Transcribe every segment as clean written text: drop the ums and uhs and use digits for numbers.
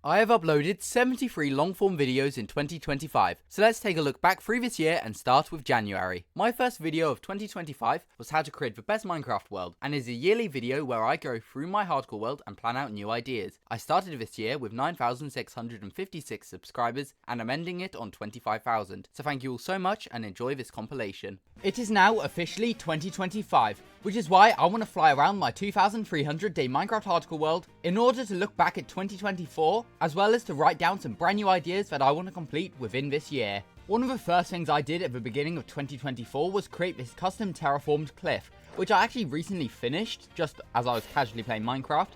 I have uploaded 73 long-form videos in 2025, so let's take a look back through this year and start with January. My first video of 2025 was how to create the best Minecraft world, and is a yearly video where I go through my hardcore world and plan out new ideas. I started this year with 9,656 subscribers, and I'm ending it on 25,000, so thank you all so much and enjoy this compilation. It is now officially 2025, which is why I want to fly around my 2,300 day Minecraft hardcore world in order to look back at 2024, as well as to write down some brand new ideas that I want to complete within this year. One of the first things I did at the beginning of 2024 was create this custom terraformed cliff, which I actually recently finished just as I was casually playing Minecraft.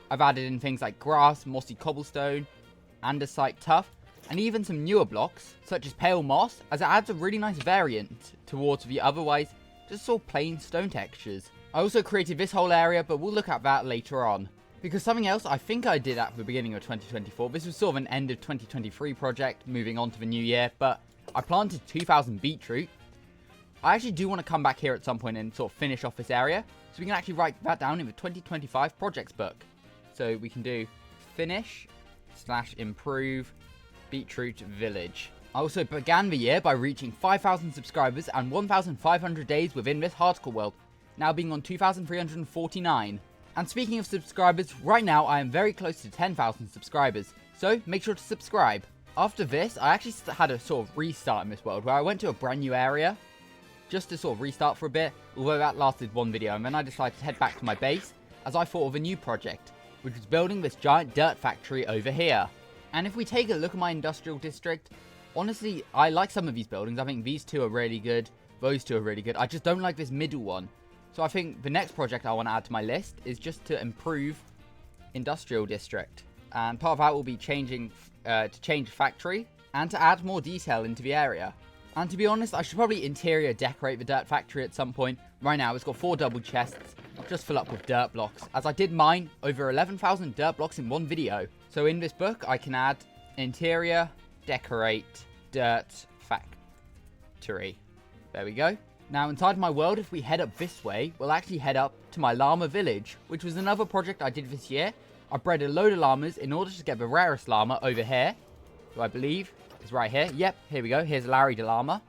I've added in things like grass, mossy cobblestone, andesite tuff, and even some newer blocks, such as pale moss, as it adds a really nice variant towards the otherwise just sort of plain stone textures. I also created this whole area, but we'll look at that later on. Because something else I think I did at the beginning of 2024, this was sort of an end of 2023 project, moving on to the new year, but I planted 2,000 beetroot. I actually do want to come back here at some point and sort of finish off this area, so we can actually write that down in the 2025 projects book. So we can do finish/improve beetroot village. I also began the year by reaching 5,000 subscribers and 1,500 days within this hardcore world, now being on 2,349. And speaking of subscribers, right now I am very close to 10,000 subscribers, so make sure to subscribe. After this, I actually had a sort of restart in this world where I went to a brand new area just to sort of restart for a bit, although that lasted one video, and then I decided to head back to my base as I thought of a new project, which was building this giant dirt factory over here. And if we take a look at my industrial district, honestly, I like some of these buildings. I think these two are really good. Those two are really good. I just don't like this middle one. So I think the next project I want to add to my list is just to improve industrial district. And part of that will be changing to change factory and to add more detail into the area. And to be honest, I should probably interior decorate the dirt factory at some point. Right now, it's got 4 double chests, just full up with dirt blocks, as I did mine over 11,000 dirt blocks in one video. So in this book, I can add interior, decorate, dirt, factory. There we go. Now inside my world, if we head up this way, we'll actually head up to my llama village, which was another project I did this year. I bred a load of llamas in order to get the rarest llama over here, who I believe is right here. Yep, here we go. Here's Harrydallama,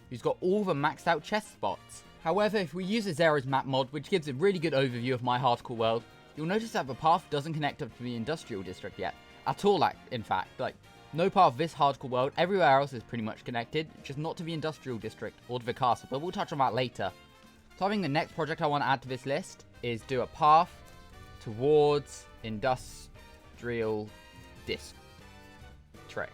who's got all the maxed out chest spots. However, if we use a Zero's map mod, which gives a really good overview of my hardcore world, you'll notice that the path doesn't connect up to the industrial district yet. At all, in fact. Like, no part of this hardcore world. Everywhere else is pretty much connected, just not to the industrial district or to the castle, but we'll touch on that later. So I think the next project I want to add to this list is do a path towards industrial district.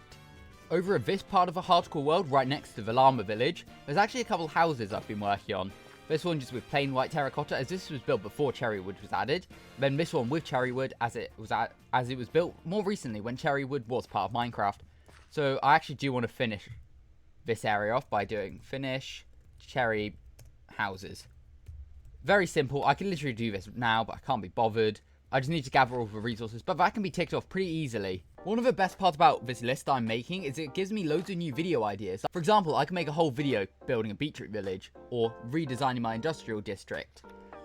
Over at this part of the hardcore world, right next to the llama village, there's actually a couple houses I've been working on. This one just with plain white terracotta, as this was built before cherrywood was added. Then this one with cherrywood, as it was built more recently when cherrywood was part of Minecraft. So I actually do want to finish this area off by doing finish cherry houses. Very simple. I can literally do this now, but I can't be bothered. I just need to gather all the resources, but that can be ticked off pretty easily. One of the best parts about this list I'm making is it gives me loads of new video ideas. For example, I can make a whole video building a beetroot village or redesigning my industrial district.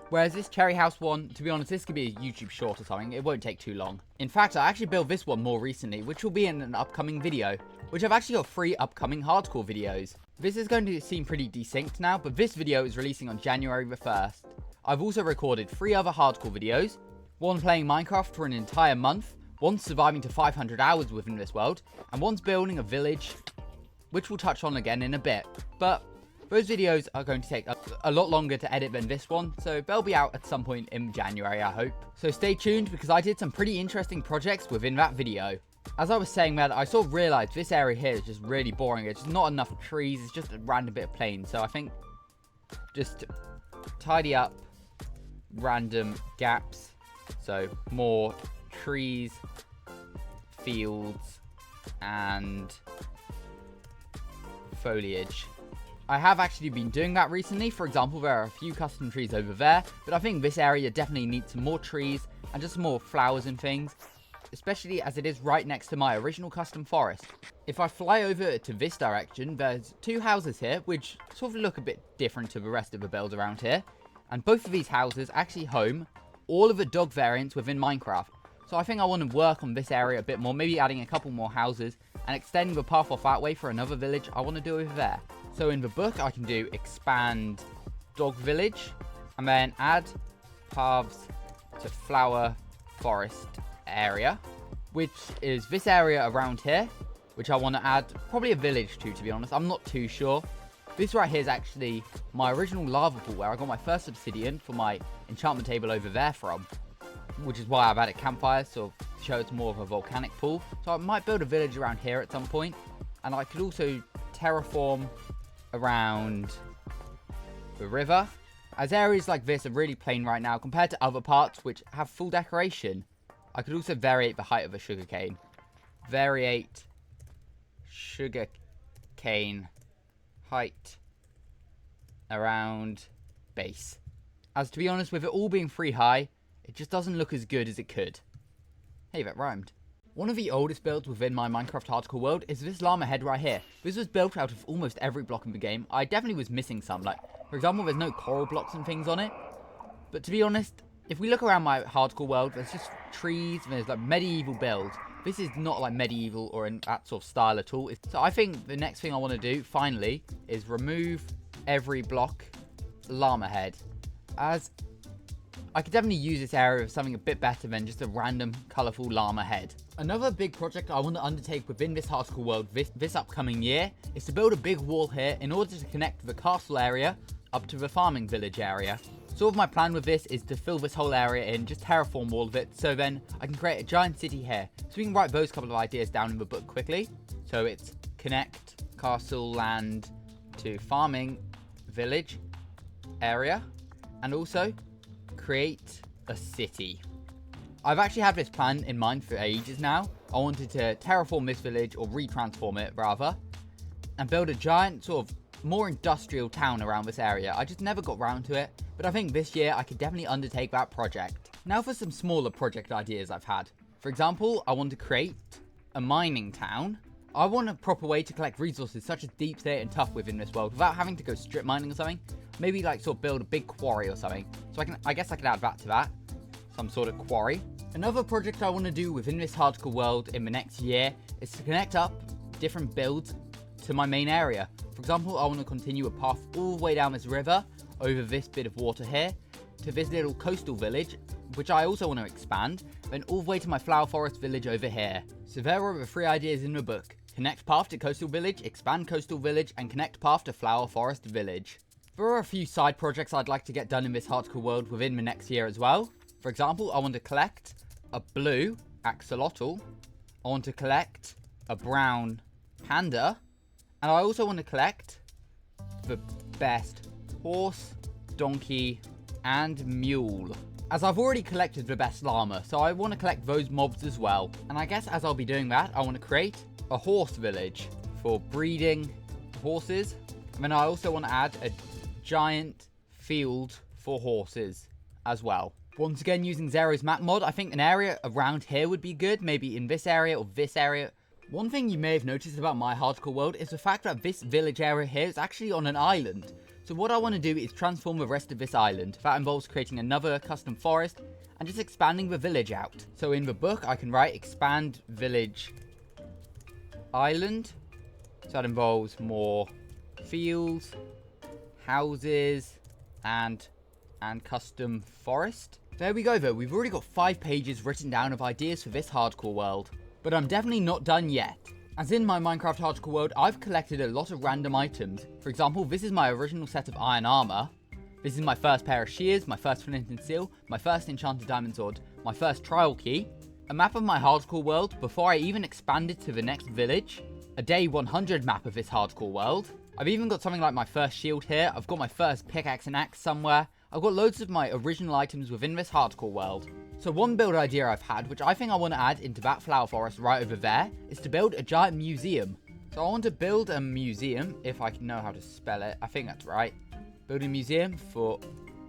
Whereas this cherry house one, to be honest, this could be a YouTube short or something. It won't take too long. In fact, I actually built this one more recently, which will be in an upcoming video, which I've actually got 3 upcoming hardcore videos. This is going to seem pretty desynced now, but this video is releasing on January the 1st. I've also recorded 3 other hardcore videos, one playing Minecraft for an entire month, one's surviving to 500 hours within this world, and one's building a village, which we'll touch on again in a bit. But those videos are going to take a lot longer to edit than this one, so they'll be out at some point in January, I hope. So stay tuned, because I did some pretty interesting projects within that video. As I was saying, man, I sort of realised this area here is just really boring. It's just not enough trees, it's just a random bit of plain. So I think just tidy up random gaps. So more trees, fields, and foliage. I have actually been doing that recently. For example, there are a few custom trees over there, but I think this area definitely needs some more trees and just some more flowers and things, especially as it is right next to my original custom forest. If I fly over to this direction, there's 2 houses here, which sort of look a bit different to the rest of the builds around here, and both of these houses actually home all of the dog variants within Minecraft. So I think I want to work on this area a bit more, maybe adding a couple more houses and extending the path off that way for another village I want to do over there. So in the book, I can do expand dog village and then add paths to flower forest area, which is this area around here, which I want to add probably a village to be honest. I'm not too sure. This right here is actually my original lava pool where I got my first obsidian for my enchantment table over there from, which is why I've added campfires to show it's more of a volcanic pool. So I might build a village around here at some point, and I could also terraform around the river, as areas like this are really plain right now compared to other parts which have full decoration. I could also variate the height of a sugarcane. Variate sugarcane height around base. As to be honest, with it all being free high, it just doesn't look as good as it could. Hey, that rhymed. One of the oldest builds within my Minecraft hardcore world is this llama head right here. This was built out of almost every block in the game. I definitely was missing some, like, for example, there's no coral blocks and things on it. But to be honest, if we look around my hardcore world, there's just trees, and there's like medieval builds. This is not like medieval or in that sort of style at all. So I think the next thing I want to do, finally, is remove every block llama head, as I could definitely use this area for something a bit better than just a random colourful llama head. Another big project I want to undertake within this hardcore world this upcoming year is to build a big wall here in order to connect the castle area up to the farming village area. Sort of my plan with this is to fill this whole area in, just terraform all of it, so then I can create a giant city here. So we can write those couple of ideas down in the book quickly. So it's connect castle land to farming village area, and also create a city. I've actually had this plan in mind for ages now. I wanted to terraform this village, or retransform it rather, and build a giant sort of more industrial town around this area. I just never got round to it, but I think this year I could definitely undertake that project. Now for some smaller project ideas I've had. For example, I want to create a mining town. I want a proper way to collect resources such as deep state and tough within this world without having to go strip mining or something. Maybe like sort of build a big quarry or something. So I guess I could add that to that. Some sort of quarry. Another project I want to do within this hardcore world in the next year is to connect up different builds to my main area. For example, I want to continue a path all the way down this river, over this bit of water here, to this little coastal village, which I also want to expand, then all the way to my flower forest village over here. So there are the 3 ideas in the book. Connect path to coastal village, expand coastal village, and connect path to flower forest village. There are a few side projects I'd like to get done in this hardcore world within the next year as well. For example, I want to collect a blue axolotl, I want to collect a brown panda, and I also want to collect the best horse, donkey, and mule. As I've already collected the best llama, so I want to collect those mobs as well. And I guess as I'll be doing that, I want to create a horse village for breeding horses. And then I also want to add a giant field for horses as well. Once again, using Zero's map mod, I think an area around here would be good. Maybe in this area or this area. One thing you may have noticed about my hardcore world is the fact that this village area here is actually on an island. So what I want to do is transform the rest of this island. That involves creating another custom forest and just expanding the village out. So in the book, I can write expand village island. So that involves more fields, houses, and custom forest. There we go though, we've already got 5 pages written down of ideas for this hardcore world. But I'm definitely not done yet. As in my Minecraft hardcore world, I've collected a lot of random items. For example, this is my original set of iron armor. This is my first pair of shears, my first flint and steel, my first enchanted diamond sword, my first trial key, a map of my hardcore world before I even expanded to the next village, a day 100 map of this hardcore world. I've even got something like my first shield here, I've got my first pickaxe and axe somewhere. I've got loads of my original items within this hardcore world. So one build idea I've had, which I think I want to add into that flower forest right over there, is to build a giant museum. So I want to build a museum, if I can know how to spell it, I think that's right. Build a museum for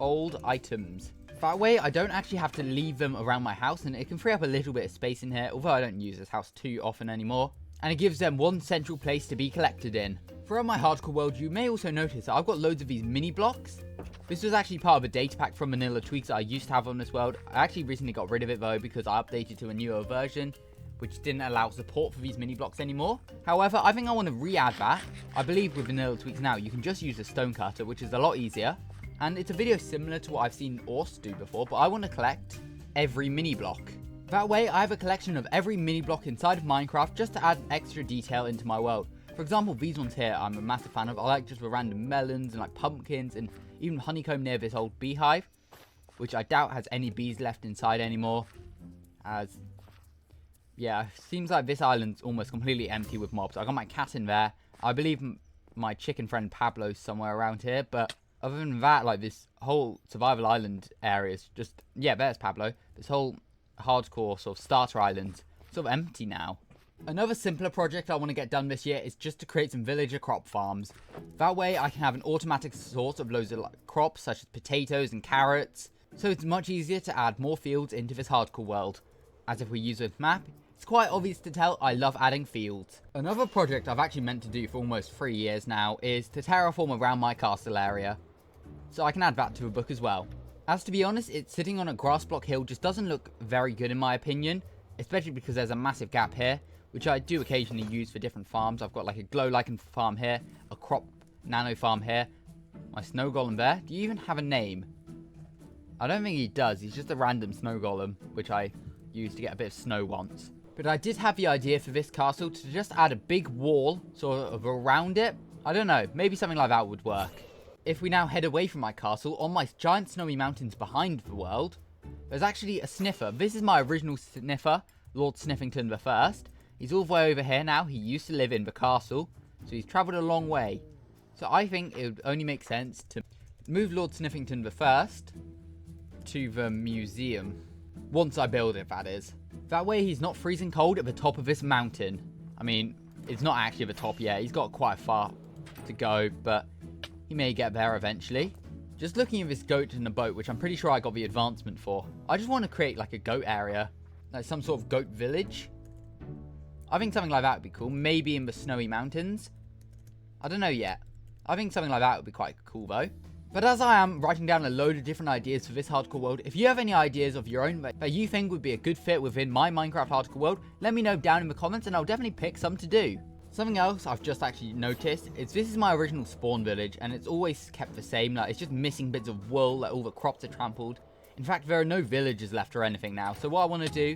old items. That way I don't actually have to leave them around my house, and it can free up a little bit of space in here, although I don't use this house too often anymore. and it gives them one central place to be collected in. Throughout my hardcore world, you may also notice that I've got loads of these mini blocks. This was actually part of a data pack from Vanilla Tweaks that I used to have on this world. I actually recently got rid of it though because I updated to a newer version, which didn't allow support for these mini blocks anymore. However, I think I want to re-add that. I believe with Vanilla Tweaks now, you can just use a stone cutter, which is a lot easier. And it's a video similar to what I've seen Ors do before, but I want to collect every mini block. That way, I have a collection of every mini block inside of Minecraft just to add extra detail into my world. For example, these ones here, I'm a massive fan of. I like just the random melons and like pumpkins and even honeycomb near this old beehive, which I doubt has any bees left inside anymore. As, yeah, seems like this island's almost completely empty with mobs. I got my cat in there. I believe my chicken friend Pablo's somewhere around here, but other than that, like this whole survival island area is just, yeah, there's Pablo. This whole hardcore sort of starter island sort of empty now. Another simpler project I want to get done this year is just to create some villager crop farms. That way I can have an automatic source of loads of like, crops such as potatoes and carrots. So it's much easier to add more fields into this hardcore world. As if we use this map, it's quite obvious to tell I love adding fields. Another project I've actually meant to do for almost 3 years now is to terraform around my castle area. So I can add that to a book as well. As to be honest, it's sitting on a grass block hill just doesn't look very good in my opinion. Especially because there's a massive gap here, which I do occasionally use for different farms. I've got like a glow lichen farm here, a crop nano farm here, my snow golem there. Do you even have a name? I don't think he does. He's just a random snow golem, which I used to get a bit of snow once. But I did have the idea for this castle to just add a big wall sort of around it. I don't know, maybe something like that would work. If we now head away from my castle, on my giant snowy mountains behind the world, there's actually a sniffer. This is my original sniffer, Lord Sniffington the First. He's all the way over here now. He used to live in the castle, so he's travelled a long way. So I think it would only make sense to move Lord Sniffington the First to the museum. Once I build it, that is. That way he's not freezing cold at the top of this mountain. I mean, it's not actually at the top yet. He's got quite far to go, but he may get there eventually. Just looking at this goat in a boat, which I'm pretty sure I got the advancement for. I just want to create like a goat area. Like some sort of goat village. I think something like that would be cool. Maybe in the snowy mountains. I don't know yet. I think something like that would be quite cool though. But as I am writing down a load of different ideas for this hardcore world, if you have any ideas of your own that you think would be a good fit within my Minecraft hardcore world, let me know down in the comments and I'll definitely pick some to do. Something else I've just actually noticed is this is my original spawn village and it's always kept the same. Like it's just missing bits of wool, like all the crops are trampled. In fact, there are no villagers left or anything now. So what I want to do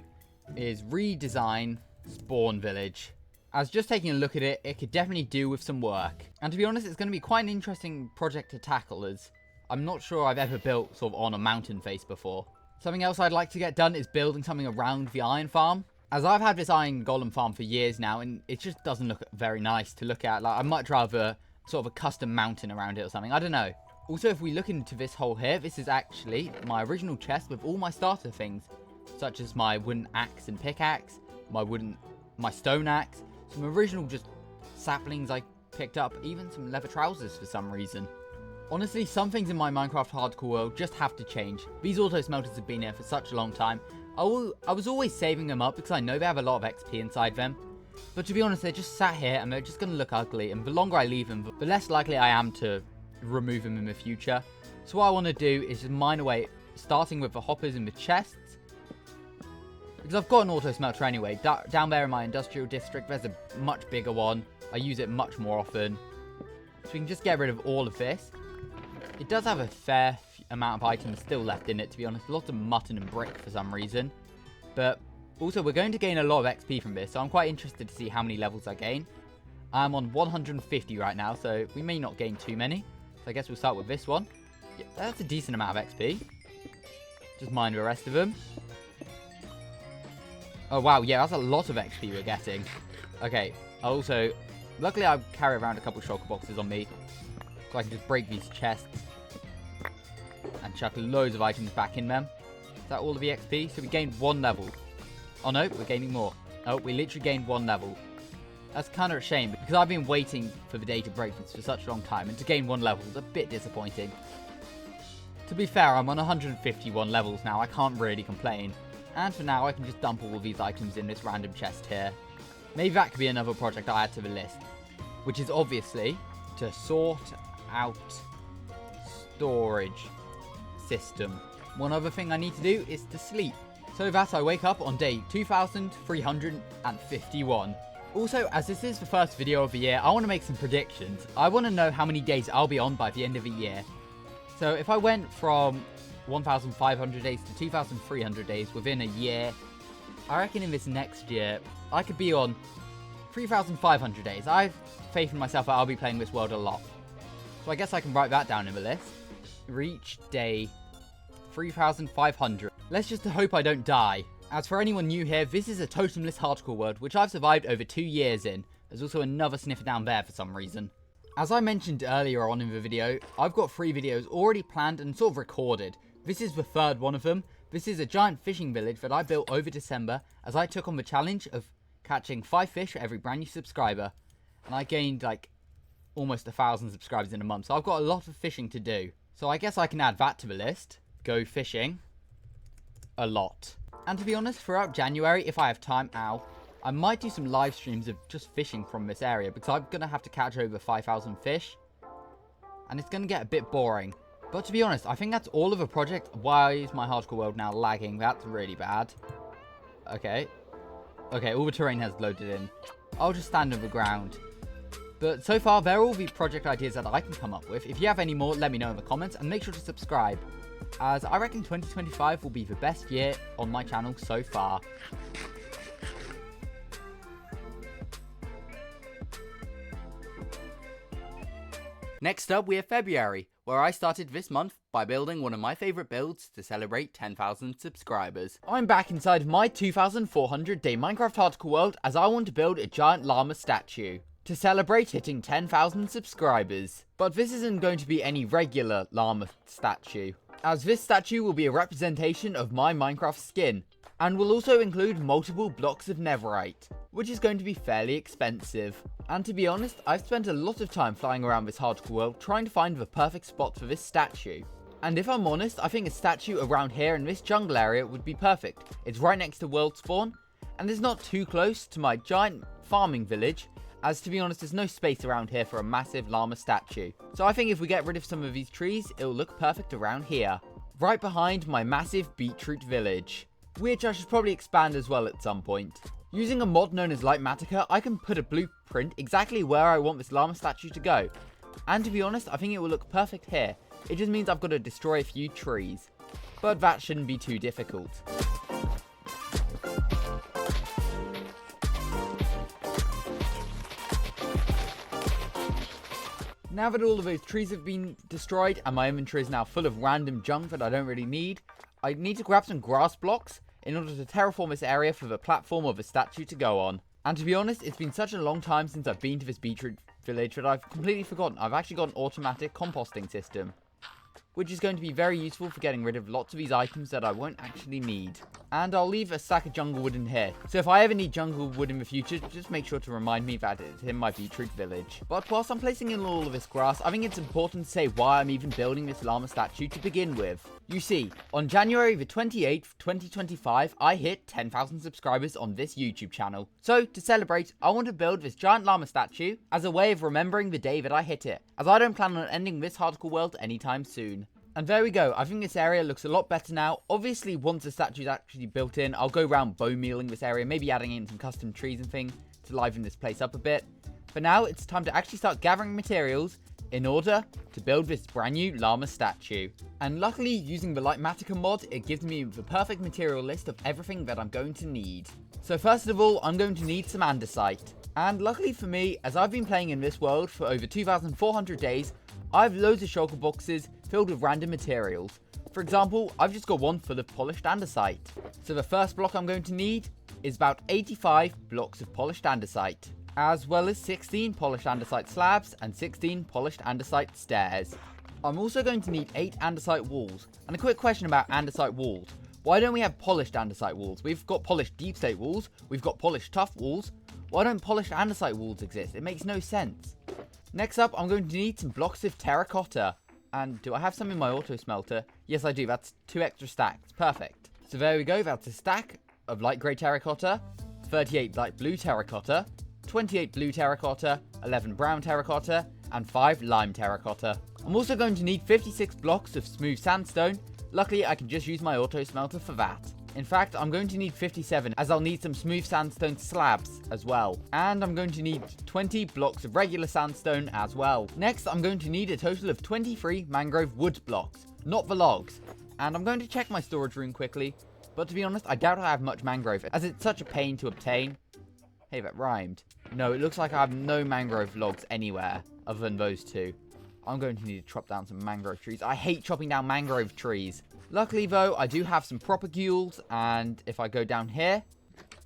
is redesign spawn village. As just taking a look at it, it could definitely do with some work. And to be honest, it's going to be quite an interesting project to tackle as I'm not sure I've ever built sort of on a mountain face before. Something else I'd like to get done is building something around the iron farm. As I've had this iron golem farm for years now and it just doesn't look very nice to look at. Like I'd much rather sort of a custom mountain around it or something. I don't know. Also, if we look into this hole here, this is actually my original chest with all my starter things. Such as my wooden axe and pickaxe, my stone axe, some original just saplings I picked up, even some leather trousers for some reason. Honestly, some things in my Minecraft hardcore world just have to change. These auto smelters have been here for such a long time. I was always saving them up because I know they have a lot of XP inside them. But to be honest, they're just sat here and they're just going to look ugly. And the longer I leave them, the less likely I am to remove them in the future. So what I want to do is just mine away, starting with the hoppers and the chests. Because I've got an auto smelter anyway. Down there in my industrial district, there's a much bigger one. I use it much more often. So we can just get rid of all of this. It does have a fair amount of items still left in it, to be honest. Lots of mutton and brick for some reason. But also, we're going to gain a lot of XP from this. So I'm quite interested to see how many levels I gain. I'm on 150 right now, so we may not gain too many. So I guess we'll start with this one. Yeah, that's a decent amount of XP. Just mine the rest of them. Oh, wow. Yeah, that's a lot of XP we're getting. Okay. Also, luckily I carry around a couple of shulker boxes on me. So I can just break these chests. And chuck loads of items back in them. Is that all of the XP? So we gained 1 level. Oh, no. We're gaining more. Oh, we literally gained 1 level. That's kind of a shame. Because I've been waiting for the day to break this for such a long time. And to gain 1 level is a bit disappointing. To be fair, I'm on 151 levels now. I can't really complain. And for now, I can just dump all of these items in this random chest here. Maybe that could be another project I add to the list, which is obviously to sort out storage system. One other thing I need to do is to sleep, so that I wake up on day 2351. Also, as this is the first video of the year, I want to make some predictions. I want to know how many days I'll be on by the end of the year. So if I went from 1,500 days to 2,300 days within a year, I reckon in this next year, I could be on 3,500 days. I have faith in myself that I'll be playing this world a lot. So I guess I can write that down in the list. Reach day 3,500. Let's just hope I don't die. As for anyone new here, this is a totemless hardcore world, which I've survived over 2 years in. There's also another sniffer down there for some reason. As I mentioned earlier on in the video, I've got 3 videos already planned and sort of recorded. This is the third one of them. This is a giant fishing village that I built over December as I took on the challenge of catching 5 fish for every brand new subscriber. And I gained like almost 1,000 subscribers in a month, so I've got a lot of fishing to do. So I guess I can add that to the list. Go fishing a lot. And to be honest, throughout January, if I have time, I might do some live streams of just fishing from this area, because I'm going to have to catch over 5,000 fish. And it's going to get a bit boring. But to be honest, I think that's all of the project. Why is my hardcore world now lagging? That's really bad. Okay. Okay, all the terrain has loaded in. I'll just stand on the ground. But so far, they're all the project ideas that I can come up with. If you have any more, let me know in the comments, and make sure to subscribe, as I reckon 2025 will be the best year on my channel so far. Next up, we have February, where I started this month by building one of my favourite builds to celebrate 10,000 subscribers. I'm back inside my 2,400 day Minecraft hardcore world as I want to build a giant llama statue to celebrate hitting 10,000 subscribers. But this isn't going to be any regular llama statue, as this statue will be a representation of my Minecraft skin, and will also include multiple blocks of netherite, which is going to be fairly expensive. And to be honest, I've spent a lot of time flying around this hardcore world trying to find the perfect spot for this statue. And if I'm honest, I think a statue around here in this jungle area would be perfect. It's right next to world spawn, and it's not too close to my giant farming village, as to be honest, there's no space around here for a massive llama statue. So I think if we get rid of some of these trees, it'll look perfect around here, right behind my massive beetroot village, which I should probably expand as well at some point. Using a mod known as Lightmatica, I can put a blueprint exactly where I want this llama statue to go. And to be honest, I think it will look perfect here. It just means I've got to destroy a few trees, but that shouldn't be too difficult. Now that all of those trees have been destroyed and my inventory is now full of random junk that I don't really need, I need to grab some grass blocks in order to terraform this area for the platform of a statue to go on. And to be honest, it's been such a long time since I've been to this beetroot village that I've completely forgotten I've actually got an automatic composting system, which is going to be very useful for getting rid of lots of these items that I won't actually need. And I'll leave a stack of jungle wood in here, so if I ever need jungle wood in the future, just make sure to remind me that it's in my beetroot village. But whilst I'm placing in all of this grass, I think it's important to say why I'm even building this llama statue to begin with. You see, on January the 28th, 2025, I hit 10,000 subscribers on this YouTube channel. So, to celebrate, I want to build this giant llama statue as a way of remembering the day that I hit it, as I don't plan on ending this hardcore world anytime soon. And there we go, I think this area looks a lot better now. Obviously, once the statue's actually built in, I'll go around bone mealing this area, maybe adding in some custom trees and things to liven this place up a bit. For now, it's time to actually start gathering materials in order to build this brand new llama statue. And luckily, using the Lightmatica mod, it gives me the perfect material list of everything that I'm going to need. So first of all, I'm going to need some andesite. And luckily for me, as I've been playing in this world for over 2,400 days, I have loads of shulker boxes filled with random materials. For example, I've just got one full of polished andesite. So the first block I'm going to need is about 85 blocks of polished andesite, as well as 16 polished andesite slabs and 16 polished andesite stairs. I'm also going to need 8 andesite walls. And a quick question about andesite walls. Why don't we have polished andesite walls? We've got polished deep slate walls, we've got polished tough walls. Why don't polished andesite walls exist? It makes no sense. Next up, I'm going to need some blocks of terracotta. And do I have some in my auto smelter? Yes, I do. That's 2 extra stacks. Perfect. So there we go. That's a stack of light grey terracotta. 38 light blue terracotta, 28 blue terracotta, 11 brown terracotta, and 5 lime terracotta. I'm also going to need 56 blocks of smooth sandstone. Luckily, I can just use my auto smelter for that. In fact, I'm going to need 57 as I'll need some smooth sandstone slabs as well. And I'm going to need 20 blocks of regular sandstone as well. Next, I'm going to need a total of 23 mangrove wood blocks, not the logs. And I'm going to check my storage room quickly. But to be honest, I doubt I have much mangrove as it's such a pain to obtain. Hey, that rhymed. No, it looks like I have no mangrove logs anywhere other than those two. I'm going to need to chop down some mangrove trees. I hate chopping down mangrove trees. Luckily, though, I do have some propagules, and if I go down here,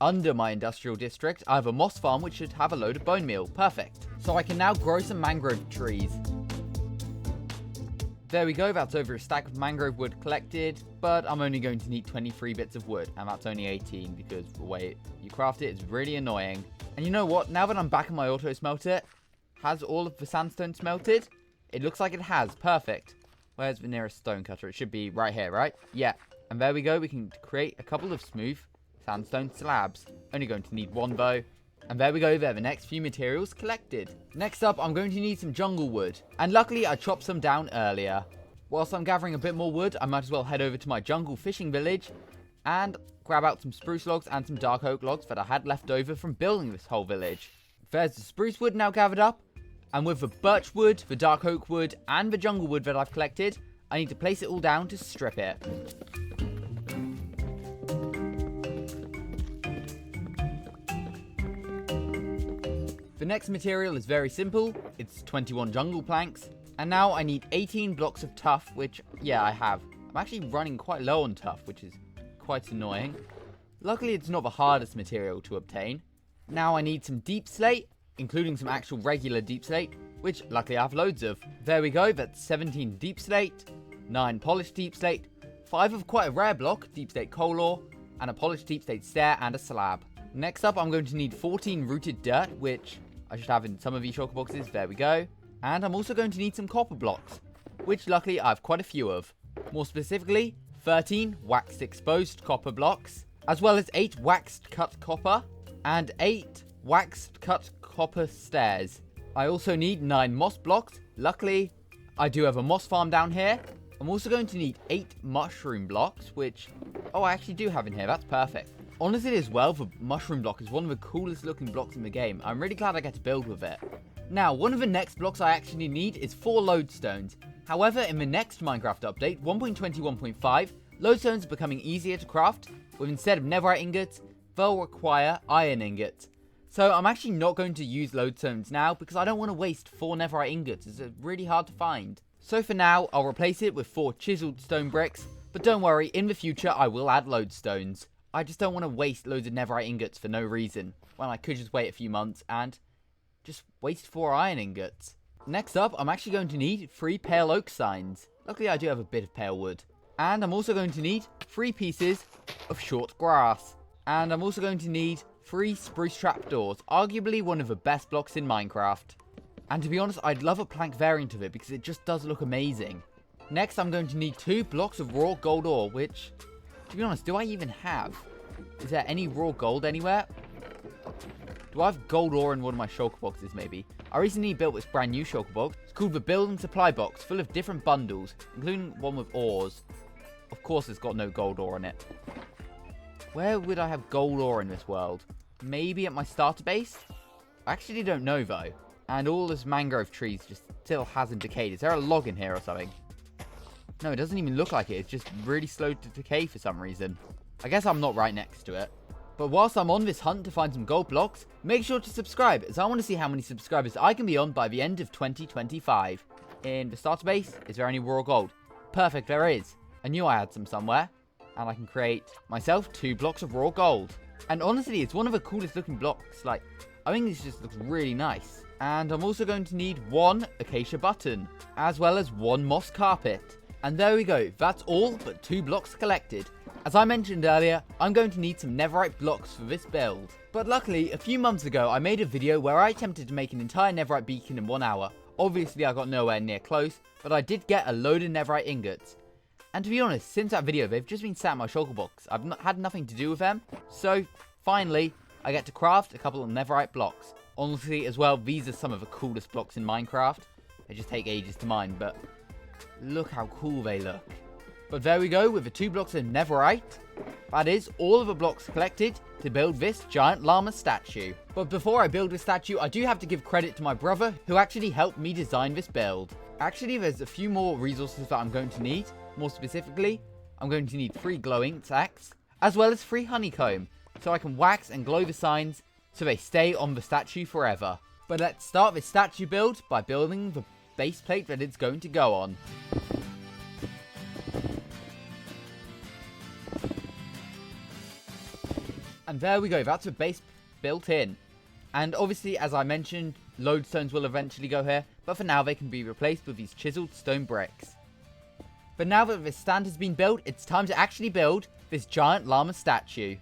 under my industrial district, I have a moss farm which should have a load of bone meal. Perfect. So I can now grow some mangrove trees. There we go, that's over a stack of mangrove wood collected, but I'm only going to need 23 bits of wood, and that's only 18 because the way you craft it is really annoying. And you know what, now that I'm back in my auto smelter, has all of the sandstone smelted? It looks like it has, perfect. Where's the nearest stone cutter? It should be right here, right? Yeah. And there we go. We can create a couple of smooth sandstone slabs. Only going to need one though. And there we go. There, the next few materials collected. Next up, I'm going to need some jungle wood. And luckily, I chopped some down earlier. Whilst I'm gathering a bit more wood, I might as well head over to my jungle fishing village and grab out some spruce logs and some dark oak logs that I had left over from building this whole village. There's the spruce wood now gathered up. And with the birch wood, the dark oak wood, and the jungle wood that I've collected, I need to place it all down to strip it. The next material is very simple. It's 21 jungle planks. And now I need 18 blocks of tuff, which, yeah, I have. I'm actually running quite low on tuff, which is quite annoying. Luckily, it's not the hardest material to obtain. Now I need some deep slate, including some actual regular deep slate, which luckily I have loads of. There we go, that's 17 deep slate, 9 polished deep slate, 5 of quite a rare block, deep slate coal ore, and a polished deep slate stair and a slab. Next up, I'm going to need 14 rooted dirt, which I should have in some of these shulker boxes. There we go. And I'm also going to need some copper blocks, which luckily I have quite a few of. More specifically, 13 waxed exposed copper blocks, as well as 8 waxed cut copper, and 8 waxed cut copper stairs. I also need 9 moss blocks. Luckily, I do have a moss farm down here. I'm also going to need 8 mushroom blocks, which, oh, I actually do have in here. That's perfect. Honestly, as well, the mushroom block is one of the coolest looking blocks in the game. I'm really glad I get to build with it. Now, one of the next blocks I actually need is 4 lodestones. However, in the next Minecraft update, 1.20.1.5, lodestones are becoming easier to craft, with instead of netherite ingots, they'll require iron ingots. So I'm actually not going to use lodestones now because I don't want to waste 4 netherite ingots. It's really hard to find. So for now, I'll replace it with 4 chiseled stone bricks. But don't worry, in the future I will add lodestones. I just don't want to waste loads of netherite ingots for no reason, when I could just wait a few months and just waste 4 iron ingots. Next up, I'm actually going to need 3 pale oak signs. Luckily I do have a bit of pale wood. And I'm also going to need 3 pieces of short grass. And I'm also going to need 3 spruce trapdoors, arguably one of the best blocks in Minecraft. And to be honest, I'd love a plank variant of it because it just does look amazing. Next, I'm going to need 2 blocks of raw gold ore, which, to be honest, do I even have? Is there any raw gold anywhere? Do I have gold ore in one of my shulker boxes, maybe? I recently built this brand new shulker box. It's called the Building Supply Box, full of different bundles, including one with ores. Of course, it's got no gold ore in it. Where would I have gold ore in this world? Maybe at my starter base? I actually don't know, though. And all this mangrove trees just still hasn't decayed. Is there a log in here or something? No, it doesn't even look like it. It's just really slow to decay for some reason. I guess I'm not right next to it. But whilst I'm on this hunt to find some gold blocks, make sure to subscribe, as I want to see how many subscribers I can be on by the end of 2025. In the starter base, is there any raw gold? Perfect, there is. I knew I had some somewhere. And I can create myself 2 blocks of raw gold. And honestly, it's one of the coolest looking blocks. Like, I think this just looks really nice. And I'm also going to need 1 acacia button, as well as 1 moss carpet. And there we go, that's all but 2 blocks collected. As I mentioned earlier, I'm going to need some netherite blocks for this build. But luckily, a few months ago, I made a video where I attempted to make an entire netherite beacon in 1 hour. Obviously, I got nowhere near close, but I did get a load of netherite ingots. And to be honest, since that video, they've just been sat in my shulker box. I've had nothing to do with them. So, finally, I get to craft a couple of netherite blocks. Honestly, as well, these are some of the coolest blocks in Minecraft. They just take ages to mine, but look how cool they look. But there we go with the 2 blocks of netherite. That is all of the blocks collected to build this giant llama statue. But before I build this statue, I do have to give credit to my brother who actually helped me design this build. Actually, there's a few more resources that I'm going to need. More specifically, I'm going to need 3 glowing sacks, as well as 3 honeycomb, so I can wax and glow the signs so they stay on the statue forever. But let's start this statue build by building the base plate that it's going to go on. And there we go, that's the base built in. And obviously, as I mentioned, lodestones will eventually go here, but for now they can be replaced with these chiseled stone bricks. But now that this stand has been built, it's time to actually build this giant llama statue.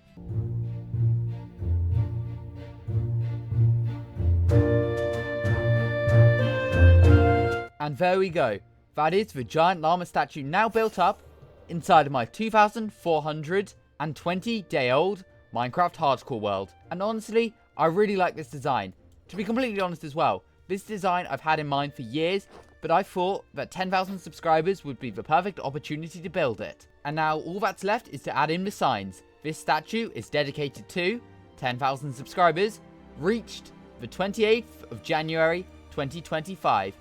And there we go, that is the giant llama statue now built up inside of my 2,420-day-old Minecraft hardcore world. And honestly, I really like this design. To be completely honest as well, this design I've had in mind for years, but I thought that 10,000 subscribers would be the perfect opportunity to build it. And now all that's left is to add in the signs. This statue is dedicated to 10,000 subscribers, reached the 28th of January 2025.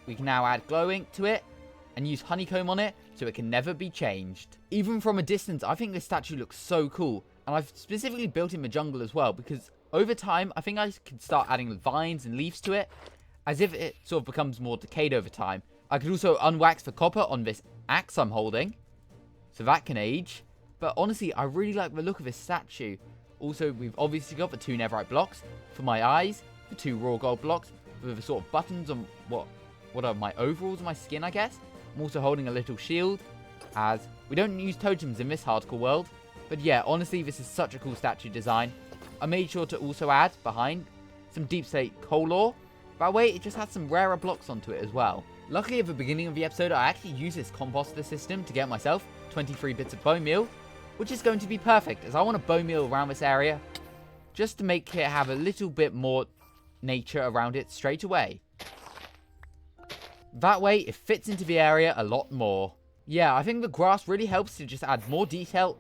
We can now add glowing to it and use honeycomb on it so it can never be changed. Even from a distance, I think this statue looks so cool. And I've specifically built in the jungle as well, because over time, I think I could start adding vines and leaves to it, as if it sort of becomes more decayed over time. I could also unwax the copper on this axe I'm holding, so that can age. But honestly, I really like the look of this statue. Also, we've obviously got the 2 netherite blocks for my eyes, the 2 raw gold blocks, with the sort of buttons on what are my overalls, my skin, I guess. I'm also holding a little shield, as we don't use totems in this hardcore world. But yeah, honestly, this is such a cool statue design. I made sure to also add behind some deep slate coal ore. That way, it just has some rarer blocks onto it as well. Luckily, at the beginning of the episode, I actually used this composter system to get myself 23 bits of bone meal, which is going to be perfect, as I want a bone meal around this area, just to make it have a little bit more nature around it straight away. That way, it fits into the area a lot more. Yeah, I think the grass really helps to just add more detail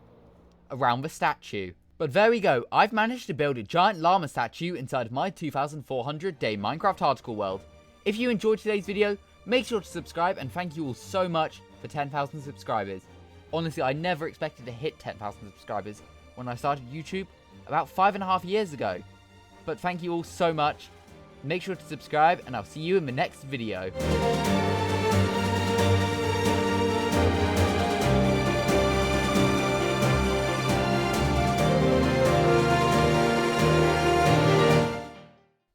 around the statue. But there we go, I've managed to build a giant llama statue inside of my 2,400-day Minecraft hardcore world. If you enjoyed today's video, make sure to subscribe, and thank you all so much for 10,000 subscribers. Honestly, I never expected to hit 10,000 subscribers when I started YouTube about 5.5 years ago. But thank you all so much. Make sure to subscribe, and I'll see you in the next video.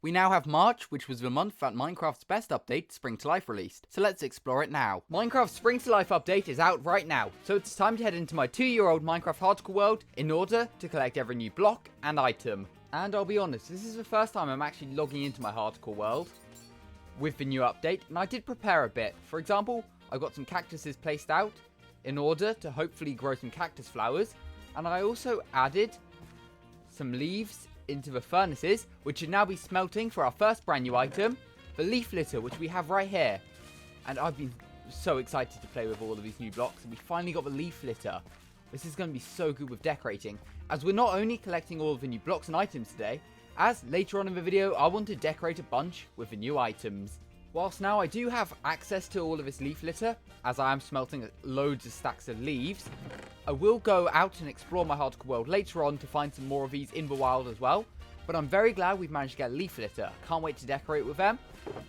We now have March, which was the month that Minecraft's best update, Spring to Life, released. So let's explore it now. Minecraft's Spring to Life update is out right now, so it's time to head into my 2-year-old Minecraft hardcore world in order to collect every new block and item. And I'll be honest, this is the first time I'm actually logging into my hardcore world with the new update, and I did prepare a bit. For example, I got some cactuses placed out in order to hopefully grow some cactus flowers, and I also added some leaves into the furnaces, which should now be smelting for our first brand new item, the leaf litter, which we have right here. And I've been so excited to play with all of these new blocks, and we finally got the leaf litter. This is going to be so good with decorating, as we're not only collecting all of the new blocks and items today, as later on in the video I want to decorate a bunch with the new items. Whilst now I do have access to all of this leaf litter, as I am smelting loads of stacks of leaves, I will go out and explore my hardcore world later on to find some more of these in the wild as well. But I'm very glad we've managed to get leaf litter. Can't wait to decorate with them.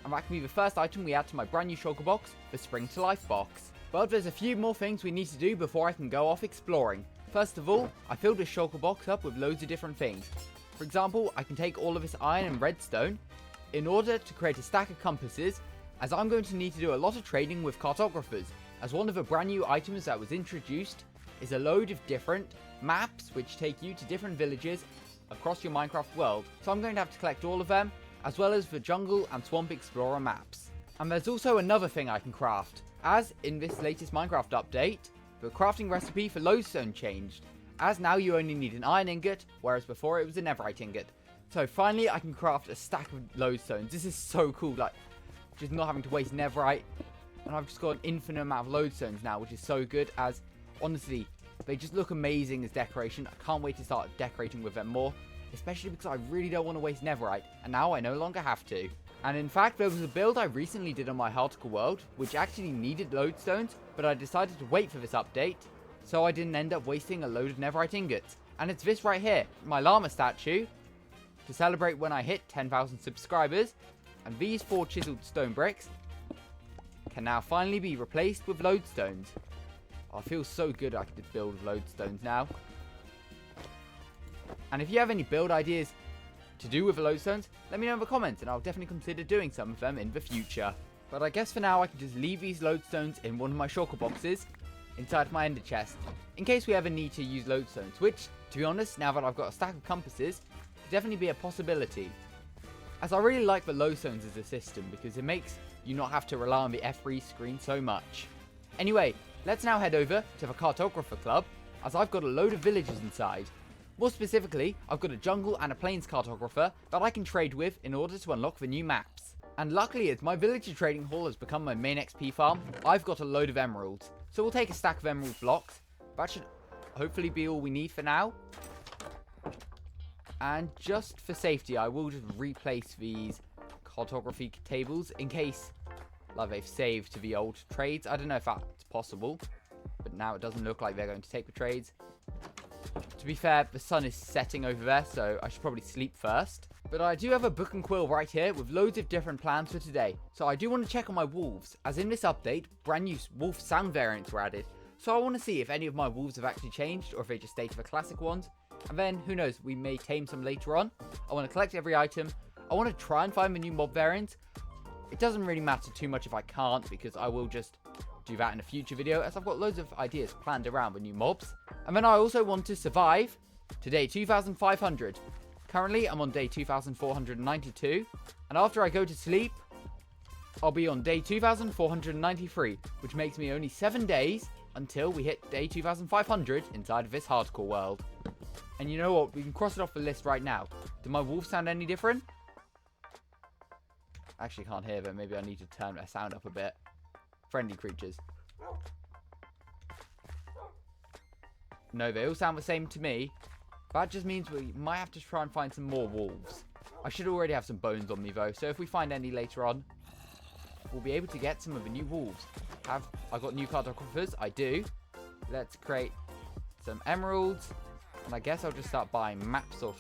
And that can be the first item we add to my brand new shulker box, the Spring to Life box. But there's a few more things we need to do before I can go off exploring. First of all, I filled this shulker box up with loads of different things. For example, I can take all of this iron and redstone in order to create a stack of compasses, as I'm going to need to do a lot of trading with cartographers, as one of the brand new items that was introduced is a load of different maps which take you to different villages across your Minecraft world. So I'm going to have to collect all of them, as well as the jungle and swamp explorer maps. And there's also another thing I can craft, as in this latest Minecraft update, the crafting recipe for lodestone changed, as now you only need an iron ingot, whereas before it was a netherite ingot. So finally I can craft a stack of lodestones. This is so cool, like just not having to waste netherite. And I've just got an infinite amount of lodestones now, which is so good, as honestly they just look amazing as decoration. I can't wait to start decorating with them more, especially because I really don't want to waste netherite, and now I no longer have to. And in fact, there was a build I recently did on my Hartical world, which actually needed lodestones, but I decided to wait for this update, so I didn't end up wasting a load of netherite ingots. And it's this right here, my llama statue, to celebrate when I hit 10,000 subscribers, and these 4 chiseled stone bricks can now finally be replaced with lodestones. I feel so good I can just build lodestones now. And if you have any build ideas to do with the lodestones, let me know in the comments, and I'll definitely consider doing some of them in the future. But I guess for now I can just leave these lodestones in one of my shulker boxes inside my ender chest, in case we ever need to use lodestones, which, to be honest, now that I've got a stack of compasses, could definitely be a possibility. As I really like the lodestones as a system, because it makes you not have to rely on the F3 screen so much. Anyway, let's now head over to the Cartographer Club, as I've got a load of villagers inside. More specifically, I've got a jungle and a plains cartographer that I can trade with in order to unlock the new maps. And luckily, as my villager trading hall has become my main XP farm, I've got a load of emeralds. So we'll take a stack of emerald blocks. That should hopefully be all we need for now. And just for safety, I will just replace these cartography tables in case like they've saved to the old trades. I don't know if that's possible, but now it doesn't look like they're going to take the trades. To be fair, the sun is setting over there, so I should probably sleep first. But I do have a book and quill right here with loads of different plans for today. So I do want to check on my wolves, as in this update, brand new wolf sound variants were added. So I want to see if any of my wolves have actually changed, or if they just stay to the classic ones. And then, who knows, we may tame some later on. I want to collect every item. I want to try and find the new mob variant. It doesn't really matter too much if I can't, because I will just do that in a future video, as I've got loads of ideas planned around with new mobs. And then I also want to survive to day 2500. Currently I'm on day 2492, and after I go to sleep I'll be on day 2493, which makes me only 7 days until we hit day 2500 inside of this hardcore world. And you know what, we can cross it off the list right now. Do my wolves sound any different? Actually can't hear them, maybe I need to turn their sound up a bit. Friendly creatures. No, they all sound the same to me. That just means we might have to try and find some more wolves. I should already have some bones on me though, so if we find any later on, we'll be able to get some of the new wolves. Have I got new cartographers? I do. Let's create some emeralds, and I guess I'll just start buying maps of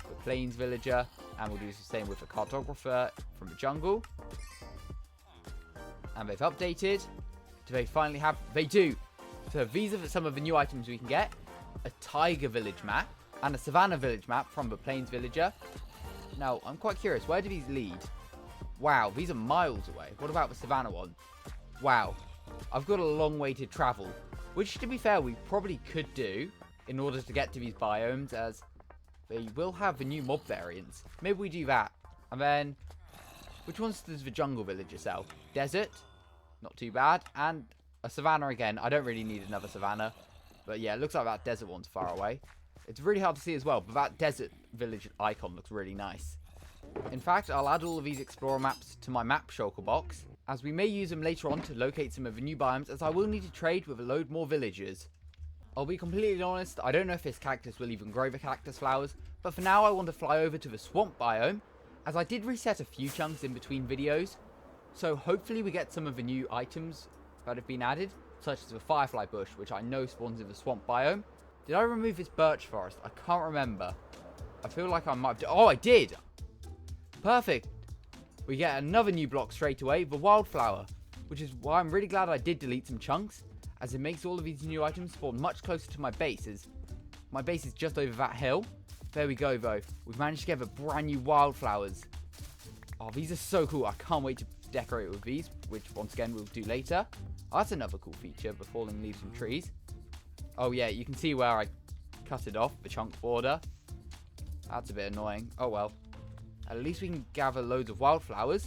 the plains villager, and we'll do the same with the cartographer from the jungle. And they've updated. Do they finally have? They do. So these are some of the new items we can get. A tiger village map and a savannah village map from the plains villager. Now, I'm quite curious, where do these lead? Wow, these are miles away. What about the savannah one? Wow, I've got a long way to travel, which, to be fair, we probably could do in order to get to these biomes, as they will have the new mob variants. Maybe we do that. And then, which ones does the jungle villager sell? Desert, not too bad, and a savannah again. I don't really need another savannah, but yeah, it looks like that desert one's far away. It's really hard to see as well, but that desert village icon looks really nice. In fact, I'll add all of these explorer maps to my map shulker box, as we may use them later on to locate some of the new biomes, as I will need to trade with a load more villagers. I'll be completely honest, I don't know if this cactus will even grow the cactus flowers, but for now I want to fly over to the swamp biome, as I did reset a few chunks in between videos, so hopefully we get some of the new items that have been added, such as the firefly bush, which I know spawns in the swamp biome. Did I remove this birch forest? I can't remember. I feel like I might have... Oh, I did! Perfect! We get another new block straight away, the wildflower, which is why I'm really glad I did delete some chunks, as it makes all of these new items spawn much closer to my base, as my base is just over that hill. There we go, though. We've managed to get the brand new wildflowers. Oh, these are so cool. I can't wait to decorate with these, which once again we'll do later. Oh, that's another cool feature, the falling leaves from trees. Oh yeah, you can see where I cut it off, the chunk border. That's a bit annoying. Oh well. At least we can gather loads of wildflowers.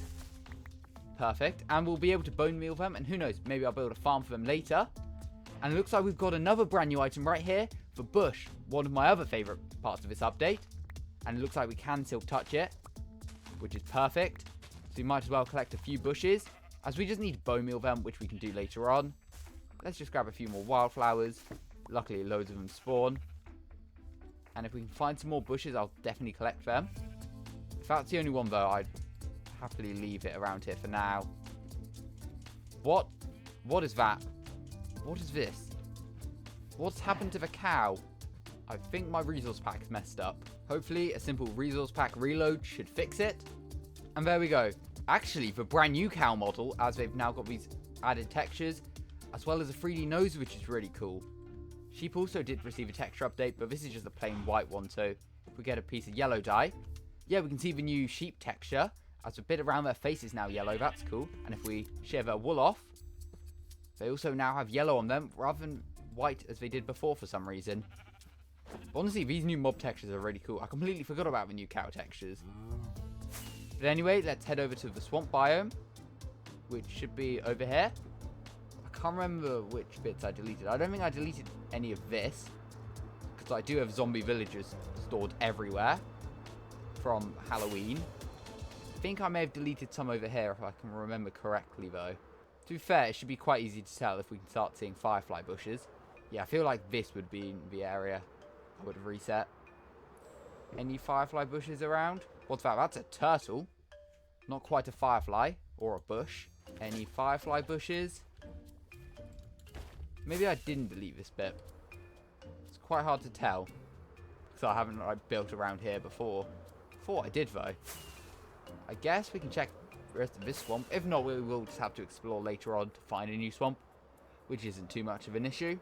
Perfect. And we'll be able to bone meal them, and who knows, maybe I'll build a farm for them later. And it looks like we've got another brand new item right here for bush, one of my other favourite parts of this update. And it looks like we can still touch it, which is perfect. So we might as well collect a few bushes, as we just need bone meal them, which we can do later on. Let's just grab a few more wildflowers. Luckily, loads of them spawn. And if we can find some more bushes, I'll definitely collect them. If that's the only one, though, I'd happily leave it around here for now. What? What is that? What is this? What's happened to the cow? I think my resource pack is messed up. Hopefully, a simple resource pack reload should fix it. And there we go. Actually, the brand new cow model, as they've now got these added textures, as well as a 3D nose, which is really cool. Sheep also did receive a texture update, but this is just a plain white one, so if we get a piece of yellow dye, yeah, we can see the new sheep texture, as a bit around their face is now yellow. That's cool. And if we shave their wool off, they also now have yellow on them, rather than white as they did before for some reason. But honestly, these new mob textures are really cool. I completely forgot about the new cow textures. But anyway, let's head over to the swamp biome, which should be over here. I can't remember which bits I deleted. I don't think I deleted any of this, because I do have zombie villagers stored everywhere from Halloween. I think I may have deleted some over here if I can remember correctly, though. To be fair, it should be quite easy to tell if we can start seeing firefly bushes. Yeah, I feel like this would be in the area I would have reset. Any firefly bushes around? What's that? That's a turtle. Not quite a firefly or a bush. Any firefly bushes? Maybe I didn't delete this bit. It's quite hard to tell, because I haven't built around here before. Thought I did, though. I guess we can check the rest of this swamp. If not, we will just have to explore later on to find a new swamp, which isn't too much of an issue.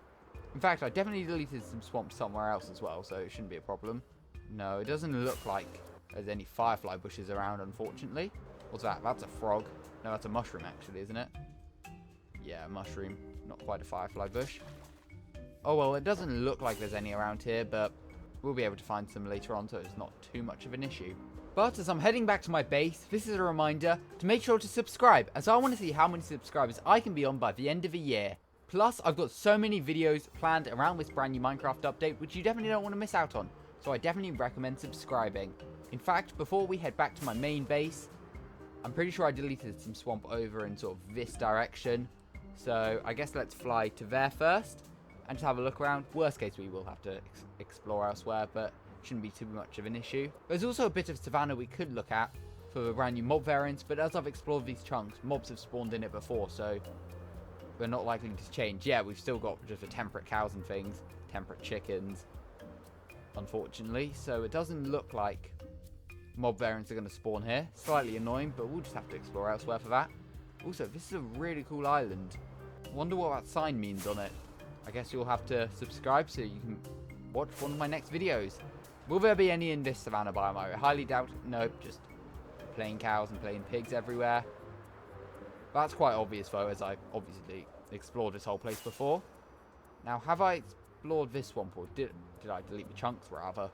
In fact, I definitely deleted some swamps somewhere else as well, so it shouldn't be a problem. No, it doesn't look like there's any firefly bushes around, unfortunately. What's that? That's a frog. No, that's a mushroom, actually, isn't it? Yeah, a mushroom. Not quite a firefly bush. Oh, well, it doesn't look like there's any around here, but we'll be able to find some later on, so it's not too much of an issue. But as I'm heading back to my base, this is a reminder to make sure to subscribe, as I want to see how many subscribers I can be on by the end of the year. Plus, I've got so many videos planned around this brand new Minecraft update, which you definitely don't want to miss out on. So I definitely recommend subscribing. In fact, before we head back to my main base, I'm pretty sure I deleted some swamp over in sort of this direction. So I guess let's fly to there first and just have a look around. Worst case, we will have to explore elsewhere, but shouldn't be too much of an issue. There's also a bit of savannah we could look at for the brand new mob variants, but as I've explored these chunks, mobs have spawned in it before, so we're not likely to change. Yeah, we've still got just the temperate cows and things, temperate chickens, unfortunately, so it doesn't look like mob variants are going to spawn here. Slightly annoying, but we'll just have to explore elsewhere for that. Also, this is a really cool island. Wonder what that sign means on it. I guess you'll have to subscribe so you can watch one of my next videos. Will there be any in this savannah biome? I highly doubt it. Nope, just plain cows and plain pigs everywhere. That's quite obvious though, as I obviously explored this whole place before. Now, have I explored this swamp, or did I delete the chunks rather?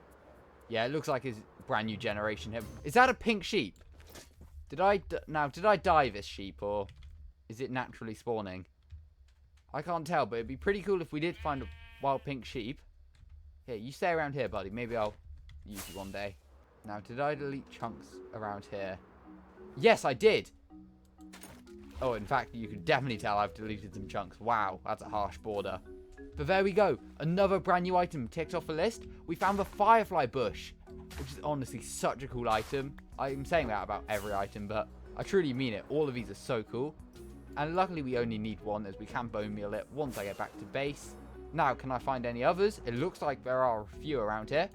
Yeah, it looks like it's brand new generation here. Is that a pink sheep? Did I dye this sheep, or is it naturally spawning? I can't tell, but it'd be pretty cool if we did find a wild pink sheep. Here, you stay around here, buddy. Maybe I'll use you one day. Now, did I delete chunks around here? Yes, I did. Oh, in fact, you can definitely tell I've deleted some chunks. Wow, that's a harsh border. But there we go. Another brand new item ticked off the list. We found the firefly bush, which is honestly such a cool item. I'm saying that about every item, but I truly mean it. All of these are so cool. And luckily, we only need one, as we can bone meal it once I get back to base. Now, can I find any others? It looks like there are a few around here,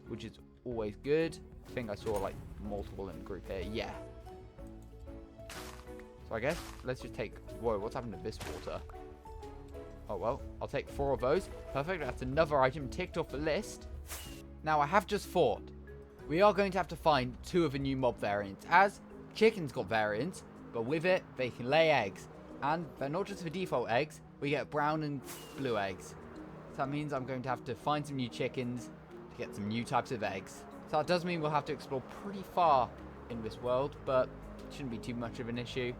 which is always good. I think I saw like multiple in the group here. Yeah. So I guess let's just take... Whoa, what's happened to this water? Oh, well, I'll take 4 of those. Perfect, that's another item ticked off the list. Now, I have just thought, we are going to have to find 2 of the new mob variants, as chickens got variants, but with it, they can lay eggs. And they're not just the default eggs, we get brown and blue eggs. So that means I'm going to have to find some new chickens to get some new types of eggs. So that does mean we'll have to explore pretty far in this world, but it shouldn't be too much of an issue.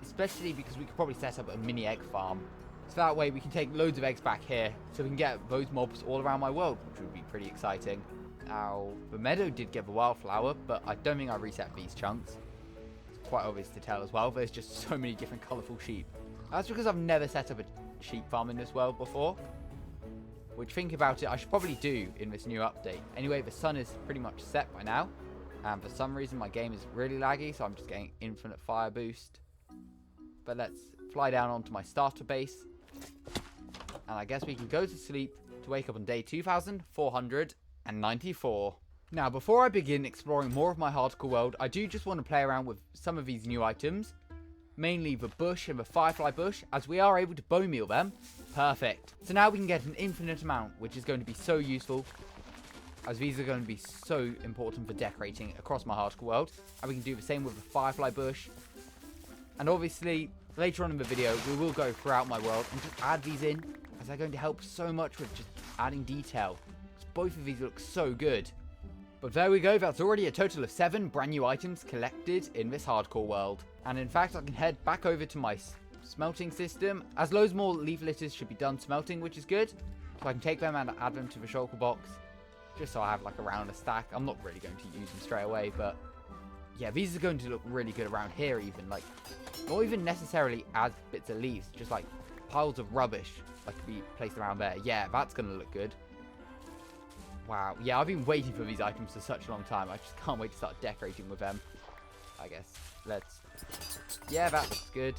Especially because we could probably set up a mini egg farm So that way we can take loads of eggs back here, so we can get those mobs all around my world, which would be pretty exciting. Now, the meadow did give a wildflower, but I don't think I reset these chunks. It's quite obvious to tell as well, there's just so many different colourful sheep. That's because I've never set up a sheep farm in this world before. Which, think about it, I should probably do in this new update. Anyway, the sun is pretty much set by now. And for some reason, my game is really laggy, so I'm just getting infinite fire boost. But let's fly down onto my starter base. And I guess we can go to sleep to wake up on day 2494. Now, before I begin exploring more of my hardcore world, I do just want to play around with some of these new items. Mainly the bush and the firefly bush, as we are able to bone meal them. Perfect. So now we can get an infinite amount, which is going to be so useful, as these are going to be so important for decorating across my hardcore world. And we can do the same with the firefly bush. And obviously, later on in the video, we will go throughout my world and just add these in, as they're going to help so much with just adding detail. Both of these look so good. But there we go, that's already a total of 7 brand new items collected in this hardcore world. And in fact, I can head back over to my smelting system, as loads more leaf litters should be done smelting, which is good. So I can take them and add them to the shulker box, just so I have like around a stack. I'm not really going to use them straight away, but yeah, these are going to look really good around here even. Like, not even necessarily as bits of leaves, just like piles of rubbish, like to be placed around there. Yeah, that's going to look good. Wow. Yeah, I've been waiting for these items for such a long time. I just can't wait to start decorating with them. I guess. Let's... Yeah, that looks good.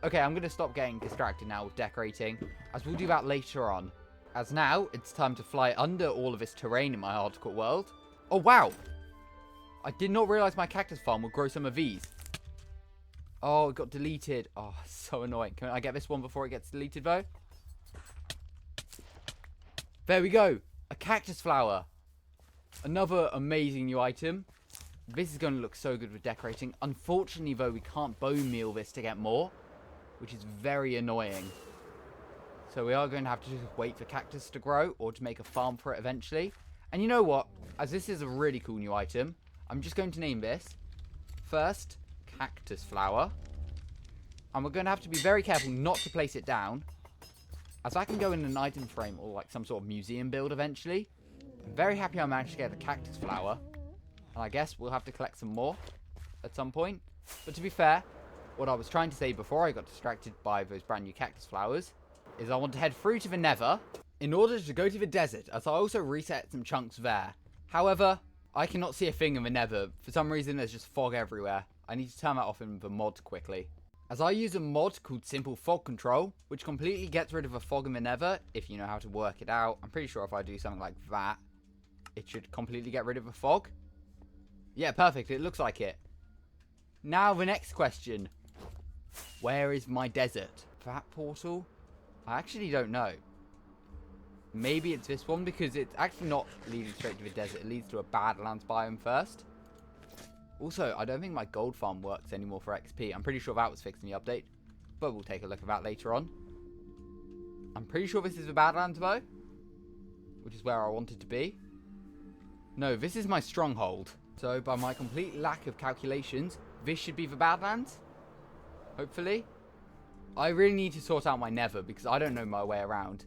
Okay, I'm going to stop getting distracted now with decorating, as we'll do that later on. As now, it's time to fly under all of this terrain in my hardcore world. Oh, wow! I did not realise my cactus farm would grow some of these. Oh, it got deleted. Oh, so annoying. Can I get this one before it gets deleted, though? There we go! A cactus flower. Another amazing new item. This is going to look so good with decorating. Unfortunately, though, we can't bone meal this to get more, which is very annoying. So we are going to have to just wait for cactus to grow, or to make a farm for it eventually. And you know what? As this is a really cool new item, I'm just going to name this first cactus flower. And we're going to have to be very careful not to place it down, as that can go in an item frame or like some sort of museum build eventually. I'm very happy I managed to get the cactus flower. And I guess we'll have to collect some more at some point. But to be fair, what I was trying to say before I got distracted by those brand new cactus flowers is I want to head through to the nether in order to go to the desert, as I also reset some chunks there. However, I cannot see a thing in the nether. For some reason, there's just fog everywhere. I need to turn that off in the mod quickly, as I use a mod called Simple Fog Control, which completely gets rid of a fog in the nether, if you know how to work it out. I'm pretty sure if I do something like that, it should completely get rid of a fog. Yeah, perfect. It looks like it. Now, the next question. Where is my desert? That portal? I actually don't know. Maybe it's this one, because it's actually not leading straight to the desert. It leads to a Badlands biome first. Also, I don't think my gold farm works anymore for XP. I'm pretty sure that was fixed in the update, but we'll take a look at that later on. I'm pretty sure this is the Badlands, though, which is where I wanted to be. No, this is my stronghold. So, by my complete lack of calculations, this should be the Badlands. Hopefully. I really need to sort out my nether, because I don't know my way around.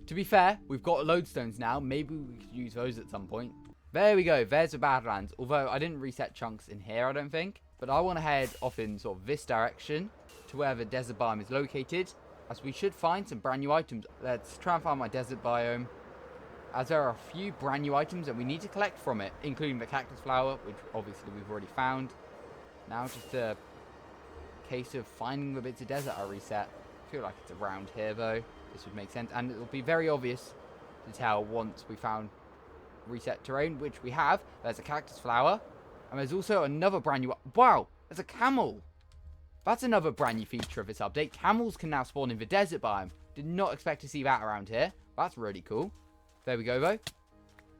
To be fair, we've got lodestones now. Maybe we could use those at some point. There we go. There's the Badlands. Although I didn't reset chunks in here, I don't think. But I want to head off in sort of this direction to where the desert biome is located, as we should find some brand new items. Let's try and find my desert biome, as there are a few brand new items that we need to collect from it, including the cactus flower, which obviously we've already found. Now just a case of finding the bits of desert I reset. I feel like it's around here, though. This would make sense, and it'll be very obvious to tell once we found reset terrain, which we have. There's a cactus flower, and there's also another brand new... Wow, there's a camel. That's another brand new feature of this update. Camels can now spawn in the desert biome. Did not expect to see that around here. That's really cool. There we go, though.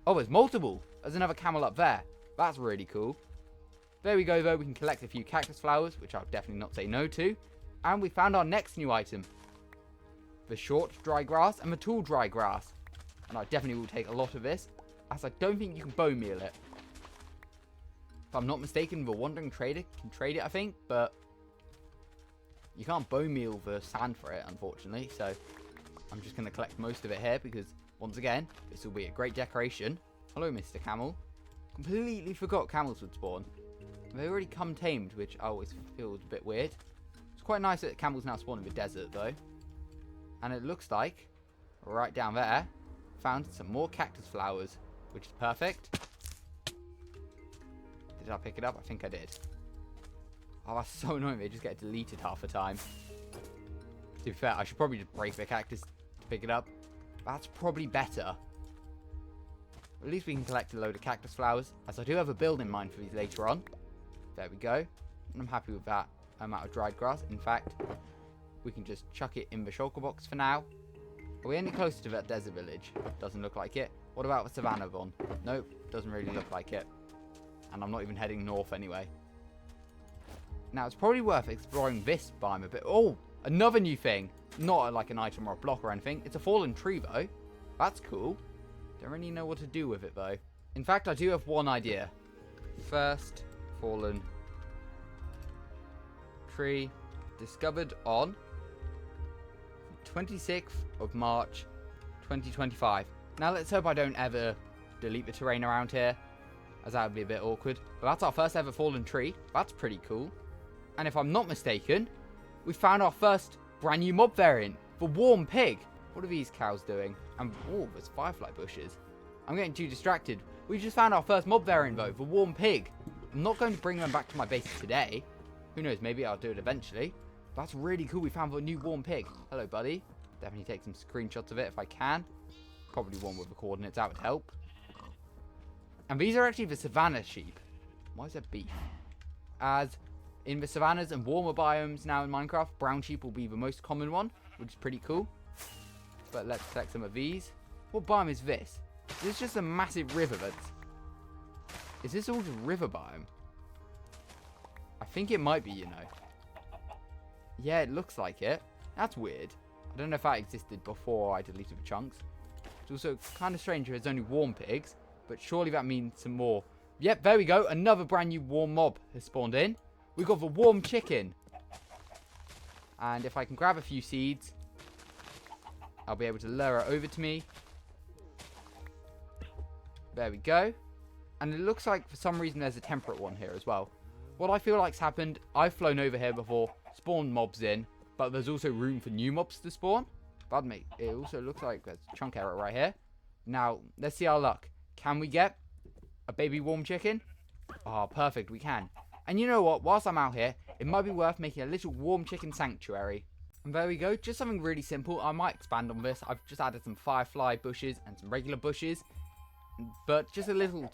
Oh, there's multiple. There's another camel up there. That's really cool. There we go, though. We can collect a few cactus flowers, which I'll definitely not say no to. And we found our next new item. The short dry grass and the tall dry grass. And I definitely will take a lot of this, as I don't think you can bone meal it. If I'm not mistaken, the wandering trader can trade it, I think. But You can't bone meal the sand for it, unfortunately, so I'm just going to collect most of it here because, once again, this will be a great decoration. Hello, Mr. Camel. Completely forgot camels would spawn. They already come tamed, which I always feel a bit weird. It's quite nice that camels now spawn in the desert, though. And it looks like, right down there, found some more cactus flowers, which is perfect. Did I pick it up? I think I did. Oh, that's so annoying. They just get deleted half the time. To be fair, I should probably just break the cactus to pick it up. That's probably better. At least we can collect a load of cactus flowers, as I do have a build in mind for these later on. There we go. And I'm happy with that amount of dried grass. In fact, we can just chuck it in the shulker box for now. Are we any closer to that desert village? Doesn't look like it. What about the savannah one? Nope, doesn't really look like it. And I'm not even heading north anyway. Now, it's probably worth exploring this biome a bit. Oh, another new thing. Not like an item or a block or anything. It's a fallen tree, though. That's cool. Don't really know what to do with it, though. In fact, I do have one idea. First fallen tree discovered on 26th of March 2025. Now, let's hope I don't ever delete the terrain around here, as that would be a bit awkward. But that's our first ever fallen tree. That's pretty cool. And if I'm not mistaken, we found our first brand new mob variant, the warm pig. What are these cows doing? And oh, there's firefly bushes. I'm getting too distracted. We just found our first mob variant though, the warm pig. I'm not going to bring them back to my base today. Who knows, maybe I'll do it eventually. That's really cool. We found the new warm pig. Hello, buddy. Definitely take some screenshots of it if I can. Probably one with the coordinates, that would help. And these are actually the savannah sheep. Why is there beef? As in the savannas and warmer biomes now in Minecraft, brown sheep will be the most common one, which is pretty cool. But let's collect some of these. What biome is this? Is this just a massive river that's... Is this all just river biome? I think it might be, you know. Yeah, it looks like it. That's weird. I don't know if that existed before I deleted the chunks. It's also kind of strange if there's only warm pigs, but surely that means some more. Yep, there we go. Another brand new warm mob has spawned in. We've got the warm chicken. And if I can grab a few seeds, I'll be able to lure it over to me. There we go. And it looks like for some reason there's a temperate one here as well. What I feel like's happened, I've flown over here before, spawned mobs in, but there's also room for new mobs to spawn. Pardon me. It also looks like there's a chunk error right here. Now, let's see our luck. Can we get a baby warm chicken? Oh, perfect, we can. And you know what? Whilst I'm out here, it might be worth making a little warm chicken sanctuary. And there we go. Just something really simple. I might expand on this. I've just added some firefly bushes and some regular bushes. But just a little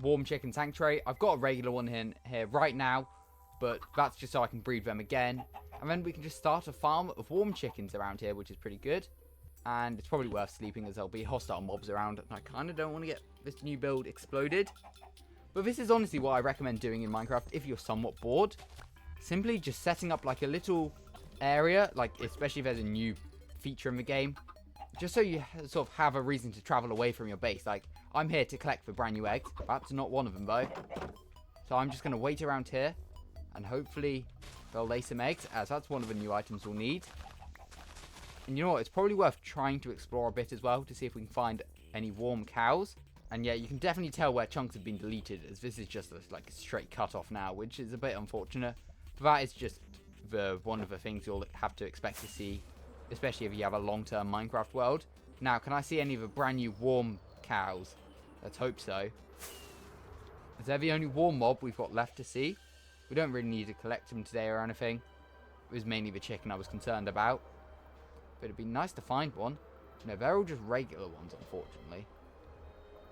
warm chicken sanctuary. I've got a regular one in here right now. But that's just so I can breed them again. And then we can just start a farm of warm chickens around here, which is pretty good. And it's probably worth sleeping as there'll be hostile mobs around. And I kind of don't want to get this new build exploded. But this is honestly what I recommend doing in Minecraft if you're somewhat bored. Simply just setting up like a little area, like especially if there's a new feature in the game. Just so you sort of have a reason to travel away from your base. Like, I'm here to collect the brand new eggs. That's not one of them though. So I'm just going to wait around here. And hopefully they'll lay some eggs, as that's one of the new items we'll need. And you know what, it's probably worth trying to explore a bit as well to see if we can find any warm cows. And yeah, you can definitely tell where chunks have been deleted, as this is just like a straight cut off now, which is a bit unfortunate. But that is just one of the things you'll have to expect to see, especially if you have a long-term Minecraft world. Now, can I see any of the brand new warm cows? Let's hope so. Is there the only warm mob we've got left to see? We don't really need to collect them today or anything. It was mainly the chicken I was concerned about. But it'd be nice to find one. No, they're all just regular ones, unfortunately.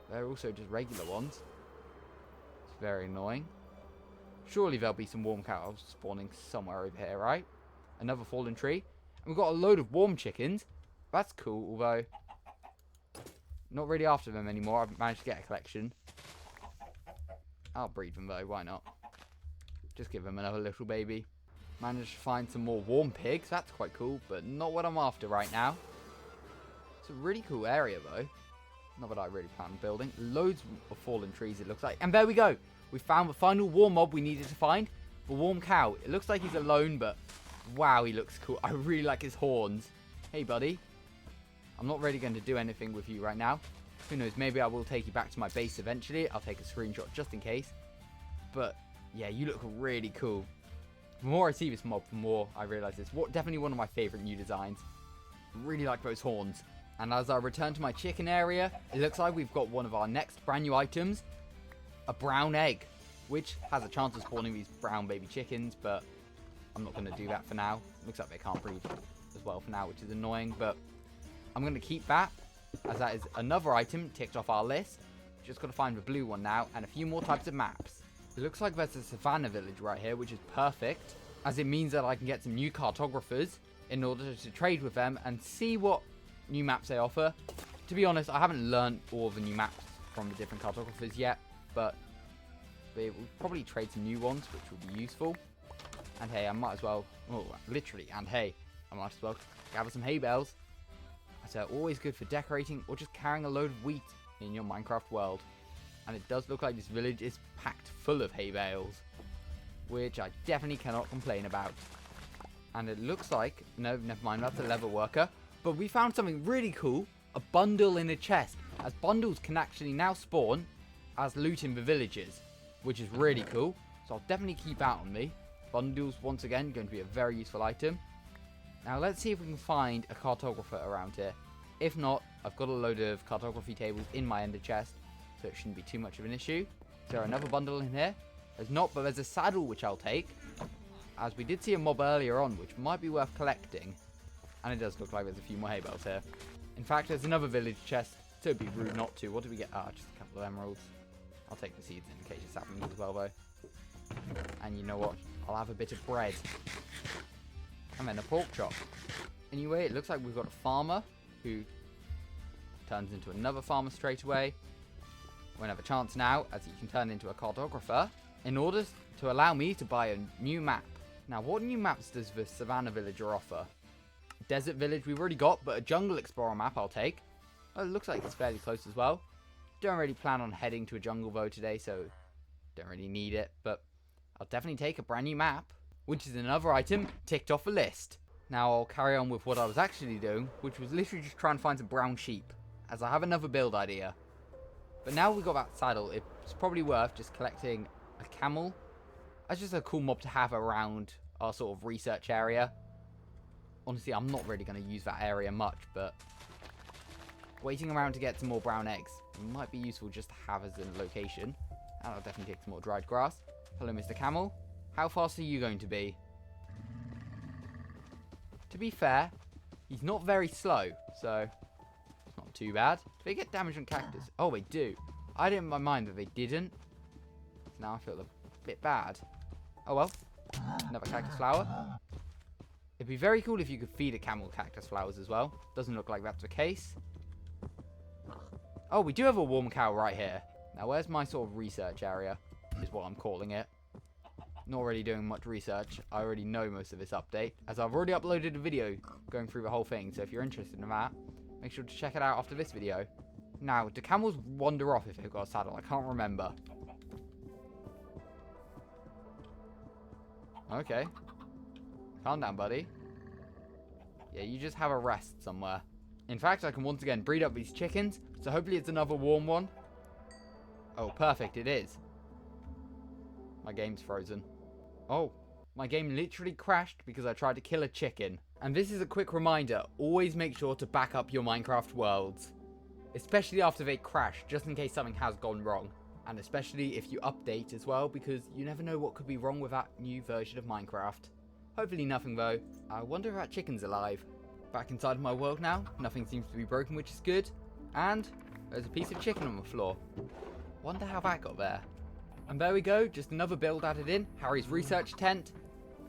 They're also just regular ones. It's very annoying. Surely there'll be some warm cows spawning somewhere over here, right? Another fallen tree. And we've got a load of warm chickens. That's cool, although not really after them anymore. I've managed to get a collection. I'll breed them though, why not? Just give them another little baby. Managed to find some more warm pigs. That's quite cool, but not what I'm after right now. It's a really cool area though. Not that I really plan on building. Loads of fallen trees it looks like. And there we go. We found the final warm mob we needed to find. The warm cow. It looks like he's alone, but Wow, he looks cool. I really like his horns. Hey, buddy. I'm not really going to do anything with you right now. Who knows, maybe I will take you back to my base eventually. I'll take a screenshot just in case. But, yeah, you look really cool. The more I see this mob, the more I realise it's definitely one of my favourite new designs. Really like those horns. And as I return to my chicken area, it looks like we've got one of our next brand new items. A brown egg, which has a chance of spawning these brown baby chickens, but I'm not going to do that for now. Looks like they can't breed as well for now, which is annoying, but I'm going to keep that, as that is another item ticked off our list. Just got to find the blue one now, and a few more types of maps. It looks like there's a savannah village right here, which is perfect, as it means that I can get some new cartographers in order to trade with them and see what new maps they offer. To be honest, I haven't learned all of the new maps from the different cartographers yet, but we'll probably trade some new ones, which will be useful. And hey, I might as well, literally, and hey, I might as well gather some hay bales. As they're always good for decorating or just carrying a load of wheat in your Minecraft world. And it does look like this village is packed full of hay bales, which I definitely cannot complain about. And it looks like, no, never mind, that's a leather worker. But we found something really cool, a bundle in a chest, as bundles can actually now spawn as loot in the villages, which is really cool. So I'll definitely keep that on me. Bundles, once again, going to be a very useful item. Now let's see if we can find a cartographer around here. If not, I've got a load of cartography tables in my ender chest, so it shouldn't be too much of an issue. Is there another bundle in here? There's not, but there's a saddle which I'll take, as we did see a mob earlier on, which might be worth collecting. And it does look like there's a few more hay bales here. In fact, there's another village chest, so it'd be rude not to. What did we get? Ah, just a couple of emeralds. I'll take the seeds in case it's happening as well, though. And you know what? I'll have a bit of bread. And then a pork chop. Anyway, it looks like we've got a farmer who turns into another farmer straight away. We have a chance now, as he can turn into a cartographer, in order to allow me to buy a new map. Now, what new maps does the Savannah Villager offer? Desert Village we've already got, but a Jungle Explorer map I'll take. Oh, it looks like it's fairly close as well. Don't really plan on heading to a jungle though today, so don't really need it, but I'll definitely take a brand new map, which is another item ticked off the list. Now I'll carry on with what I was actually doing, which was literally just trying to find some brown sheep, as I have another build idea. But now we've got that saddle, it's probably worth just collecting a camel. That's just a cool mob to have around our sort of research area. Honestly, I'm not really going to use that area much, but waiting around to get some more brown eggs might be useful just to have as a location. And I'll definitely take some more dried grass. Hello, Mr. Camel. How fast are you going to be? To be fair, he's not very slow, so it's not too bad. Do they get damage on cactus? Oh, they do. I didn't mind that they didn't. So now I feel a bit bad. Oh well. Another cactus flower. It'd be very cool if you could feed a camel cactus flowers as well. Doesn't look like that's the case. Oh, we do have a warm cow right here. Now, where's my sort of research area? Is what I'm calling it. Not really doing much research. I already know most of this update, as I've already uploaded a video going through the whole thing. So if you're interested in that, make sure to check it out after this video. Now, do camels wander off if they've got a saddle? I can't remember. Okay. Calm down, buddy. Yeah, you just have a rest somewhere. In fact, I can once again breed up these chickens, so hopefully it's another warm one. Oh, perfect, it is. My game's frozen. Oh, my game literally crashed because I tried to kill a chicken. And this is a quick reminder, always make sure to back up your Minecraft worlds. Especially after they crash, just in case something has gone wrong. And especially if you update as well, because you never know what could be wrong with that new version of Minecraft. Hopefully nothing though. I wonder if that chicken's alive. Back inside of my world now, nothing seems to be broken, which is good. And there's a piece of chicken on the floor. Wonder how that got there. And there we go, just another build added in, Harry's research tent.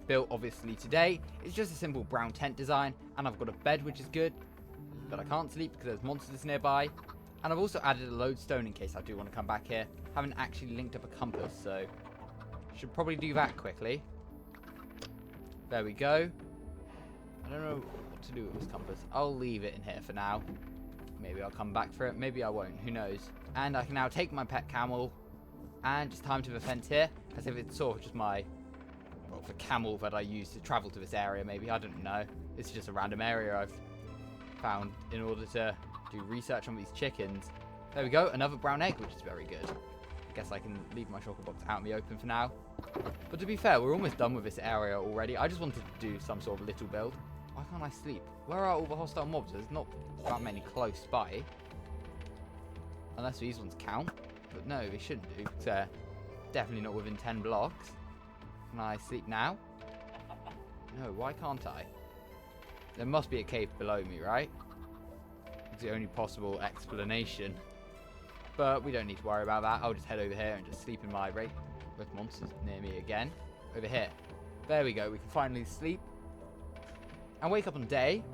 Built obviously today. It's just a simple brown tent design, and I've got a bed which is good. But I can't sleep because there's monsters nearby. And I've also added a lodestone in case I do want to come back here. Haven't actually linked up a compass, so should probably do that quickly. There we go. I don't know what to do with this compass. I'll leave it in here for now. Maybe I'll come back for it. Maybe I won't. Who knows? And I can now take my pet camel and just tie him to the fence here, as if it's sort of just my well, the camel that I use to travel to this area, maybe. I don't know. It's just a random area I've found in order to do research on these chickens. There we go, another brown egg, which is very good. I guess I can leave my chocolate box out in the open for now. But to be fair, we're almost done with this area already. I just wanted to do some sort of little build. Why can't I sleep? Where are all the hostile mobs? There's not that many close by. Unless these ones count. But no, they shouldn't do. So, definitely not within 10 blocks. Can I sleep now? No, why can't I? There must be a cave below me, right? It's the only possible explanation. But we don't need to worry about that. I'll just head over here and just sleep in my rate with monsters near me again. Over here. There we go. We can finally sleep. And wake up on day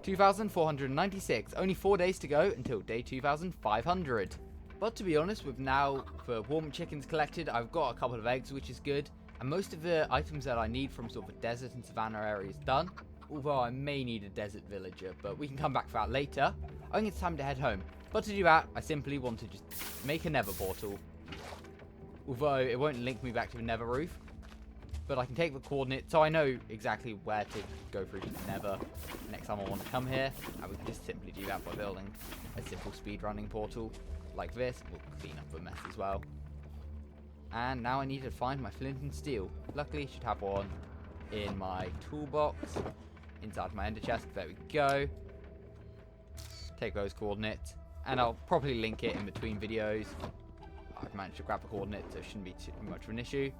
2,496. Only 4 days to go until day 2,500. But to be honest, with now the warm chickens collected, I've got a couple of eggs, which is good. And most of the items that I need from sort of the desert and savannah area is done. Although I may need a desert villager, but we can come back for that later. I think it's time to head home. But to do that, I simply want to just make a nether portal. Although it won't link me back to the nether roof. But I can take the coordinates, so I know exactly where to go through to the nether next time I want to come here. And we can just simply do that by building a simple speedrunning portal like this. We'll clean up the mess as well. And now I need to find my flint and steel. Luckily, I should have one in my toolbox. Inside my ender chest. There we go. Take those coordinates. And I'll probably link it in between videos. I've managed to grab the coordinates, so it shouldn't be too much of an issue.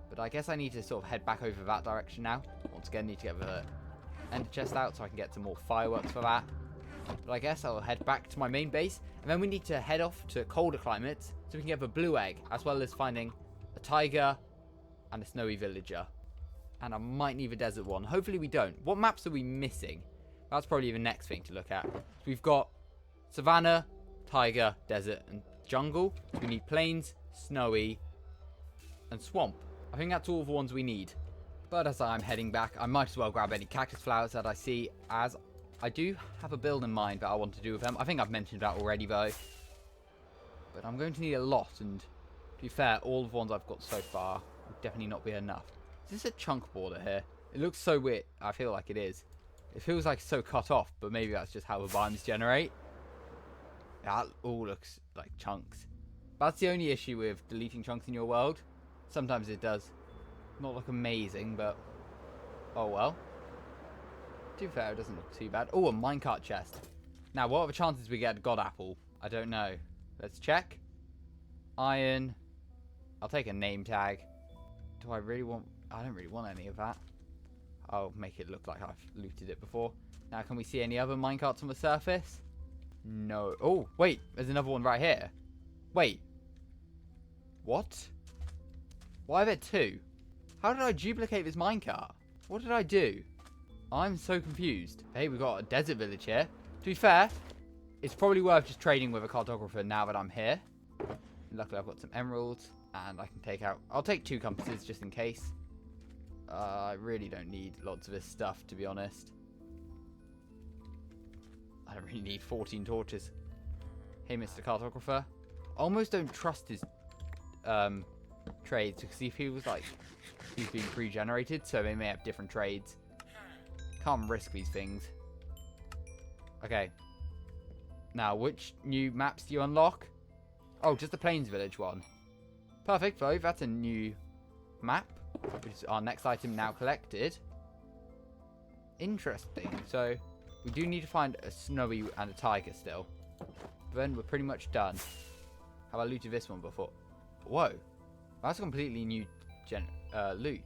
But I guess I need to sort of head back over that direction now. Once again, need to get the ender chest out so I can get some more fireworks for that. But I guess I'll head back to my main base. And then we need to head off to colder climates so we can get the blue egg. As well as finding a tiger and a snowy villager. And I might need a desert one. Hopefully we don't. What maps are we missing? That's probably the next thing to look at. So we've got savannah, tiger, desert, and jungle. We need plains, snowy, and swamp. I think that's all the ones we need. But as I'm heading back, I might as well grab any cactus flowers that I see, as I do have a build in mind that I want to do with them. I think I've mentioned that already though. But I'm going to need a lot, and to be fair, all the ones I've got so far will definitely not be enough. Is this a chunk border here? It looks so weird. I feel like it is. It feels like it's so cut off, but maybe that's just how the biomes generate. That all looks like chunks. That's the only issue with deleting chunks in your world. Sometimes it does not look amazing, but oh well. To be fair, it doesn't look too bad. Oh, a minecart chest. Now, what are the chances we get a god apple? I don't know. Let's check. Iron. I'll take a name tag. Do I really want... I don't really want any of that. I'll make it look like I've looted it before. Now, can we see any other minecarts on the surface? No. Oh, wait. There's another one right here. Wait. What? Why are there two? How did I duplicate this minecart? What did I do? I'm so confused. Hey, we've got a desert village here. To be fair, it's probably worth just trading with a cartographer now that I'm here. Luckily, I've got some emeralds. And I can take out... I'll take 2 compasses just in case. I really don't need lots of this stuff, to be honest. I don't really need 14 torches. Hey, Mr. Cartographer. I almost don't trust his trades, because he feels like he's being pre-generated, so they may have different trades. Can't risk these things. Okay. Now, which new maps do you unlock? Oh, just the Plains Village one. Perfect, though. That's a new map, which is our next item now collected. Interesting. So, we do need to find a snowy and a tiger still. But then we're pretty much done. Have I looted this one before? Whoa. That's a completely new loot.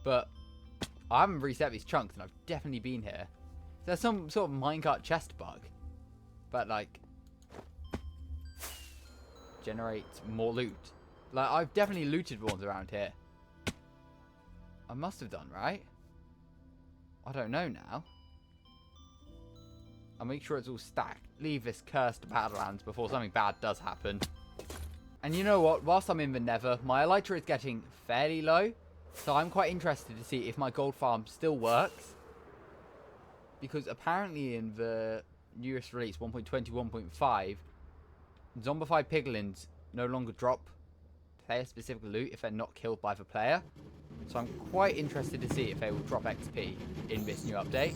But I haven't reset these chunks, and I've definitely been here. There's some sort of minecart chest bug. But, like, generates more loot. Like, I've definitely looted ones around here. I must have done, right? I don't know now. I'll make sure it's all stacked. Leave this cursed Badlands before something bad does happen. And you know what? Whilst I'm in the nether, my elytra is getting fairly low. So I'm quite interested to see if my gold farm still works. Because apparently in the newest release, 1.21.5, zombified piglins no longer drop player-specific loot if they're not killed by the player. So I'm quite interested to see if they will drop XP in this new update.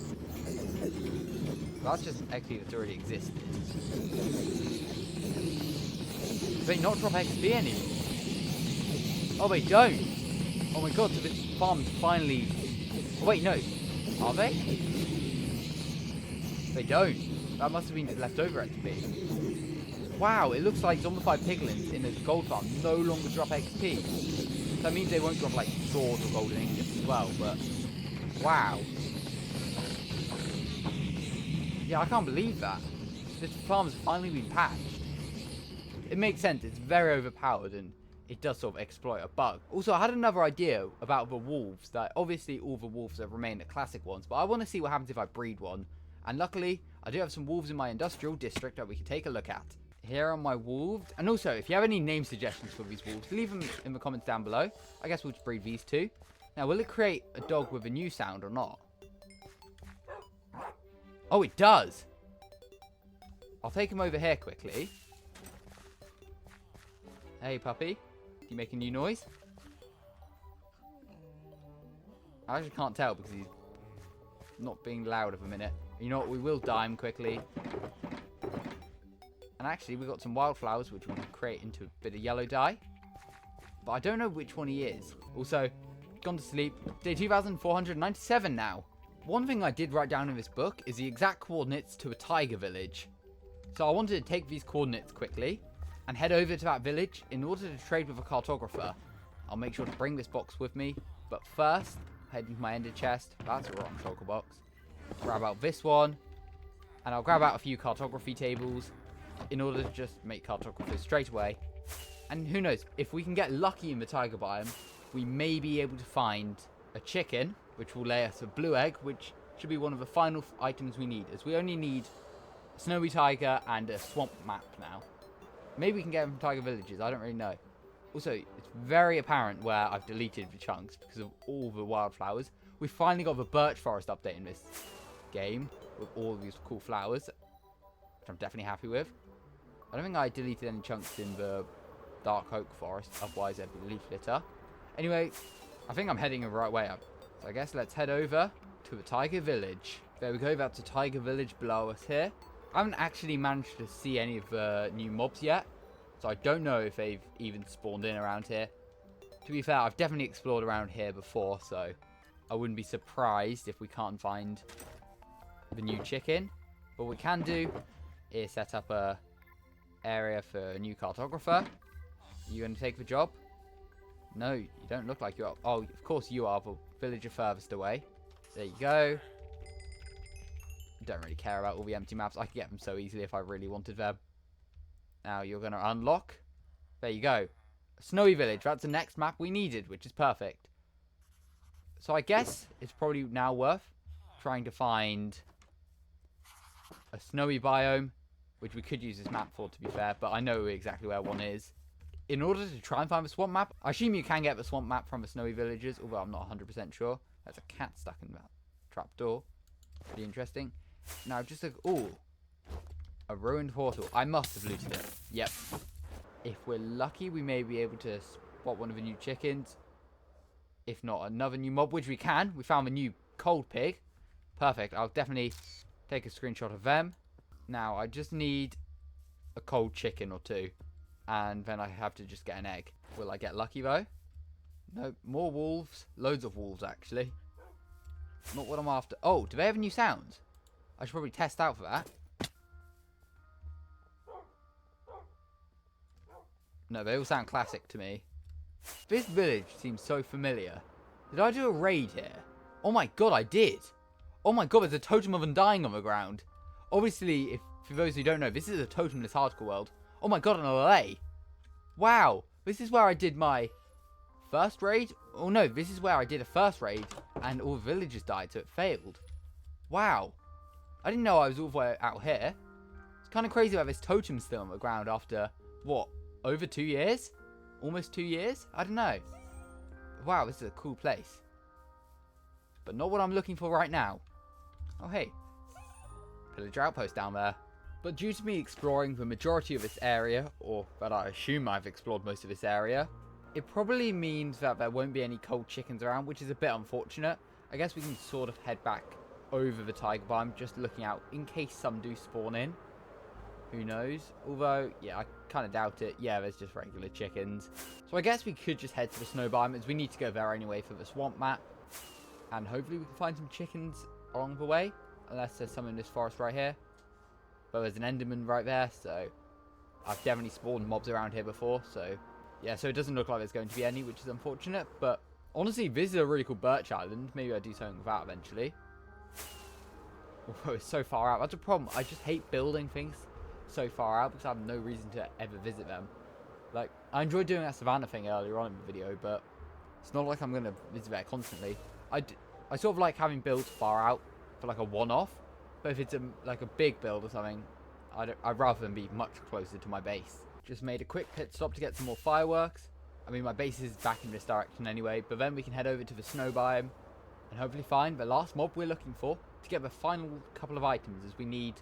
That's just XP that's already existed. Do they not drop XP anymore? Oh, they don't. Oh my god, so this farm's finally... Oh, wait, no. Are they? They don't. That must have been leftover XP. Wow, it looks like zombified piglins in a gold farm no longer drop XP. So that means they won't drop like swords or golden ingots as well, but... Wow. Yeah, I can't believe that. This farm's finally been patched. It makes sense, it's very overpowered and it does sort of exploit a bug. Also, I had another idea about the wolves. That obviously all the wolves have remained the classic ones, but I want to see what happens if I breed one. And luckily, I do have some wolves in my industrial district that we can take a look at. Here are my wolves. And also, if you have any name suggestions for these wolves, leave them in the comments down below. I guess we'll just breed these two. Now, will it create a dog with a new sound or not? Oh, it does. I'll take him over here quickly. Hey, puppy. You make a new noise? I actually can't tell because he's not being loud at the minute. You know what? We will dye him quickly. And actually, we've got some wildflowers which we can create into a bit of yellow dye. But I don't know which one he is. Also, gone to sleep. Day 2497 now. One thing I did write down in this book is the exact coordinates to a tiger village. So I wanted to take these coordinates quickly and head over to that village in order to trade with a cartographer. I'll make sure to bring this box with me, but first, head into my ender chest. That's a wrong shulker box. Grab out this one, and I'll grab out a few cartography tables in order to just make cartographers straight away. And who knows, if we can get lucky in the tiger biome, we may be able to find a chicken, which will lay us a blue egg, which should be one of the final items we need, as we only need a snowy tiger and a swamp map now. Maybe we can get them from tiger villages, I don't really know. Also, it's very apparent where I've deleted the chunks because of all the wildflowers. We finally got the birch forest update in this game with all of these cool flowers, which I'm definitely happy with. I don't think I deleted any chunks in the dark oak forest, otherwise there'd be leaf litter. Anyway, I think I'm heading the right way up. So I guess let's head over to the tiger village. There we go, that's a tiger village below us here. I haven't actually managed to see any of the new mobs yet, so I don't know if they've even spawned in around here. To be fair, I've definitely explored around here before, so I wouldn't be surprised if we can't find the new chicken. But what we can do is set up a area for a new cartographer. Are you going to take the job? No, you don't look like you are. Oh, of course you are, the villager furthest away. There you go. Don't really care about all the empty maps. I could get them so easily if I really wanted them. Now you're going to unlock. There you go. A snowy village. That's the next map we needed, which is perfect. So I guess it's probably now worth trying to find a snowy biome, which we could use this map for, to be fair, but I know exactly where one is. In order to try and find the swamp map, I assume you can get the swamp map from the snowy villages, although I'm not 100% sure. There's a cat stuck in that trapdoor. Pretty interesting. Now, just a... Ooh. A ruined portal. I must have looted it. Yep. If we're lucky, we may be able to spot one of the new chickens. If not, another new mob, which we can. We found a new cold pig. Perfect. I'll definitely take a screenshot of them. Now, I just need a cold chicken or two. And then I have to just get an egg. Will I get lucky, though? No, more wolves. Loads of wolves, actually. Not what I'm after. Oh, do they have new sounds? I should probably test out for that. No, they all sound classic to me. This village seems so familiar. Did I do a raid here? Oh my god, I did. Oh my god, there's a totem of undying on the ground. Obviously, for those who don't know, this is a totemless hardcore world. Oh my god, an LA. Wow, this is where I did my first raid. Oh no, this is where I did a first raid and all the villagers died, so it failed. Wow. I didn't know I was all the way out here. It's kind of crazy about this totem still on the ground after, what, over 2 years? Almost 2 years? I don't know. Wow, this is a cool place. But not what I'm looking for right now. Oh, hey. Pillager outpost down there. But due to me exploring the majority of this area, or that I assume I've explored most of this area, It probably means that there won't be any cold chickens around, which is a bit unfortunate. I guess we can sort of head back over the tiger biome, just looking out in case some do spawn in. Who knows? Although, yeah, I kind of doubt it. Yeah, there's just regular chickens. So I guess we could just head to the snow biome, as we need to go there anyway for the swamp map. And hopefully we can find some chickens along the way. Unless there's some in this forest right here. But there's an enderman right there, so I've definitely spawned mobs around here before, so yeah, so it doesn't look like there's going to be any, which is unfortunate. But honestly, this is a really cool birch island. Maybe I'll do something with that eventually. Oh, it's so far out. That's a problem. I just hate building things so far out because I have no reason to ever visit them. Like, I enjoyed doing that savannah thing earlier on in the video, but it's not like I'm going to visit there constantly. I sort of like having builds far out for like a one-off, but if it's like a big build or something, I'd rather than be much closer to my base. Just made a quick pit stop to get some more fireworks. I mean, my base is back in this direction anyway, but then we can head over to the snow biome and hopefully find the last mob we're looking for to get the final couple of items, as we need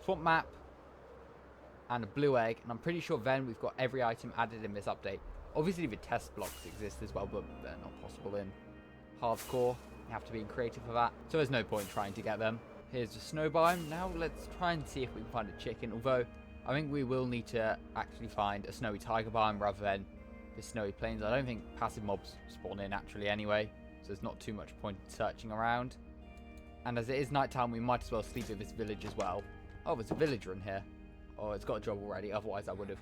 swamp map and a blue egg, and I'm pretty sure then we've got every item added in this update. Obviously the test blocks exist as well, but they're not possible in hardcore. You have to be creative for that, so there's no point trying to get them. Here's the snow biome. Now let's try and see if we can find a chicken, although I think we will need to actually find a snowy tiger biome rather than the snowy plains. I don't think passive mobs spawn in naturally anyway, so there's not too much point in searching around. And as it is nighttime, we might as well sleep in this village as well. Oh, there's a villager in here. Oh, it's got a job already, otherwise I would have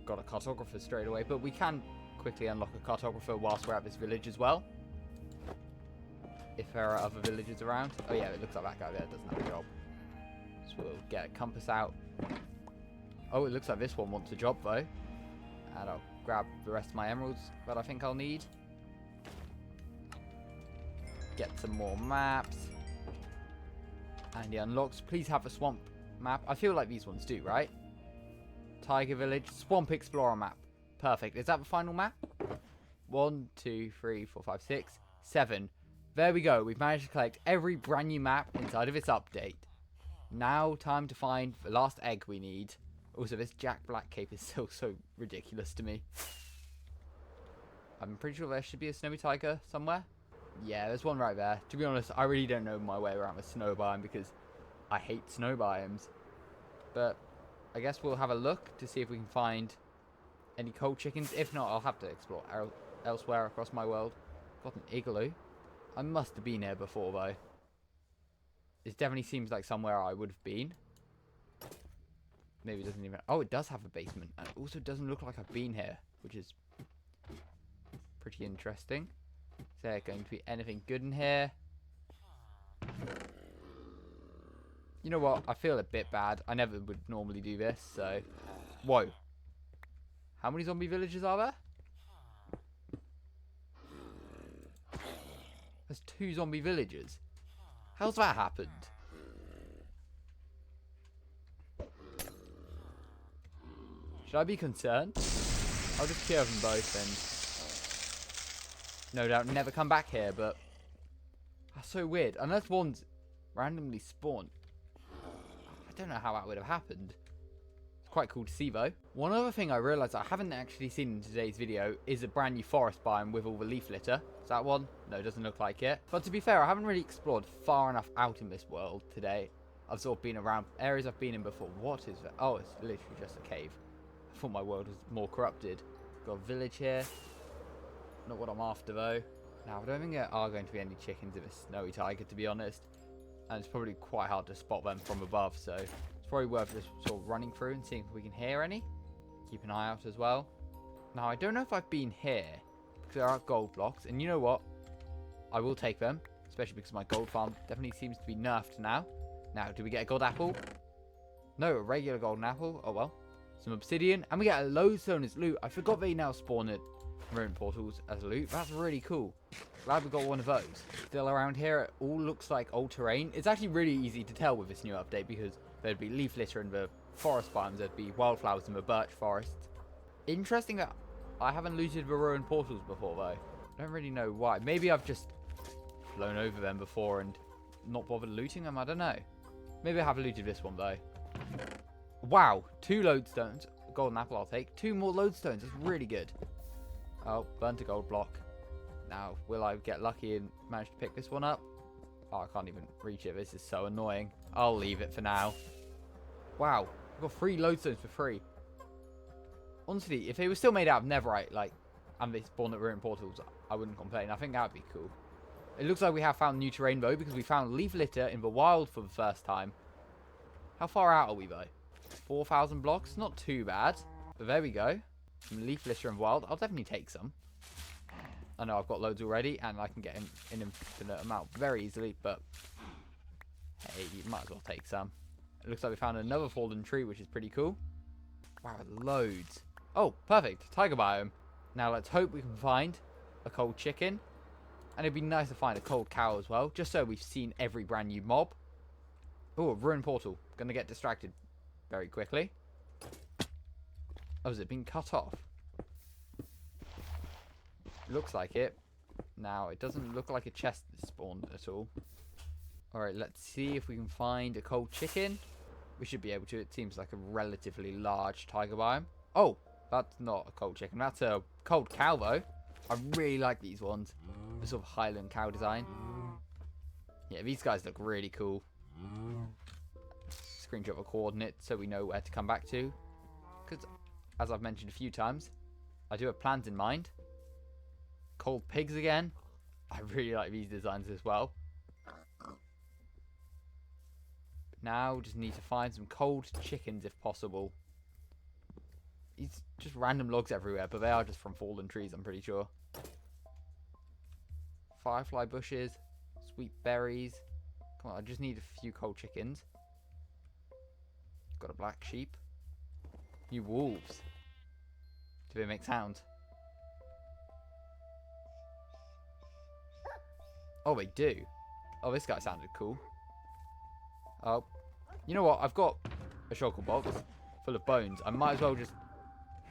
got a cartographer straight away. But we can quickly unlock a cartographer whilst we're at this village as well, if there are other villagers around. Oh yeah, it looks like that guy there doesn't have a job. So we'll get a compass out. Oh, it looks like this one wants a job though. And I'll grab the rest of my emeralds that I think I'll need. Get some more maps. And he unlocks. Please have a swamp map. I feel like these ones do, right? Tiger Village. Swamp Explorer map. Perfect. Is that the final map? 1, 2, 3, 4, 5, 6, 7. There we go. We've managed to collect every brand new map inside of its update. Now, time to find the last egg we need. Also, this Jack Black cape is still so ridiculous to me. I'm pretty sure there should be a snowy tiger somewhere. Yeah, there's one right there. To be honest, I really don't know my way around the snow biome because I hate snow biomes. But I guess we'll have a look to see if we can find any cold chickens. If not, I'll have to explore elsewhere across my world. Got an igloo. I must have been here before, though. It definitely seems like somewhere I would have been. Maybe it doesn't even... Oh, it does have a basement. And it also doesn't look like I've been here, which is pretty interesting. Is there going to be anything good in here? You know what? I feel a bit bad. I never would normally do this, so... Whoa. How many zombie villagers are there? There's 2 zombie villagers. How's that happened? Should I be concerned? I'll just kill them both and no doubt never come back here, but that's so weird. Unless one's randomly spawned. I don't know how that would have happened. It's quite cool to see though. One other thing I realised I haven't actually seen in today's video is a brand new forest biome with all the leaf litter. Is that one? No, it doesn't look like it. But to be fair, I haven't really explored far enough out in this world today. I've sort of been around areas I've been in before. What is that? Oh, it's literally just a cave. I thought my world was more corrupted. Got a village here. Not what I'm after though. Now, I don't think there are going to be any chickens in a snowy tiger, to be honest. And it's probably quite hard to spot them from above, so it's probably worth just sort of running through and seeing if we can hear any. Keep an eye out as well. Now, I don't know if I've been here, because there are gold blocks, and you know what? I will take them, especially because my gold farm definitely seems to be nerfed now. Now, do we get a gold apple? No, a regular golden apple. Oh well. Some obsidian, and we get a lodestone as loot. I forgot they now spawn at ruin portals as loot. That's really cool. Glad we got one of those. Still around here, it all looks like old terrain. It's actually really easy to tell with this new update because there'd be leaf litter in the forest biomes, there'd be wildflowers in the birch forests. Interesting that I haven't looted the ruin portals before though. I don't really know why. Maybe I've just flown over them before and not bothered looting them. I don't know. Maybe I have looted this one though. Wow, 2 lodestones. Golden apple I'll take. 2 more lodestones. That's really good. Oh, burnt a gold block. Now, will I get lucky and manage to pick this one up? Oh, I can't even reach it. This is so annoying. I'll leave it for now. Wow, I've got 3 lodestones for free. Honestly, if they were still made out of netherite, like, and they spawned at ruined portals, I wouldn't complain. I think that would be cool. It looks like we have found new terrain, though, because we found leaf litter in the wild for the first time. How far out are we, though? 4,000 blocks? Not too bad. But there we go. Some leaf litter in the wild. I'll definitely take some. I know I've got loads already, and I can get an infinite amount very easily, but hey, you might as well take some. It looks like we found another fallen tree, which is pretty cool. Wow, loads. Oh, perfect. Tiger biome. Now let's hope we can find a cold chicken. And it'd be nice to find a cold cow as well, just so we've seen every brand new mob. Oh, a ruined portal. Gonna get distracted very quickly. Oh, has it been cut off? Looks like it. Now, it doesn't look like a chest is spawned at all. Alright, let's see if we can find a cold chicken. We should be able to. It seems like a relatively large tiger biome. Oh, that's not a cold chicken. That's a cold cow, though. I really like these ones. The sort of Highland cow design. Yeah, these guys look really cool. Screenshot the coordinates so we know where to come back to. Because, as I've mentioned a few times, I do have plans in mind. Cold pigs again. I really like these designs as well. But now, just need to find some cold chickens if possible. It's just random logs everywhere, but they are just from fallen trees, I'm pretty sure. Firefly bushes, sweet berries. Come on, I just need a few cold chickens. Got a black sheep. New wolves. Do they make sound? Oh, they do. Oh, this guy sounded cool. Oh, you know what? I've got a shulker box full of bones. I might as well just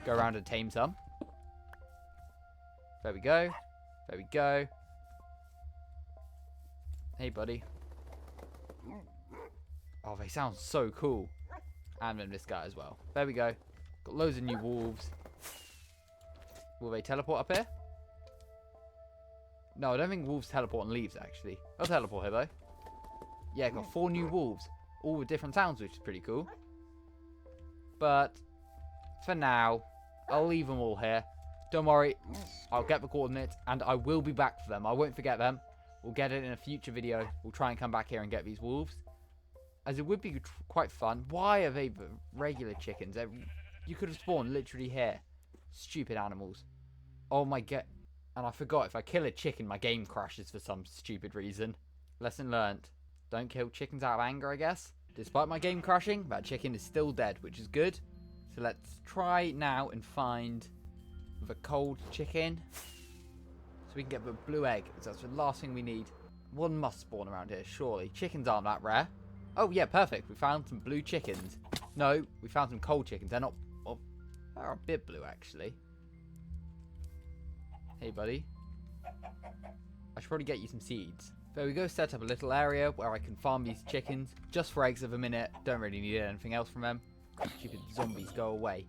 go around and tame some. There we go. There we go. Hey, buddy. Oh, they sound so cool. And then this guy as well. There we go. Got loads of new wolves. Will they teleport up here? No, I don't think wolves teleport on leaves, actually. They'll teleport here, though. Yeah, got 4 new wolves. All with different sounds, which is pretty cool. But, for now, I'll leave them all here. Don't worry. I'll get the coordinates, and I will be back for them. I won't forget them. We'll get it in a future video. We'll try and come back here and get these wolves. As it would be quite fun. Why are they regular chickens? You could have spawned literally here. Stupid animals. Oh my god. And I forgot, if I kill a chicken, my game crashes for some stupid reason. Lesson learnt. Don't kill chickens out of anger, I guess. Despite my game crashing, that chicken is still dead, which is good. So let's try now and find the cold chicken. So we can get the blue egg. That's the last thing we need. One must spawn around here, surely. Chickens aren't that rare. Oh, yeah, perfect. We found some blue chickens. No, we found some cold chickens. They're not... Well, they're a bit blue, actually. Hey, buddy. I should probably get you some seeds. There we go. Set up a little area where I can farm these chickens. Just for eggs at the minute. Don't really need anything else from them. Stupid zombies, go away.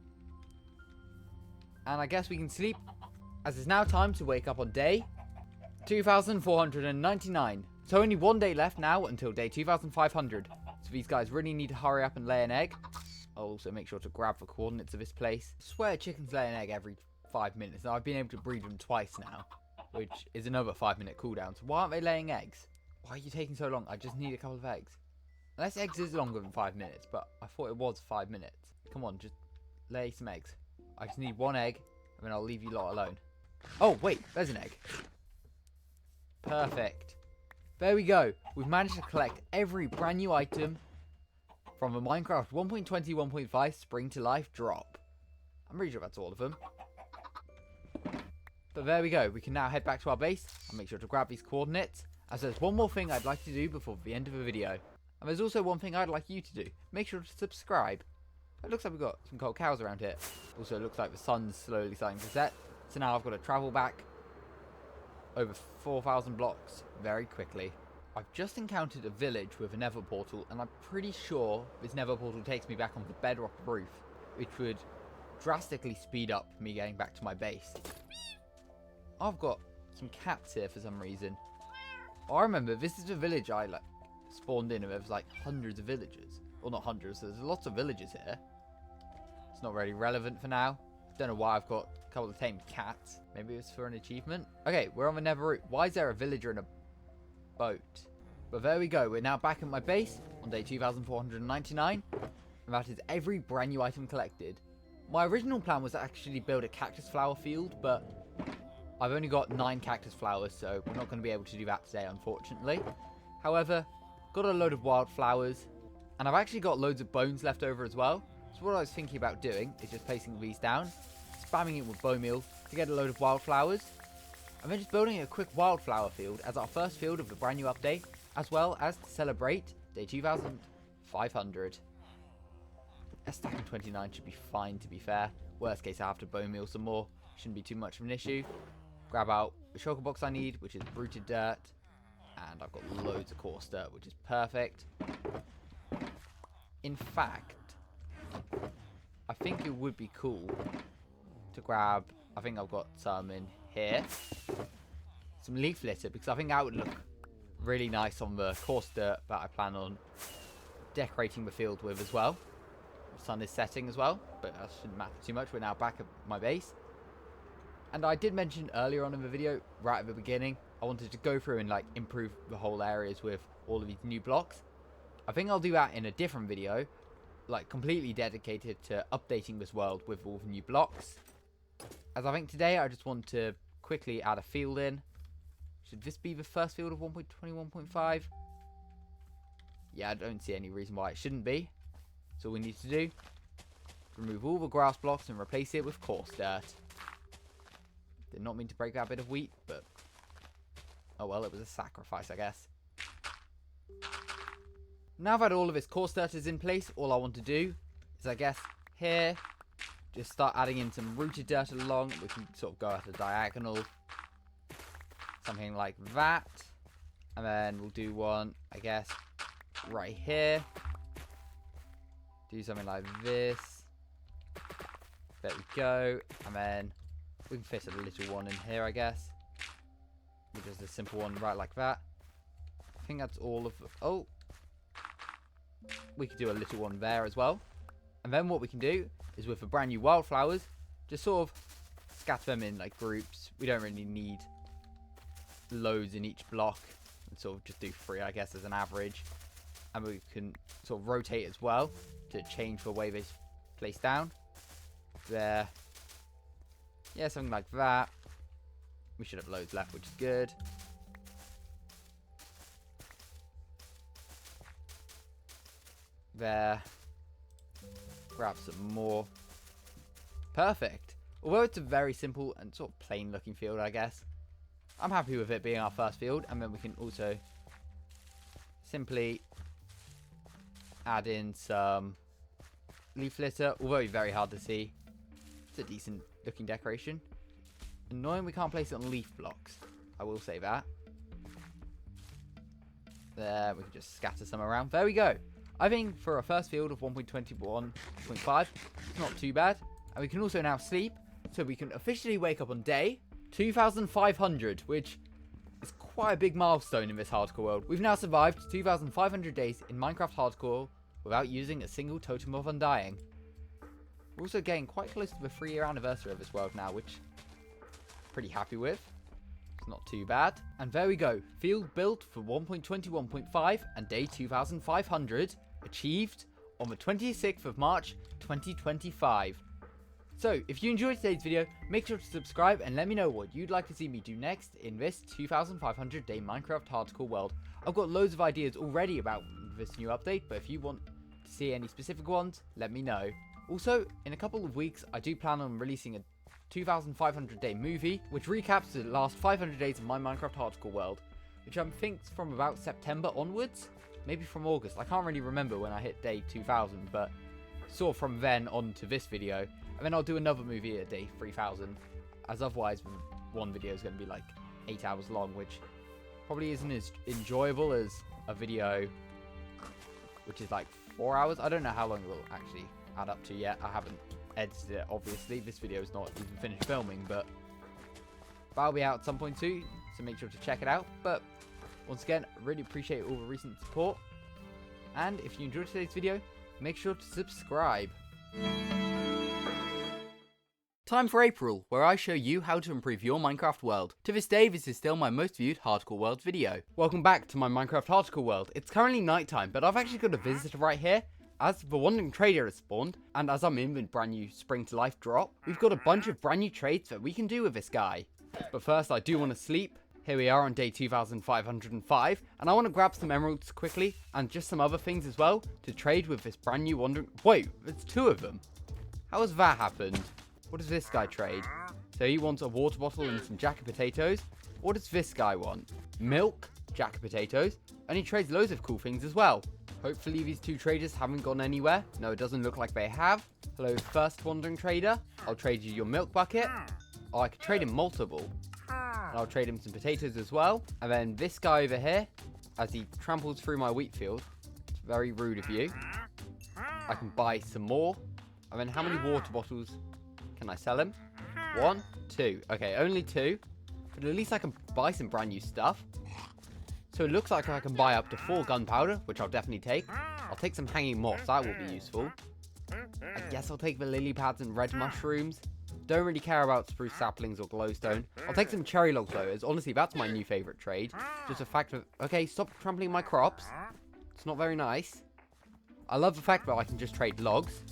And I guess we can sleep, as it's now time to wake up on day 2,499. So only 1 day left now until day 2,500. So these guys really need to hurry up and lay an egg. I'll also make sure to grab the coordinates of this place. I swear chickens lay an egg every 5 minutes. Now I've been able to breed them twice now, which is another 5-minute cooldown. So why aren't they laying eggs? Why are you taking so long? I just need a couple of eggs. Unless eggs is longer than 5 minutes, but I thought it was 5 minutes. Come on, just lay some eggs. I just need 1 egg, and then I'll leave you lot alone. Oh, wait, there's an egg. Perfect. There we go. We've managed to collect every brand new item from the Minecraft 1.20 1.5 Spring to Life drop. I'm pretty sure that's all of them. But there we go. We can now head back to our base and make sure to grab these coordinates, as there's one more thing I'd like to do before the end of the video. And there's also one thing I'd like you to do. Make sure to subscribe. It looks like we've got some cold cows around here. Also, it looks like the sun's slowly starting to set. So now I've got to travel back over 4,000 blocks very quickly. I've just encountered a village with a nether portal, and I'm pretty sure this nether portal takes me back on the bedrock roof, which would drastically speed up me getting back to my base. I've got some cats here for some reason. Oh, I remember, this is a village I like spawned in and there was like hundreds of villagers. Well, not hundreds, there's lots of villagers here. It's not really relevant for now. Don't know why I've got a couple of tamed cats. Maybe it's for an achievement. Okay, we're on the nether route. Why is there a villager in a boat? But there we go. We're now back at my base on day 2499. And that is every brand new item collected. My original plan was to actually build a cactus flower field, but I've only got 9 cactus flowers, so we're not going to be able to do that today, unfortunately. However, got a load of wildflowers, and I've actually got loads of bones left over as well. So what I was thinking about doing is just placing these down, spamming it with bone meal to get a load of wildflowers, and then just building a quick wildflower field as our first field of the brand new update, as well as to celebrate day 2500. A stack of 29 should be fine, to be fair. Worst case, I have to bone meal some more. Shouldn't be too much of an issue. Grab out the shulker box I need, which is rooted dirt. And I've got loads of coarse dirt, which is perfect. In fact, I think it would be cool to grab, I think I've got some in here, some leaf litter, because I think that would look really nice on the coarse dirt that I plan on decorating the field with as well. The sun is setting as well, but that shouldn't matter too much. We're now back at my base. And I did mention earlier on in the video, right at the beginning, I wanted to go through and like improve the whole areas with all of these new blocks. I think I'll do that in a different video, like completely dedicated to updating this world with all the new blocks. As I think today I just want to quickly add a field in. Should this be the first field of 1.21.5? Yeah, I don't see any reason why it shouldn't be. So all we need to do, remove all the grass blocks and replace it with coarse dirt. Did not mean to break that bit of wheat, but oh well, it was a sacrifice, I guess. Now that all of this coarse dirt is in place, all I want to do is, I guess, here, just start adding in some rooted dirt along. We can sort of go at a diagonal, something like that. And then we'll do one, I guess, right here. Do something like this. There we go. And then we can fit a little one in here, I guess. Just a simple one right like that. I think that's all of... Oh. We could do a little one there as well. And then what we can do is with the brand new wildflowers, just sort of scatter them in like groups. We don't really need loads in each block. And sort of just do 3, I guess, as an average. And we can sort of rotate as well to change the way they're placed down. There. Yeah, something like that. We should have loads left, which is good. There. Grab some more. Perfect. Although it's a very simple and sort of plain looking field, I guess. I'm happy with it being our first field. And then we can also simply add in some leaf litter, although very hard to see. It's a decent looking decoration. Annoying we can't place it on leaf blocks. I will say that. There, we can just scatter some around. There we go. I think for a first field of 1.21.5, it's not too bad. And we can also now sleep, so we can officially wake up on day 2500, which is quite a big milestone in this hardcore world. We've now survived 2500 days in Minecraft hardcore without using a single totem of undying. We're also getting quite close to the 3-year anniversary of this world now, which I'm pretty happy with. It's not too bad. And there we go. Field built for 1.21.5 and day 2500 achieved on the 26th of March 2025. So, if you enjoyed today's video, make sure to subscribe and let me know what you'd like to see me do next in this 2500 day Minecraft hardcore world. I've got loads of ideas already about this new update, but if you want to see any specific ones, let me know. Also, in a couple of weeks, I do plan on releasing a 2500 day movie, which recaps the last 500 days of my Minecraft hardcore world, which I think is from about September onwards, maybe from August. I can't really remember when I hit day 2000, but sort of from then on to this video. And then I'll do another movie at day 3000, as otherwise one video is going to be like 8 hours long, which probably isn't as enjoyable as a video which is like 4 hours. I don't know how long it will actually add up to yet. I haven't edited it, obviously. This video is not even finished filming, but That'll be out at some point too, so make sure to check it out. But once again, I really appreciate all the recent support. And if you enjoyed today's video, make sure to subscribe. Time for April, where I show you how to improve your Minecraft world. To this day, this is still my most viewed Hardcore World video. Welcome back to my Minecraft Hardcore World. It's currently nighttime, but I've actually got a visitor right here. As the Wandering Trader has spawned, and as I'm in the brand new Spring to Life drop, we've got a bunch of brand new trades that we can do with this guy. But first, I do want to sleep. Here we are on day 2505, and I want to grab some emeralds quickly, and just some other things as well, to trade with this brand new Wandering... Wait, there's two of them. How has that happened? What does this guy trade? So he wants a water bottle and some jacket potatoes. What does this guy want? Milk, jacket potatoes, and he trades loads of cool things as well. Hopefully these two traders haven't gone anywhere. No, it doesn't look like they have. Hello, first Wandering Trader. I'll trade you your milk bucket. Oh, I could trade him multiple. And I'll trade him some potatoes as well. And then this guy over here, as he tramples through my wheat field, it's very rude of you. I can buy some more. And then how many water bottles can I sell him? 1, 2. Okay, only 2. But at least I can buy some brand new stuff. So it looks like I can buy up to 4 gunpowder, which I'll definitely take. I'll take some hanging moss, that will be useful. I guess I'll take the lily pads and red mushrooms. Don't really care about spruce saplings or glowstone. I'll take some cherry logs though, as honestly that's my new favourite trade. Just the fact of, okay, stop trampling my crops. It's not very nice. I love the fact that I can just trade logs.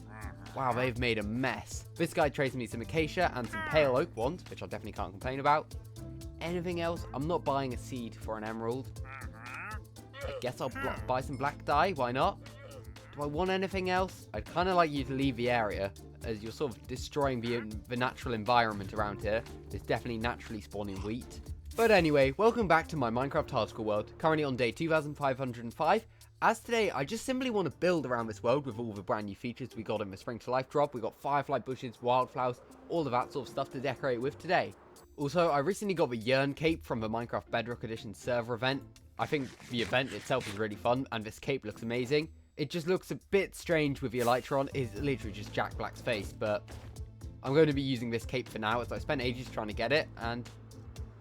Wow, they've made a mess. This guy trades me some acacia and some pale oak ones, which I definitely can't complain about. Anything else? I'm not buying a seed for an emerald. I guess I'll buy some black dye, why not? Do I want anything else? I'd kind of like you to leave the area, as you're sort of destroying the natural environment around here. It's definitely naturally spawning wheat. But anyway, welcome back to my Minecraft Hardcore World, currently on day 2505. As today, I just simply want to build around this world with all the brand new features we got in the Spring to Life drop. We got firefly bushes, wildflowers, all of that sort of stuff to decorate with today. Also, I recently got the Yearn cape from the Minecraft Bedrock Edition server event. I think the event itself is really fun, and this cape looks amazing. It just looks a bit strange with the elytra on. It's literally just Jack Black's face, but I'm going to be using this cape for now, as I spent ages trying to get it, and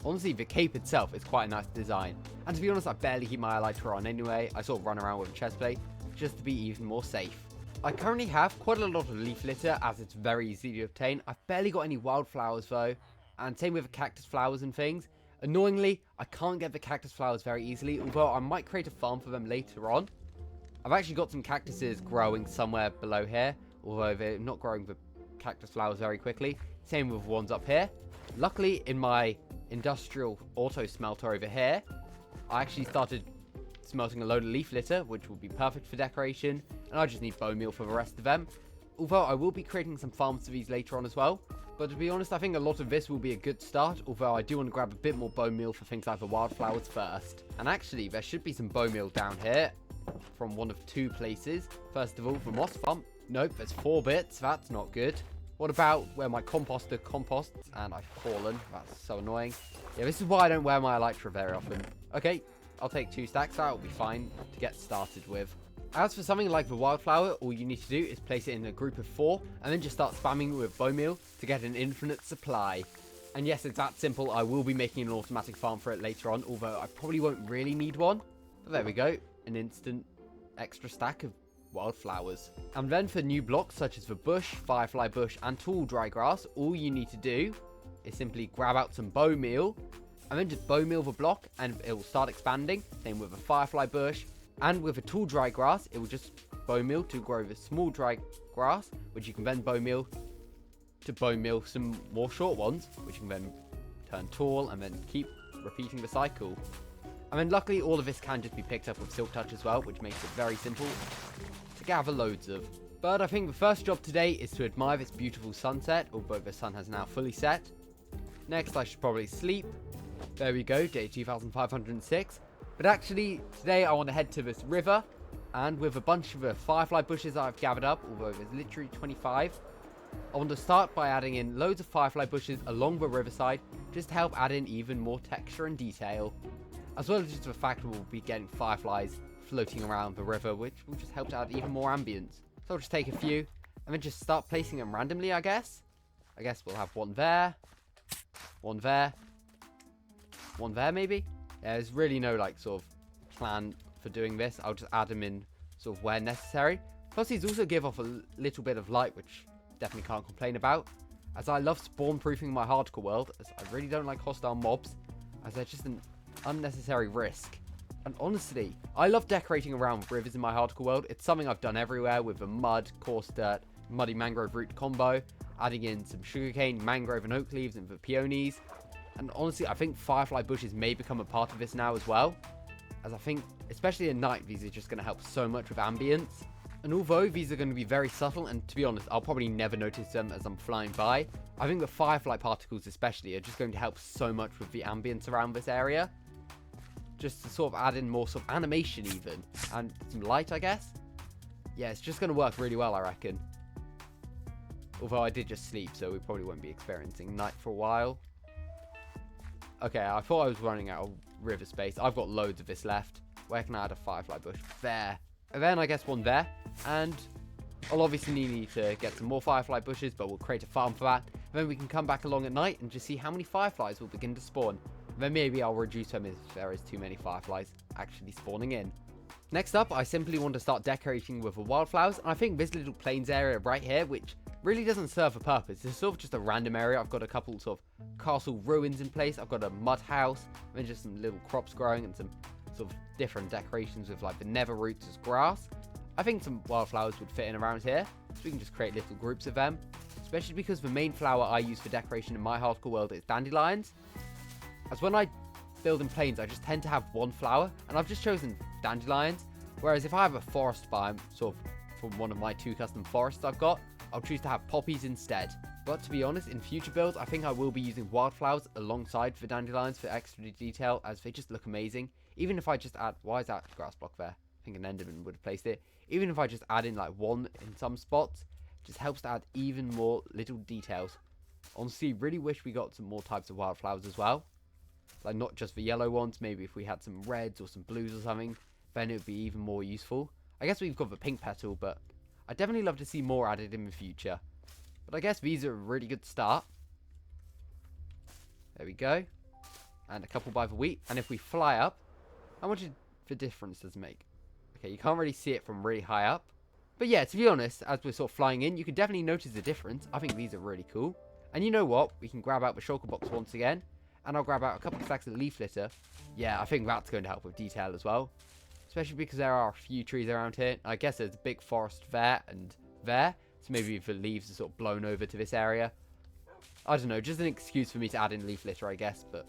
honestly, the cape itself is quite a nice design. And to be honest, I barely keep my elytra on anyway. I sort of run around with a chest plate, just to be even more safe. I currently have quite a lot of leaf litter, as it's very easy to obtain. I've barely got any wildflowers though, and same with the cactus flowers and things. Annoyingly, I can't get the cactus flowers very easily, although I might create a farm for them later on. I've actually got some cactuses growing somewhere below here, although they're not growing the cactus flowers very quickly. Same with ones up here. Luckily, in my industrial auto smelter over here, I actually started smelting a load of leaf litter, which will be perfect for decoration, and I just need bone meal for the rest of them. Although I will be creating some farms for these later on as well. But to be honest, I think a lot of this will be a good start, although I do want to grab a bit more bone meal for things like the wildflowers first. And actually, there should be some bone meal down here from one of 2 places. First of all, the moss farm. Nope, there's 4 bits. That's not good. What about where my composter composts and I've fallen? That's so annoying. Yeah, this is why I don't wear my elytra very often. Okay, I'll take 2 stacks. That will be fine to get started with. As for something like the wildflower, all you need to do is place it in a group of 4 and then just start spamming it with bone meal to get an infinite supply. And yes, it's that simple. I will be making an automatic farm for it later on, although I probably won't really need one. But there we go, an instant extra stack of wildflowers. And then for new blocks such as the bush, firefly bush and tall dry grass, all you need to do is simply grab out some bone meal and then just bone meal the block and it will start expanding. Same with a firefly bush. And with a tall dry grass, it will just bone meal to grow the small dry grass, which you can then bone meal to bone meal some more short ones, which you can then turn tall and then keep repeating the cycle. And then luckily all of this can just be picked up with Silk Touch as well, which makes it very simple to gather loads of. But I think the first job today is to admire this beautiful sunset, although the sun has now fully set. Next I should probably sleep. There we go, day 2506. But actually, today I want to head to this river, and with a bunch of the firefly bushes that I've gathered up, although there's literally 25, I want to start by adding in loads of firefly bushes along the riverside, just to help add in even more texture and detail. As well as just the fact that we'll be getting fireflies floating around the river, which will just help to add even more ambience. So I'll just take a few, and then just start placing them randomly, I guess. I guess we'll have one there, one there maybe. Yeah, there's really no like sort of plan for doing this. I'll just add them in sort of where necessary. Plus these also give off a little bit of light, which definitely can't complain about, as I love spawn proofing my hardcore world, as I really don't like hostile mobs, as they're just an unnecessary risk. And honestly, I love decorating around rivers in my hardcore world. It's something I've done everywhere with the mud, coarse dirt, muddy mangrove root combo, adding in some sugarcane, mangrove and oak leaves and the peonies. And honestly, I think firefly bushes may become a part of this now as well, as I think, especially at night, these are just going to help so much with ambience. And although these are going to be very subtle, and to be honest, I'll probably never notice them as I'm flying by, I think the firefly particles especially are just going to help so much with the ambience around this area. Just to sort of add in more sort of animation even, and some light, I guess. Yeah, it's just going to work really well, I reckon. Although I did just sleep, so we probably won't be experiencing night for a while. Okay, I thought I was running out of river space. I've got loads of this left. Where can I add a firefly bush? There. And then I guess one there. And I'll obviously need to get some more firefly bushes, but we'll create a farm for that. And then we can come back along at night and just see how many fireflies will begin to spawn. And then maybe I'll reduce them if there is too many fireflies actually spawning in. Next up, I simply want to start decorating with the wildflowers. And I think this little plains area right here, which really doesn't serve a purpose. It's sort of just a random area. I've got a couple sort of castle ruins in place. I've got a mud house, and then just some little crops growing and some sort of different decorations with like the nether roots as grass. I think some wildflowers would fit in around here, so we can just create little groups of them. Especially because the main flower I use for decoration in my hardcore world is dandelions. As when I build in plains, I just tend to have one flower, and I've just chosen dandelions. Whereas if I have a forest biome, sort of from one of my 2 custom forests I've got, I'll choose to have poppies instead. But to be honest, in future builds, I think I will be using wildflowers alongside the dandelions for extra detail, as they just look amazing. Even if I just add, why is that grass block there? I think an enderman would have placed it. Even if I just add in like one in some spots, it just helps to add even more little details. Honestly, really wish we got some more types of wildflowers as well. Like not just the yellow ones, maybe if we had some reds or some blues or something, then it would be even more useful. I guess we've got the pink petal, but I'd definitely love to see more added in the future. But I guess these are a really good start. There we go. And a couple by the wheat. And if we fly up, how much the difference does it make? Okay, you can't really see it from really high up. But yeah, to be honest, as we're sort of flying in, you can definitely notice the difference. I think these are really cool. And you know what? We can grab out the shulker box once again. And I'll grab out a couple of stacks of leaf litter. Yeah, I think that's going to help with detail as well. Especially because there are a few trees around here. I guess there's a big forest there and there. So maybe the leaves are sort of blown over to this area. I don't know, just an excuse for me to add in leaf litter, I guess. But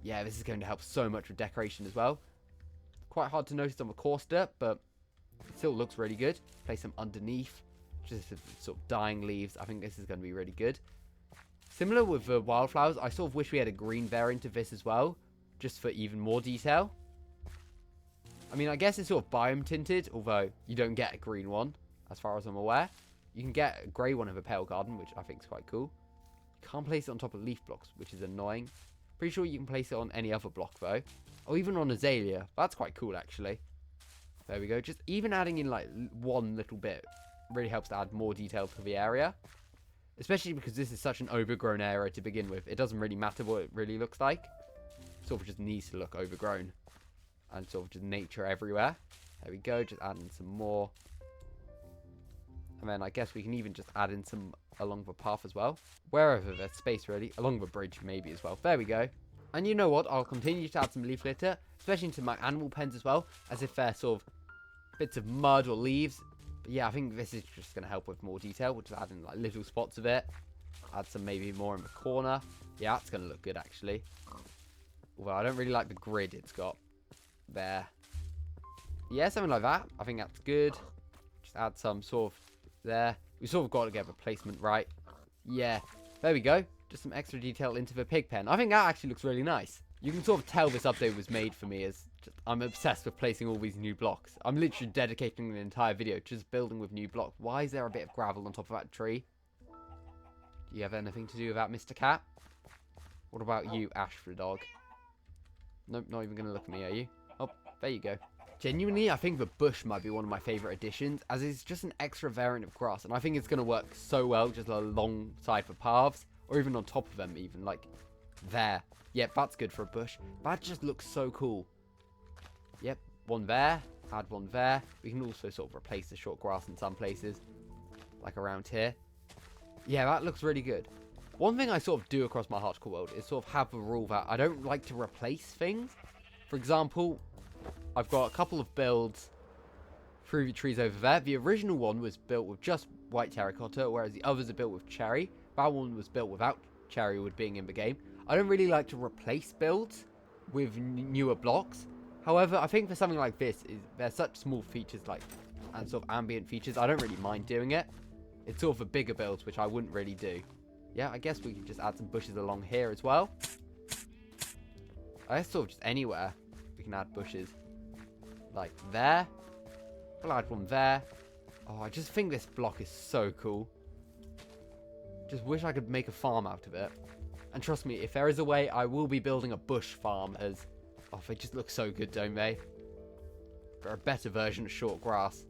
yeah, this is going to help so much with decoration as well. Quite hard to notice on the coarse dirt, but it still looks really good. Place them underneath. Just sort of dying leaves. I think this is going to be really good. Similar with the wildflowers, I sort of wish we had a green variant of this as well, just for even more detail. I mean, I guess it's sort of biome tinted, although you don't get a green one, as far as I'm aware. You can get a grey one of a pale garden, which I think is quite cool. You can't place it on top of leaf blocks, which is annoying. Pretty sure you can place it on any other block, though. Or even on azalea. That's quite cool, actually. There we go. Just even adding in, like, one little bit really helps to add more detail to the area. Especially because this is such an overgrown area to begin with. It doesn't really matter what it really looks like. It sort of just needs to look overgrown. And sort of just nature everywhere. There we go. Just add in some more. And then I guess we can even just add in some along the path as well. Wherever there's space, really. Along the bridge, maybe, as well. There we go. And you know what? I'll continue to add some leaf litter. Especially into my animal pens as well. As if they're sort of bits of mud or leaves. But yeah, I think this is just going to help with more detail. We'll just add in like little spots of it. Add some maybe more in the corner. Yeah, that's going to look good, actually. Although I don't really like the grid it's got there. Yeah, something like that. I think that's good. Just add some sort of there. We sort of got to get the placement right. Yeah, there we go. Just some extra detail into the pig pen. I think that actually looks really nice. You can sort of tell this update was made for me as I'm obsessed with placing all these new blocks. I'm literally dedicating an entire video to just building with new blocks. Why is there a bit of gravel on top of that tree? Do you have anything to do with that, Mr. Cat? What about you, Ash the dog? Nope, not even going to look at me, are you? Oh, there you go. Genuinely, I think the bush might be one of my favourite additions, as it's just an extra variant of grass, and I think it's going to work so well just alongside the paths, or even on top of them even, like there. Yep, that's good for a bush. That just looks so cool. Yep, one there. Add one there. We can also sort of replace the short grass in some places. Like around here. Yeah, that looks really good. One thing I sort of do across my hardcore world is sort of have a rule that I don't like to replace things. For example, I've got a couple of builds through the trees over there. The original one was built with just white terracotta, whereas the others are built with cherry. That one was built without cherry wood being in the game. I don't really like to replace builds with newer blocks. However, I think for something like this, there's such small features like and sort of ambient features, I don't really mind doing it. It's sort of a bigger build, which I wouldn't really do. Yeah, I guess we could just add some bushes along here as well. I guess sort of just anywhere we can add bushes. Like there. We'll add one there. Oh, I just think this block is so cool. Just wish I could make a farm out of it. And trust me, if there is a way, I will be building a bush farm as... Oh, they just look so good, don't they? They're a better version of short grass.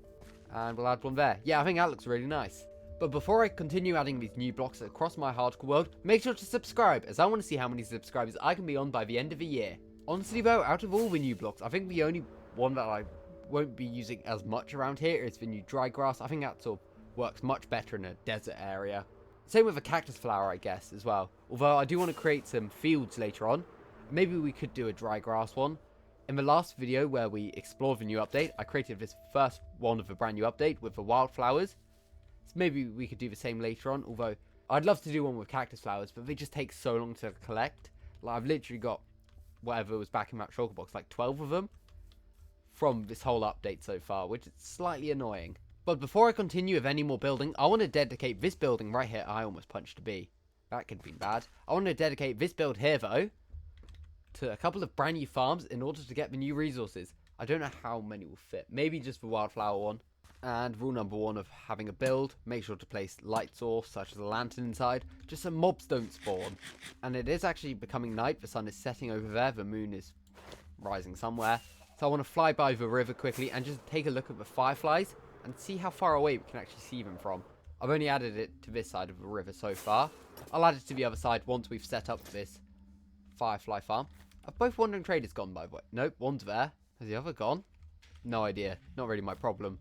And we'll add one there. Yeah, I think that looks really nice. But before I continue adding these new blocks across my hardcore world, make sure to subscribe, as I want to see how many subscribers I can be on by the end of the year. Honestly though, out of all the new blocks, I think the only one that I won't be using as much around here is the new dry grass. I think that sort of works much better in a desert area. Same with the cactus flower, I guess, as well. Although I do want to create some fields later on. Maybe we could do a dry grass one. In the last video where we explored the new update, I created this first one of the brand new update with the wildflowers. So maybe we could do the same later on. Although I'd love to do one with cactus flowers, but they just take so long to collect. Like I've literally got whatever was back in that shulker box, like 12 of them from this whole update so far, which is slightly annoying. But before I continue with any more building, I want to dedicate this building right here. I almost punched a bee. That could have been bad. I want to dedicate this build here, though, to a couple of brand new farms in order to get the new resources. I don't know how many will fit. Maybe just the wildflower one. And rule number one of having a build, make sure to place light source, such as a lantern inside, just so mobs don't spawn. And it is actually becoming night. The sun is setting over there. The moon is rising somewhere. So I want to fly by the river quickly and just take a look at the fireflies and see how far away we can actually see them from. I've only added it to this side of the river so far. I'll add it to the other side once we've set up this firefly farm. Have both wandering traders gone, by the way? Nope, one's there. Has the other gone? No idea. Not really my problem.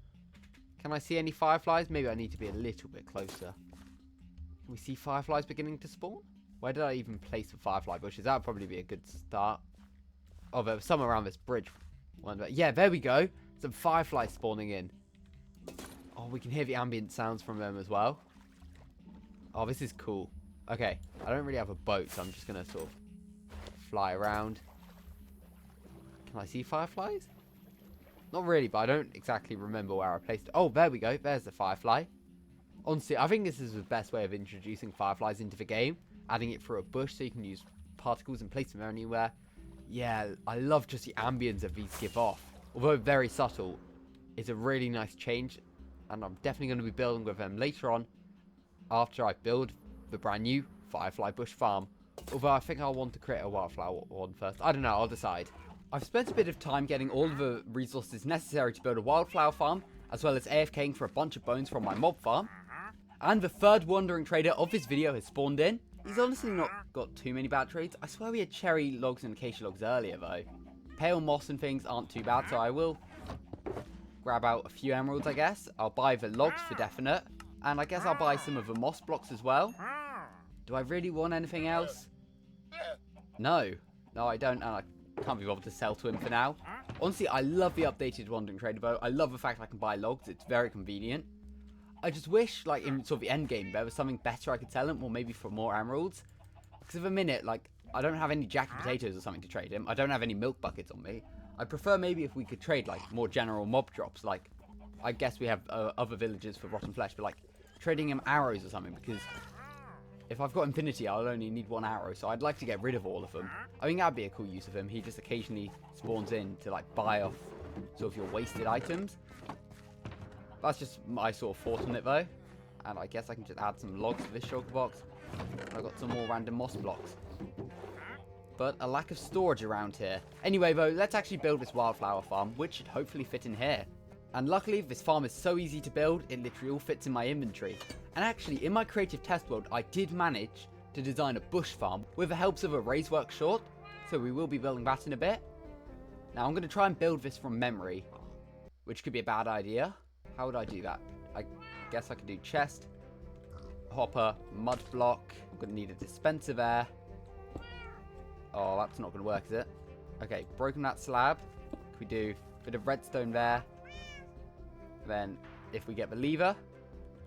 Can I see any fireflies? Maybe I need to be a little bit closer. Can we see fireflies beginning to spawn? Where did I even place the firefly bushes? That would probably be a good start. Oh, there was some around this bridge. Yeah, there we go. Some fireflies spawning in. Oh, we can hear the ambient sounds from them as well. Oh, this is cool. Okay, I don't really have a boat, so I'm just going to sort of fly around. Can I see fireflies? Not really, but I don't exactly remember where I placed it. Oh, there we go. There's the firefly. Honestly, I think this is the best way of introducing fireflies into the game. Adding it through a bush so you can use particles and place them anywhere. Yeah, I love just the ambience that these give off. Although very subtle, it's a really nice change. And I'm definitely going to be building with them later on. After I build the brand new Firefly Bush Farm. Although I think I'll want to create a wildflower one first. I don't know, I'll decide. I've spent a bit of time getting all of the resources necessary to build a wildflower farm. As well as AFKing for a bunch of bones from my mob farm. And the third wandering trader of this video has spawned in. He's honestly not got too many bad trades. I swear we had cherry logs and acacia logs earlier though. Pale moss and things aren't too bad, so I will grab out a few emeralds, I guess. I'll buy the logs for definite. And I guess I'll buy some of the moss blocks as well. Do I really want anything else? No. No, I don't, and I can't be bothered to sell to him for now. Honestly, I love the updated wandering trader boat. I love the fact I can buy logs. It's very convenient. I just wish, like, in sort of the end game, there was something better I could sell him, or maybe for more emeralds. Because at the minute, like, I don't have any jacket potatoes or something to trade him. I don't have any milk buckets on me. I prefer maybe if we could trade, like, more general mob drops. Like, I guess we have other villagers for rotten flesh, but, like, trading him arrows or something. Because if I've got infinity, I'll only need one arrow. So I'd like to get rid of all of them. I think that'd be a cool use of him. He just occasionally spawns in to, like, buy off sort of your wasted items. That's just my sort of thought on it, though. And I guess I can just add some logs to this shulker box. I've got some more random moss blocks. But a lack of storage around here. Anyway, though, let's actually build this wildflower farm, which should hopefully fit in here. And luckily, this farm is so easy to build, it literally all fits in my inventory. And actually, in my creative test world, I did manage to design a bush farm with the help of a raised work short, so we will be building that in a bit. Now I'm going to try and build this from memory, which could be a bad idea. How would I do that? I guess I could do chest, hopper, mud block. I'm going to need a dispenser there. Oh, that's not going to work, is it? Okay, broken that slab. Can we do a bit of redstone there? Then if we get the lever,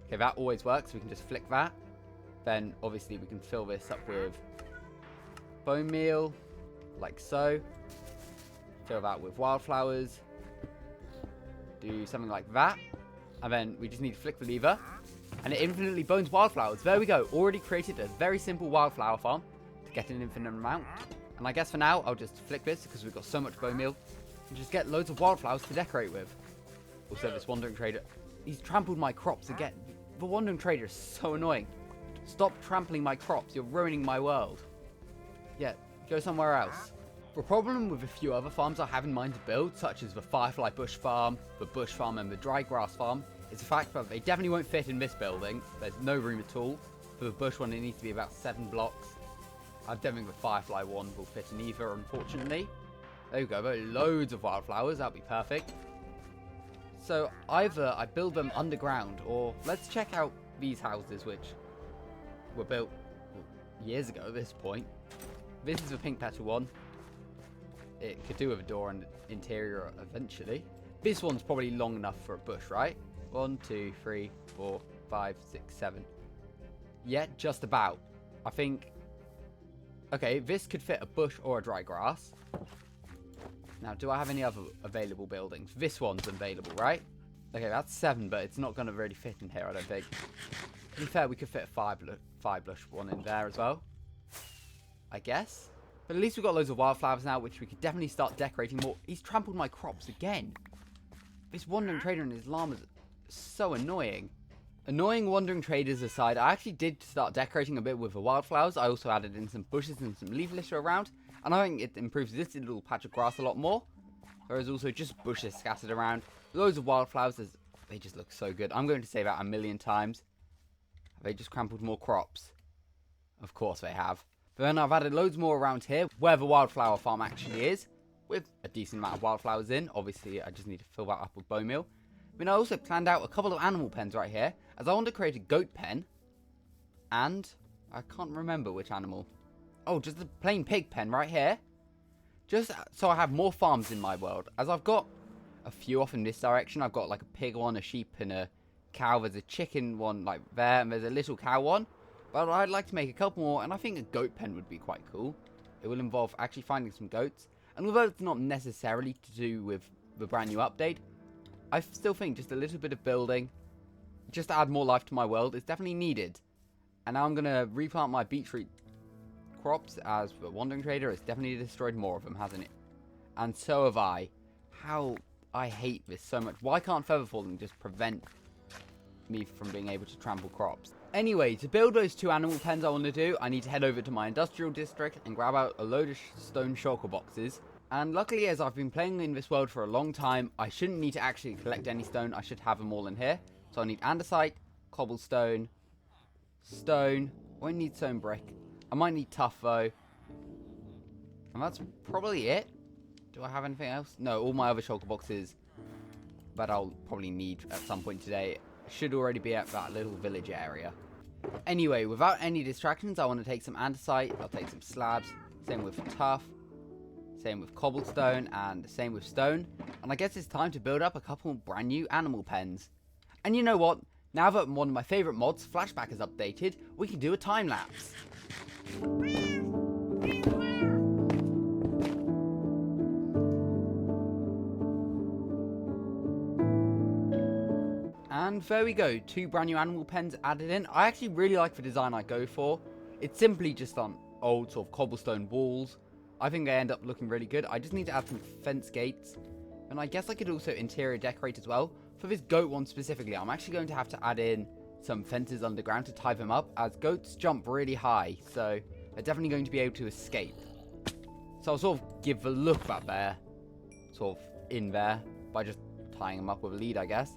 okay, that always works. We can just flick that. Then obviously we can fill this up with bone meal, like so. Fill that with wildflowers. Do something like that. And then we just need to flick the lever. And it infinitely bones wildflowers. There we go. Already created a very simple wildflower farm to get an infinite amount. And I guess for now, I'll just flick this because we've got so much bone meal. And just get loads of wildflowers to decorate with. Also, this wandering trader, he's trampled my crops again. The wandering trader is so annoying. Stop trampling my crops. You're ruining my world. Yeah, go somewhere else. The problem with a few other farms I have in mind to build, such as the Firefly Bush Farm, the Bush Farm and the Dry Grass Farm, is the fact that they definitely won't fit in this building. There's no room at all. For the Bush one, it needs to be about 7 blocks. I don't think the Firefly one will fit in either, unfortunately. There we go, loads of wildflowers, that'll be perfect. So either I build them underground, or let's check out these houses, which were built years ago at this point. This is the pink petal one. It could do with a door and interior eventually. This one's probably long enough for a bush, right? 1, 2, 3, 4, 5, 6, 7. Yeah, just about. I think... Okay, this could fit a bush or a dry grass. Now, do I have any other available buildings? This one's available, right? Okay, that's 7, but it's not going to really fit in here, I don't think. To be fair, we could fit a 5 bush one in there as well, I guess. But at least we've got loads of wildflowers now, which we could definitely start decorating more. He's trampled my crops again. This wandering trader and his llamas are so annoying. Annoying wandering traders aside, I actually did start decorating a bit with the wildflowers. I also added in some bushes and some leaf litter around. And I think it improves this little patch of grass a lot more. There is also just bushes scattered around. Loads of wildflowers. They just look so good. I'm going to say that a million times. Have they just trampled more crops? Of course they have. But then I've added loads more around here, where the wildflower farm actually is, with a decent amount of wildflowers in. Obviously, I just need to fill that up with bone meal. I also planned out a couple of animal pens right here, as I want to create a goat pen, and I can't remember which animal. Oh, just a plain pig pen right here. Just so I have more farms in my world, as I've got a few off in this direction. I've got like a pig one, a sheep, and a cow. There's a chicken one like there, and there's a little cow one. But I'd like to make a couple more, and I think a goat pen would be quite cool. It will involve actually finding some goats. And although it's not necessarily to do with the brand new update, I still think just a little bit of building, just to add more life to my world, is definitely needed. And now I'm going to replant my beetroot crops, as the wandering trader has definitely destroyed more of them, hasn't it? And so have I. How I hate this so much. Why can't feather falling just prevent me from being able to trample crops? Anyway, to build those 2 animal pens I want to do, I need to head over to my industrial district and grab out a load of stone shulker boxes. And luckily, as I've been playing in this world for a long time, I shouldn't need to actually collect any stone. I should have them all in here. So I need andesite, cobblestone, stone. I won't need stone brick. I might need tuff though. And that's probably it. Do I have anything else? No, all my other shulker boxes that I'll probably need at some point today should already be at that little village area. Anyway, without any distractions, I want to take some andesite. I'll take some slabs. Same with tuff. Same with cobblestone, and same with stone. And I guess it's time to build up a couple brand new animal pens. And you know what? Now that one of my favourite mods, Flashback, is updated, we can do a time lapse. And there we go, 2 brand new animal pens added in. I actually really like the design I go for. It's simply just on old sort of cobblestone walls. I think they end up looking really good. I just need to add some fence gates. And I guess I could also interior decorate as well. For this goat one specifically, I'm actually going to have to add in some fences underground to tie them up, as goats jump really high, so they're definitely going to be able to escape. So I'll sort of give the look that they're sort of in there by just tying them up with a lead, I guess.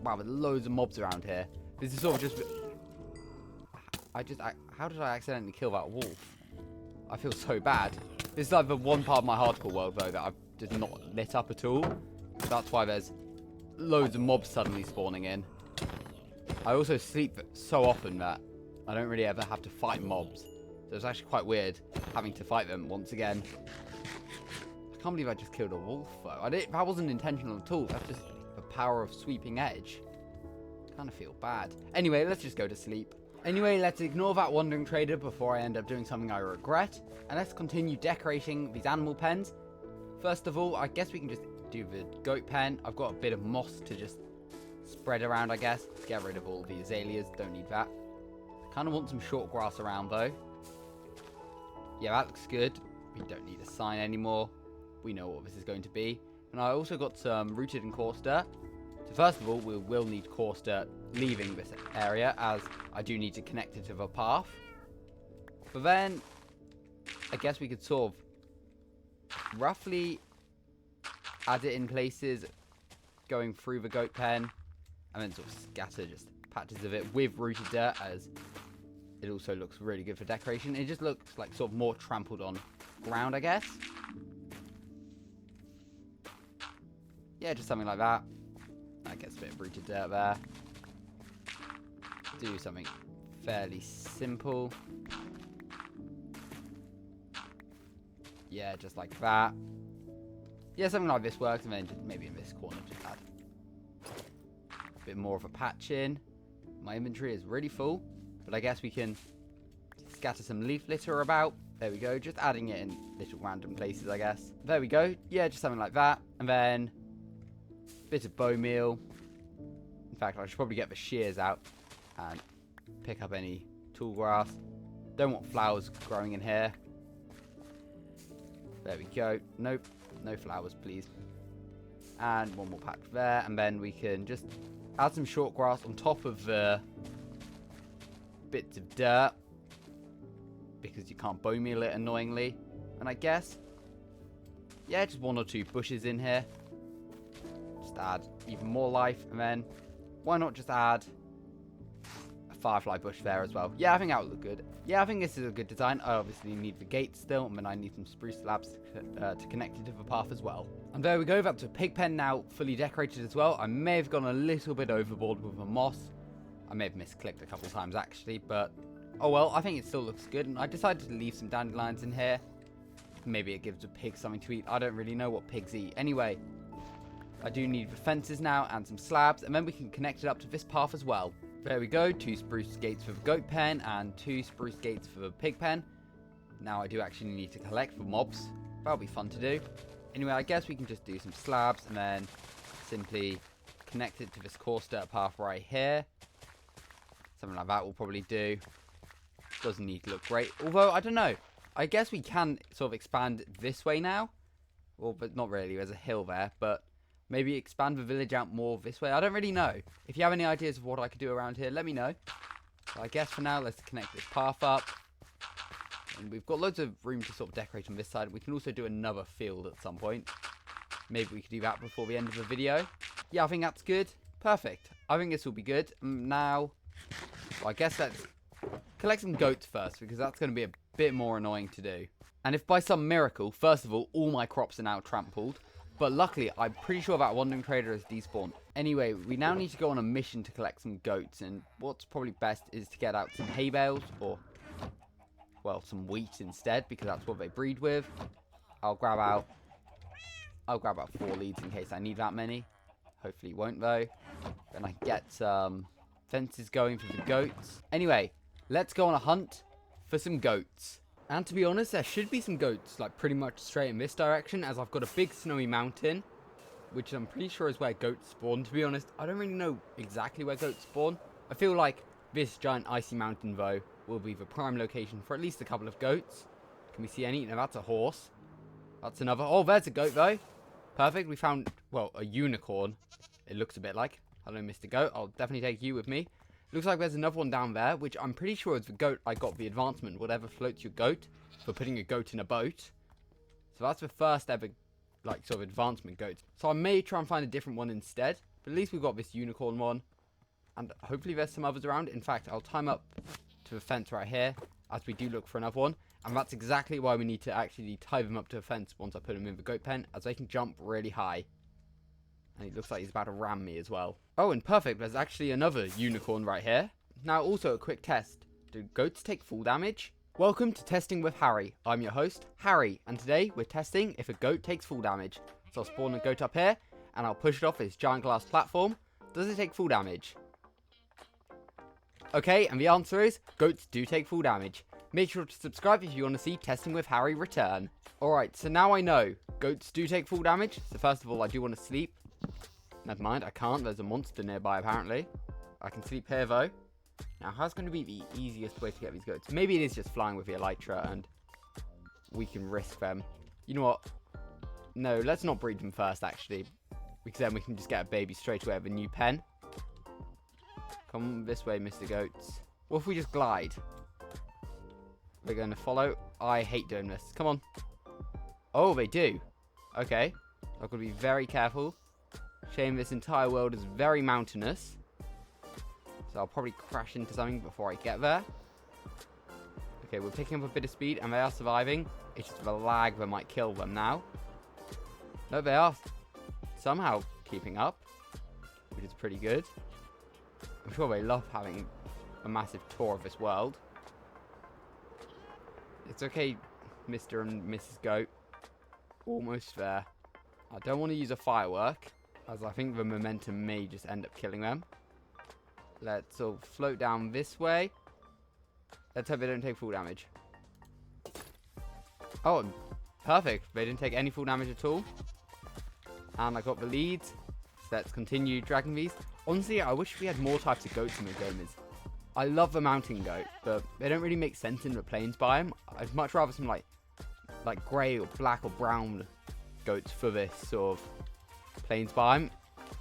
Wow, there's loads of mobs around here. This is sort of just... I How did I accidentally kill that wolf? I feel so bad. This is like the one part of my hardcore world, though, that I've just not lit up at all. That's why there's loads of mobs suddenly spawning in. I also sleep so often that I don't really ever have to fight mobs. So it's actually quite weird having to fight them once again. I can't believe I just killed a wolf, though. That wasn't intentional at all. That's just the power of sweeping edge. Kind of feel bad. Anyway, let's just go to sleep. Anyway, let's ignore that wandering trader before I end up doing something I regret. And let's continue decorating these animal pens. First of all, I guess we can just do the goat pen. I've got a bit of moss to just spread around, I guess. Get rid of all the azaleas. Don't need that. Kind of want some short grass around, though. Yeah, that looks good. We don't need a sign anymore. We know what this is going to be. And I also got some rooted and coarse dirt. So first of all, we will need coarse dirt leaving this area, as I do need to connect it to the path. But then, I guess we could sort of roughly add it in places going through the goat pen, and then sort of scatter just patches of it with rooted dirt, as it also looks really good for decoration. It just looks like sort of more trampled on ground, I guess. Yeah, just something like that. That gets a bit of rooted dirt there. Do something fairly simple. Yeah, just like that. Yeah, something like this works, and then just maybe in this corner just add a bit more of a patch in. My inventory is really full, but I guess we can scatter some leaf litter about. There we go, just adding it in little random places, I guess. There we go. Yeah, just something like that. And then a bit of bone meal. In fact, I should probably get the shears out and pick up any tall grass. Don't want flowers growing in here. There we go. Nope, no flowers, please. And one more patch there, and then we can just add some short grass on top of the bits of dirt, because you can't bone meal it annoyingly. And I guess, yeah, just one or two bushes in here. Just add even more life, and then why not just add a firefly bush there as well? Yeah, I think that would look good. Yeah, I think this is a good design. I obviously need the gate still, and then I need some spruce slabs to connect it to the path as well. And there we go, that's a pig pen now fully decorated as well. I may have gone a little bit overboard with the moss. I may have misclicked a couple times actually, but oh well, I think it still looks good. And I decided to leave some dandelions in here. Maybe it gives the pig something to eat. I don't really know what pigs eat. Anyway, I do need the fences now and some slabs, and then we can connect it up to this path as well. There we go, 2 spruce gates for the goat pen and 2 spruce gates for the pig pen. Now I do actually need to collect the mobs. That'll be fun to do. Anyway, I guess we can just do some slabs and then simply connect it to this coarse dirt path right here. Something like that will probably do. Doesn't need to look great. Although, I don't know. I guess we can sort of expand this way now. Well, but not really. There's a hill there. But maybe expand the village out more this way. I don't really know. If you have any ideas of what I could do around here, let me know. But I guess for now, let's connect this path up. And we've got loads of room to sort of decorate on this side. We can also do another field at some point. Maybe we could do that before the end of the video. Yeah, I think that's good. Perfect. I think this will be good. Now, well, I guess let's collect some goats first, because that's going to be a bit more annoying to do. And if by some miracle, first of all my crops are now trampled. But luckily, I'm pretty sure that wandering trader has despawned. Anyway, we now need to go on a mission to collect some goats. And what's probably best is to get out some hay bales, or, well, some wheat instead, because that's what they breed with. I'll grab out 4 leads in case I need that many. Hopefully it won't, though. Then I can get some fences going for the goats. Anyway, let's go on a hunt for some goats. And to be honest, there should be some goats, like, pretty much straight in this direction, as I've got a big snowy mountain, which I'm pretty sure is where goats spawn. To be honest, I don't really know exactly where goats spawn. I feel like this giant icy mountain, though, will be the prime location for at least a couple of goats. Can we see any? No, that's a horse. That's another. Oh, there's a goat, though. Perfect. We found, well, a unicorn. It looks a bit like. Hello, Mr. Goat. I'll definitely take you with me. Looks like there's another one down there, which I'm pretty sure is the goat I got the advancement, whatever floats your goat, for putting a goat in a boat. So that's the first ever, like, sort of advancement goat. So I may try and find a different one instead. But at least we've got this unicorn one. And hopefully there's some others around. In fact, I'll time up to of a fence right here, as we do look for another one. And that's exactly why we need to actually tie them up to a fence once I put them in the goat pen, as they can jump really high. And he looks like he's about to ram me as well. Oh, and perfect, there's actually another unicorn right here. Now, also a quick test. Do goats take full damage? Welcome to Testing with Harry. I'm your host, Harry, and today we're testing if a goat takes full damage. So I'll spawn a goat up here, and I'll push it off this giant glass platform. Does it take full damage? Okay, and the answer is, goats do take full damage. Make sure to subscribe if you want to see Testing with Harry return. Alright, so now I know, goats do take full damage. So first of all, I do want to sleep. Never mind, I can't, there's a monster nearby apparently. I can sleep here though. Now, how's going to be the easiest way to get these goats? Maybe it is just flying with the elytra and we can risk them. You know what? No, let's not breed them first, actually. Because then we can just get a baby straight away with a new pen. Come this way, Mr. Goats. What if we just glide? We're going to follow. I hate doing this. Come on. Oh, they do. Okay. I've got to be very careful. Shame this entire world is very mountainous. So I'll probably crash into something before I get there. Okay, we're picking up a bit of speed and they are surviving. It's just the lag that might kill them now. No, they are somehow keeping up, which is pretty good. I'm sure they love having a massive tour of this world. It's okay, Mr. and Mrs. Goat. Almost there. I don't want to use a firework, as I think the momentum may just end up killing them. Let's all float down this way. Let's hope they don't take full damage. Oh, perfect. They didn't take any full damage at all. And I got the leads. So let's continue dragging these. Honestly, I wish we had more types of goats in the game. I love the mountain goat, but they don't really make sense in the plains biome. I'd much rather some like grey or black or brown goats for this sort of plains biome.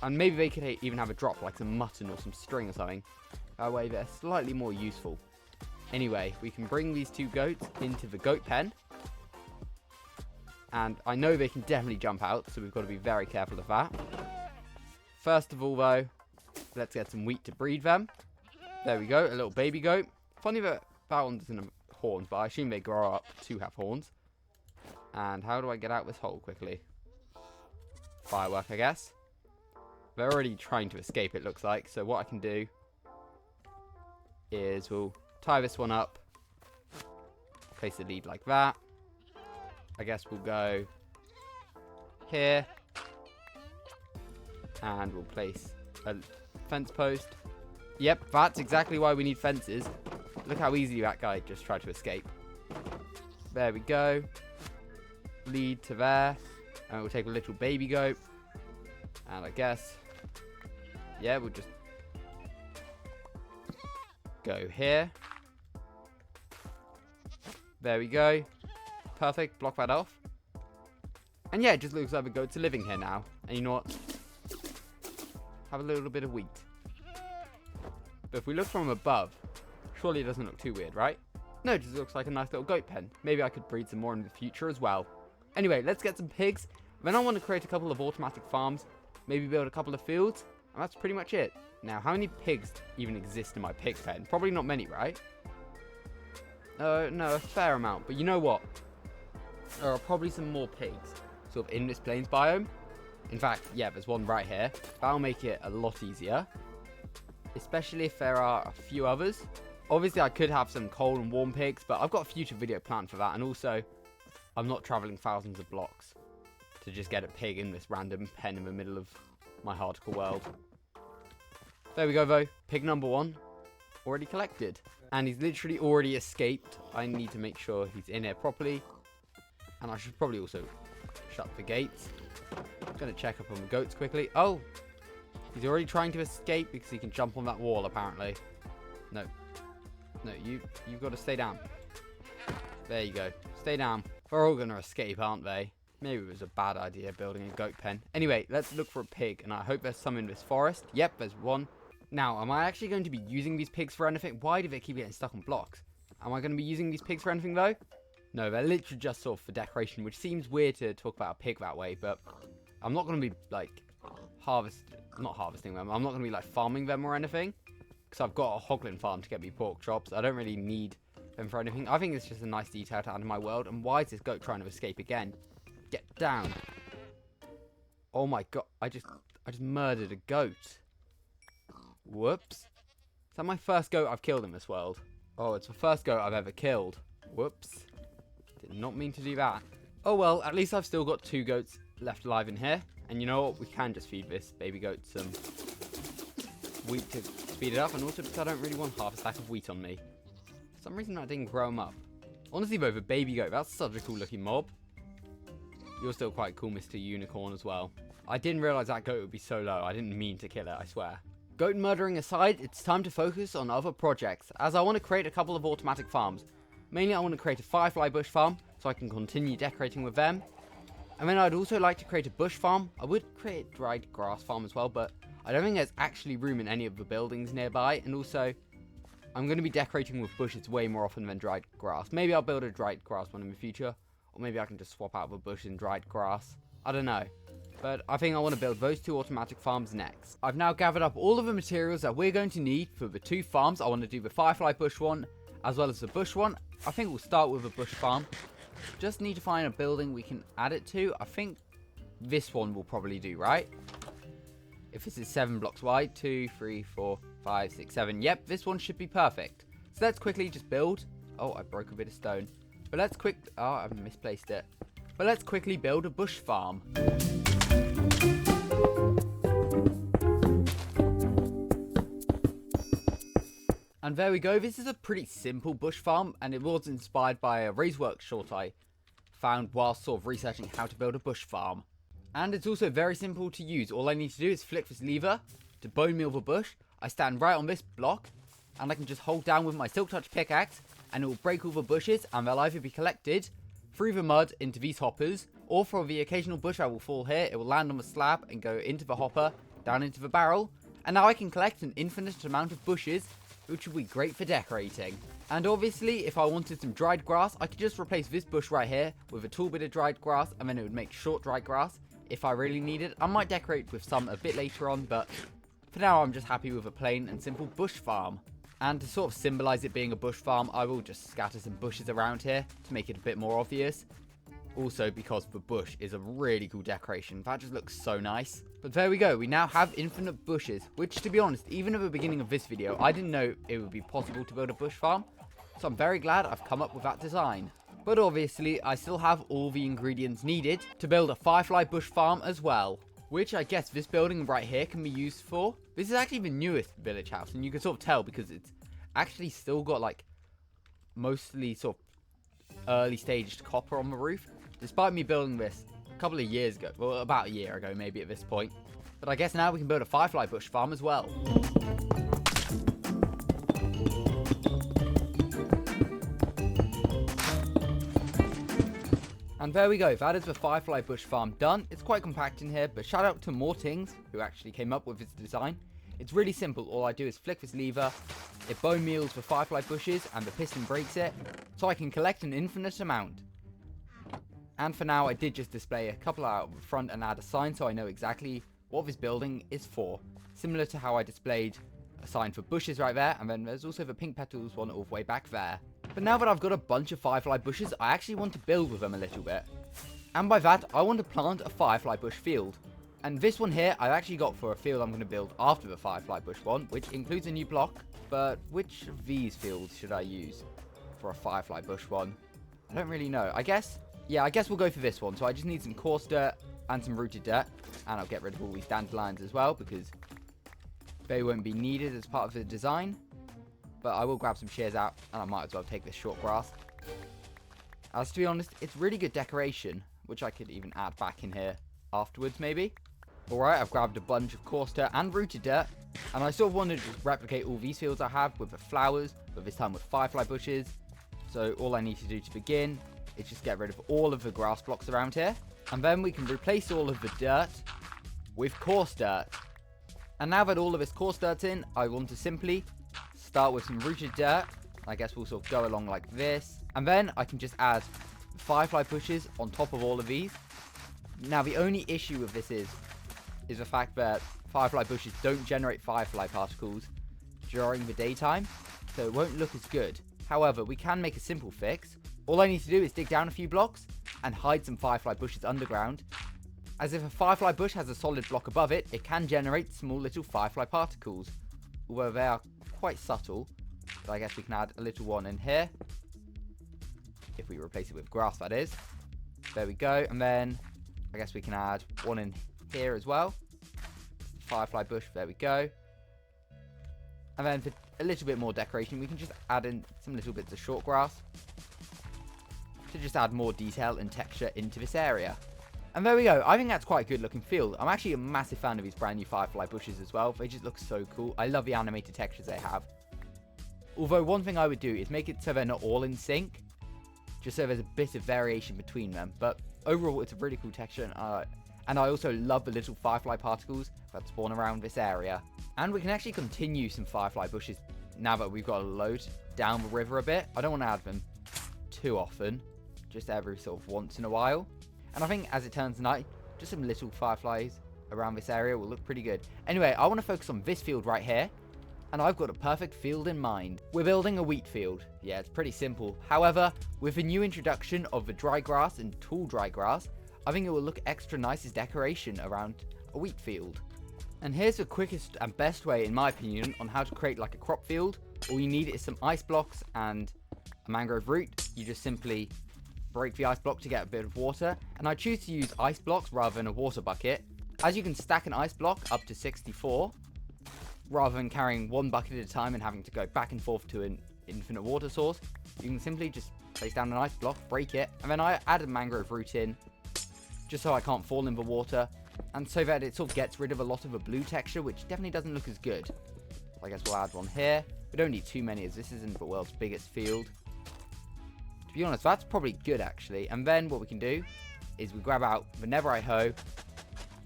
And maybe they could even have a drop, like some mutton or some string or something. That way they're slightly more useful. Anyway, we can bring these two goats into the goat pen. And I know they can definitely jump out, so we've got to be very careful of that. First of all, though, let's get some wheat to breed them. There we go, a little baby goat. Funny that one doesn't have horns, but I assume they grow up to have horns. And how do I get out this hole quickly? Firework, I guess. They're already trying to escape, it looks like. So what I can do is we'll tie this one up. Place the lead like that. I guess we'll go here. And we'll place a fence post. Yep, that's exactly why we need fences. Look how easy that guy just tried to escape. There we go. Lead to there. And we'll take a little baby goat. And I guess, yeah, we'll just go here. There we go. Perfect. Block that off. And yeah, it just looks like the goats are living here now. And you know what? Have a little bit of wheat. But if we look from above, surely it doesn't look too weird, right? No, it just looks like a nice little goat pen. Maybe I could breed some more in the future as well. Anyway, let's get some pigs. Then I want to create a couple of automatic farms. Maybe build a couple of fields. And that's pretty much it. Now, how many pigs even exist in my pig pen? Probably not many, right? No, a fair amount. But you know what? There are probably some more pigs sort of in this plains biome. In fact, yeah, there's one right here. That'll make it a lot easier. Especially if there are a few others. Obviously, I could have some cold and warm pigs, but I've got a future video planned for that. And also, I'm not traveling thousands of blocks to just get a pig in this random pen in the middle of my hardcore world. There we go, though. Pig number 1 already collected. And he's literally already escaped. I need to make sure he's in here properly. And I should probably also shut the gates. I'm going to check up on the goats quickly. Oh, he's already trying to escape because he can jump on that wall, apparently. No, you've got to stay down. There you go. Stay down. They're all going to escape, aren't they? Maybe it was a bad idea building a goat pen. Anyway, let's look for a pig, and I hope there's some in this forest. Yep, there's one. Now, am I actually going to be using these pigs for anything? Why do they keep getting stuck on blocks? Am I going to be using these pigs for anything, though? No, they're literally just sort of for decoration, which seems weird to talk about a pig that way, but I'm not going to be, like, not harvesting them. I'm not going to be, like, farming them or anything. because I've got a hoglin farm to get me pork chops. I don't really need them for anything. I think it's just a nice detail to add in my world. And why is this goat trying to escape again? Get down. Oh my god, I just murdered a goat. Whoops. Is that my first goat I've killed in this world? Oh, it's the first goat I've ever killed. Whoops. Did not mean to do that. Oh well, at least I've still got 2 goats left alive in here. And you know what? We can just feed this baby goat some wheat to speed it up. And also because I don't really want half a sack of wheat on me. For some reason that didn't grow him up. Honestly though, the baby goat, that's such a cool looking mob. You're still quite cool, Mr. Unicorn, as well. I didn't realise that goat would be so low. I didn't mean to kill it, I swear. Goat murdering aside, it's time to focus on other projects, as I want to create a couple of automatic farms. Mainly I want to create a firefly bush farm, so I can continue decorating with them. And then I'd also like to create a bush farm. I would create a dried grass farm as well, but I don't think there's actually room in any of the buildings nearby. And also, I'm going to be decorating with bushes way more often than dried grass. Maybe I'll build a dried grass one in the future. Or maybe I can just swap out the bush and dried grass. I don't know. But I think I want to build those 2 automatic farms next. I've now gathered up all of the materials that we're going to need for the 2 farms. I want to do the firefly bush one as well as the bush one. I think we'll start with a bush farm. Just need to find a building we can add it to. I think this one will probably do, right? If this is 7 blocks wide. 2, 3, 4, 5, 6, 7. Yep, this one should be perfect. So let's quickly just build. Oh, I broke a bit of stone. But let's oh, I've misplaced it. But let's quickly build a bush farm. And there we go. This is a pretty simple bush farm, and it was inspired by a racework short I found whilst sort of researching how to build a bush farm. And it's also very simple to use. All I need to do is flick this lever to bone meal the bush. I stand right on this block, and I can just hold down with my silk touch pickaxe, and it will break all the bushes, and they'll either be collected through the mud into these hoppers, or for the occasional bush that will fall here, it will land on the slab and go into the hopper, down into the barrel. And now I can collect an infinite amount of bushes, which will be great for decorating. And obviously, if I wanted some dried grass, I could just replace this bush right here with a tall bit of dried grass, and then it would make short dried grass if I really need it. I might decorate with some a bit later on, but for now I'm just happy with a plain and simple bush farm. And to sort of symbolize it being a bush farm, I will just scatter some bushes around here to make it a bit more obvious. Also because the bush is a really cool decoration. That just looks so nice. But there we go. We now have infinite bushes, which to be honest, even at the beginning of this video, I didn't know it would be possible to build a bush farm. So I'm very glad I've come up with that design. But obviously, I still have all the ingredients needed to build a firefly bush farm as well. Which I guess this building right here can be used for. This is actually the newest village house, and you can sort of tell because it's actually still got like mostly sort of early staged copper on the roof. Despite me building this a couple of years ago, well about a year ago maybe at this point. But I guess now we can build a firefly bush farm as well. And there we go, that is the firefly bush farm done. It's quite compact in here, but shout out to Mortings, who actually came up with this design. It's really simple. All I do is flick this lever, it bone meals the firefly bushes, and the piston breaks it, so I can collect an infinite amount. And for now, I did just display a couple out the front and add a sign so I know exactly what this building is for. Similar to how I displayed a sign for bushes right there, and then there's also the pink petals one all the way back there. But now that I've got a bunch of firefly bushes, I actually want to build with them a little bit. And by that, I want to plant a firefly bush field. And this one here, I've actually got for a field I'm going to build after the firefly bush one, which includes a new block. But which of these fields should I use for a firefly bush one? I don't really know. I guess we'll go for this one. So I just need some coarse dirt and some rooted dirt. And I'll get rid of all these dandelions as well, because they won't be needed as part of the design. But I will grab some shears out, and I might as well take this short grass. As to be honest, it's really good decoration, which I could even add back in here afterwards, maybe. Alright, I've grabbed a bunch of coarse dirt and rooted dirt, and I sort of wanted to just replicate all these fields I have with the flowers, but this time with firefly bushes. So all I need to do to begin is just get rid of all of the grass blocks around here, and then we can replace all of the dirt with coarse dirt. And now that all of this coarse dirt's in, I want to simply start with some rooted dirt. I guess we'll sort of go along like this. And then I can just add firefly bushes on top of all of these. Now, the only issue with this is the fact that firefly bushes don't generate firefly particles during the daytime, so it won't look as good. However, we can make a simple fix. All I need to do is dig down a few blocks and hide some firefly bushes underground, as if a firefly bush has a solid block above it, it can generate small little firefly particles, although they are quite subtle. But I guess we can add a little one in here, if we replace it with grass, that is. There we go, and then I guess we can add one in here as well. Firefly bush, there we go. And then for a little bit more decoration, we can just add in some little bits of short grass to just add more detail and texture into this area. And there we go. I think that's quite a good looking field. I'm actually a massive fan of these brand new firefly bushes as well. They just look so cool. I love the animated textures they have. Although one thing I would do is make it so they're not all in sync, just so there's a bit of variation between them. But overall, it's a really cool texture, and I also love the little firefly particles that spawn around this area. And we can actually continue some firefly bushes now that we've got a load down the river a bit. I don't want to add them too often, just every sort of once in a while. And I think as it turns night, just some little fireflies around this area will look pretty good. Anyway, I want to focus on this field right here. And I've got a perfect field in mind. We're building a wheat field. Yeah, it's pretty simple. However, with the new introduction of the dry grass and tall dry grass, I think it will look extra nice as decoration around a wheat field. And here's the quickest and best way, in my opinion, on how to create like a crop field. All you need is some ice blocks and a mangrove root. You just simply break the ice block to get a bit of water. And I choose to use ice blocks rather than a water bucket, as you can stack an ice block up to 64. Rather than carrying one bucket at a time and having to go back and forth to an infinite water source, you can simply just place down an ice block, break it, and then I add a mangrove root in, just so I can't fall in the water, and so that it sort of gets rid of a lot of the blue texture, which definitely doesn't look as good. So I guess we'll add one here. We don't need too many, as this isn't the world's biggest field. To be honest, that's probably good actually. And then what we can do is we grab out the netherite hoe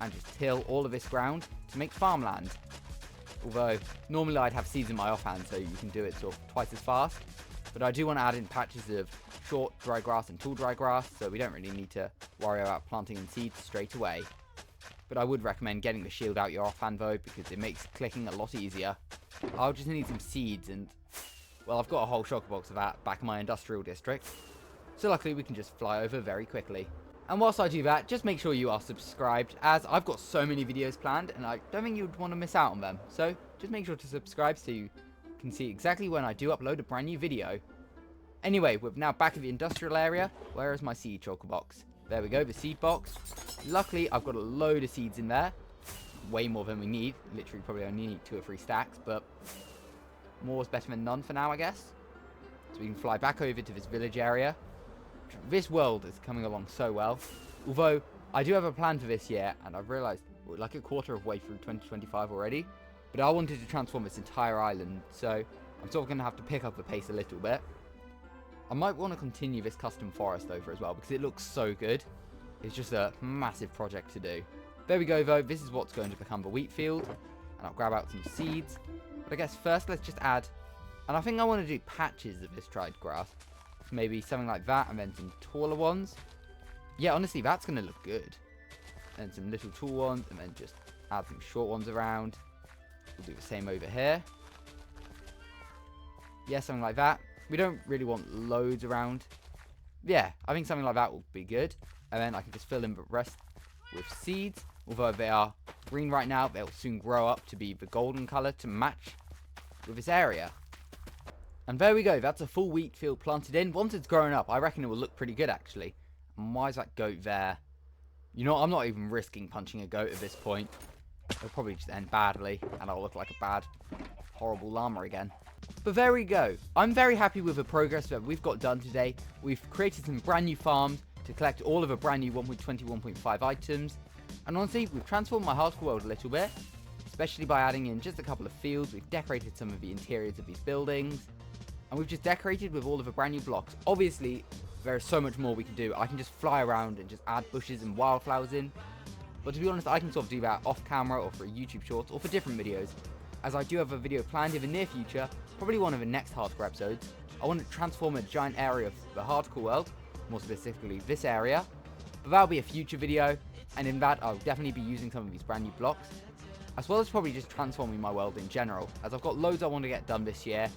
and just till all of this ground to make farmland. Although, normally I'd have seeds in my offhand, so you can do it sort of twice as fast. But I do want to add in patches of short dry grass and tall dry grass, so we don't really need to worry about planting in seeds straight away. But I would recommend getting the shield out your offhand though, because it makes clicking a lot easier. I'll just need some seeds, and well, I've got a whole shulker box of that back in my industrial district. So luckily we can just fly over very quickly. And whilst I do that, just make sure you are subscribed, as I've got so many videos planned and I don't think you'd want to miss out on them. So just make sure to subscribe so you can see exactly when I do upload a brand new video. Anyway, we're now back at the industrial area. Where is my seed shulker box? There we go, the seed box. Luckily, I've got a load of seeds in there. Way more than we need. Literally probably only need 2 or 3 stacks, but more is better than none for now, I guess. So we can fly back over to this village area. This world is coming along so well. Although, I do have a plan for this year, and I've realised we're like a quarter of way through 2025 already. But I wanted to transform this entire island, so I'm sort of going to have to pick up the pace a little bit. I might want to continue this custom forest over as well, because it looks so good. It's just a massive project to do. There we go though, this is what's going to become the wheat field. And I'll grab out some seeds. But I guess first let's just add, and I think I want to do patches of this dried grass. Maybe something like that, and then some taller ones. Yeah, honestly, that's going to look good. And some little tall ones, and then just add some short ones around. We'll do the same over here. Yeah, something like that. We don't really want loads around. Yeah, I think something like that will be good. And then I can just fill in the rest with seeds. Although they are green right now, they'll soon grow up to be the golden colour to match with this area. And there we go, that's a full wheat field planted in. Once it's grown up, I reckon it will look pretty good actually. And why is that goat there? You know, I'm not even risking punching a goat at this point. It'll probably just end badly, and I'll look like a bad, horrible llama again. But there we go. I'm very happy with the progress that we've got done today. We've created some brand new farms to collect all of the brand new 1.20, 1.5 items. And honestly, we've transformed my hardcore world a little bit. Especially by adding in just a couple of fields. We've decorated some of the interiors of these buildings. And we've just decorated with all of the brand new blocks. Obviously, there is so much more we can do. I can just fly around and just add bushes and wildflowers in. But to be honest, I can sort of do that off camera or for YouTube shorts or for different videos. As I do have a video planned in the near future, probably one of the next hardcore episodes. I want to transform a giant area of the hardcore world, more specifically this area. But that'll be a future video, and in that I'll definitely be using some of these brand new blocks. as well as probably just transforming my world in general, as I've got loads I want to get done this year,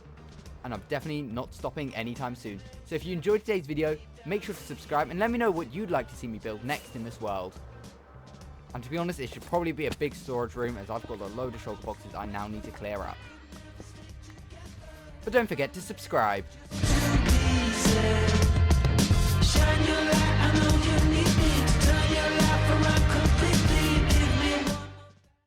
and I'm definitely not stopping anytime soon. So if you enjoyed today's video, make sure to subscribe and let me know what you'd like to see me build next in this world. And to be honest, it should probably be a big storage room, as I've got a load of shulker boxes I now need to clear up. But don't forget to subscribe.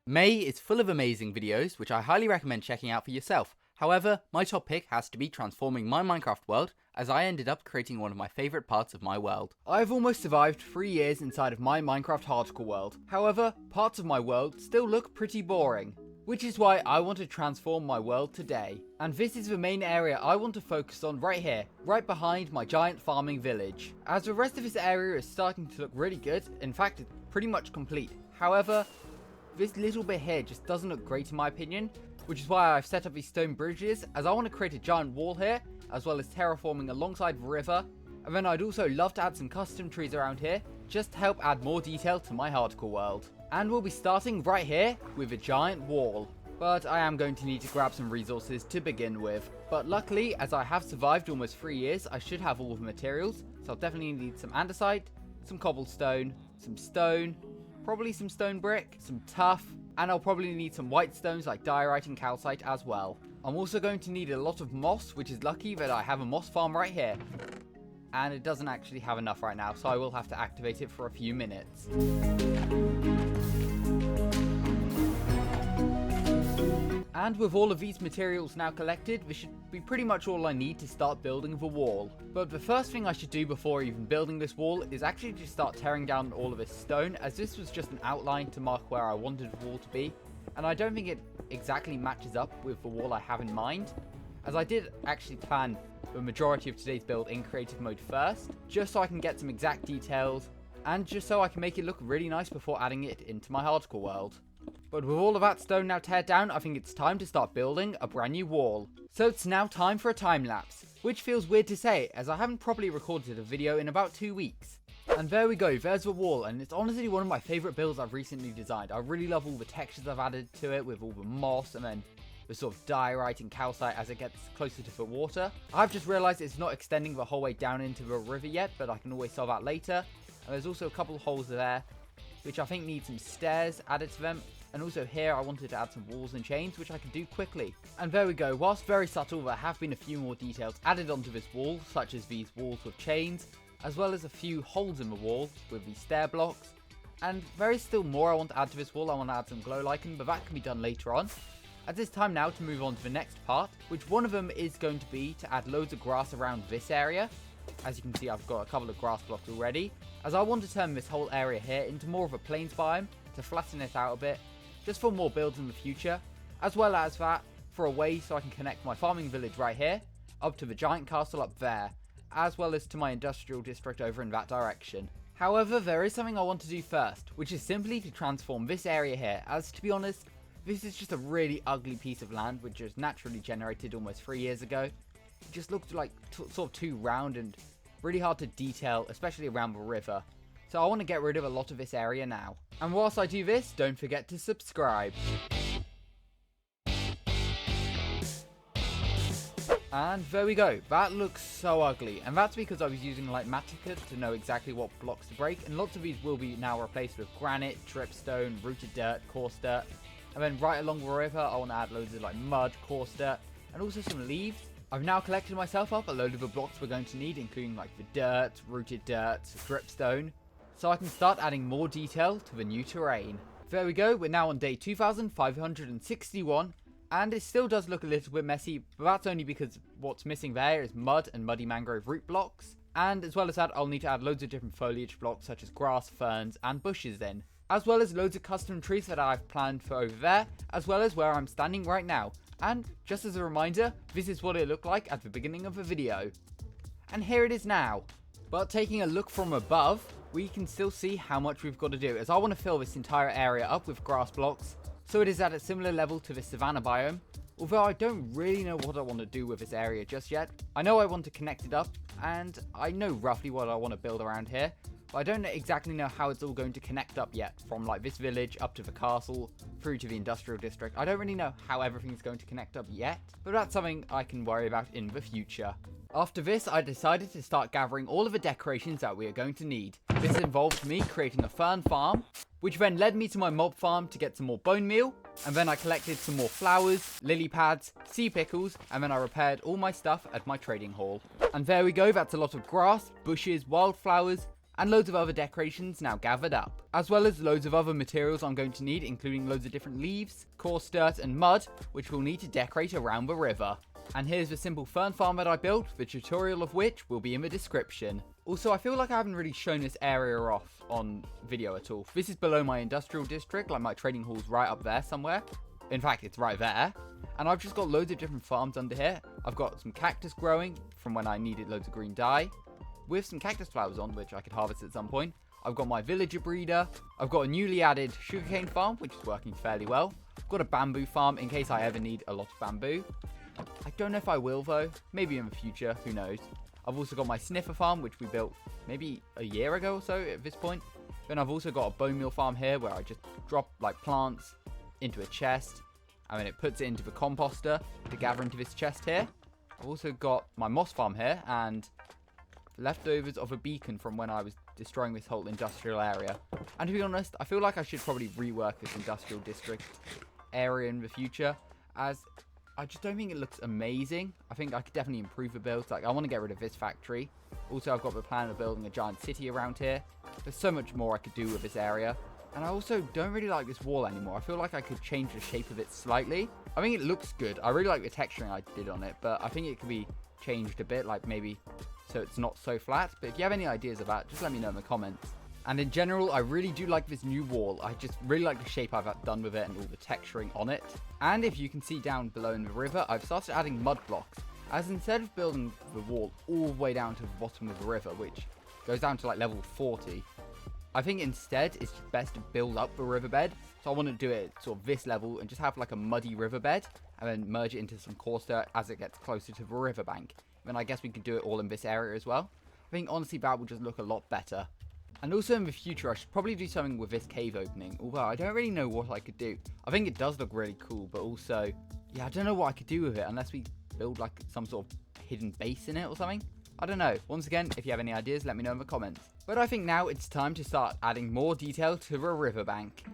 May is full of amazing videos, which I highly recommend checking out for yourself. However, my top pick has to be transforming my Minecraft world, as I ended up creating one of my favourite parts of my world. I've almost survived 3 years inside of my Minecraft hardcore world. However, parts of my world still look pretty boring, which is why I want to transform my world today. And this is the main area I want to focus on right here, right behind my giant farming village. As the rest of this area is starting to look really good, in fact it's pretty much complete. However, this little bit here just doesn't look great in my opinion, which is why I've set up these stone bridges, as I want to create a giant wall here, as well as terraforming alongside the river. And then I'd also love to add some custom trees around here, just to help add more detail to my hardcore world. And we'll be starting right here with a giant wall. But I am going to need to grab some resources to begin with. But luckily, as I have survived almost 3 years, I should have all the materials. So I'll definitely need some andesite, some cobblestone, some stone, probably some stone brick, some tuff, and I'll probably need some white stones like diorite and calcite as well. I'm also going to need a lot of moss, which is lucky that I have a moss farm right here. And it doesn't actually have enough right now, so I will have to activate it for a few minutes. And with all of these materials now collected, this should be pretty much all I need to start building the wall. But the first thing I should do before even building this wall is actually just start tearing down all of this stone, as this was just an outline to mark where I wanted the wall to be. And I don't think it exactly matches up with the wall I have in mind, as I did actually plan the majority of today's build in creative mode first, just so I can get some exact details, and just so I can make it look really nice before adding it into my hardcore world. But with all of that stone now teared down, I think it's time to start building a brand new wall. So it's now time for a time lapse, which feels weird to say, as I haven't properly recorded a video in about 2 weeks. And there we go, there's the wall, and it's honestly one of my favourite builds I've recently designed. I really love all the textures I've added to it, with all the moss and then the sort of diorite and calcite as it gets closer to the water. I've just realised it's not extending the whole way down into the river yet, but I can always solve that later. And there's also a couple of holes there, which I think need some stairs added to them. And also here I wanted to add some walls and chains, which I can do quickly. And there we go, whilst very subtle, there have been a few more details added onto this wall, such as these walls with chains, as well as a few holes in the wall with these stair blocks. And there is still more I want to add to this wall. I want to add some glow lichen, but that can be done later on. As it's time now to move on to the next part, which one of them is going to be to add loads of grass around this area. As you can see, I've got a couple of grass blocks already, as I want to turn this whole area here into more of a plains biome to flatten it out a bit, just for more builds in the future, as well as that for a way so I can connect my farming village right here up to the giant castle up there, as well as to my industrial district over in that direction. However, there is something I want to do first, which is simply to transform this area here, as to be honest, this is just a really ugly piece of land which was naturally generated almost 3 years ago. It just looked like sort of too round and really hard to detail, especially around the river. So I want to get rid of a lot of this area now. And whilst I do this, don't forget to subscribe. And there we go, that looks so ugly, and that's because I was using like Matica to know exactly what blocks to break, and lots of these will be now replaced with granite, dripstone, rooted dirt, coarse dirt. And then right along the river I want to add loads of like mud, coarse dirt, and also some leaves. I've now collected myself up a load of the blocks we're going to need, including like the dirt, rooted dirt, dripstone, so I can start adding more detail to the new terrain. There we go, we're now on day 2561, and it still does look a little bit messy, but that's only because what's missing there is mud and muddy mangrove root blocks, and as well as that I'll need to add loads of different foliage blocks such as grass, ferns and bushes in, as well as loads of custom trees that I've planned for over there, as well as where I'm standing right now. And just as a reminder, this is what it looked like at the beginning of the video. And here it is now. But taking a look from above, we can still see how much we've got to do, as I want to fill this entire area up with grass blocks, so it is at a similar level to the savanna biome, although I don't really know what I want to do with this area just yet. I know I want to connect it up, and I know roughly what I want to build around here, but I don't exactly know how it's all going to connect up yet, from like this village up to the castle, through to the industrial district. I don't really know how everything's going to connect up yet, but that's something I can worry about in the future. After this, I decided to start gathering all of the decorations that we are going to need. This involved me creating a fern farm, which then led me to my mob farm to get some more bone meal, and then I collected some more flowers, lily pads, sea pickles, and then I repaired all my stuff at my trading hall. And there we go, that's a lot of grass, bushes, wildflowers, and loads of other decorations now gathered up, as well as loads of other materials I'm going to need, including loads of different leaves, coarse dirt, and mud, which we'll need to decorate around the river. And here's the simple fern farm that I built, the tutorial of which will be in the description. Also, I feel like I haven't really shown this area off on video at all. This is below my industrial district, like my trading hall's right up there somewhere. In fact, it's right there. And I've just got loads of different farms under here. I've got some cactus growing from when I needed loads of green dye, with some cactus flowers on, which I could harvest at some point. I've got my villager breeder. I've got a newly added sugarcane farm, which is working fairly well. I've got a bamboo farm in case I ever need a lot of bamboo. I don't know if I will though, maybe in the future, who knows. I've also got my sniffer farm, which we built maybe a year ago or so at this point. Then I've also got a bone meal farm here where I just drop like plants into a chest, and then it puts it into the composter to gather into this chest here. I've also got my moss farm here and leftovers of a beacon from when I was destroying this whole industrial area. And to be honest, I feel like I should probably rework this industrial district area in the future, as I just don't think it looks amazing. I think I could definitely improve the builds. Like, I want to get rid of this factory. Also, I've got the plan of building a giant city around here. There's so much more I could do with this area. And I also don't really like this wall anymore. I feel like I could change the shape of it slightly. I think it looks good. I really like the texturing I did on it, but I think it could be changed a bit, like maybe so it's not so flat. But if you have any ideas of that, just let me know in the comments. And in general, I really do like this new wall. I just really like the shape I've done with it and all the texturing on it. And if you can see down below in the river, I've started adding mud blocks. As instead of building the wall all the way down to the bottom of the river, which goes down to like level 40, I think instead it's just best to build up the riverbed. So I want to do it at sort of this level and just have like a muddy riverbed and then merge it into some coarse dirt as it gets closer to the riverbank. Then I guess we could do it all in this area as well. I think honestly that would just look a lot better. And also in the future, I should probably do something with this cave opening. Although I don't really know what I could do. I think it does look really cool, but also, yeah, I don't know what I could do with it unless we build like some sort of hidden base in it or something. I don't know. Once again, if you have any ideas, let me know in the comments. But I think now it's time to start adding more detail to the riverbank.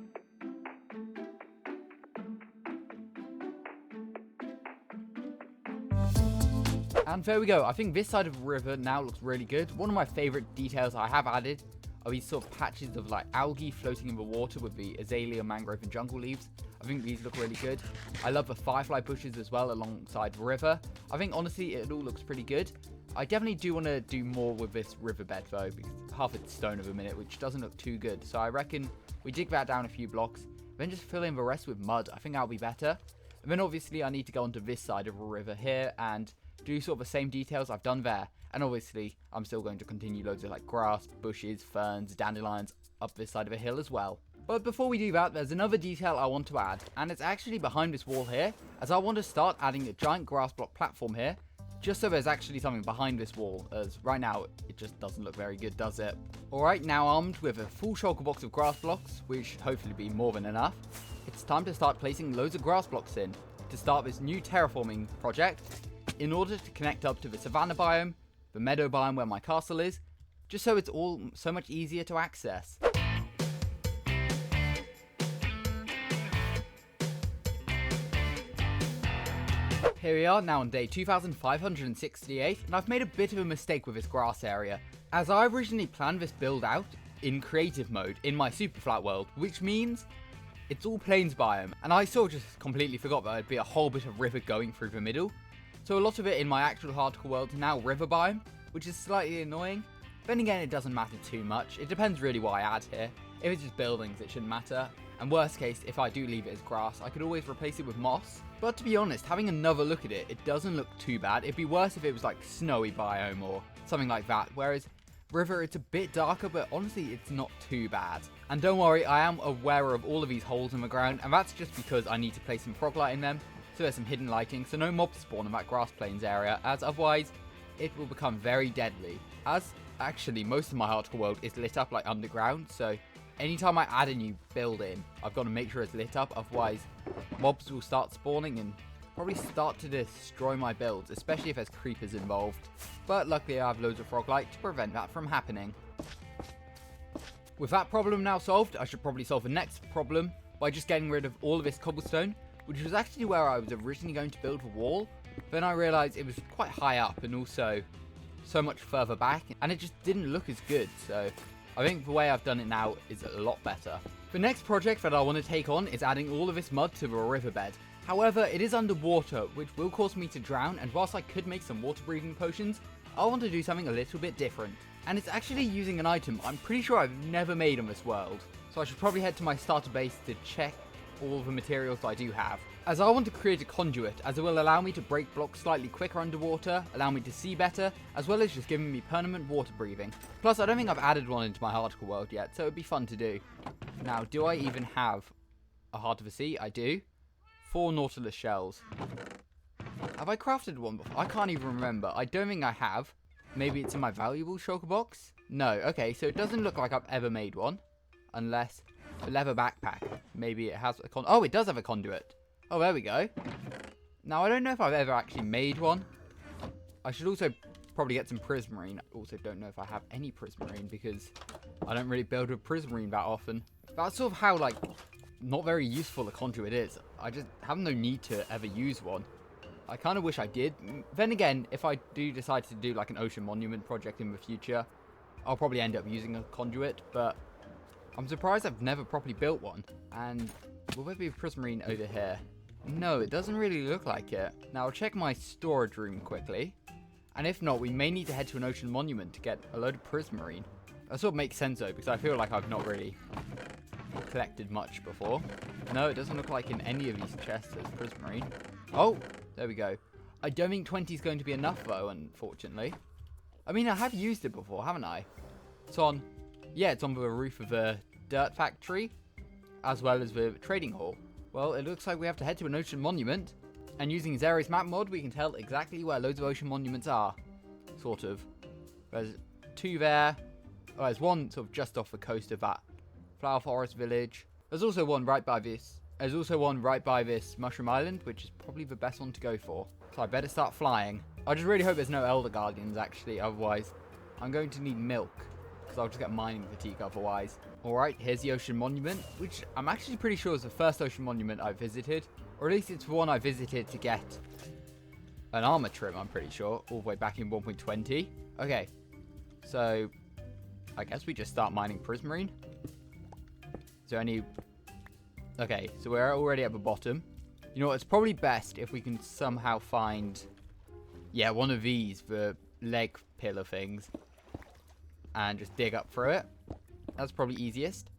And there we go. I think this side of the river now looks really good. One of my favorite details I have added are these sort of patches of like algae floating in the water with the azalea, mangrove, and jungle leaves. I think these look really good. I love the firefly bushes as well alongside the river. I think honestly it all looks pretty good. I definitely do want to do more with this riverbed though, because half it's stone at the minute, which doesn't look too good. So I reckon we dig that down a few blocks, then just fill in the rest with mud. I think that'll be better. And then obviously I need to go onto this side of the river here and do sort of the same details I've done there. And obviously I'm still going to continue loads of like grass, bushes, ferns, dandelions up this side of a hill as well. But before we do that, there's another detail I want to add, and it's actually behind this wall here, as I want to start adding a giant grass block platform here, just so there's actually something behind this wall, as right now it just doesn't look very good, does it? Alright, now armed with a full shulker box of grass blocks, which should hopefully be more than enough, it's time to start placing loads of grass blocks in, to start this new terraforming project, in order to connect up to the savanna biome, the meadow biome where my castle is, just so it's all so much easier to access. Here we are now on day 2568, and I've made a bit of a mistake with this grass area, as I originally planned this build out in creative mode in my super flat world, which means it's all plains biome, and I sort of just completely forgot that there'd be a whole bit of river going through the middle. So a lot of it in my actual hardcore world is now river biome, which is slightly annoying. Then again, it doesn't matter too much. It depends really what I add here. If it's just buildings, it shouldn't matter. And worst case, if I do leave it as grass, I could always replace it with moss. But to be honest, having another look at it, it doesn't look too bad. It'd be worse if it was like snowy biome or something like that. Whereas river, it's a bit darker, but honestly, it's not too bad. And don't worry, I am aware of all of these holes in the ground, and that's just because I need to place some frog light in them. So there's some hidden lighting, so no mobs spawn in that grass plains area, as otherwise it will become very deadly. As Actually, most of my hardcore world is lit up like underground, so anytime I add a new building, I've got to make sure it's lit up, otherwise mobs will start spawning and probably start to destroy my builds, especially if there's creepers involved. But luckily I have loads of frog light to prevent that from happening. With that problem now solved, I should probably solve the next problem by just getting rid of all of this cobblestone, which was actually where I was originally going to build a wall. Then I realised it was quite high up and also so much further back, and it just didn't look as good, so I think the way I've done it now is a lot better. The next project that I want to take on is adding all of this mud to the riverbed. However, it is underwater, which will cause me to drown, and whilst I could make some water breathing potions, I want to do something a little bit different. And it's actually using an item I'm pretty sure I've never made on this world. So I should probably head to my starter base to check all the materials I do have, as I want to create a conduit, as it will allow me to break blocks slightly quicker underwater, allow me to see better, as well as just giving me permanent water breathing. Plus, I don't think I've added one into my hardcore world yet, so it'd be fun to do. Now, do I even have a Heart of the Sea? I do. 4 Nautilus shells. Have I crafted one before? I can't even remember. I don't think I have. Maybe it's in my valuable shulker box? No, okay, so it doesn't look like I've ever made one. Unless a leather backpack. Maybe it has a oh, it does have a conduit. Oh, there we go. Now, I don't know if I've ever actually made one. I should also probably get some prismarine. Also, don't know if I have any prismarine because I don't really build with prismarine that often. That's sort of how, like, not very useful a conduit is. I just have no need to ever use one. I kind of wish I did. Then again, if I do decide to do, like, an ocean monument project in the future, I'll probably end up using a conduit, but I'm surprised I've never properly built one. And will there be a prismarine over here? No, it doesn't really look like it. Now, I'll check my storage room quickly. And if not, we may need to head to an ocean monument to get a load of prismarine. That sort of makes sense, though, because I feel like I've not really collected much before. No, it doesn't look like in any of these chests there's prismarine. Oh, there we go. I don't think 20 is going to be enough, though, unfortunately. I mean, I have used it before, haven't I? It's on... yeah, it's on the roof of a dirt factory, as well as the trading hall. Well, it looks like we have to head to an ocean monument, and using Zero's map mod, we can tell exactly where loads of ocean monuments are. Sort of. There's 2 there. Oh, there's one sort of just off the coast of that Flower Forest village. There's also one right by this. There's also one right by this Mushroom Island, which is probably the best one to go for. So I better start flying. I just really hope there's no Elder Guardians, actually, otherwise I'm going to need milk, because I'll just get mining fatigue otherwise. Alright, here's the ocean monument, which I'm actually pretty sure is the first ocean monument I've visited. Or at least it's the one I visited to get an armor trim, I'm pretty sure, all the way back in 1.20. Okay, so I guess we just start mining prismarine. Is there any... okay, so we're already at the bottom. You know what, it's probably best if we can somehow find... yeah, one of these, the leg pillar things. And just dig up through it. That's probably easiest.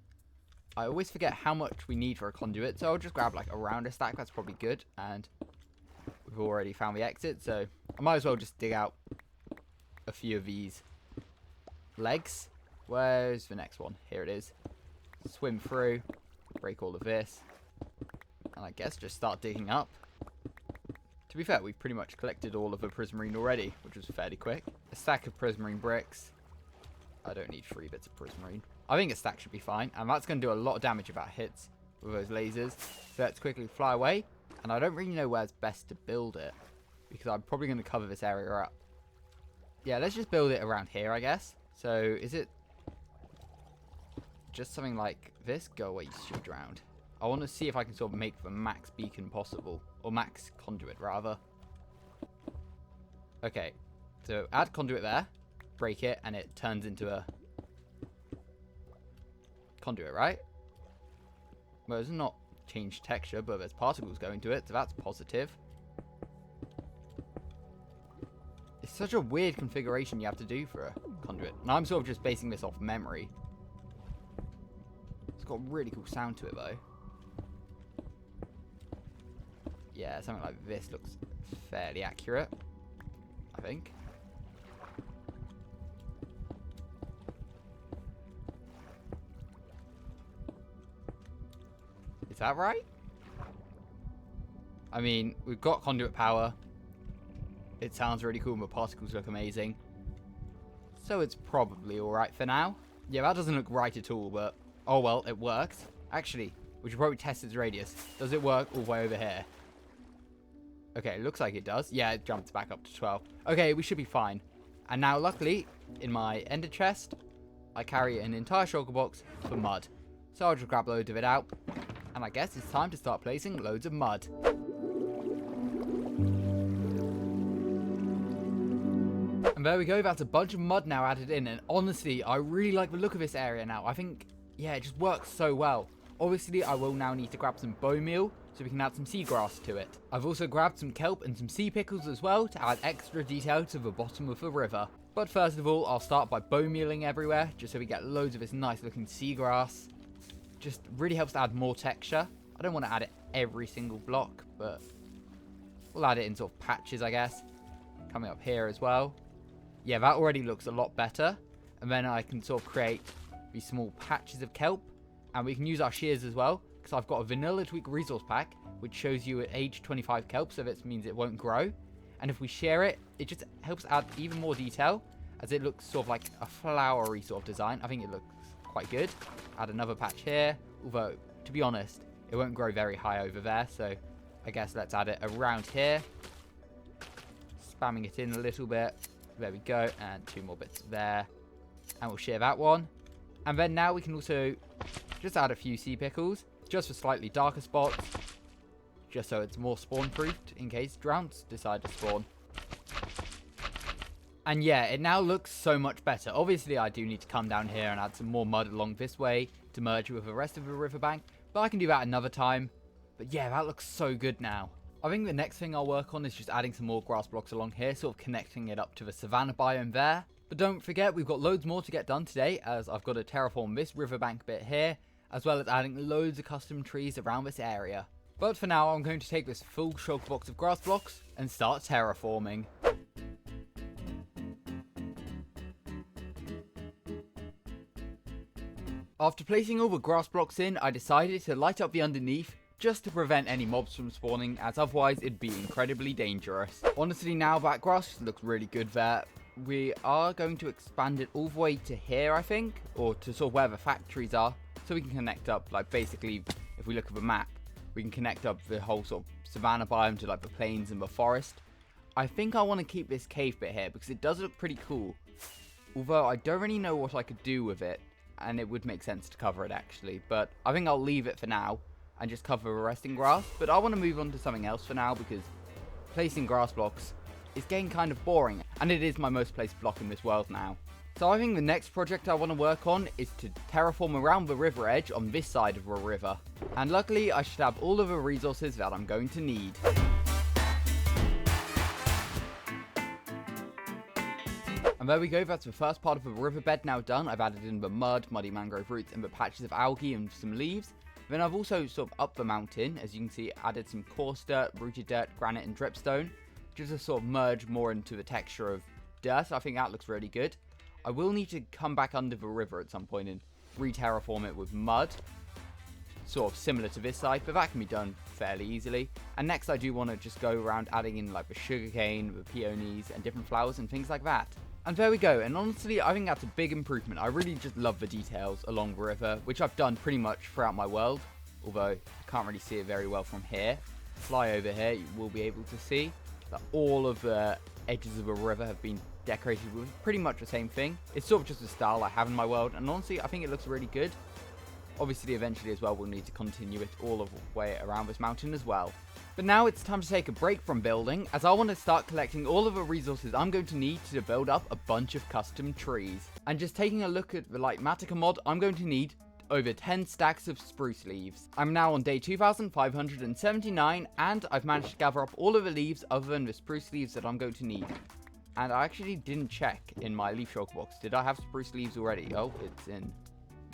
I always forget how much we need for a conduit, so I'll just grab like around a stack. That's probably good. And we've already found the exit, so I might as well just dig out a few of these legs. Where's the next one? Here it is. Swim through, break all of this, and I guess just start digging up. To be fair, we've pretty much collected all of the prismarine already, which was fairly quick. A stack of prismarine bricks. I don't need 3 bits of prismarine. I think a stack should be fine, and that's going to do a lot of damage if that hits with those lasers. So let's quickly fly away, and I don't really know where's best to build it, because I'm probably going to cover this area up. Yeah, let's just build it around here, I guess. So is it just something like this? Go away, you stupid drowned. I want to see if I can sort of make the max beacon possible, or max conduit rather. Okay, so add conduit there, break it, and it turns into a conduit, right? Well, it's not changed texture, but there's particles going to it, so that's positive. It's such a weird configuration you have to do for a conduit. And I'm sort of just basing this off memory. It's got a really cool sound to it, though. Yeah, something like this looks fairly accurate, I think. Is that right? I mean, we've got conduit power. It sounds really cool and the particles look amazing. so it's probably alright for now. Yeah, that doesn't look right at all, but oh well, it works. Actually, we should probably test its radius. Does it work all the way over here? Okay, it looks like it does. Yeah, it jumped back up to 12. Okay, we should be fine. And now, luckily, in my ender chest, I carry an entire shulker box for mud. So I'll just grab loads of it out. And I guess it's time to start placing loads of mud. And there we go, that's a bunch of mud now added in. And honestly, I really like the look of this area now. I think, yeah, it just works so well. Obviously, I will now need to grab some bone meal so we can add some seagrass to it. I've also grabbed some kelp and some sea pickles as well to add extra detail to the bottom of the river. But first of all, I'll start by bone mealing everywhere, just so we get loads of this nice looking seagrass. Just really helps to add more texture. I don't want to add it every single block, but we'll add it in sort of patches, I guess. Coming up here as well. Yeah, that already looks a lot better. And then I can sort of create these small patches of kelp. And we can use our shears as well, because I've got a vanilla tweak resource pack, which shows you at age 25 kelp, so that means it won't grow. And if we shear it, it just helps add even more detail, as it looks sort of like a flowery sort of design. I think it looks quite good. Add another patch here, although, to be honest, it won't grow very high over there, so I guess let's add it around here. Spamming it in a little bit. There we go, and 2 more bits there. And we'll shear that one. And then now we can also just add a few sea pickles, just for slightly darker spots, just so it's more spawn-proofed in case droughts decide to spawn. And yeah, it now looks so much better. Obviously, I do need to come down here and add some more mud along this way to merge with the rest of the riverbank, but I can do that another time. But yeah, that looks so good now. I think the next thing I'll work on is just adding some more grass blocks along here, sort of connecting it up to the savanna biome there. But don't forget, we've got loads more to get done today, as I've got to terraform this riverbank bit here, as well as adding loads of custom trees around this area. But for now, I'm going to take this full shulker box of grass blocks and start terraforming. After placing all the grass blocks in, I decided to light up the underneath, just to prevent any mobs from spawning, as otherwise it'd be incredibly dangerous. Honestly, now that grass looks really good there. We are going to expand it all the way to here, I think, or to sort of where the factories are, so we can connect up, like basically, if we look at the map, we can connect up the whole sort of savanna biome to like the plains and the forest. I think I want to keep this cave bit here because it does look pretty cool, although I don't really know what I could do with it, and it would make sense to cover it actually, but I think I'll leave it for now and just cover the resting grass. But I want to move on to something else for now because placing grass blocks is getting kind of boring, and it is my most placed block in this world now. So I think the next project I want to work on is to terraform around the river edge on this side of the river. And luckily I should have all of the resources that I'm going to need. And there we go, that's the first part of the riverbed now done. I've added in the mud, muddy mangrove roots, and the patches of algae and some leaves. Then I've also sort of upped the mountain, as you can see, added some coarse dirt, rooted dirt, granite and dripstone, just to sort of merge more into the texture of dirt. I think that looks really good. I will need to come back under the river at some point and re-terraform it with mud, sort of similar to this side, but that can be done fairly easily. And next I do want to just go around adding in like the sugarcane, the peonies and different flowers and things like that. And there we go, and honestly I think that's a big improvement. I really just love the details along the river, which I've done pretty much throughout my world, although I can't really see it very well from here. Fly over here, you will be able to see that all of the edges of a river have been decorated with pretty much the same thing. It's sort of just a style I have in my world, and honestly I think it looks really good. Obviously eventually as well we'll need to continue it all the way around this mountain as well. But now it's time to take a break from building, as I want to start collecting all of the resources I'm going to need to build up a bunch of custom trees. And just taking a look at the Light Matica mod, I'm going to need over 10 stacks of spruce leaves. I'm now on day 2579 and I've managed to gather up all of the leaves other than the spruce leaves that I'm going to need. And I actually didn't check in my leaf shulker box. Did I have spruce leaves already? Oh, it's in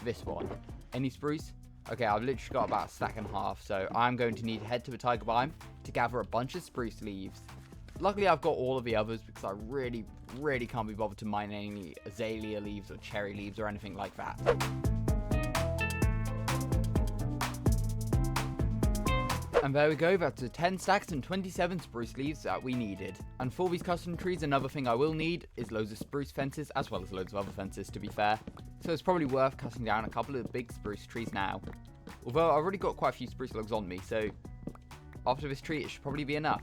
this one. Any spruce? Okay, I've literally got about a stack and a half, so I'm going to need to head to the tiger biome to gather a bunch of spruce leaves. Luckily, I've got all of the others because I really can't be bothered to mine any azalea leaves or cherry leaves or anything like that. And there we go, that's the 10 stacks and 27 spruce leaves that we needed. And for these custom trees, another thing I will need is loads of spruce fences, as well as loads of other fences to be fair. So it's probably worth cutting down a couple of big spruce trees now. Although I've already got quite a few spruce logs on me, so after this tree it should probably be enough.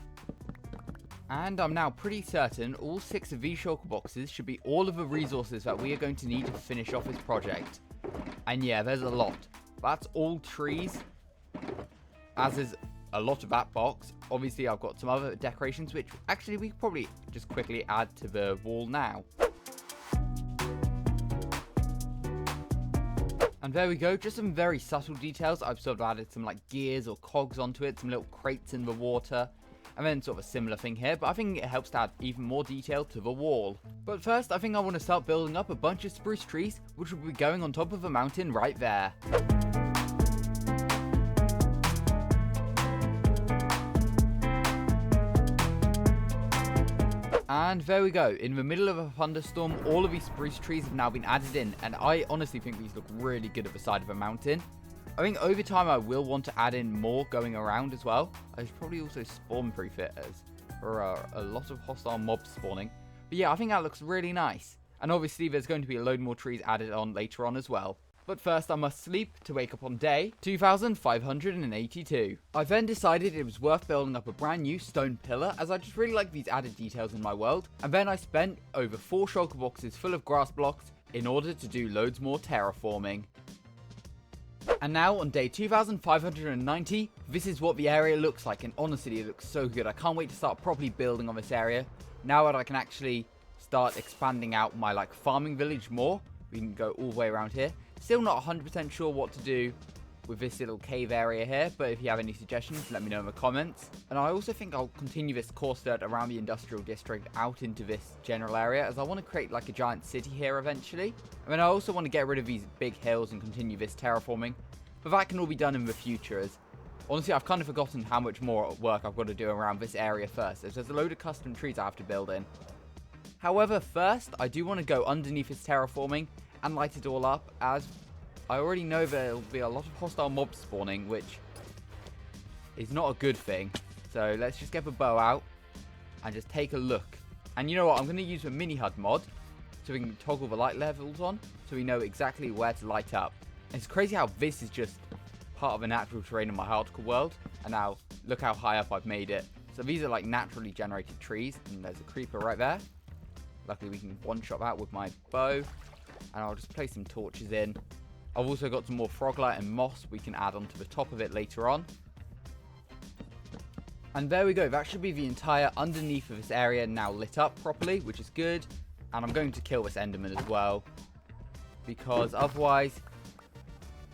And I'm now pretty certain all 6 of these shulker boxes should be all of the resources that we are going to need to finish off this project. And yeah, there's a lot. That's all trees, as is a lot of that box. Obviously I've got some other decorations which actually we could probably just quickly add to the wall now. And there we go, just some very subtle details. I've sort of added some like gears or cogs onto it, some little crates in the water, and then sort of a similar thing here, but I think it helps to add even more detail to the wall. But first, I think I want to start building up a bunch of spruce trees, which will be going on top of a mountain right there. And there we go, in the middle of a thunderstorm, all of these spruce trees have now been added in, and I honestly think these look really good at the side of a mountain. I think over time I will want to add in more going around as well. I should probably also spawn proof it, as there are a lot of hostile mobs spawning. But yeah, I think that looks really nice. And obviously there's going to be a load more trees added on later on as well. But first I must sleep to wake up on day 2582. I then decided it was worth building up a brand new stone pillar, as I just really like these added details in my world. And then I spent over 4 shulker boxes full of grass blocks in order to do loads more terraforming. And now on day 2590, this is what the area looks like, and honestly it looks so good. I can't wait to start properly building on this area. Now that I can actually start expanding out my like farming village more, we can go all the way around here. Still not 100% sure what to do with this little cave area here, but if you have any suggestions, let me know in the comments. And I also think I'll continue this course dirt around the industrial district out into this general area, as I want to create like a giant city here eventually. I mean, I also want to get rid of these big hills and continue this terraforming, but that can all be done in the future, as honestly I've kind of forgotten how much more work I've got to do around this area first, as there's a load of custom trees I have to build in. However, first I do want to go underneath this terraforming and light it all up, as I already know there'll be a lot of hostile mobs spawning, which is not a good thing. So let's just get the bow out and just take a look. And you know what, I'm going to use the mini HUD mod so we can toggle the light levels on so we know exactly where to light up. And it's crazy how this is just part of the natural terrain in my hardcore world, and now look how high up I've made it. So these are like naturally generated trees, and there's a creeper right there. Luckily we can one-shot that with my bow, and I'll just place some torches in. I've also got some more froglight and moss we can add onto the top of it later on. And there we go, that should be the entire underneath of this area now lit up properly, which is good. And I'm going to kill this enderman as well, because otherwise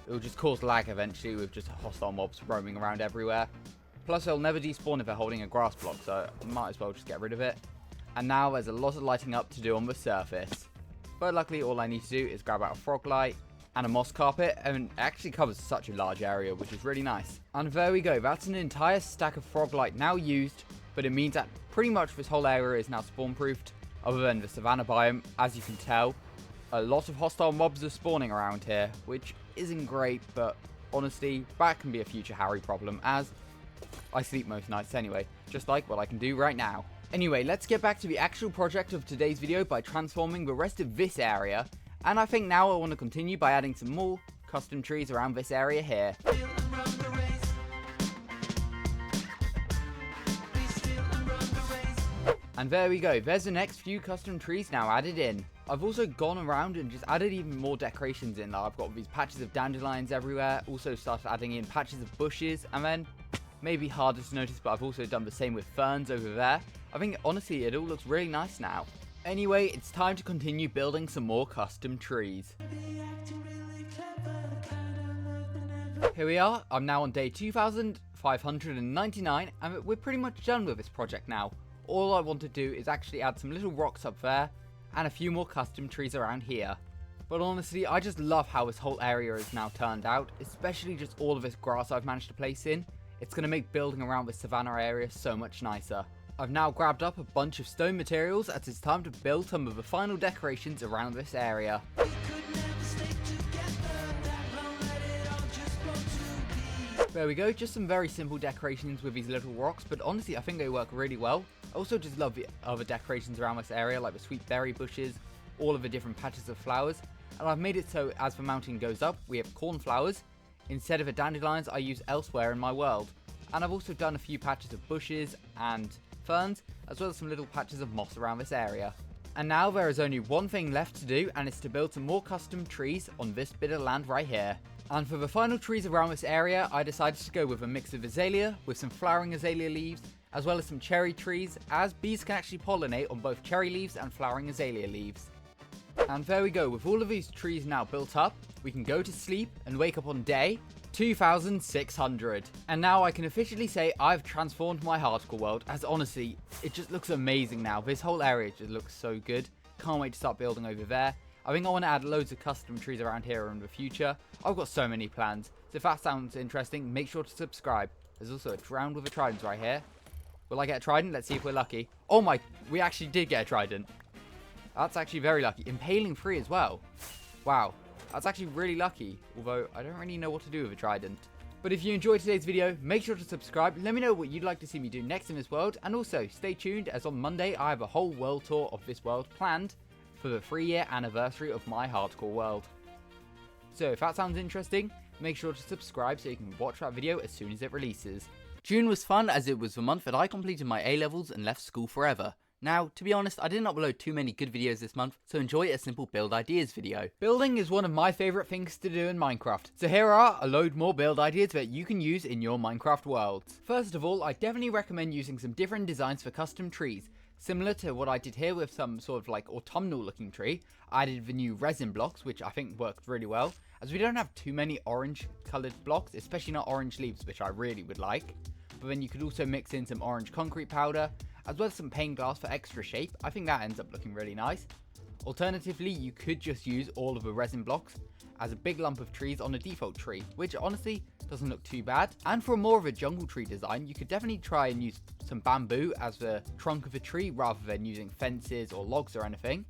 it will just cause lag eventually with just hostile mobs roaming around everywhere. Plus they'll never despawn if they're holding a grass block, so I might as well just get rid of it. And now there's a lot of lighting up to do on the surface. But luckily all I need to do is grab out a froglight and a moss carpet, and it actually covers such a large area, which is really nice. And there we go, that's an entire stack of froglight now used, but it means that pretty much this whole area is now spawn proofed, other than the savanna biome. As you can tell, a lot of hostile mobs are spawning around here, which isn't great, but honestly that can be a future Harry problem, as I sleep most nights anyway, just like what I can do right now. Anyway, let's get back to the actual project of today's video by transforming the rest of this area. And I think now I want to continue by adding some more custom trees around this area here. And there we go, there's the next few custom trees now added in. I've also gone around and just added even more decorations in. I've got these patches of dandelions everywhere, also started adding in patches of bushes, and then, maybe harder to notice, but I've also done the same with ferns over there. I think honestly it all looks really nice now. Anyway, it's time to continue building some more custom trees. Here we are, I'm now on day 2599, and we're pretty much done with this project now. All I want to do is actually add some little rocks up there, and a few more custom trees around here. But honestly, I just love how this whole area is now turned out, especially just all of this grass I've managed to place in. It's going to make building around this savanna area so much nicer. I've now grabbed up a bunch of stone materials, as it's time to build some of the final decorations around this area. There we go, just some very simple decorations with these little rocks, but honestly I think they work really well. I also just love the other decorations around this area, like the sweet berry bushes, all of the different patches of flowers. And I've made it so as the mountain goes up, we have cornflowers. Instead of the dandelions I use elsewhere in my world. And I've also done a few patches of bushes and ferns, as well as some little patches of moss around this area. And now there is only one thing left to do, and it's to build some more custom trees on this bit of land right here. And for the final trees around this area, I decided to go with a mix of azalea, with some flowering azalea leaves, as well as some cherry trees, as bees can actually pollinate on both cherry leaves and flowering azalea leaves. And there we go, with all of these trees now built up, we can go to sleep and wake up on day 2600. And now I can officially say I've transformed my hardcore world, as honestly, it just looks amazing now. This whole area just looks so good. Can't wait to start building over there. I think I want to add loads of custom trees around here in the future. I've got so many plans. So if that sounds interesting, make sure to subscribe. There's also a drowned with a trident right here. Will I get a trident? Let's see if we're lucky. Oh my, we actually did get a trident. That's actually very lucky. Impaling 3 as well. Wow, that's actually really lucky. Although, I don't really know what to do with a trident. But if you enjoyed today's video, make sure to subscribe. Let me know what you'd like to see me do next in this world. And also, stay tuned, as on Monday, I have a whole world tour of this world planned for the 3-year anniversary of my hardcore world. So if that sounds interesting, make sure to subscribe so you can watch that video as soon as it releases. June was fun, as it was the month that I completed my A-levels and left school forever. Now, to be honest, I didn't upload too many good videos this month, so enjoy a simple build ideas video. Building is one of my favourite things to do in Minecraft, so here are a load more build ideas that you can use in your Minecraft worlds. First of all, I definitely recommend using some different designs for custom trees. Similar to what I did here with some sort of like autumnal looking tree, I added the new resin blocks, which I think worked really well, as we don't have too many orange coloured blocks, especially not orange leaves, which I really would like. But then you could also mix in some orange concrete powder, as well as some pane glass for extra shape. I think that ends up looking really nice. Alternatively, you could just use all of the resin blocks as a big lump of trees on a default tree, which honestly doesn't look too bad. And for more of a jungle tree design, you could definitely try and use some bamboo as the trunk of a tree rather than using fences or logs or anything.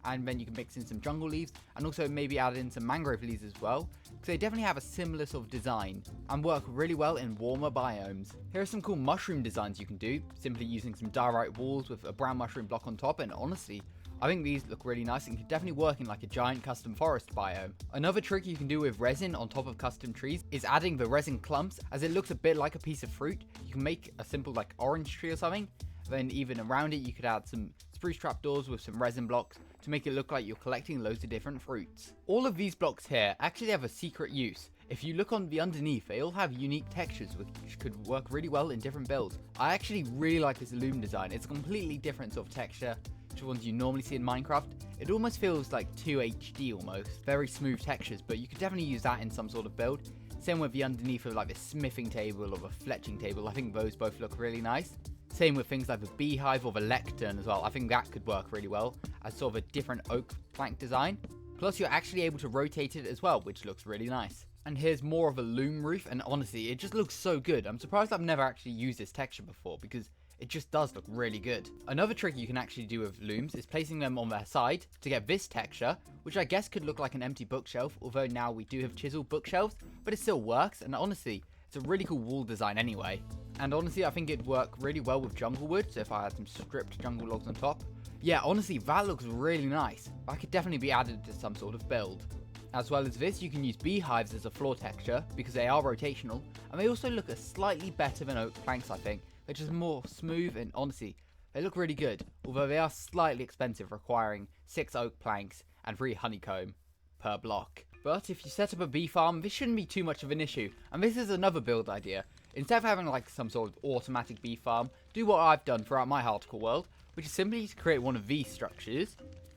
And then you can mix in some jungle leaves and also maybe add in some mangrove leaves as well, because they definitely have a similar sort of design and work really well in warmer biomes. Here are some cool mushroom designs you can do, simply using some diorite walls with a brown mushroom block on top, and honestly, I think these look really nice and can definitely work in like a giant custom forest biome. Another trick you can do with resin on top of custom trees is adding the resin clumps, as it looks a bit like a piece of fruit. You can make a simple like orange tree or something, then even around it you could add some spruce trapdoors with some resin blocks to make it look like you're collecting loads of different fruits. All of these blocks here actually have a secret use. If you look on the underneath, they all have unique textures which could work really well in different builds. I actually really like this loom design. It's a completely different sort of texture to the ones you normally see in Minecraft. It almost feels like 2HD almost. Very smooth textures, but you could definitely use that in some sort of build. Same with the underneath of like the smithing table or the fletching table. I think those both look really nice. Same with things like the beehive or the lectern as well. I think that could work really well as sort of a different oak plank design. Plus you're actually able to rotate it as well, which looks really nice. And here's more of a loom roof, and honestly, it just looks so good. I'm surprised I've never actually used this texture before, because it just does look really good. Another trick you can actually do with looms is placing them on their side to get this texture, which I guess could look like an empty bookshelf, although now we do have chiseled bookshelves, but it still works, and honestly, it's a really cool wall design anyway. And honestly, I think it'd work really well with jungle wood, so if I had some stripped jungle logs on top. Yeah, honestly, that looks really nice. That could definitely be added to some sort of build. As well as this, you can use beehives as a floor texture, because they are rotational, and they also look slightly better than oak planks, I think. They're just more smooth, and honestly, they look really good, although they are slightly expensive, requiring 6 oak planks and 3 honeycomb per block. But if you set up a bee farm, this shouldn't be too much of an issue, and this is another build idea. Instead of having like some sort of automatic bee farm, do what I've done throughout my hardcore world, which is simply to create one of these structures,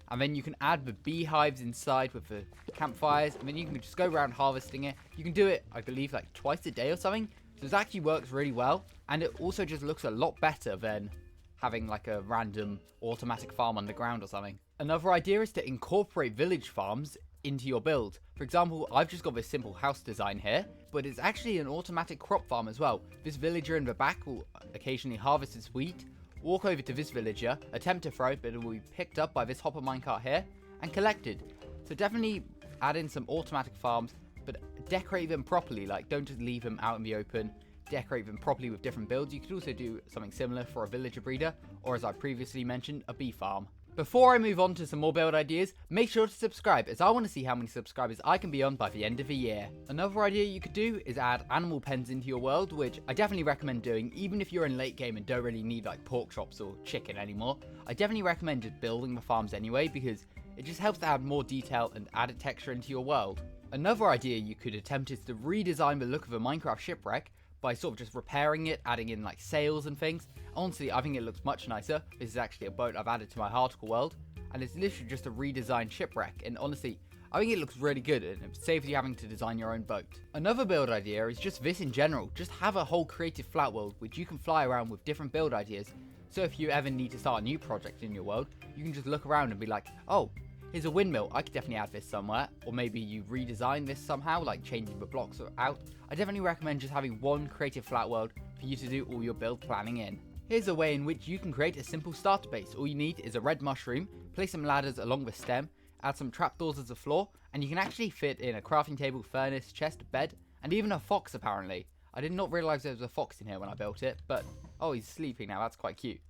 and then you can add the beehives inside with the campfires, and then you can just go around harvesting it. You can do it, I believe, like twice a day or something, so this actually works really well, and it also just looks a lot better than having like a random automatic farm underground or something. Another idea is to incorporate village farms into your build. For example, I've just got this simple house design here, but it's actually an automatic crop farm as well. This villager in the back will occasionally harvest his wheat, walk over to this villager, attempt to throw it, but it will be picked up by this hopper minecart here and collected. So definitely add in some automatic farms but decorate them properly. Like, don't just leave them out in the open. Decorate them properly with different builds. You could also do something similar for a villager breeder, or as I previously mentioned, a bee farm. Before I move on to some more build ideas, make sure to subscribe, as I want to see how many subscribers I can be on by the end of the year. Another idea you could do is add animal pens into your world, which I definitely recommend doing, even if you're in late game and don't really need like pork chops or chicken anymore. I definitely recommend just building the farms anyway, because it just helps to add more detail and added texture into your world. Another idea you could attempt is to redesign the look of a Minecraft shipwreck by sort of just repairing it, adding in like sails and things. Honestly, I think it looks much nicer. This is actually a boat I've added to my Harticle world, and it's literally just a redesigned shipwreck, and honestly, I think it looks really good and it saves you having to design your own boat. Another build idea is just this in general. Just have a whole creative flat world which you can fly around with different build ideas. So if you ever need to start a new project in your world, you can just look around and be like, oh, here's a windmill, I could definitely add this somewhere. Or maybe you redesign this somehow, like changing the blocks out. I definitely recommend just having one creative flat world for you to do all your build planning in. Here's a way in which you can create a simple starter base. All you need is a red mushroom, place some ladders along the stem, add some trapdoors as a floor, and you can actually fit in a crafting table, furnace, chest, bed, and even a fox apparently. I did not realise there was a fox in here when I built it, but oh, he's sleeping now, that's quite cute.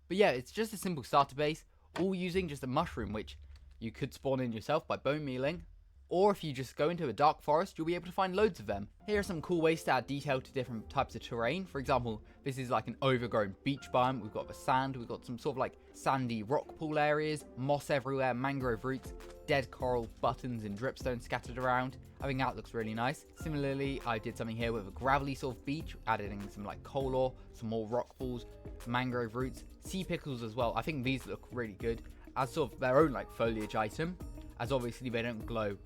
But yeah, it's just a simple starter base, all using just a mushroom, which you could spawn in yourself by bone mealing, or if you just go into a dark forest, you'll be able to find loads of them. Here are some cool ways to add detail to different types of terrain. For example, this is like an overgrown beach biome. We've got the sand, we've got some sort of like sandy rock pool areas, moss everywhere, mangrove roots, dead coral, buttons and dripstone scattered around. I think that looks really nice. Similarly, I did something here with a gravelly sort of beach, adding some like coal ore, some more rock pools, mangrove roots, sea pickles as well. I think these look really good as sort of their own like foliage item, as obviously they don't glow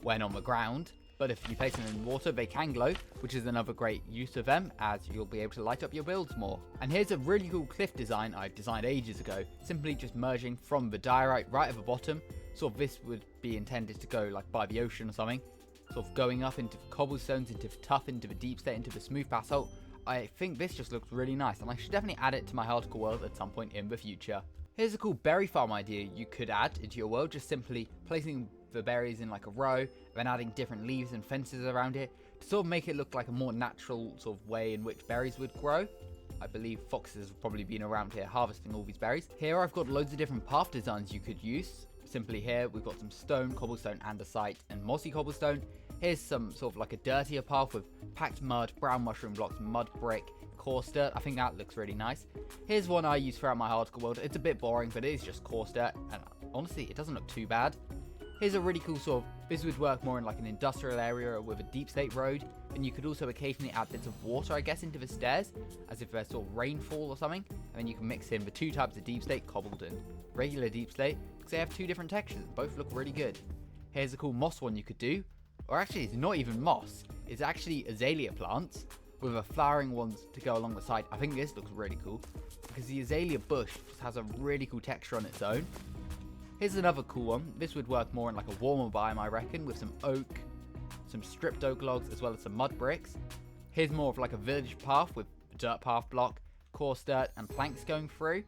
when on the ground, but if you place them in water they can glow, which is another great use of them, as you'll be able to light up your builds more. And here's a really cool cliff design I designed ages ago, simply just merging from the diorite right at the bottom. Sort of this would be intended to go like by the ocean or something, sort of going up into the cobblestones, into the tuff, into the deep state, into the smooth basalt. I think this just looks really nice, and I should definitely add it to my Harticle world at some point in the future. Here's a cool berry farm idea you could add into your world, just simply placing the berries in like a row, then adding different leaves and fences around it to sort of make it look like a more natural sort of way in which berries would grow. I believe foxes have probably been around here harvesting all these berries. Here I've got loads of different path designs you could use. Simply here we've got some stone, cobblestone, andesite and mossy cobblestone. Here's some sort of like a dirtier path with packed mud, brown mushroom blocks, mud brick, coarse dirt. I think that looks really nice. Here's one I use throughout my Harticle world. It's a bit boring, but it is just coarse dirt, and honestly, it doesn't look too bad. Here's a really cool sort of, this would work more in like an industrial area with a deep state road, and you could also occasionally add bits of water, I guess, into the stairs, as if there's sort of rainfall or something, and then you can mix in the two types of deep state, cobbled and regular deep state, because they have two different textures, both look really good. Here's a cool moss one you could do, or actually it's not even moss, it's actually azalea plants, with a flowering ones to go along the side. I think this looks really cool, because the azalea bush just has a really cool texture on its own. Here's another cool one. This would work more in like a warmer biome, I reckon, with some oak, some stripped oak logs, as well as some mud bricks. Here's more of like a village path with a dirt path block, coarse dirt, and planks going through.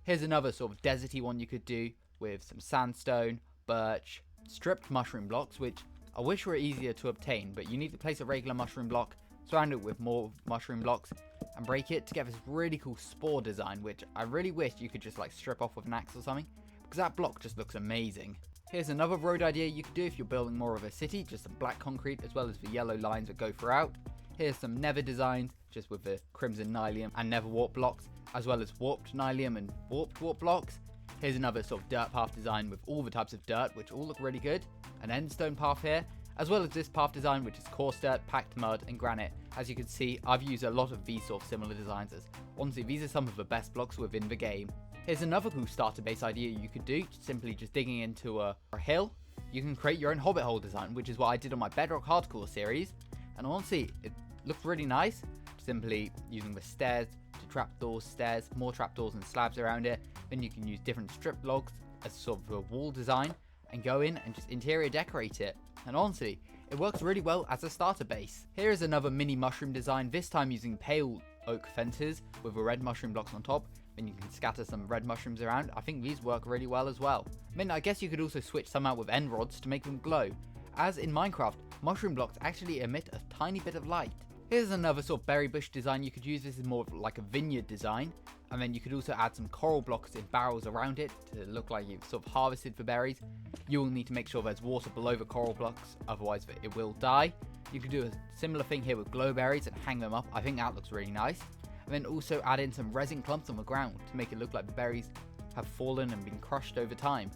Here's another sort of deserty one you could do with some sandstone, birch, stripped mushroom blocks, which I wish were easier to obtain, but you need to place a regular mushroom block, surround it with more mushroom blocks, and break it to get this really cool spore design, which I really wish you could just like strip off with an axe or something, because that block just looks amazing. Here's another road idea you could do if you're building more of a city, just some black concrete as well as the yellow lines that go throughout. Here's some nether designs, just with the crimson nylium and nether warp blocks, as well as warped nylium and warped warp blocks. Here's another sort of dirt path design with all the types of dirt, which all look really good. An endstone path here, as well as this path design, which is coarse dirt, packed mud, and granite. As you can see, I've used a lot of these sort of similar designs, as honestly, these are some of the best blocks within the game. Here's another cool starter base idea you could do, simply just digging into a hill. You can create your own hobbit hole design, which is what I did on my Bedrock Hardcore series, and honestly, it looks really nice, simply using the stairs to trapdoors, stairs, more trapdoors and slabs around it. Then you can use different strip logs as sort of a wall design, and go in and just interior decorate it. And honestly, it works really well as a starter base. Here is another mini mushroom design, this time using pale oak fences with the red mushroom blocks on top. Then you can scatter some red mushrooms around. I think these work really well as well. I mean, I guess you could also switch some out with end rods to make them glow, as in Minecraft, mushroom blocks actually emit a tiny bit of light. Here's another sort of berry bush design you could use. This is more of like a vineyard design. And then you could also add some coral blocks in barrels around it to look like you've sort of harvested for berries. You will need to make sure there's water below the coral blocks, otherwise it will die. You could do a similar thing here with glowberries and hang them up. I think that looks really nice. And then also add in some resin clumps on the ground to make it look like the berries have fallen and been crushed over time.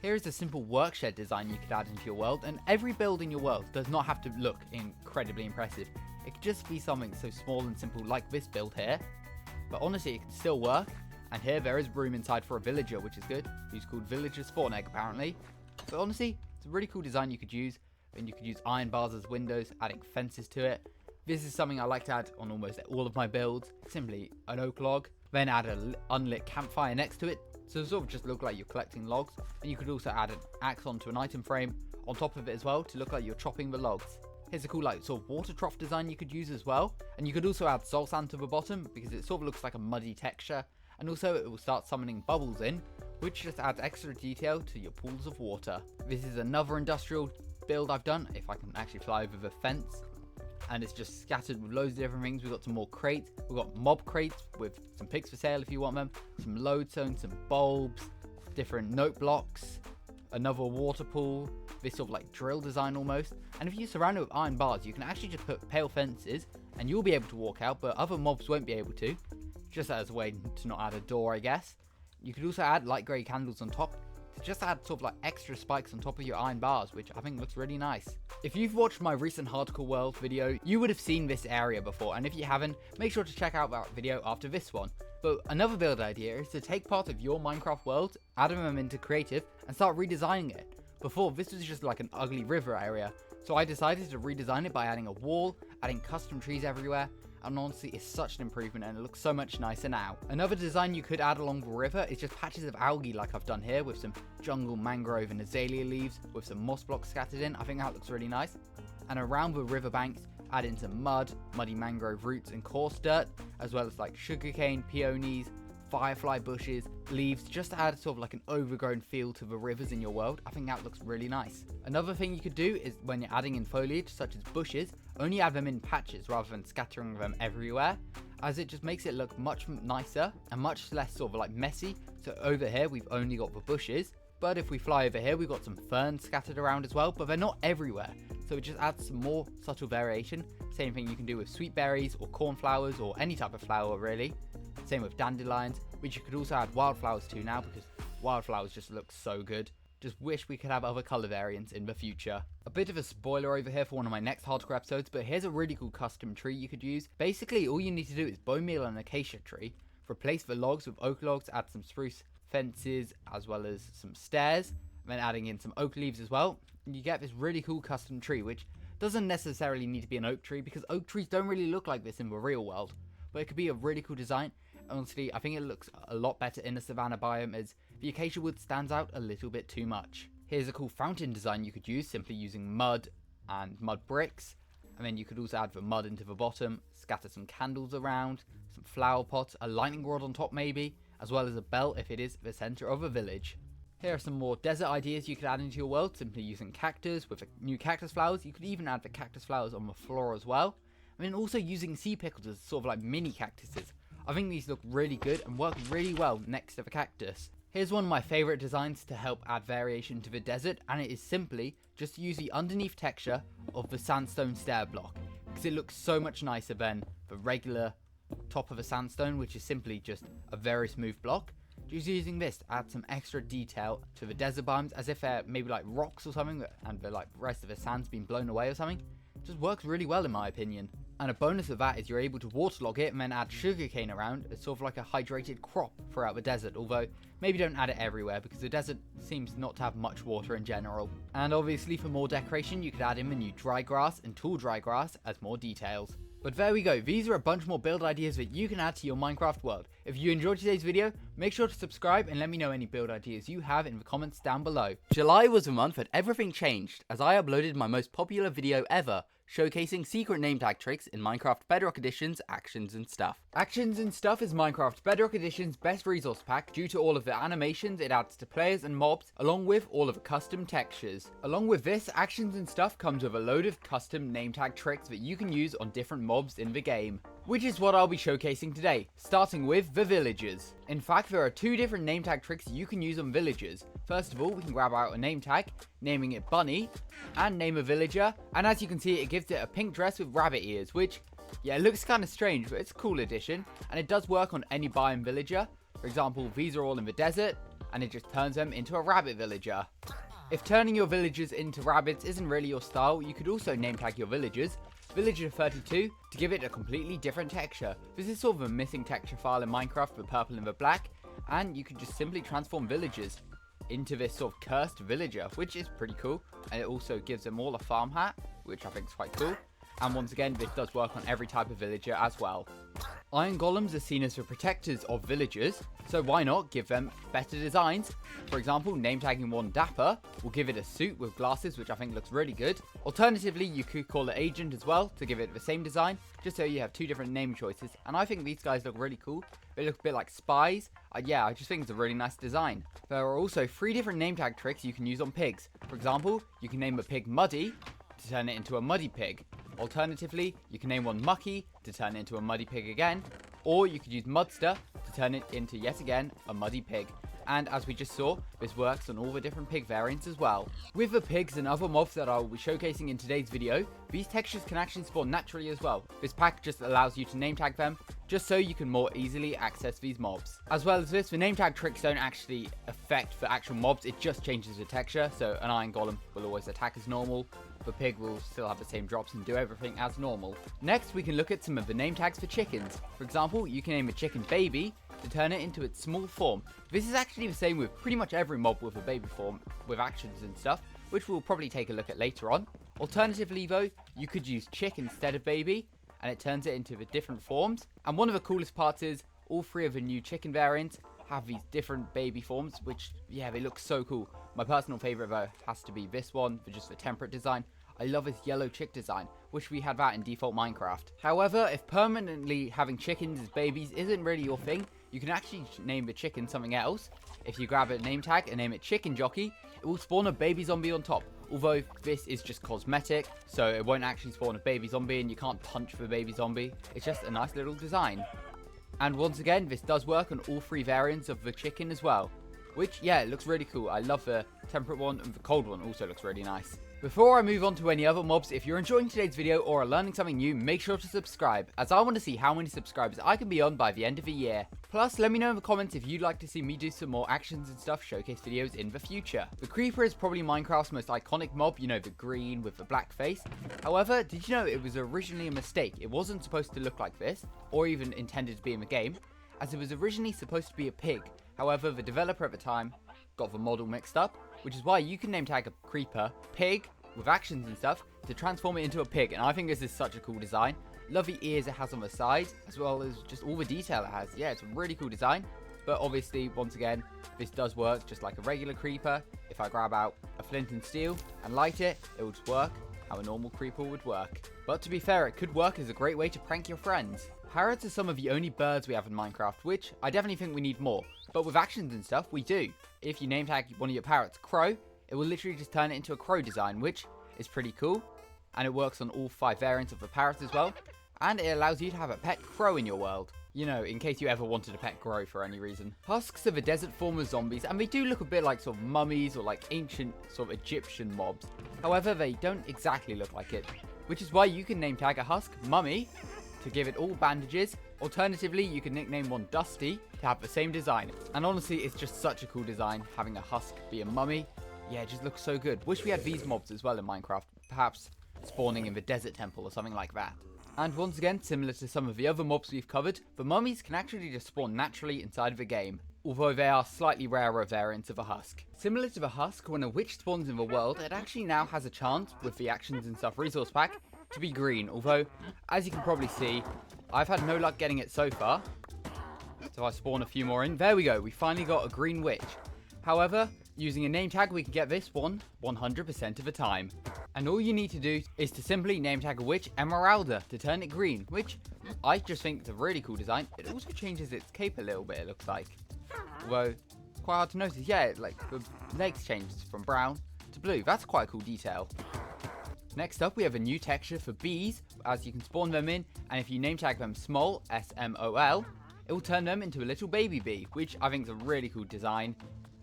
Here is a simple workshed design you could add into your world, and every build in your world does not have to look incredibly impressive. It could just be something so small and simple like this build here. But honestly, it can still work. And here there is room inside for a villager, which is good. Who's called Villager Spawn Egg, apparently. But honestly, it's a really cool design you could use. And you could use iron bars as windows, adding fences to it. This is something I like to add on almost all of my builds. Simply an oak log, then add an unlit campfire next to it. So it sort of just look like you're collecting logs. And you could also add an axe onto an item frame on top of it as well to look like you're chopping the logs. Here's a cool like sort of water trough design you could use as well. And you could also add soul sand to the bottom because it sort of looks like a muddy texture. And also it will start summoning bubbles in, which just adds extra detail to your pools of water. This is another industrial build I've done, if I can actually fly over the fence. And it's just scattered with loads of different things. We've got some more crates. We've got mob crates with some pigs for sale if you want them. Some lodestone, some bulbs, different note blocks, another water pool, this sort of like drill design almost. And if you surround it with iron bars, you can actually just put pale fences and you'll be able to walk out, but other mobs won't be able to. Just as a way to not add a door, I guess. You could also add light grey candles on top to just add sort of like extra spikes on top of your iron bars, which I think looks really nice. If you've watched my recent Hardcore World video, you would have seen this area before, and if you haven't, make sure to check out that video after this one. But another build idea is to take part of your Minecraft world, add them into creative, and start redesigning it. Before, this was just like an ugly river area, so I decided to redesign it by adding a wall, adding custom trees everywhere, and honestly it's such an improvement and it looks so much nicer now. Another design you could add along the river is just patches of algae like I've done here with some jungle, mangrove and azalea leaves with some moss blocks scattered in. I think that looks really nice. And around the river banks, add in some mud, muddy mangrove roots and coarse dirt, as well as like sugarcane, peonies, firefly bushes, leaves, just to add sort of like an overgrown feel to the rivers in your world. I think that looks really nice. Another thing you could do is when you're adding in foliage such as bushes, only add them in patches rather than scattering them everywhere, as it just makes it look much nicer and much less sort of like messy. So over here we've only got the bushes, but if we fly over here we've got some ferns scattered around as well, but they're not everywhere, so it just adds some more subtle variation. Same thing you can do with sweet berries or cornflowers or any type of flower really. Same with dandelions, which you could also add wildflowers to now because wildflowers just look so good. Just wish we could have other colour variants in the future. A bit of a spoiler over here for one of my next hardcore episodes, but here's a really cool custom tree you could use. Basically all you need to do is bone meal an acacia tree, replace the logs with oak logs, add some spruce fences as well as some stairs, then adding in some oak leaves as well, and you get this really cool custom tree, which doesn't necessarily need to be an oak tree because oak trees don't really look like this in the real world, but it could be a really cool design. Honestly, I think it looks a lot better in the savanna biome as the acacia wood stands out a little bit too much. Here's a cool fountain design you could use simply using mud and mud bricks, and then you could also add the mud into the bottom, scatter some candles around, some flower pots, a lightning rod on top maybe, as well as a bell if it is the center of a village. Here are some more desert ideas you could add into your world simply using cactus with new cactus flowers. You could even add the cactus flowers on the floor as well. And then also using sea pickles as sort of like mini cactuses. I think these look really good and work really well next to the cactus. Here's one of my favourite designs to help add variation to the desert, and it is simply just to use the underneath texture of the sandstone stair block, because it looks so much nicer than the regular top of a sandstone, which is simply just a very smooth block. Just using this to add some extra detail to the desert biomes, as if they're maybe like rocks or something and the like rest of the sand's been blown away or something. It just works really well in my opinion. And a bonus of that is you're able to waterlog it and then add sugarcane around as sort of like a hydrated crop throughout the desert, although maybe don't add it everywhere because the desert seems not to have much water in general. And obviously for more decoration you could add in the new dry grass and tall dry grass as more details. But there we go, these are a bunch more build ideas that you can add to your Minecraft world. If you enjoyed today's video, make sure to subscribe and let me know any build ideas you have in the comments down below. July was the month that everything changed as I uploaded my most popular video ever, showcasing secret name tag tricks in Minecraft Bedrock Edition's Actions and Stuff. Actions and Stuff is Minecraft Bedrock Edition's best resource pack due to all of the animations it adds to players and mobs, along with all of the custom textures. Along with this, Actions and Stuff comes with a load of custom name tag tricks that you can use on different mobs in the game, which is what I'll be showcasing today, starting with the villagers. In fact, there are 2 different name tag tricks you can use on villagers. First of all, we can grab out a name tag, naming it Bunny, and name a villager, and as you can see, it gives it a pink dress with rabbit ears, which, yeah, it looks kind of strange, but it's a cool addition, and it does work on any biome villager. For example, these are all in the desert, and it just turns them into a rabbit villager. If turning your villagers into rabbits isn't really your style, you could also name tag your villagers Villager 32 to give it a completely different texture. This is sort of a missing texture file in Minecraft, the purple and the black, and you could just simply transform villagers into this sort of cursed villager, which is pretty cool, and it also gives them all a farm hat, which I think is quite cool. And once again, this does work on every type of villager as well. Iron golems are seen as the protectors of villagers, so why not give them better designs? For example, name tagging one Dapper will give it a suit with glasses, which I think looks really good. Alternatively, you could call it Agent as well to give it the same design, just so you have 2 different name choices. And I think these guys look really cool. They look a bit like spies. Yeah, I just think it's a really nice design. There are also 3 different name tag tricks you can use on pigs. For example, you can name a pig Muddy to turn it into a muddy pig. Alternatively, you can name one Mucky to turn it into a muddy pig again, or you could use Mudster to turn it into, yet again, a muddy pig. And as we just saw, this works on all the different pig variants as well. With the pigs and other mobs that I will be showcasing in today's video, these textures can actually spawn naturally as well. This pack just allows you to name tag them, just so you can more easily access these mobs. As well as this, the name tag tricks don't actually affect the actual mobs, it just changes the texture, so an iron golem will always attack as normal. The pig will still have the same drops and do everything as normal. Next, we can look at some of the name tags for chickens. For example, you can name a chicken Baby to turn it into its small form. This is actually the same with pretty much every mob with a baby form, with actions and stuff, which we'll probably take a look at later on. Alternatively though, you could use Chick instead of Baby, and it turns it into the different forms. And one of the coolest parts is, all 3 of the new chicken variants have these different baby forms, which, yeah, they look so cool. My personal favorite though has to be this one, for just the temperate design. I love his yellow chick design. Wish we had that in default Minecraft. However, if permanently having chickens as babies isn't really your thing, you can actually name the chicken something else. If you grab a name tag and name it Chicken Jockey, it will spawn a baby zombie on top. Although this is just cosmetic, so it won't actually spawn a baby zombie and you can't punch the baby zombie. It's just a nice little design. And once again, this does work on all 3 variants of the chicken as well. Which, yeah, it looks really cool. I love the temperate one, and the cold one also looks really nice. Before I move on to any other mobs, if you're enjoying today's video or are learning something new, make sure to subscribe, as I want to see how many subscribers I can be on by the end of the year. Plus, let me know in the comments if you'd like to see me do some more actions and stuff showcase videos in the future. The Creeper is probably Minecraft's most iconic mob, you know, the green with the black face. However, did you know it was originally a mistake? It wasn't supposed to look like this, or even intended to be in the game, as it was originally supposed to be a pig. However, the developer at the time got the model mixed up, which is why you can name tag a creeper Pig with actions and stuff to transform it into a pig, and I think this is such a cool design. Love the ears it has on the side, as well as just all the detail it has. Yeah, it's a really cool design, but obviously, once again, this does work just like a regular creeper. If I grab out a flint and steel and light it, it will just work how a normal creeper would work. But to be fair, it could work as a great way to prank your friends. Parrots are some of the only birds we have in Minecraft, which I definitely think we need more. But with actions and stuff, we do. If you name tag one of your parrots Crow, it will literally just turn it into a crow design, which is pretty cool. And it works on all 5 variants of the parrot as well. And it allows you to have a pet crow in your world. You know, in case you ever wanted a pet crow for any reason. Husks are the desert form of zombies, and they do look a bit like sort of mummies or like ancient sort of Egyptian mobs. However, they don't exactly look like it, which is why you can name tag a husk Mummy to give it all bandages. Alternatively, you can nickname one Dusty to have the same design. And honestly, it's just such a cool design, having a husk be a mummy. Yeah, it just looks so good. Wish we had these mobs as well in Minecraft, perhaps spawning in the desert temple or something like that. And once again, similar to some of the other mobs we've covered, the mummies can actually just spawn naturally inside of the game, although they are slightly rarer variants of a husk. Similar to the husk, when a witch spawns in the world, it actually now has a chance, with the actions and stuff resource pack, to be green, although, as you can probably see, I've had no luck getting it so far. So I spawn a few more in. There we go, we finally got a green witch. However, using a name tag, we can get this one 100% of the time. And all you need to do is to simply name tag a witch Emeralda to turn it green, which I just think is a really cool design. It also changes its cape a little bit, it looks like. Although, it's quite hard to notice. Yeah, like the legs changed from brown to blue. That's quite a cool detail. Next up, we have a new texture for bees, as you can spawn them in, and if you name tag them Smol, S-M-O-L, it will turn them into a little baby bee, which I think is a really cool design.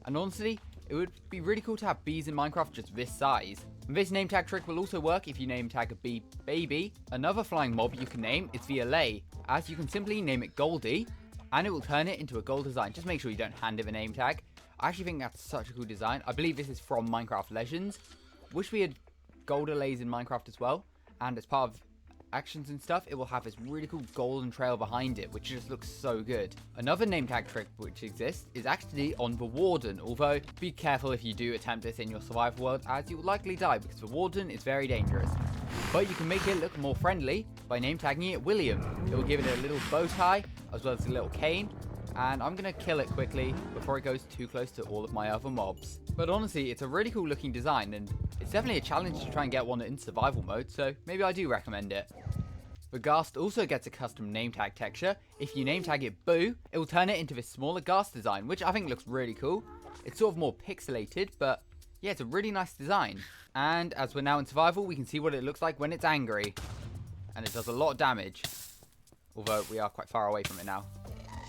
And honestly, it would be really cool to have bees in Minecraft just this size. And this name tag trick will also work if you name tag a bee baby. Another flying mob you can name is Violet, as you can simply name it Goldie, and it will turn it into a gold design. Just make sure you don't hand it a name tag. I actually think that's such a cool design. I believe this is from Minecraft Legends. Wish we had gold allays in Minecraft as well, and as part of actions and stuff, it will have this really cool golden trail behind it, which just looks so good. Another name tag trick which exists is actually on the Warden, although be careful if you do attempt this in your survival world, as you will likely die because the Warden is very dangerous. But you can make it look more friendly by name tagging it William. It will give it a little bow tie as well as a little cane, and I'm going to kill it quickly before it goes too close to all of my other mobs. But honestly, it's a really cool looking design, and it's definitely a challenge to try and get one in survival mode, so maybe I do recommend it. The Ghast also gets a custom name tag texture. If you name tag it Boo, it will turn it into this smaller Ghast design, which I think looks really cool. It's sort of more pixelated, but yeah, it's a really nice design. And as we're now in survival, we can see what it looks like when it's angry. And it does a lot of damage, although we are quite far away from it now.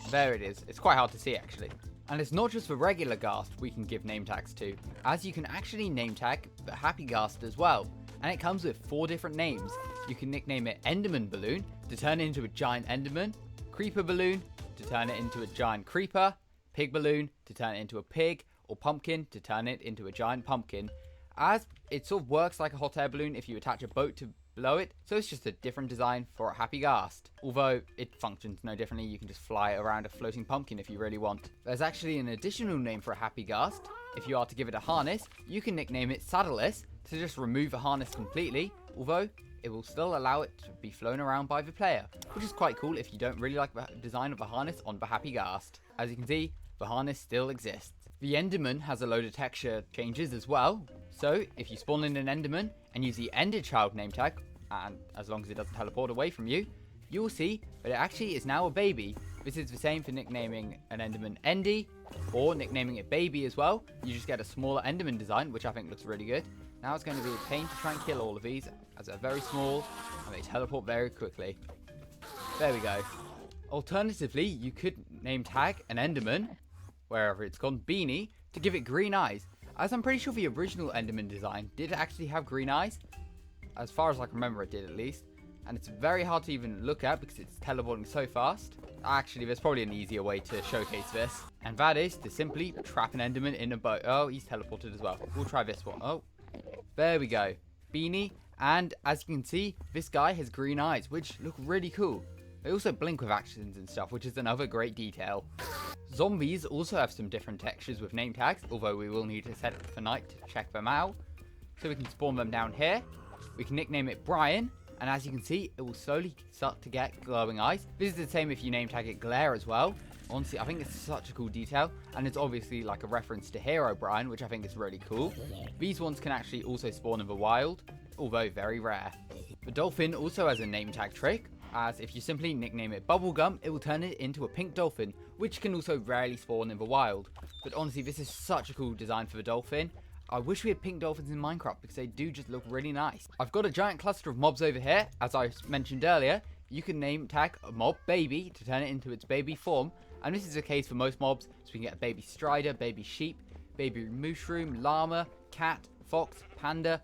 There it is. It's quite hard to see, actually. And it's not just the regular Ghast we can give name tags to, as you can actually name tag the Happy Ghast as well. And it comes with 4 different names. You can nickname it Enderman Balloon to turn it into a giant Enderman, Creeper Balloon to turn it into a giant Creeper, Pig Balloon to turn it into a pig, or Pumpkin to turn it into a giant pumpkin. As it sort of works like a hot air balloon if you attach a boat to below it, so it's just a different design for a Happy Ghast. Although it functions no differently, you can just fly around a floating pumpkin if you really want. There's actually an additional name for a Happy Ghast. If you are to give it a harness, you can nickname it Saddleless to just remove the harness completely, although it will still allow it to be flown around by the player, which is quite cool if you don't really like the design of the harness on the Happy Ghast. As you can see, the harness still exists. The Enderman has a load of texture changes as well, so if you spawn in an Enderman and use the Ender Child name tag, and as long as it doesn't teleport away from you, you will see that it actually is now a baby. This is the same for nicknaming an Enderman Endy, or nicknaming it Baby as well. You just get a smaller Enderman design, which I think looks really good. Now it's going to be a pain to try and kill all of these, as they're very small, and they teleport very quickly. There we go. Alternatively, you could name tag an Enderman, wherever it's gone, Beanie, to give it green eyes. As I'm pretty sure the original Enderman design did actually have green eyes. As far as I can remember, it did at least. And it's very hard to even look at because it's teleporting so fast. Actually, there's probably an easier way to showcase this. And that is to simply trap an Enderman in a boat. Oh, he's teleported as well. We'll try this one. Oh, there we go. Beanie. And as you can see, this guy has green eyes, which look really cool. They also blink with actions and stuff, which is another great detail. Zombies also have some different textures with name tags, although we will need to set it for night to check them out. So we can spawn them down here. We can nickname it Brian. And as you can see, it will slowly start to get glowing eyes. This is the same if you name tag it Glare as well. Honestly, I think it's such a cool detail. And it's obviously like a reference to Hero Brian, which I think is really cool. These ones can actually also spawn in the wild, although very rare. The dolphin also has a name tag trick, as if you simply nickname it Bubblegum, it will turn it into a pink dolphin, which can also rarely spawn in the wild. But honestly, this is such a cool design for the dolphin. I wish we had pink dolphins in Minecraft because they do just look really nice. I've got a giant cluster of mobs over here. As I mentioned earlier, you can name tag a mob Baby to turn it into its baby form. And this is the case for most mobs, so we can get a baby strider, baby sheep, baby mushroom, llama, cat, fox, panda,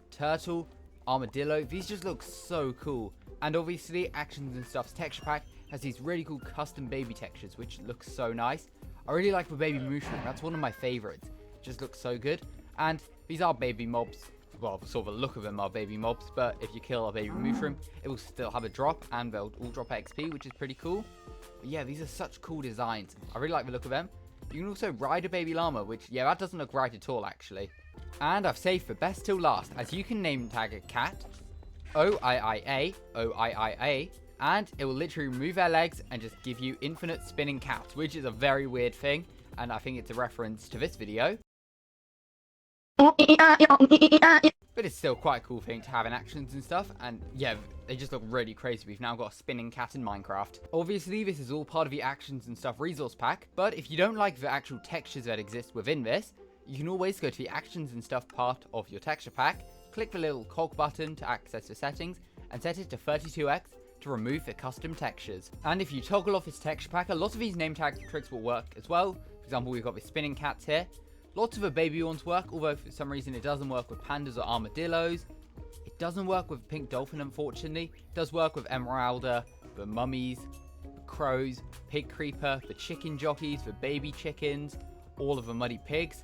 turtle, armadillo. These just look so cool. And obviously, Actions and Stuff's texture pack has these really cool custom baby textures, which look so nice. I really like the baby mushroom. That's one of my favorites. Just looks so good. And these are baby mobs. Well, sort of the look of them are baby mobs, but if you kill a baby mushroom, it will still have a drop, and they'll all drop XP, which is pretty cool. But yeah, these are such cool designs. I really like the look of them. You can also ride a baby llama, which, yeah, that doesn't look right at all, actually. And I've saved for best till last, as you can name tag a cat, O-I-I-A, O-I-I-A, and it will literally remove their legs and just give you infinite spinning cats, which is a very weird thing, and I think it's a reference to this video. But it's still quite a cool thing to have in actions and stuff, and yeah, they just look really crazy. We've now got a spinning cat in Minecraft. Obviously, this is all part of the actions and stuff resource pack, but if you don't like the actual textures that exist within this, you can always go to the actions and stuff part of your texture pack, click the little cog button to access the settings, and set it to 32x to remove the custom textures. And if you toggle off this texture pack, a lot of these name tag tricks will work as well. For example, we've got the spinning cats here. Lots of the baby ones work, although for some reason it doesn't work with pandas or armadillos. It doesn't work with pink dolphin, unfortunately. It does work with emeralda, the mummies, the crows, pig creeper, the chicken jockeys, the baby chickens, all of the muddy pigs,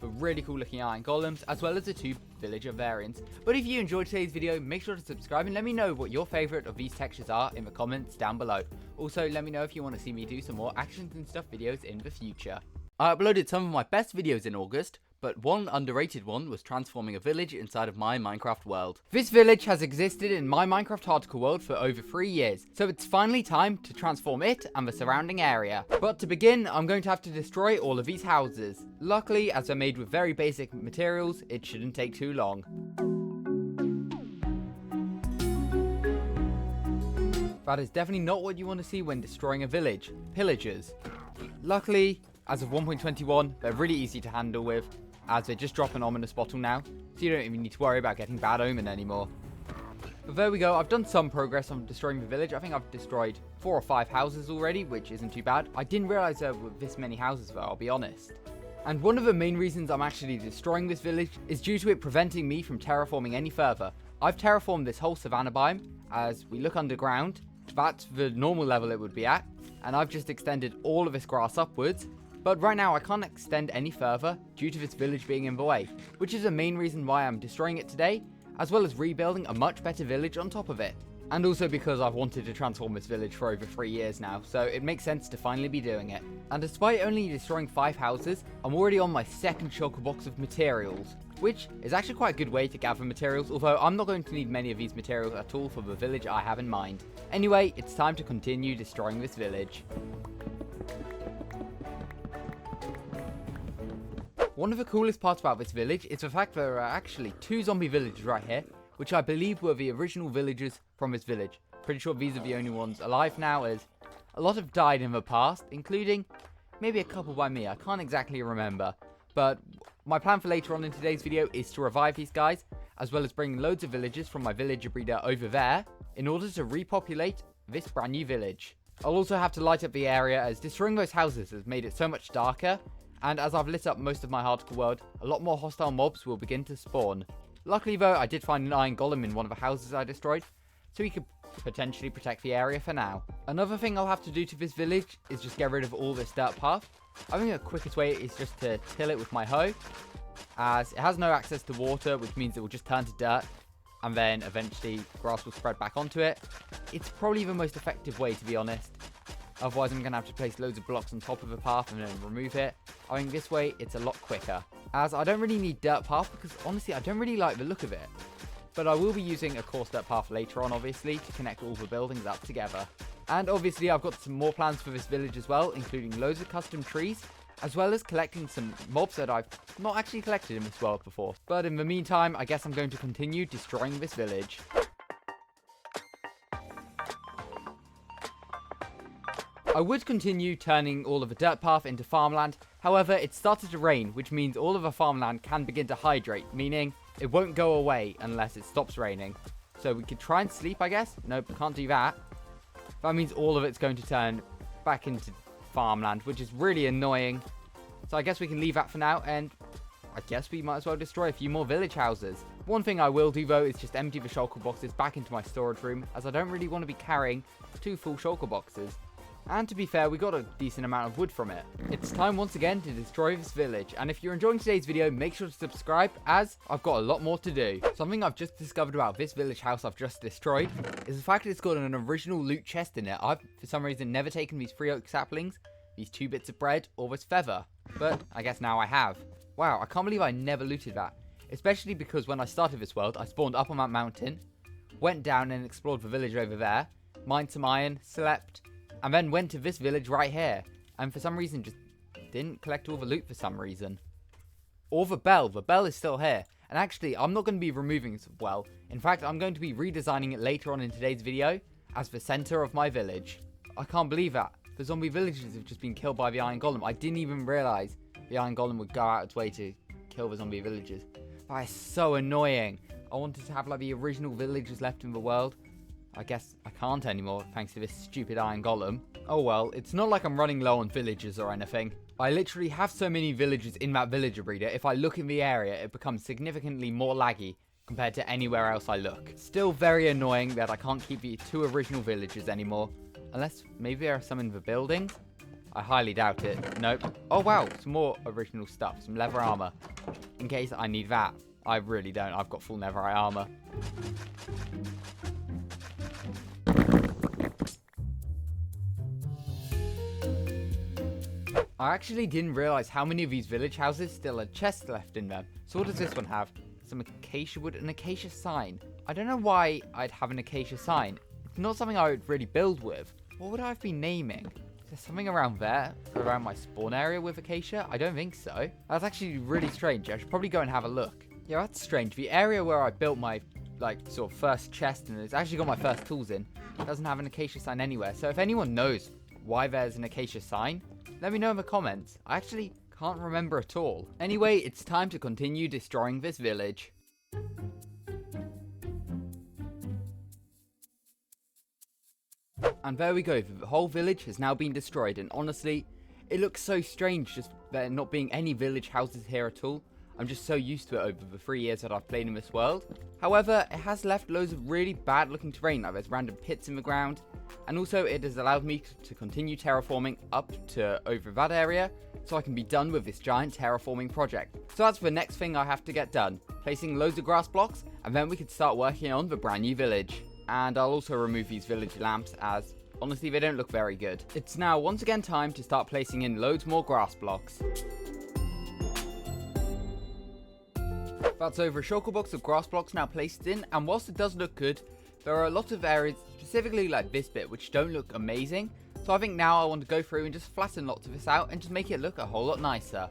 the really cool looking iron golems, as well as the 2 villager variants. But if you enjoyed today's video, make sure to subscribe and let me know what your favourite of these textures are in the comments down below. Also, let me know if you want to see me do some more actions and stuff videos in the future. I uploaded some of my best videos in August, but one underrated one was transforming a village inside of my Minecraft world. This village has existed in my Minecraft hardcore world for over 3 years, so it's finally time to transform it and the surrounding area. But to begin, I'm going to have to destroy all of these houses. Luckily, as they're made with very basic materials, it shouldn't take too long. That is definitely not what you want to see when destroying a village. Pillagers. Luckily, as of 1.21, they're really easy to handle with, as they just drop an ominous bottle now, so you don't even need to worry about getting bad omen anymore. But there we go, I've done some progress on destroying the village. I think I've destroyed 4 or 5 houses already, which isn't too bad. I didn't realise there were this many houses though, I'll be honest. And one of the main reasons I'm actually destroying this village is due to it preventing me from terraforming any further. I've terraformed this whole savanna biome. As we look underground, that's the normal level it would be at, and I've just extended all of this grass upwards. But right now I can't extend any further due to this village being in the way, which is the main reason why I'm destroying it today, as well as rebuilding a much better village on top of it. And also because I've wanted to transform this village for over 3 years now, so it makes sense to finally be doing it. And despite only destroying 5 houses, I'm already on my second shulker box of materials, which is actually quite a good way to gather materials, although I'm not going to need many of these materials at all for the village I have in mind. Anyway, it's time to continue destroying this village. One of the coolest parts about this village is the fact there are actually 2 zombie villagers right here, which I believe were the original villagers from this village. Pretty sure these are the only ones alive now, as a lot have died in the past, including maybe a couple by me. I can't exactly remember, but my plan for later on in today's video is to revive these guys, as well as bring loads of villagers from my villager breeder over there in order to repopulate this brand new village. I'll also have to light up the area, as destroying those houses has made it so much darker. And as I've lit up most of my hardcore world, a lot more hostile mobs will begin to spawn. Luckily though, I did find an iron golem in one of the houses I destroyed, so we could potentially protect the area for now. Another thing I'll have to do to this village is just get rid of all this dirt path. I think the quickest way is just to till it with my hoe, as it has no access to water, which means it will just turn to dirt, and then eventually grass will spread back onto it. It's probably the most effective way, to be honest. Otherwise, I'm going to have to place loads of blocks on top of the path and then remove it. I think this way, it's a lot quicker. As I don't really need dirt path, because honestly, I don't really like the look of it. But I will be using a coarse dirt path later on, obviously, to connect all the buildings up together. And obviously, I've got some more plans for this village as well, including loads of custom trees, as well as collecting some mobs that I've not actually collected in this world before. But in the meantime, I guess I'm going to continue destroying this village. I would continue turning all of the dirt path into farmland, however it started to rain, which means all of the farmland can begin to hydrate, meaning it won't go away unless it stops raining. So we could try and sleep, I guess. Nope, can't do that. That means all of it's going to turn back into farmland, which is really annoying. So I guess we can leave that for now, and I guess we might as well destroy a few more village houses. One thing I will do though is just empty the shulker boxes back into my storage room, as I don't really want to be carrying 2 full shulker boxes. And to be fair, we got a decent amount of wood from it. It's time once again to destroy this village, and if you're enjoying today's video, make sure to subscribe, as I've got a lot more to do. Something I've just discovered about this village house I've just destroyed is the fact that it's got an original loot chest in it. I've, for some reason, never taken these 3 oak saplings, these 2 bits of bread, or this feather, but I guess now I have. Wow, I can't believe I never looted that, especially because when I started this world, I spawned up on that mountain, went down and explored the village over there, mined some iron, slept, and then went to this village right here, and for some reason just didn't collect all the loot for some reason. Or the bell. The bell is still here. And actually, I'm not going to be removing this well. In fact, I'm going to be redesigning it later on in today's video as the center of my village. I can't believe that. The zombie villagers have just been killed by the Iron Golem. I didn't even realize the Iron Golem would go out its way to kill the zombie villagers. That is so annoying. I wanted to have like the original villagers left in the world. I guess I can't anymore thanks to this stupid Iron Golem. Oh well, it's not like I'm running low on villagers or anything. I literally have so many villagers in that villager breeder, if I look in the area, it becomes significantly more laggy compared to anywhere else I look. Still very annoying that I can't keep the 2 original villagers anymore. Unless maybe there are some in the building? I highly doubt it. Nope. Oh wow, some more original stuff. Some leather armor. In case I need that. I really don't. I've got full netherite armor. I actually didn't realize how many of these village houses still had chests left in them. So what does this one have? Some acacia wood, an acacia sign. I don't know why I'd have an acacia sign. It's not something I would really build with. What would I have been naming? Is there something around there? Around my spawn area with acacia? I don't think so. That's actually really strange. I should probably go and have a look. Yeah, that's strange. The area where I built my, sort of first chest and it's actually got my first tools in, doesn't have an acacia sign anywhere. So if anyone knows why there's an acacia sign, let me know in the comments. I actually can't remember at all. Anyway, it's time to continue destroying this village. And there we go, the whole village has now been destroyed, and honestly, it looks so strange just there not being any village houses here at all. I'm just so used to it over the 3 years that I've played in this world. However, it has left loads of really bad looking terrain, like there's random pits in the ground, and also it has allowed me to continue terraforming up to over that area, so I can be done with this giant terraforming project. So that's the next thing I have to get done, placing loads of grass blocks, and then we can start working on the brand new village. And I'll also remove these village lamps as, honestly, they don't look very good. It's now once again time to start placing in loads more grass blocks. That's over a shulker box of grass blocks now placed in, and whilst it does look good, there are a lot of areas, specifically like this bit, which don't look amazing. So I think now I want to go through and just flatten lots of this out and just make it look a whole lot nicer.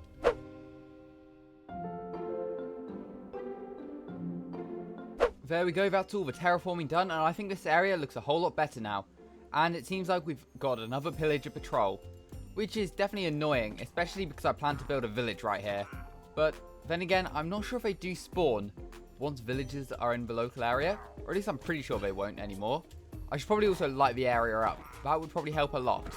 There we go, that's all the terraforming done, and I think this area looks a whole lot better now. And it seems like we've got another pillager patrol, which is definitely annoying, especially because I plan to build a village right here. But then again, I'm not sure if they do spawn once villagers are in the local area, or at least I'm pretty sure they won't anymore. I should probably also light the area up. That would probably help a lot.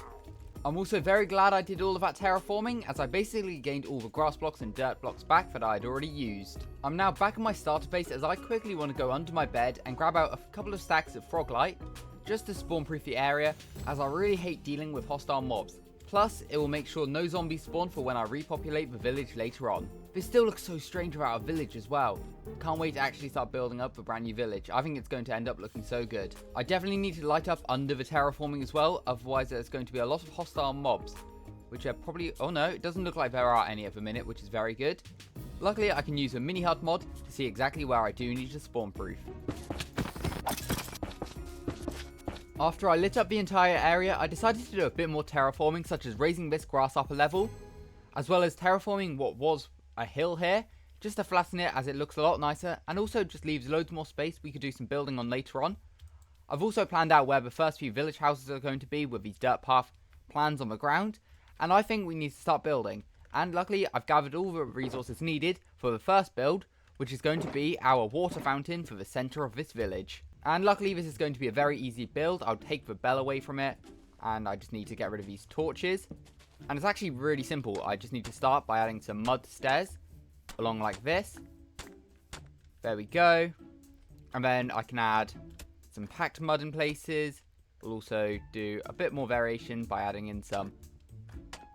I'm also very glad I did all of that terraforming, as I basically gained all the grass blocks and dirt blocks back that I had already used. I'm now back at my starter base, as I quickly want to go under my bed and grab out a couple of stacks of frog light, just to spawn proof the area, as I really hate dealing with hostile mobs. Plus, it will make sure no zombies spawn for when I repopulate the village later on. This still looks so strange without a village as well. Can't wait to actually start building up the brand new village. I think it's going to end up looking so good. I definitely need to light up under the terraforming as well, otherwise there's going to be a lot of hostile mobs. Which are probably... oh no, it doesn't look like there are any at the minute, which is very good. Luckily, I can use a mini hut mod to see exactly where I do need to spawn proof. After I lit up the entire area, I decided to do a bit more terraforming, such as raising this grass up a level, as well as terraforming what was a hill here, just to flatten it as it looks a lot nicer, and also just leaves loads more space we could do some building on later on. I've also planned out where the first few village houses are going to be with these dirt path plans on the ground, and I think we need to start building. And luckily, I've gathered all the resources needed for the first build, which is going to be our water fountain for the center of this village. And luckily, this is going to be a very easy build. I'll take the bell away from it, and I just need to get rid of these torches. And it's actually really simple. I just need to start by adding some mud stairs along like this. There we go. And then I can add some packed mud in places. We'll also do a bit more variation by adding in some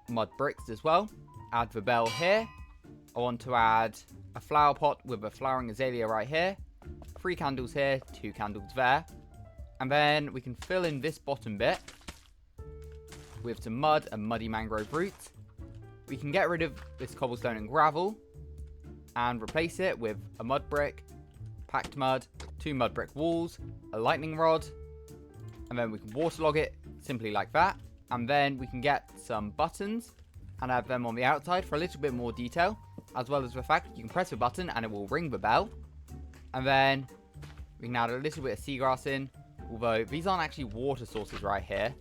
mud bricks as well. Add the bell here. I want to add a flower pot with a flowering azalea right here. 3 candles here, 2 candles there. And then we can fill in this bottom bit with some mud and muddy mangrove roots. We can get rid of this cobblestone and gravel and replace it with a mud brick, packed mud, 2 mud brick walls, a lightning rod, and then we can waterlog it simply like that. And then we can get some buttons and add them on the outside for a little bit more detail. as well as the fact you can press a button and it will ring the bell. And then we can add a little bit of seagrass in, although these aren't actually water sources right here,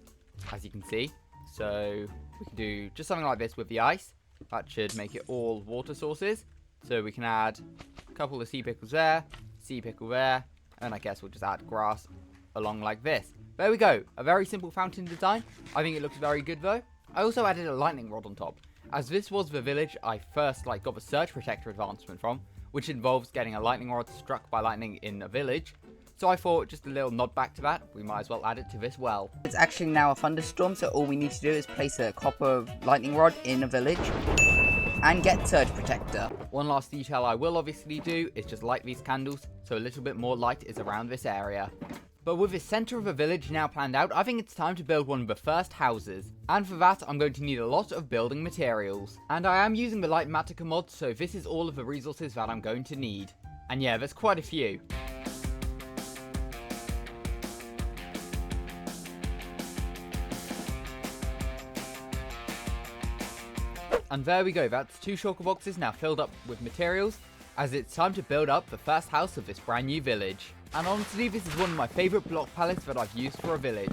as you can see. So we can do just something like this with the ice. That should make it all water sources. So we can add a couple of sea pickles there, sea pickle there, and I guess we'll just add grass along like this. There we go, a very simple fountain design. I think it looks very good though. I also added a lightning rod on top, as this was the village I first got the surge protector advancement from, which involves getting a lightning rod struck by lightning in a village. So I thought, just a little nod back to that, we might as well add it to this well. It's actually now a thunderstorm, so all we need to do is place a copper lightning rod in a village and get surge protector. One last detail I will obviously do is just light these candles, so a little bit more light is around this area. But with the centre of the village now planned out, I think it's time to build one of the first houses. And for that, I'm going to need a lot of building materials. And I am using the Light Matica mod, so this is all of the resources that I'm going to need. And yeah, there's quite a few. And there we go, that's 2 shulker boxes now filled up with materials, as it's time to build up the first house of this brand new village. And honestly, this is one of my favourite block palettes that I've used for a village.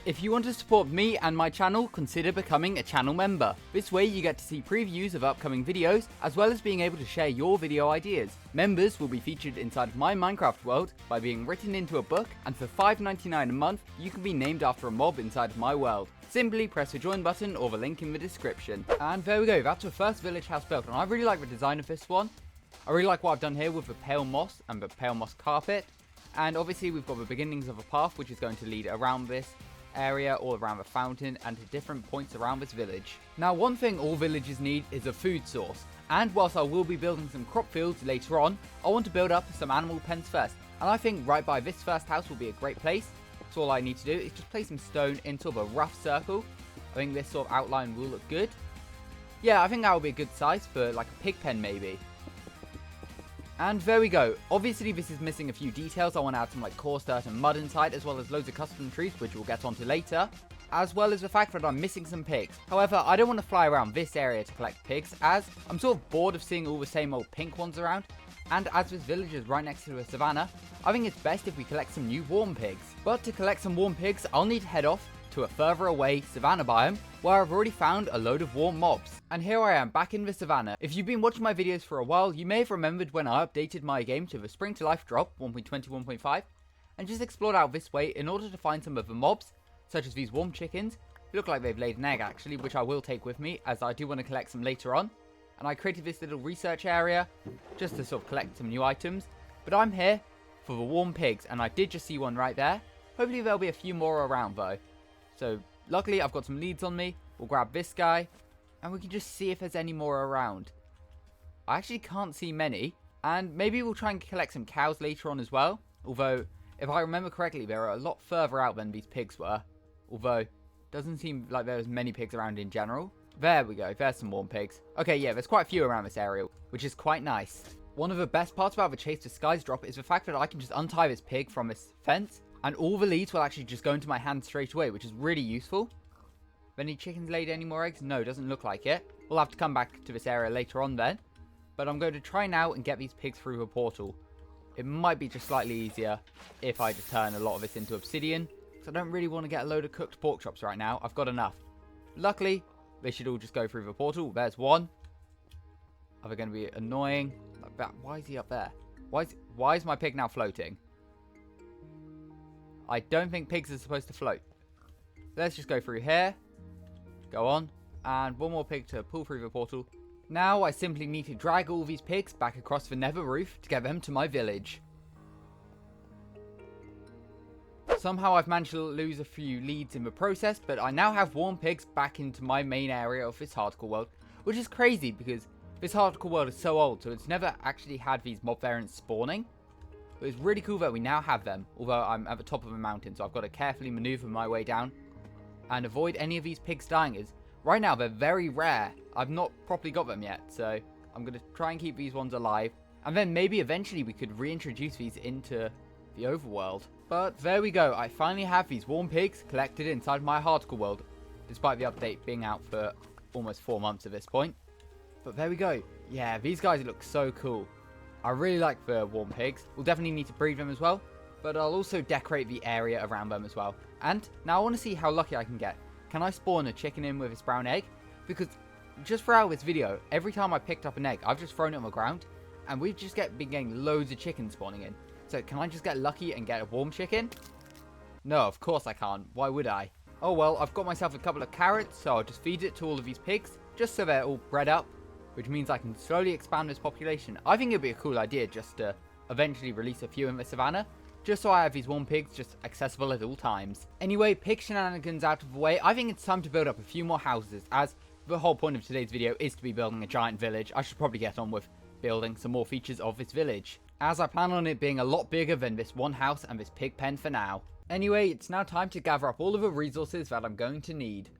If you want to support me and my channel, consider becoming a channel member. This way you get to see previews of upcoming videos, as well as being able to share your video ideas. Members will be featured inside of my Minecraft world by being written into a book, and for $5.99 a month, you can be named after a mob inside of my world. Simply press the join button or the link in the description. And there we go, that's the first village house built, and I really like the design of this one. I really like what I've done here with the pale moss and the pale moss carpet. And obviously we've got the beginnings of a path which is going to lead around this area, all around the fountain, and to different points around this village. Now, one thing all villages need is a food source, and whilst I will be building some crop fields later on, I want to build up some animal pens first, and I think right by this first house will be a great place. So all I need to do is just place some stone in sort of a rough circle. I think this sort of outline will look good. Yeah, I think that will be a good size for like a pig pen maybe. And there we go. Obviously this is missing a few details. I want to add some coarse dirt and mud inside, as well as loads of custom trees, which we'll get onto later. As well as the fact that I'm missing some pigs. However, I don't want to fly around this area to collect pigs, as I'm sort of bored of seeing all the same old pink ones around. And as this village is right next to a savannah, I think it's best if we collect some new warm pigs. But to collect some warm pigs, I'll need to head off to a further away savannah biome, where I've already found a load of warm mobs. And here I am back in the savannah. If you've been watching my videos for a while, you may have remembered when I updated my game to the Spring to Life drop 1.21.5 and just explored out this way in order to find some of the mobs, such as these warm chickens. They look like they've laid an egg actually, which I will take with me, as I do want to collect some later on. And I created this little research area just to sort of collect some new items. But I'm here for the warm pigs, and I did just see one right there. Hopefully there'll be a few more around though. So luckily I've got some leads on me. We'll grab this guy and we can just see if there's any more around. I actually can't see many, and maybe we'll try and collect some cows later on as well. Although, if I remember correctly, they're a lot further out than these pigs were. Although, it doesn't seem like there's many pigs around in general. There we go, there's some warm pigs. Okay, yeah, there's quite a few around this area, which is quite nice. One of the best parts about the Chase to Skies drop is the fact that I can just untie this pig from this fence, and all the leads will actually just go into my hand straight away, which is really useful. Have any chickens laid any more eggs? No, doesn't look like it. We'll have to come back to this area later on then. But I'm going to try now and get these pigs through the portal. It might be just slightly easier if I just turn a lot of this into obsidian, because I don't really want to get a load of cooked pork chops right now. I've got enough. Luckily, they should all just go through the portal. There's one. Are they going to be annoying? Like that. Why is he up there? Why is my pig now floating? I don't think pigs are supposed to float. Let's just go through here. Go on. And one more pig to pull through the portal. Now I simply need to drag all these pigs back across the nether roof to get them to my village. Somehow I've managed to lose a few leads in the process, but I now have warm pigs back into my main area of this hardcore world, which is crazy because this hardcore world is so old, so it's never actually had these mob variants spawning. But it's really cool that we now have them, although I'm at the top of a mountain, so I've got to carefully maneuver my way down and avoid any of these pigs dying, as right now they're very rare. I've not properly got them yet, so I'm going to try and keep these ones alive. And then maybe eventually we could reintroduce these into the overworld. But there we go, I finally have these warm pigs collected inside my hardcore world. despite the update being out for almost 4 months at this point. But there we go. Yeah, these guys look so cool. I really like the warm pigs. We'll definitely need to breed them as well, but I'll also decorate the area around them as well. And now I want to see how lucky I can get. Can I spawn a chicken in with its brown egg? Because just throughout this video, every time I picked up an egg, I've just thrown it on the ground, and we've just been getting loads of chickens spawning in. So can I just get lucky and get a warm chicken? No, of course I can't. Why would I? Oh well, I've got myself a couple of carrots, so I'll just feed it to all of these pigs, just so they're all bred up, which means I can slowly expand this population. I think it'd be a cool idea just to eventually release a few in the savannah, just so I have these warm pigs just accessible at all times. Anyway, pig shenanigans out of the way, I think it's time to build up a few more houses, as the whole point of today's video is to be building a giant village. I should probably get on with building some more features of this village, as I plan on it being a lot bigger than this one house and this pig pen for now. Anyway, it's now time to gather up all of the resources that I'm going to need.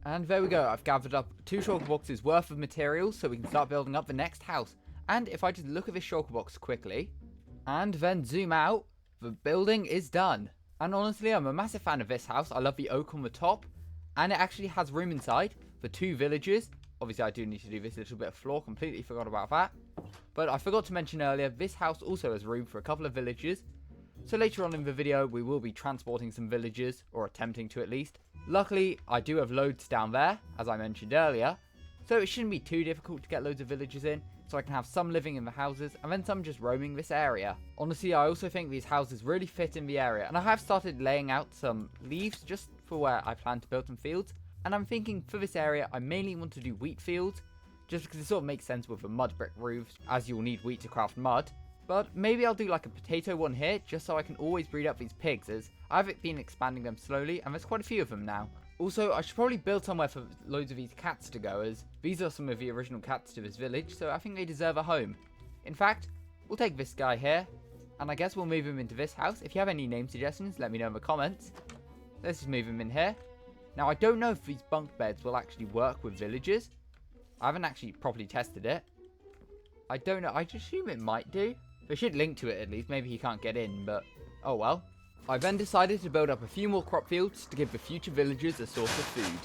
And there we go, I've gathered up 2 shulker boxes worth of materials so we can start building up the next house. And if I just look at this shulker box quickly, and then zoom out, the building is done. And honestly, I'm a massive fan of this house. I love the oak on the top, and it actually has room inside for 2 villagers. Obviously, I do need to do this little bit of floor, completely forgot about that. But I forgot to mention earlier, this house also has room for a couple of villagers. So later on in the video, we will be transporting some villagers, or attempting to at least. Luckily, I do have loads down there, as I mentioned earlier, so it shouldn't be too difficult to get loads of villagers in, so I can have some living in the houses, and then some just roaming this area. Honestly, I also think these houses really fit in the area, and I have started laying out some leaves just for where I plan to build some fields, and I'm thinking for this area, I mainly want to do wheat fields, just because it sort of makes sense with the mud brick roofs, as you'll need wheat to craft mud. But maybe I'll do like a potato one here, just so I can always breed up these pigs, as I've been expanding them slowly, and there's quite a few of them now. Also, I should probably build somewhere for loads of these cats to go, as these are some of the original cats to this village, so I think they deserve a home. In fact, we'll take this guy here, and I guess we'll move him into this house. If you have any name suggestions, let me know in the comments. Let's just move him in here. Now, I don't know if these bunk beds will actually work with villagers. I haven't actually properly tested it. I don't know, I just assume it might do. They should link to it at least, maybe he can't get in, but oh well. I then decided to build up a few more crop fields to give the future villagers a source of food.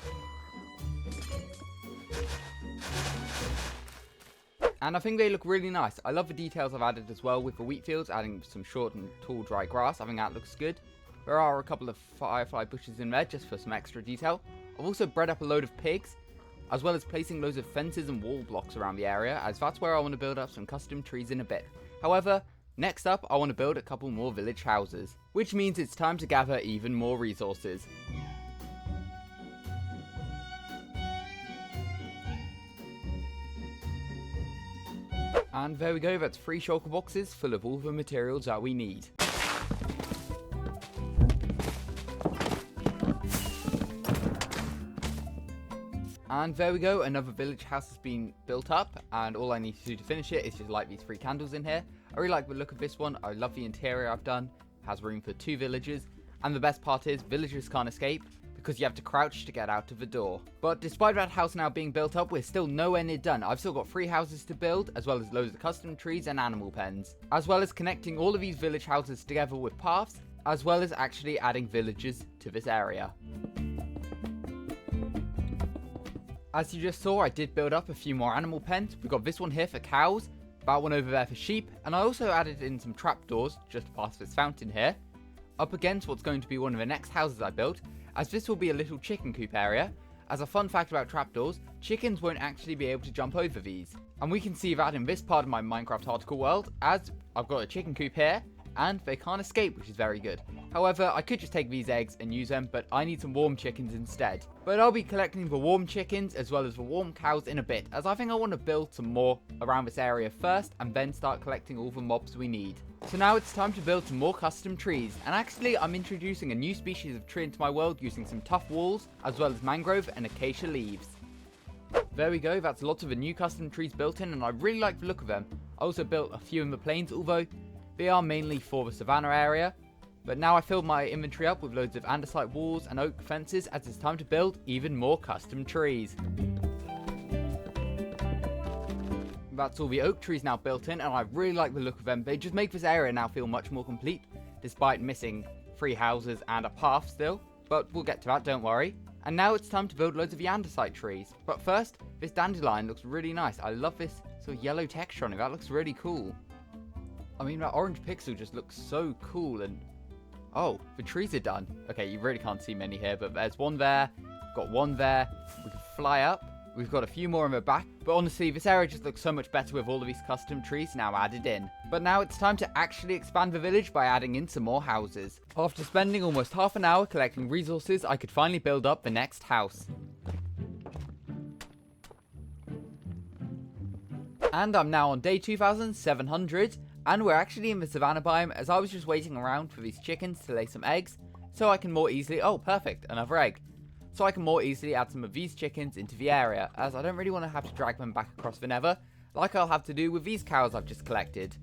And I think they look really nice. I love the details I've added as well with the wheat fields, adding some short and tall dry grass. I think that looks good. There are a couple of firefly bushes in there just for some extra detail. I've also bred up a load of pigs, as well as placing loads of fences and wall blocks around the area, as that's where I want to build up some custom trees in a bit. However, next up I want to build a couple more village houses, which means it's time to gather even more resources. And there we go, that's 3 shulker boxes full of all the materials that we need. And there we go, another village house has been built up, and all I need to do to finish it is just light these 3 candles in here. I really like the look of this one. I love the interior I've done. It has room for 2 villagers, and the best part is villagers can't escape because you have to crouch to get out of the door. But despite that house now being built up, we're still nowhere near done. I've still got 3 houses to build, as well as loads of custom trees and animal pens, as well as connecting all of these village houses together with paths, as well as actually adding villagers to this area. As you just saw, I did build up a few more animal pens. We've got this one here for cows, that one over there for sheep, and I also added in some trapdoors just past this fountain here, up against what's going to be one of the next houses I built, as this will be a little chicken coop area. As a fun fact about trapdoors, chickens won't actually be able to jump over these. And we can see that in this part of my Minecraft article world, as I've got a chicken coop here, and they can't escape, which is very good. However, I could just take these eggs and use them, but I need some warm chickens instead. But I'll be collecting the warm chickens as well as the warm cows in a bit, as I think I want to build some more around this area first, and then start collecting all the mobs we need. So now it's time to build some more custom trees, and actually I'm introducing a new species of tree into my world using some tough walls, as well as mangrove and acacia leaves. There we go, that's lots of the new custom trees built in, and I really like the look of them. I also built a few in the plains, although they are mainly for the savannah area. But now I filled my inventory up with loads of andesite walls and oak fences, as it's time to build even more custom trees. That's all the oak trees now built in, and I really like the look of them. They just make this area now feel much more complete, despite missing 3 houses and a path still. but we'll get to that, don't worry. And now it's time to build loads of andesite trees. But first, this dandelion looks really nice. I love this sort of yellow texture on it. That looks really cool. I mean, that orange pixel just looks so cool. And oh, the trees are done. Okay, you really can't see many here, but there's one there. Got one there. We can fly up. We've got a few more in the back, but honestly, this area just looks so much better with all of these custom trees now added in. But now it's time to actually expand the village by adding in some more houses. After spending almost half an hour collecting resources, I could finally build up the next house. And I'm now on day 2700, and we're actually in the savannah biome, as I was just waiting around for these chickens to lay some eggs, so I can more easily, oh perfect, another egg. So I can more easily add some of these chickens into the area, as I don't really want to have to drag them back across the nether, like I'll have to do with these cows I've just collected.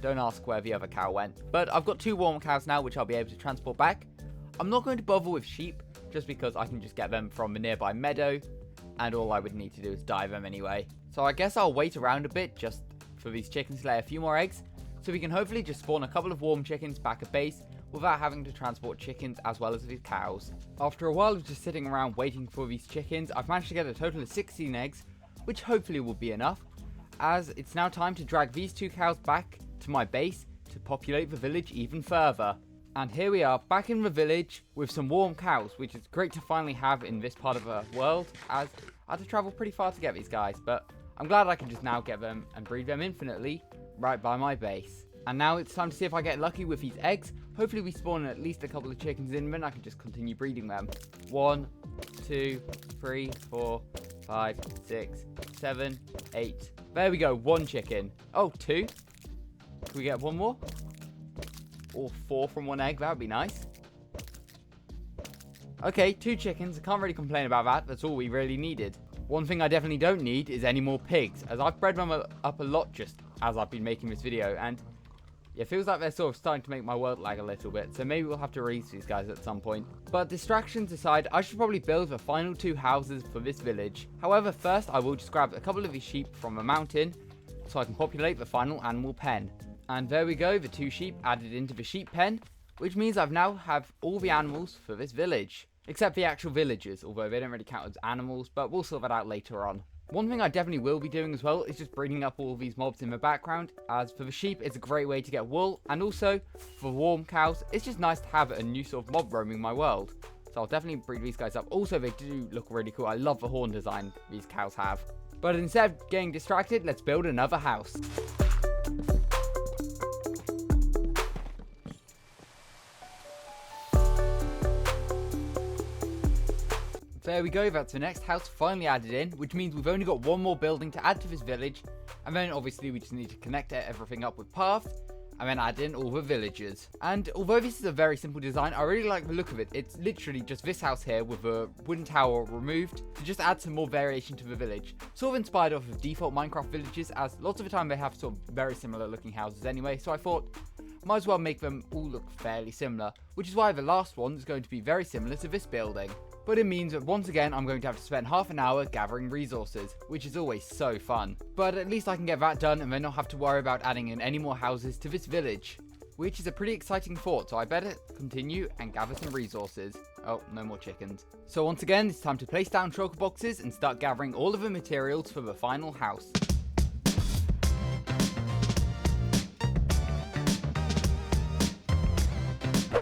Don't ask where the other cow went, but I've got 2 warm cows now which I'll be able to transport back. I'm not going to bother with sheep, just because I can just get them from a nearby meadow, and all I would need to do is dye them anyway. So I guess I'll wait around a bit just for these chickens to lay a few more eggs, so we can hopefully just spawn a couple of warm chickens back at base, without having to transport chickens as well as these cows. After a while of just sitting around waiting for these chickens, I've managed to get a total of 16 eggs, which hopefully will be enough, as it's now time to drag these 2 cows back to my base to populate the village even further. And here we are, back in the village with some warm cows, which is great to finally have in this part of the world, as I had to travel pretty far to get these guys, but I'm glad I can just now get them and breed them infinitely right by my base. And now it's time to see if I get lucky with these eggs. Hopefully we spawn at least a couple of chickens in them and I can just continue breeding them. 1, 2, 3, 4, 5, 6, 7, 8. There we go, 1 chicken. Oh, 2. Can we get 1 more? Or 4 from 1 egg, that would be nice. Okay, 2 chickens. I can't really complain about that. That's all we really needed. One thing I definitely don't need is any more pigs, as I've bred them up a lot just as I've been making this video, and it feels like they're sort of starting to make my world lag a little bit, so maybe we'll have to release these guys at some point. But distractions aside, I should probably build the final 2 houses for this village. However, first I will just grab a couple of these sheep from a mountain, so I can populate the final animal pen. And there we go, the 2 sheep added into the sheep pen, which means I've now have all the animals for this village. Except the actual villagers, although they don't really count as animals, but we'll sort that out later on. One thing I definitely will be doing as well is just breeding up all these mobs in the background, as for the sheep it's a great way to get wool, and also for warm cows it's just nice to have a new sort of mob roaming my world. So I'll definitely breed these guys up. Also they do look really cool, I love the horn design these cows have. But instead of getting distracted, let's build another house. There we go, that's the next house finally added in, which means we've only got 1 more building to add to this village, and then obviously we just need to connect everything up with paths, and then add in all the villagers. And although this is a very simple design, I really like the look of it. It's literally just this house here with a wooden tower removed to just add some more variation to the village. Sort of inspired off of default Minecraft villages, as lots of the time they have sort of very similar looking houses anyway, so I thought might as well make them all look fairly similar, which is why the last one is going to be very similar to this building. But it means that once again I'm going to have to spend half an hour gathering resources, which is always so fun. But at least I can get that done and then not have to worry about adding in any more houses to this village, which is a pretty exciting thought, so I better continue and gather some resources. Oh, no more chickens. So once again it's time to place down shulker boxes and start gathering all of the materials for the final house.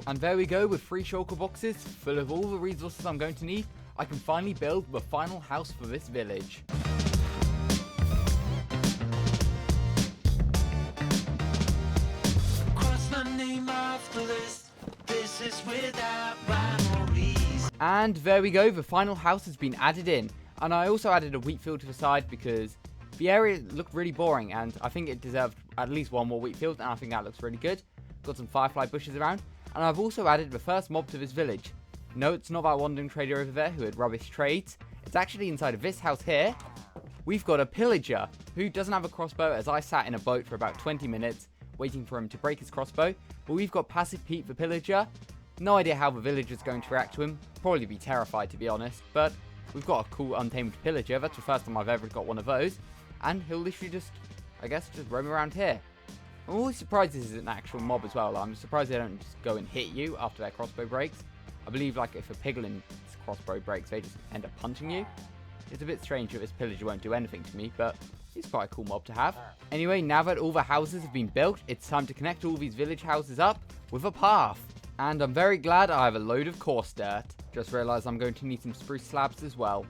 And there we go, with 3 shulker boxes full of all the resources I'm going to need, I can finally build the final house for this village. Cross my name off the list. This is without rivalries. And there we go, the final house has been added in. And I also added a wheat field to the side because the area looked really boring and I think it deserved at least 1 more wheat field, and I think that looks really good. Got some firefly bushes around. And I've also added the first mob to this village. No, it's not that wandering trader over there who had rubbish trades. It's actually inside of this house here. We've got a pillager who doesn't have a crossbow, as I sat in a boat for about 20 minutes waiting for him to break his crossbow. But we've got Passive Pete the pillager. No idea how the villager's going to react to him. Probably be terrified, to be honest. But we've got a cool untamed pillager. That's the first time I've ever got one of those. And he'll literally just, I guess, just roam around here. I'm always surprised this is an actual mob as well. I'm surprised they don't just go and hit you after their crossbow breaks. I believe like if a piglin's crossbow breaks, they just end up punching you. It's a bit strange that this pillager won't do anything to me, but he's quite a cool mob to have. Anyway, now that all the houses have been built, it's time to connect all these village houses up with a path. And I'm very glad I have a load of coarse dirt. Just realised I'm going to need some spruce slabs as well.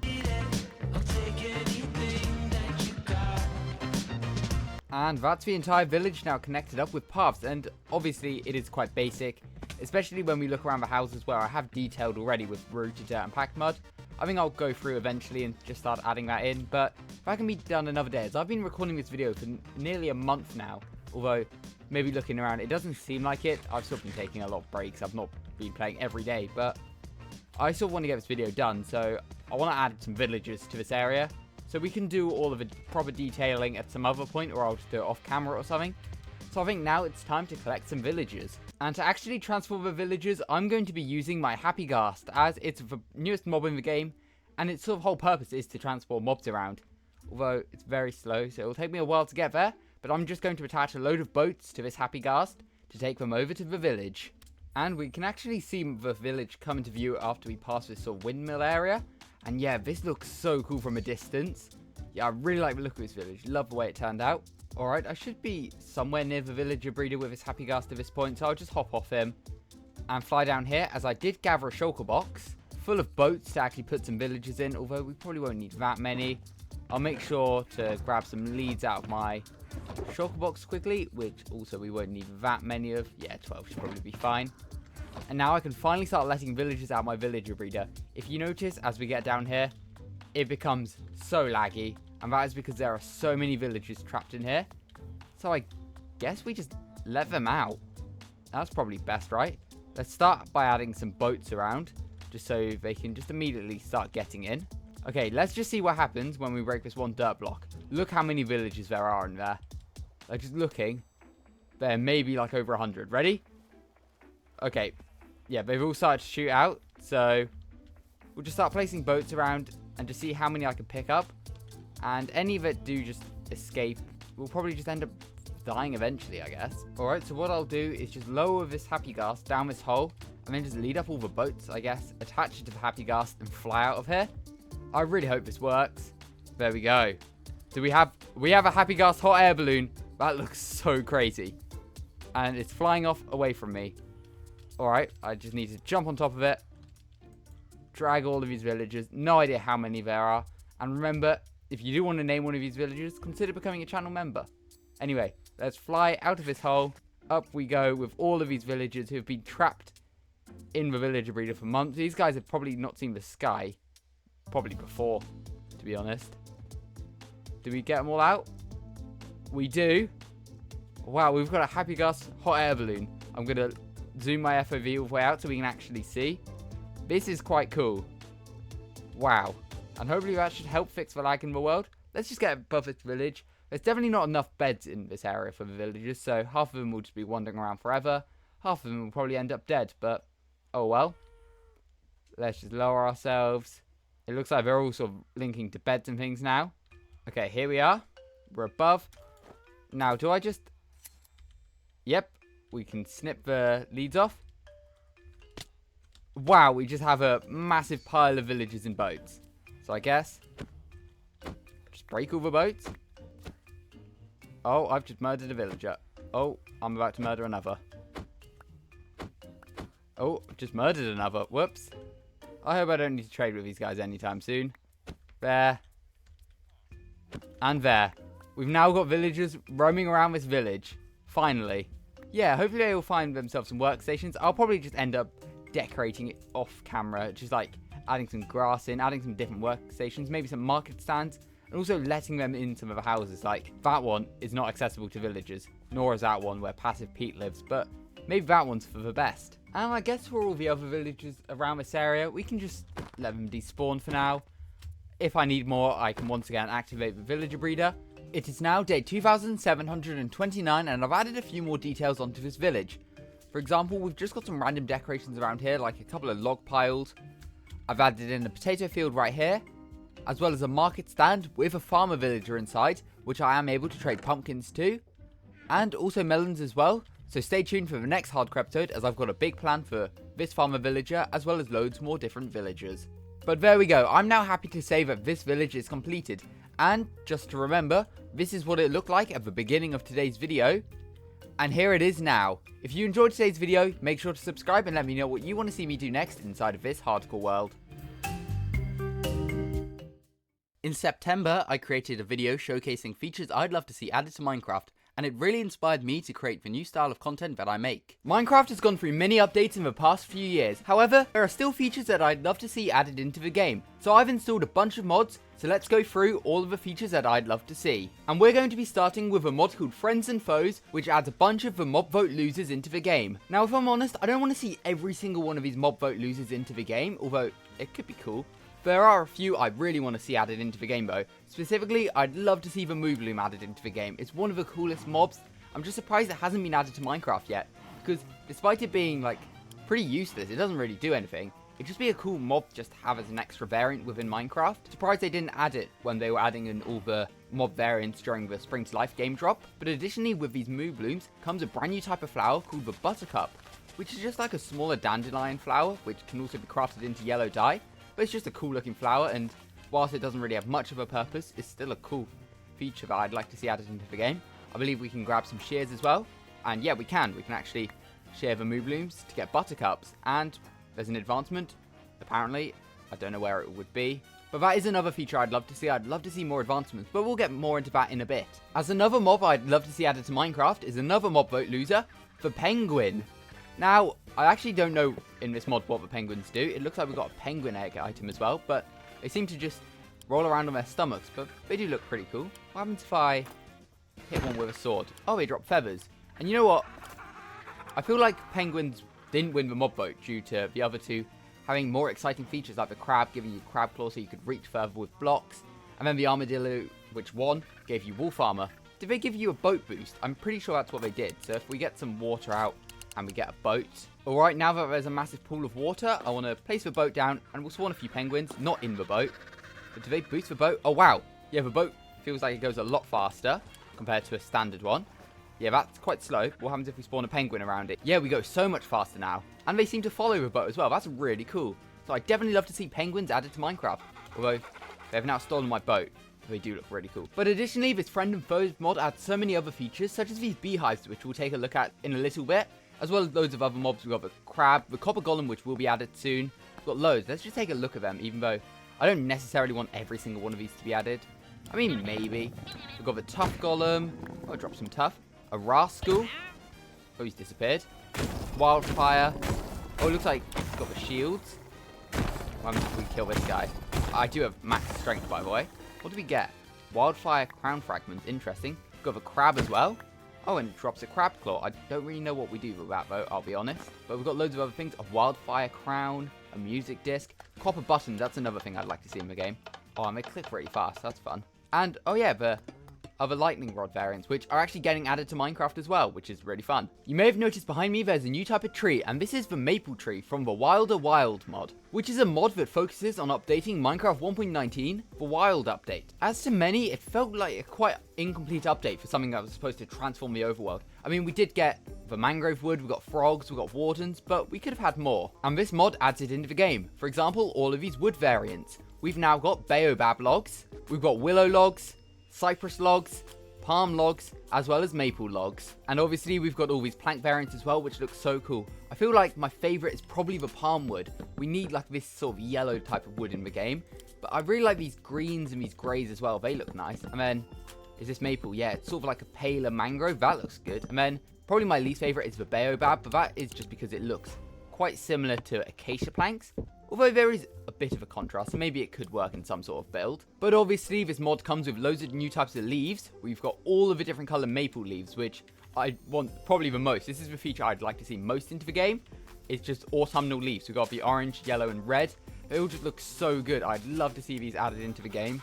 And that's the entire village now connected up with paths, and obviously it is quite basic, especially when we look around the houses where I have detailed already with rooted dirt and packed mud. I think I'll go through eventually and just start adding that in, but that can be done another day, as I've been recording this video for nearly a month now, although maybe looking around it doesn't seem like it. I've still been taking a lot of breaks, I've not been playing every day, but I still want to get this video done, so I want to add some villagers to this area. So we can do all of the proper detailing at some other point, or I'll just do it off camera or something. So I think now it's time to collect some villagers. And to actually transform the villagers, I'm going to be using my Happy Ghast, as it's the newest mob in the game, and its sort of whole purpose is to transport mobs around. Although it's very slow, so it'll take me a while to get there, but I'm just going to attach a load of boats to this Happy Ghast to take them over to the village. And we can actually see the village come into view after we pass this sort of windmill area. And yeah, this looks so cool from a distance. Yeah, I really like the look of this village. Love the way it turned out. Alright, I should be somewhere near the villager breeder with his Happy Ghast at this point, so I'll just hop off him and fly down here, as I did gather a shulker box full of boats to actually put some villagers in, although we probably won't need that many. I'll make sure to grab some leads out of my shulker box quickly, which also we won't need that many of. Yeah, 12 should probably be fine. And now I can finally start letting villagers out my villager breeder. If you notice, as we get down here, it becomes so laggy. And that is because there are so many villagers trapped in here. So I guess we just let them out. That's probably best, right? Let's start by adding some boats around, just so they can just immediately start getting in. Okay, let's just see what happens when we break this one dirt block. Look how many villagers there are in there. Like, just looking, there may be like over 100. Ready? Okay, yeah, they've all started to shoot out, so we'll just start placing boats around and just see how many I can pick up. And any that do just escape will probably just end up dying eventually, I guess. Alright, so what I'll do is just lower this Happy Ghast down this hole, and then just lead up all the boats, I guess, attach it to the Happy Ghast and fly out of here. I really hope this works. There we go. So we have a Happy Ghast hot air balloon. That looks so crazy. And it's flying off away from me. Alright, I just need to jump on top of it. Drag all of these villagers. No idea how many there are. And remember, if you do want to name one of these villagers, consider becoming a channel member. Anyway, let's fly out of this hole. Up we go with all of these villagers who have been trapped in the villager breeder for months. These guys have probably not seen the sky. Probably before, to be honest. Do we get them all out? We do. Wow, we've got a Happy Ghast hot air balloon. I'm going to zoom my FOV all the way out so we can actually see. This is quite cool. Wow. And hopefully that should help fix the lag in the world. Let's just get above this village. There's definitely not enough beds in this area for the villagers, so half of them will just be wandering around forever. Half of them will probably end up dead, but oh well. Let's just lower ourselves. It looks like they're all sort of linking to beds and things now. Okay, here we are. We're above. Now, do I just... Yep, we can snip the leads off. Wow, we just have a massive pile of villagers in boats. So I guess... just break all the boats. Oh, I've just murdered a villager. Oh, I'm about to murder another. Oh, just murdered another. Whoops. I hope I don't need to trade with these guys anytime soon. There. And there. We've now got villagers roaming around this village. Finally. Yeah, hopefully they will find themselves some workstations. I'll probably just end up decorating it off camera. Just like adding some grass in, adding some different workstations, maybe some market stands. And also letting them in some of the houses. Like, that one is not accessible to villagers. Nor is that one where Passive Pete lives. But maybe that one's for the best. And I guess for all the other villagers around this area, we can just let them despawn for now. If I need more, I can once again activate the villager breeder. It is now day 2729 and I've added a few more details onto this village. For example, we've just got some random decorations around here, like a couple of log piles. I've added in a potato field right here, as well as a market stand with a farmer villager inside, which I am able to trade pumpkins to. And also melons as well. So stay tuned for the next hardcore episode, as I've got a big plan for this farmer villager, as well as loads more different villagers. But there we go, I'm now happy to say that this village is completed. And just to remember, this is what it looked like at the beginning of today's video. And here it is now. If you enjoyed today's video, make sure to subscribe and let me know what you want to see me do next inside of this hardcore world. In September, I created a video showcasing features I'd love to see added to Minecraft, and it really inspired me to create the new style of content that I make. Minecraft has gone through many updates in the past few years, however, there are still features that I'd love to see added into the game. So I've installed a bunch of mods, so let's go through all of the features that I'd love to see. And we're going to be starting with a mod called Friends and Foes, which adds a bunch of the mob vote losers into the game. Now if I'm honest, I don't want to see every single one of these mob vote losers into the game, although it could be cool. There are a few I really want to see added into the game though. Specifically, I'd love to see the Move Loom added into the game. It's one of the coolest mobs. I'm just surprised it hasn't been added to Minecraft yet, because despite it being like pretty useless, it doesn't really do anything. It'd just be a cool mob just to have as an extra variant within Minecraft. Surprised they didn't add it when they were adding in all the mob variants during the Spring to Life game drop. But additionally, with these Move Looms comes a brand new type of flower called the Buttercup, which is just like a smaller dandelion flower, which can also be crafted into yellow dye. But it's just a cool looking flower, and whilst it doesn't really have much of a purpose, it's still a cool feature that I'd like to see added into the game. I believe we can grab some shears as well, and yeah, we can actually shear the Move Looms to get buttercups, and there's an advancement, apparently. I don't know where it would be, but that is another feature I'd love to see. I'd love to see more advancements, but we'll get more into that in a bit. As another mob I'd love to see added to Minecraft is another mob vote loser, the penguin. Now, I actually don't know in this mod what the penguins do. It looks like we've got a penguin egg item as well, but they seem to just roll around on their stomachs, but they do look pretty cool. What happens if I hit one with a sword? Oh, they drop feathers. And you know what? I feel like penguins didn't win the mob vote due to the other two having more exciting features, like the crab giving you crab claw so you could reach further with blocks, and then the armadillo, which won, gave you wolf armor. Did they give you a boat boost? I'm pretty sure that's what they did. So if we get some water out and we get a boat. Alright, now that there's a massive pool of water, I want to place the boat down and we'll spawn a few penguins, not in the boat. But do they boost the boat? Oh wow, yeah, the boat feels like it goes a lot faster compared to a standard one. Yeah, that's quite slow. What happens if we spawn a penguin around it? Yeah, we go so much faster now. And they seem to follow the boat as well. That's really cool. So I definitely love to see penguins added to Minecraft. Although, they have now stolen my boat. They do look really cool. But additionally, this Friend and Foes mod adds so many other features, such as these beehives, which we'll take a look at in a little bit. As well as loads of other mobs. We've got the crab, the copper golem, which will be added soon. We've got loads. Let's just take a look at them, even though I don't necessarily want every single one of these to be added. I mean, maybe. We've got the tough golem. Oh, drop some tough. A rascal. Oh, he's disappeared. Wildfire. Oh, it looks like he's got the shields. Why don't we kill this guy? I do have max strength, by the way. What do we get? Wildfire crown fragments. Interesting. We've got the crab as well. Oh, and it drops a crab claw. I don't really know what we do with that, though, I'll be honest. But we've got loads of other things. A wildfire crown, a music disc, copper buttons. That's another thing I'd like to see in the game. Oh, and they click pretty fast. That's fun. And, oh yeah, the other lightning rod variants, which are actually getting added to Minecraft as well, which is really fun. You may have noticed behind me there's a new type of tree, and this is the maple tree from the Wilder Wild mod, which is a mod that focuses on updating Minecraft 1.19 for Wild update. As to many, it felt like a quite incomplete update for something that was supposed to transform the overworld. I mean, we did get the mangrove wood, we got frogs, we got wardens, but we could have had more. And this mod adds it into the game. For example, all of these wood variants. We've now got baobab logs, we've got willow logs, cypress logs, palm logs, as well as maple logs. And obviously we've got all these plank variants as well, which look so cool. I feel like my favorite is probably the palm wood. We need like this sort of yellow type of wood in the game. But I really like these greens and these greys as well. They look nice. And then, is this maple? Yeah, it's sort of like a paler mangrove. That looks good. And then, probably my least favorite is the baobab, but that is just because it looks quite similar to acacia planks. Although there is a bit of a contrast, so maybe it could work in some sort of build. But obviously this mod comes with loads of new types of leaves. We've got all of the different colour maple leaves, which I want probably the most. This is the feature I'd like to see most into the game. It's just autumnal leaves. We've got the orange, yellow and red. They all just look so good. I'd love to see these added into the game,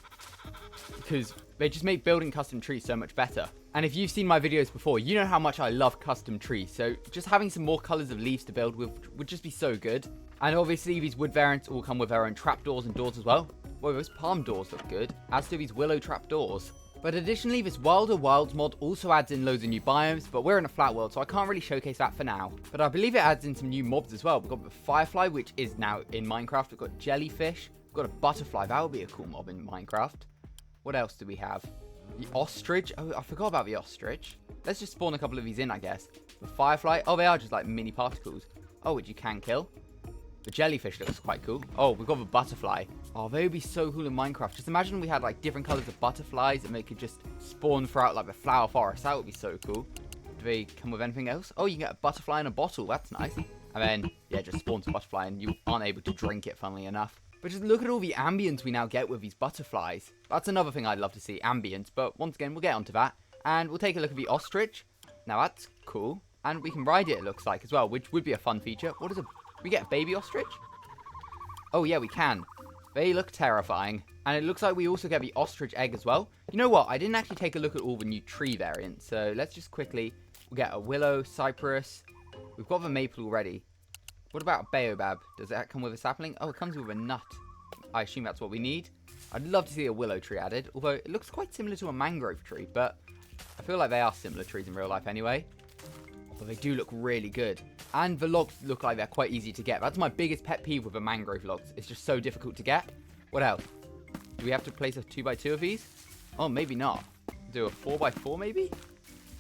because they just make building custom trees so much better. And if you've seen my videos before, you know how much I love custom trees. So just having some more colours of leaves to build with would just be so good. And obviously these wood variants all come with their own trapdoors and doors as well. Well, those palm doors look good, as do these willow trapdoors. But additionally, this Wilder Wilds mod also adds in loads of new biomes, but we're in a flat world, so I can't really showcase that for now. But I believe it adds in some new mobs as well. We've got the Firefly, which is now in Minecraft. We've got Jellyfish. We've got a Butterfly. That would be a cool mob in Minecraft. What else do we have? The Ostrich. Oh, I forgot about the Ostrich. Let's just spawn a couple of these in, I guess. The Firefly. Oh, they are just like mini particles. Oh, which you can kill. The Jellyfish looks quite cool. Oh, we've got the Butterfly. Oh, they would be so cool in Minecraft. Just imagine we had like different colors of butterflies and they could just spawn throughout like the flower forest. That would be so cool. Do they come with anything else? Oh, you can get a butterfly in a bottle. That's nice. And then, yeah, just spawns a butterfly and you aren't able to drink it, funnily enough. But just look at all the ambience we now get with these butterflies. That's another thing I'd love to see, ambience. But once again, we'll get onto that. And we'll take a look at the Ostrich. Now, that's cool. And we can ride it looks like, as well, which would be a fun feature. What is a... we get a baby Ostrich? Oh, yeah, we can. They look terrifying. And it looks like we also get the Ostrich egg as well. You know what? I didn't actually take a look at all the new tree variants. So let's just quickly... we'll get a willow, cypress. We've got the maple already. What about a baobab? Does that come with a sapling? Oh, it comes with a nut. I assume that's what we need. I'd love to see a willow tree added. Although it looks quite similar to a mangrove tree. But I feel like they are similar trees in real life anyway. But they do look really good. And the logs look like they're quite easy to get. That's my biggest pet peeve with the mangrove logs. It's just so difficult to get. What else? Do we have to place a 2x2 of these? Oh, maybe not. Do a 4x4 maybe?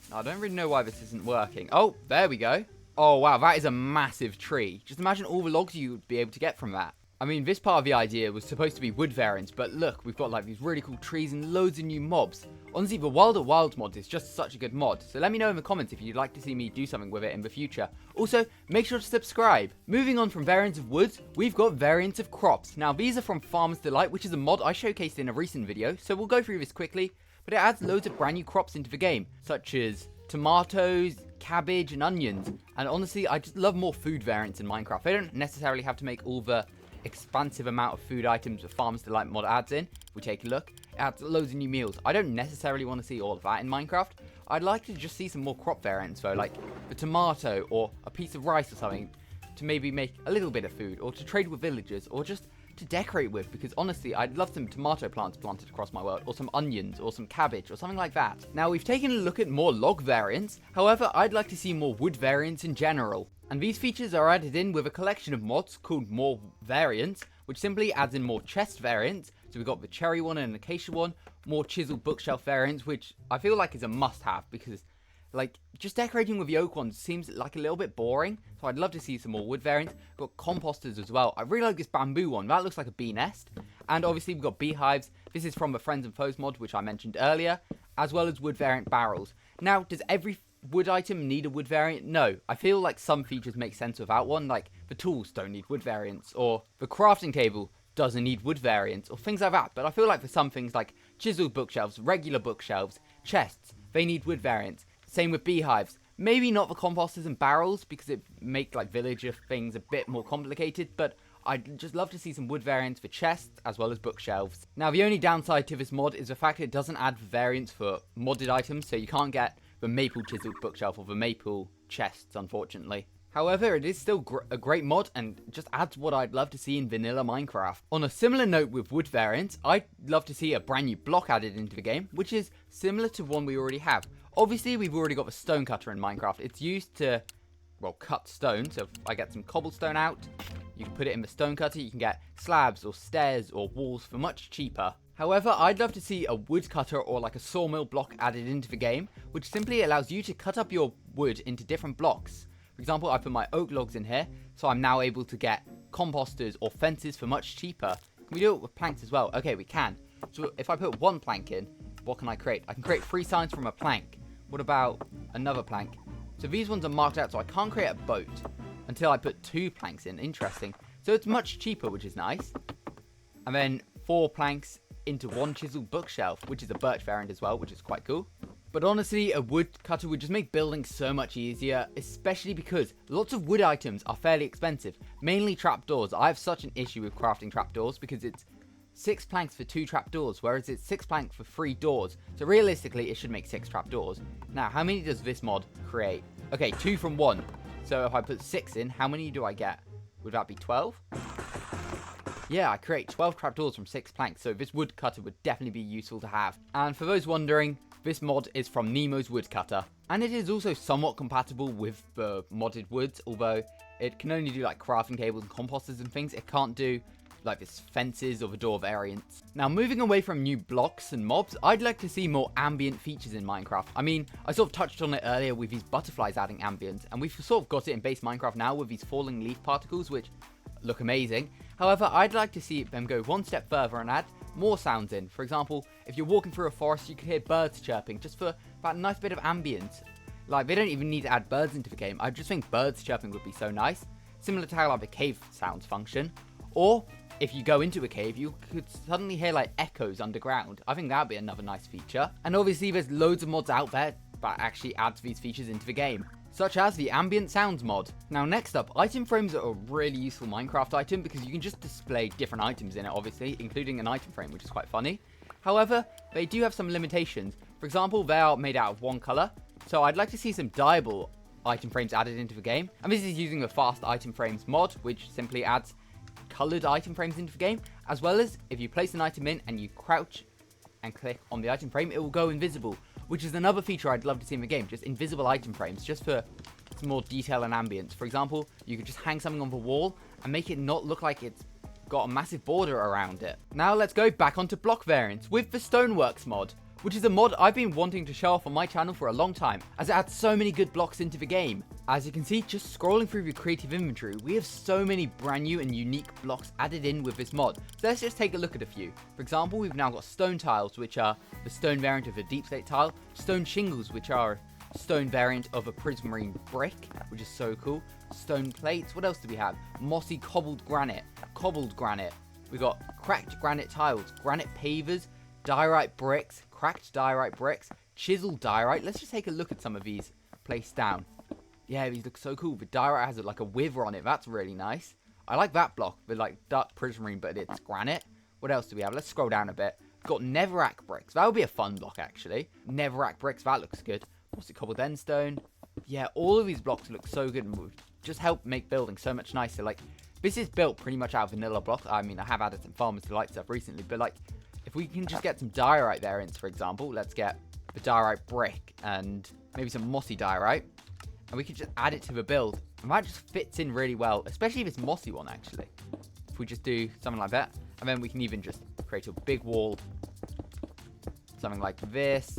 No, I don't really know why this isn't working. Oh, there we go. Oh, wow, that is a massive tree. Just imagine all the logs you would be able to get from that. I mean, this part of the idea was supposed to be wood variants, but look, we've got like these really cool trees and loads of new mobs. Honestly, the Wilder Wilds mod is just such a good mod, so let me know in the comments if you'd like to see me do something with it in the future. Also, make sure to subscribe. Moving on from variants of woods, we've got variants of crops. Now, these are from Farmer's Delight, which is a mod I showcased in a recent video, so we'll go through this quickly, but it adds loads of brand new crops into the game, such as tomatoes, cabbage, and onions. And honestly, I just love more food variants in Minecraft. They don't necessarily have to make all the expansive amount of food items that Farmer's Delight mod adds in. If we take a look, it adds loads of new meals. I don't necessarily want to see all of that in Minecraft. I'd like to just see some more crop variants though, like the tomato or a piece of rice or something to maybe make a little bit of food, or to trade with villagers, or just to decorate with, because honestly, I'd love some tomato plants planted across my world, or some onions, or some cabbage, or something like that. Now, we've taken a look at more log variants, however, I'd like to see more wood variants in general. And these features are added in with a collection of mods called More Variants, which simply adds in more chest variants. So we've got the cherry one and an acacia one, more chiseled bookshelf variants, which I feel like is a must-have, because like, just decorating with the oak ones seems like a little bit boring, so I'd love to see some more wood variants. We've got composters as well. I really like this bamboo one. That looks like a bee nest. And obviously we've got beehives. This is from the Friends and Foes mod, which I mentioned earlier, as well as wood variant barrels. Now, does every wood item need a wood variant? No. I feel like some features make sense without one, like the tools don't need wood variants, or the crafting table doesn't need wood variants, or things like that. But I feel like for some things like chiseled bookshelves, regular bookshelves, chests, they need wood variants. Same with beehives. Maybe not the composters and barrels, because it make like villager things a bit more complicated, but I'd just love to see some wood variants for chests as well as bookshelves. Now, the only downside to this mod is the fact that it doesn't add variants for modded items, so you can't get the maple chiseled bookshelf or the maple chests, unfortunately. However, it is still a great mod and just adds what I'd love to see in vanilla Minecraft. On a similar note with wood variants, I'd love to see a brand new block added into the game, which is similar to one we already have. Obviously, we've already got the stone cutter in Minecraft. It's used to, well, cut stone. So if I get some cobblestone out, you can put it in the stone cutter. You can get slabs or stairs or walls for much cheaper. However, I'd love to see a wood cutter or like a sawmill block added into the game, which simply allows you to cut up your wood into different blocks. For example, I put my oak logs in here, so I'm now able to get composters or fences for much cheaper. Can we do it with planks as well? Okay, we can. So if I put one plank in, what can I create? I can create 3 signs from a plank. What about another plank? So these ones are marked out, so I can't create a boat until I put 2 planks in. Interesting. So it's much cheaper, which is nice. And then 4 planks into 1 chiseled bookshelf, which is a birch variant as well, which is quite cool. But honestly, a wood cutter would just make building so much easier, especially because lots of wood items are fairly expensive, mainly trapdoors. I have such an issue with crafting trapdoors because it's 6 planks for 2 trapdoors, whereas it's 6 planks for 3 doors. So realistically, it should make 6 trapdoors. Now, how many does this mod create? Okay, 2 from 1. So if I put 6 in, how many do I get? Would that be 12? Yeah, I create 12 trapdoors from 6 planks, so this woodcutter would definitely be useful to have. And for those wondering, this mod is from Nemo's woodcutter. And it is also somewhat compatible with the modded woods, although it can only do like crafting tables and composters and things. It can't do like this fences or the door variants. Now, moving away from new blocks and mobs, I'd like to see more ambient features in Minecraft. I mean, I sort of touched on it earlier with these butterflies adding ambience, and we've sort of got it in base Minecraft now with these falling leaf particles, which look amazing. However, I'd like to see them go one step further and add more sounds in. For example, if you're walking through a forest, you could hear birds chirping, just for that nice bit of ambience. Like, they don't even need to add birds into the game. I just think birds chirping would be so nice, similar to how like the cave sounds function. Or if you go into a cave, you could suddenly hear like echoes underground. I think that would be another nice feature. And obviously there's loads of mods out there that actually adds these features into the game, such as the ambient sounds mod. Now, next up, item frames are a really useful Minecraft item because you can just display different items in it, obviously, including an item frame, which is quite funny. However, they do have some limitations. For example, they are made out of one color, so I'd like to see some dyeable item frames added into the game. And this is using the fast item frames mod, which simply adds colored item frames into the game, as well as if you place an item in and you crouch and click on the item frame, it will go invisible, which is another feature I'd love to see in the game, just invisible item frames, just for some more detail and ambience. For example, you could just hang something on the wall and make it not look like it's got a massive border around it. Now let's go back onto block variants with the Stoneworks mod, which is a mod I've been wanting to show off on my channel for a long time, as it adds so many good blocks into the game. As you can see, just scrolling through the creative inventory, we have so many brand new and unique blocks added in with this mod. So let's just take a look at a few. For example, we've now got stone tiles, which are the stone variant of a deep slate tile, stone shingles, which are a stone variant of a prismarine brick, which is so cool, stone plates. What else do we have? Mossy cobbled granite. We got cracked granite tiles, granite pavers, diorite bricks, cracked diorite bricks, chiseled diorite. Let's just take a look at some of these placed down. Yeah, these look so cool. The diorite has like a wither on it. That's really nice. I like that block with like dark prismarine, but it's granite. What else do we have? Let's scroll down a bit. We've got netherrack bricks. That would be a fun block, actually. Netherrack bricks. That looks good. What's it? Cobbled endstone. Yeah, all of these blocks look so good and would just help make building so much nicer. Like, this is built pretty much out of vanilla block. I mean, I have added some Farmers Delight stuff recently, but like, if we can just get some diorite variants, for example, let's get the diorite brick and maybe some mossy diorite, and we can just add it to the build, and that just fits in really well, especially this mossy one, actually. If we just do something like that, and then we can even just create a big wall, something like this,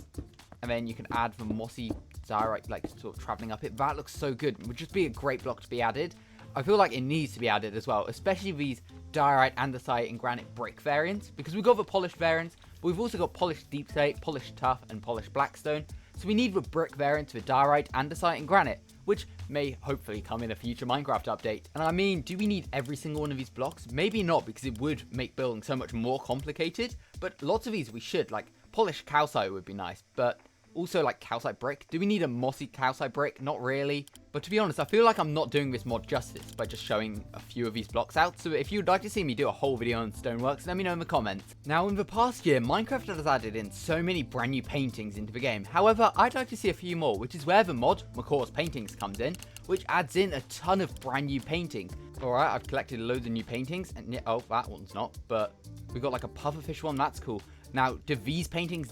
and then you can add the mossy diorite, like sort of traveling up it. That looks so good. It would just be a great block to be added. I feel like it needs to be added as well, especially these diorite, andesite, and granite brick variants, because we've got the polished variants, but we've also got polished deep slate, polished tough, and polished blackstone. So we need the brick variants for diorite, andesite, and granite, which may hopefully come in a future Minecraft update. And I mean, do we need every single one of these blocks? Maybe not, because it would make building so much more complicated, but lots of these we should. Like, polished calcite would be nice, but also like calcite brick. Do we need a mossy calcite brick? Not really. But to be honest, I feel like I'm not doing this mod justice by just showing a few of these blocks out. So if you'd like to see me do a whole video on Stoneworks, let me know in the comments. Now, in the past year, Minecraft has added in so many brand new paintings into the game. However, I'd like to see a few more, which is where the mod, Macaw's Paintings, comes in, which adds in a ton of brand new paintings. Alright, I've collected loads of new paintings, and oh, that one's not, but we've got like a pufferfish one, that's cool. Now, do these paintings,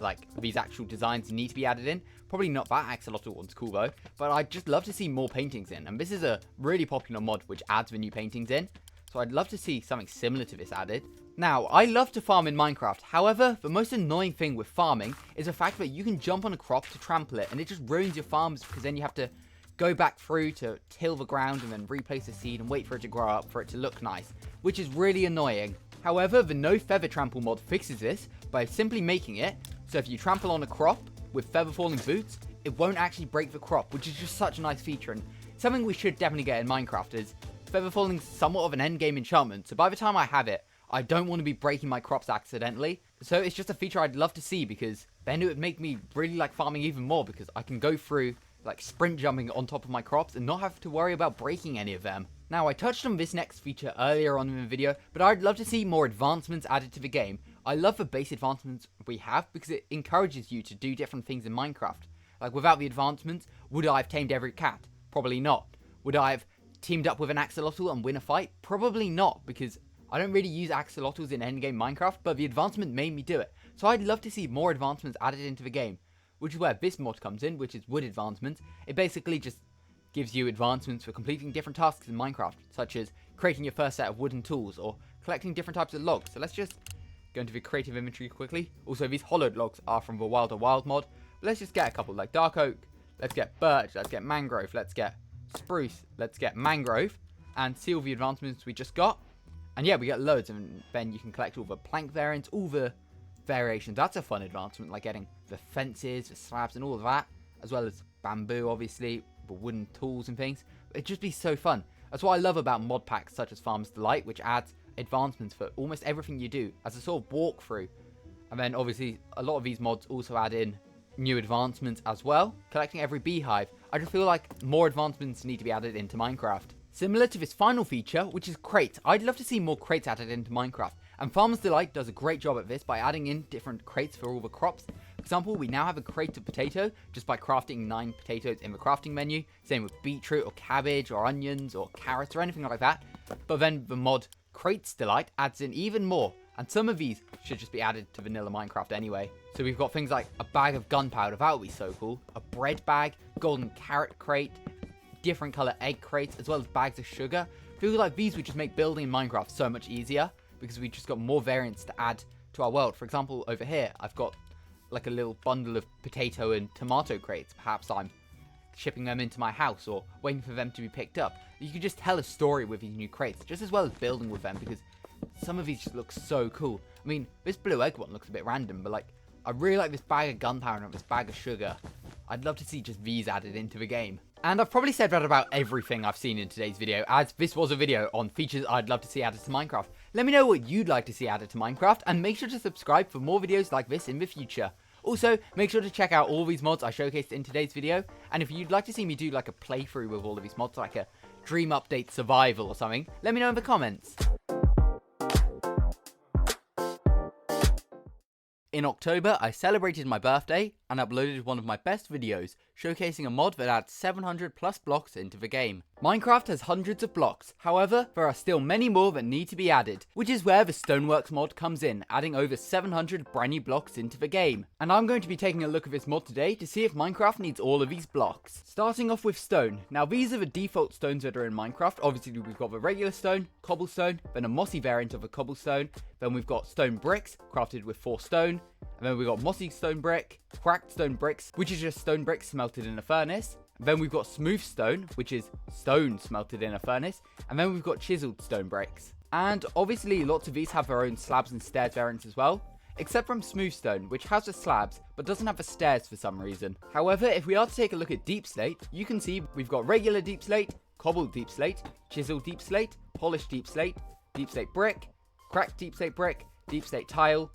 like these actual designs, need to be added in? Probably not. That axolotl one's cool though, but I'd just love to see more paintings in, and this is a really popular mod which adds the new paintings in, so I'd love to see something similar to this added. Now, I love to farm in Minecraft. However, the most annoying thing with farming is the fact that you can jump on a crop to trample it, and it just ruins your farms, because then you have to go back through to till the ground and then replace the seed and wait for it to grow up for it to look nice, which is really annoying. However, the no feather trample mod fixes this by simply making it so if you trample on a crop with feather falling boots, it won't actually break the crop, which is just such a nice feature, and something we should definitely get in Minecraft. Is feather falling somewhat of an endgame enchantment, so by the time I have it, I don't want to be breaking my crops accidentally. So it's just a feature I'd love to see, because then it would make me really like farming even more, because I can go through like sprint jumping on top of my crops and not have to worry about breaking any of them. Now, I touched on this next feature earlier on in the video, but I'd love to see more advancements added to the game. I love the base advancements we have because it encourages you to do different things in Minecraft. Like, without the advancements, would I have tamed every cat? Probably not. Would I have teamed up with an axolotl and win a fight? Probably not, because I don't really use axolotls in endgame Minecraft, but the advancement made me do it. So I'd love to see more advancements added into the game, which is where this mod comes in, which is wood advancements. It basically just gives you advancements for completing different tasks in Minecraft, such as creating your first set of wooden tools or collecting different types of logs. So let's just go into the creative inventory quickly. Also, these hollowed logs are from the Wilder Wild mod. But let's just get a couple, like dark oak, let's get birch, let's get mangrove, let's get spruce, let's get mangrove, and see all the advancements we just got. And yeah, we get loads, and then you can collect all the plank variants, all the variations. That's a fun advancement, like getting the fences, the slabs, and all of that, as well as bamboo, obviously, the wooden tools and things. It'd just be so fun. That's what I love about mod packs such as Farmer's Delight, which adds advancements for almost everything you do as a sort of walkthrough. And then obviously a lot of these mods also add in new advancements as well. Collecting every beehive. I just feel like more advancements need to be added into Minecraft. Similar to this final feature, which is crates. I'd love to see more crates added into Minecraft. And Farmer's Delight does a great job at this by adding in different crates for all the crops. For example, we now have a crate of potato just by crafting 9 potatoes in the crafting menu. Same with beetroot or cabbage or onions or carrots or anything like that. But then the mod Crates Delight adds in even more. And some of these should just be added to vanilla Minecraft anyway. So we've got things like a bag of gunpowder, that would be so cool. A bread bag, golden carrot crate, different color egg crates, as well as bags of sugar. I feel like these would just make building in Minecraft so much easier, because we just got more variants to add to our world. For example, over here, I've got like a little bundle of potato and tomato crates. Perhaps I'm shipping them into my house or waiting for them to be picked up. You could just tell a story with these new crates, just as well as building with them, because some of these just look so cool. I mean, this blue egg one looks a bit random, but like, I really like this bag of gunpowder and this bag of sugar. I'd love to see just these added into the game. And I've probably said that about everything I've seen in today's video, as this was a video on features I'd love to see added to Minecraft. Let me know what you'd like to see added to Minecraft, and make sure to subscribe for more videos like this in the future. Also, make sure to check out all these mods I showcased in today's video, and if you'd like to see me do like a playthrough with all of these mods, like a Dream Update Survival or something, let me know in the comments. In October, I celebrated my birthday and uploaded one of my best videos, showcasing a mod that adds 700 plus blocks into the game. Minecraft has hundreds of blocks, however, there are still many more that need to be added, which is where the Stoneworks mod comes in, adding over 700 brand new blocks into the game. And I'm going to be taking a look at this mod today to see if Minecraft needs all of these blocks. Starting off with stone. Now these are the default stones that are in Minecraft. Obviously we've got the regular stone, cobblestone, then a mossy variant of a cobblestone, then we've got stone bricks, crafted with 4 stone, and then we've got mossy stone brick, cracked stone bricks, which is just stone bricks smelted in a furnace. Then we've got smooth stone, which is stone smelted in a furnace. And then we've got chiseled stone bricks. And obviously lots of these have their own slabs and stairs variants as well, except from smooth stone, which has the slabs but doesn't have the stairs for some reason. However, if we are to take a look at deep slate, you can see we've got regular deep slate, cobbled deep slate, chiseled deep slate, polished deep slate brick, cracked deep slate tile,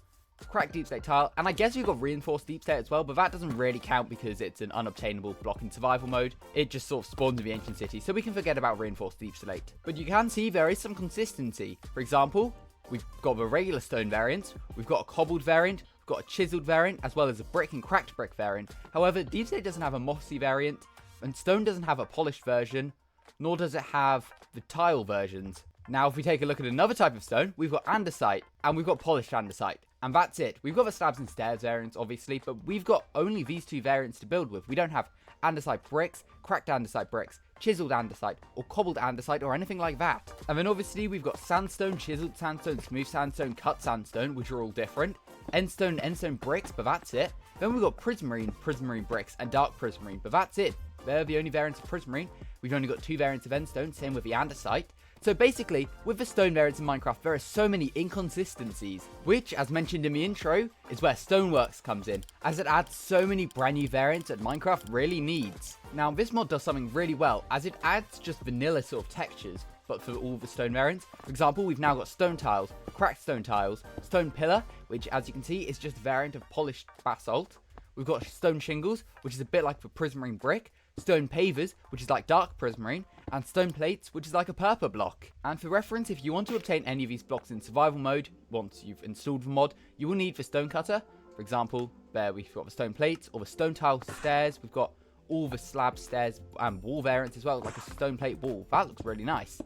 cracked deep slate tile, and I guess we've got reinforced deep slate as well, but that doesn't really count because it's an unobtainable block in survival mode. It just sort of spawns in the ancient city, so we can forget about reinforced deep slate. But you can see there is some consistency. For example, we've got the regular stone variant, we've got a cobbled variant, we've got a chiseled variant, as well as a brick and cracked brick variant. However, deep slate doesn't have a mossy variant, and stone doesn't have a polished version, nor does it have the tile versions. Now, if we take a look at another type of stone, we've got andesite, and we've got polished andesite. And that's it. We've got the slabs and stairs variants, obviously, but we've got only these 2 variants to build with. We don't have andesite bricks, cracked andesite bricks, chiseled andesite, or cobbled andesite, or anything like that. And then obviously we've got sandstone, chiseled sandstone, smooth sandstone, cut sandstone, which are all different. Endstone bricks, but that's it. Then we've got prismarine bricks, and dark prismarine, but that's it. They're the only variants of prismarine. We've only got 2 variants of endstone, same with the andesite. So basically, with the stone variants in Minecraft, there are so many inconsistencies, which, as mentioned in the intro, is where Stoneworks comes in, as it adds so many brand new variants that Minecraft really needs. Now, this mod does something really well, as it adds just vanilla sort of textures, but for all the stone variants. For example, we've now got stone tiles, cracked stone tiles, stone pillar, which, as you can see, is just a variant of polished basalt. We've got stone shingles, which is a bit like the prismarine brick, stone pavers, which is like dark prismarine, and stone plates, which is like a purple block. And for reference, if you want to obtain any of these blocks in survival mode, once you've installed the mod, you will need the stone cutter. For example, there we've got the stone plates, or the stone tile stairs. We've got all the slab stairs and wall variants as well, like a stone plate wall. That looks really nice.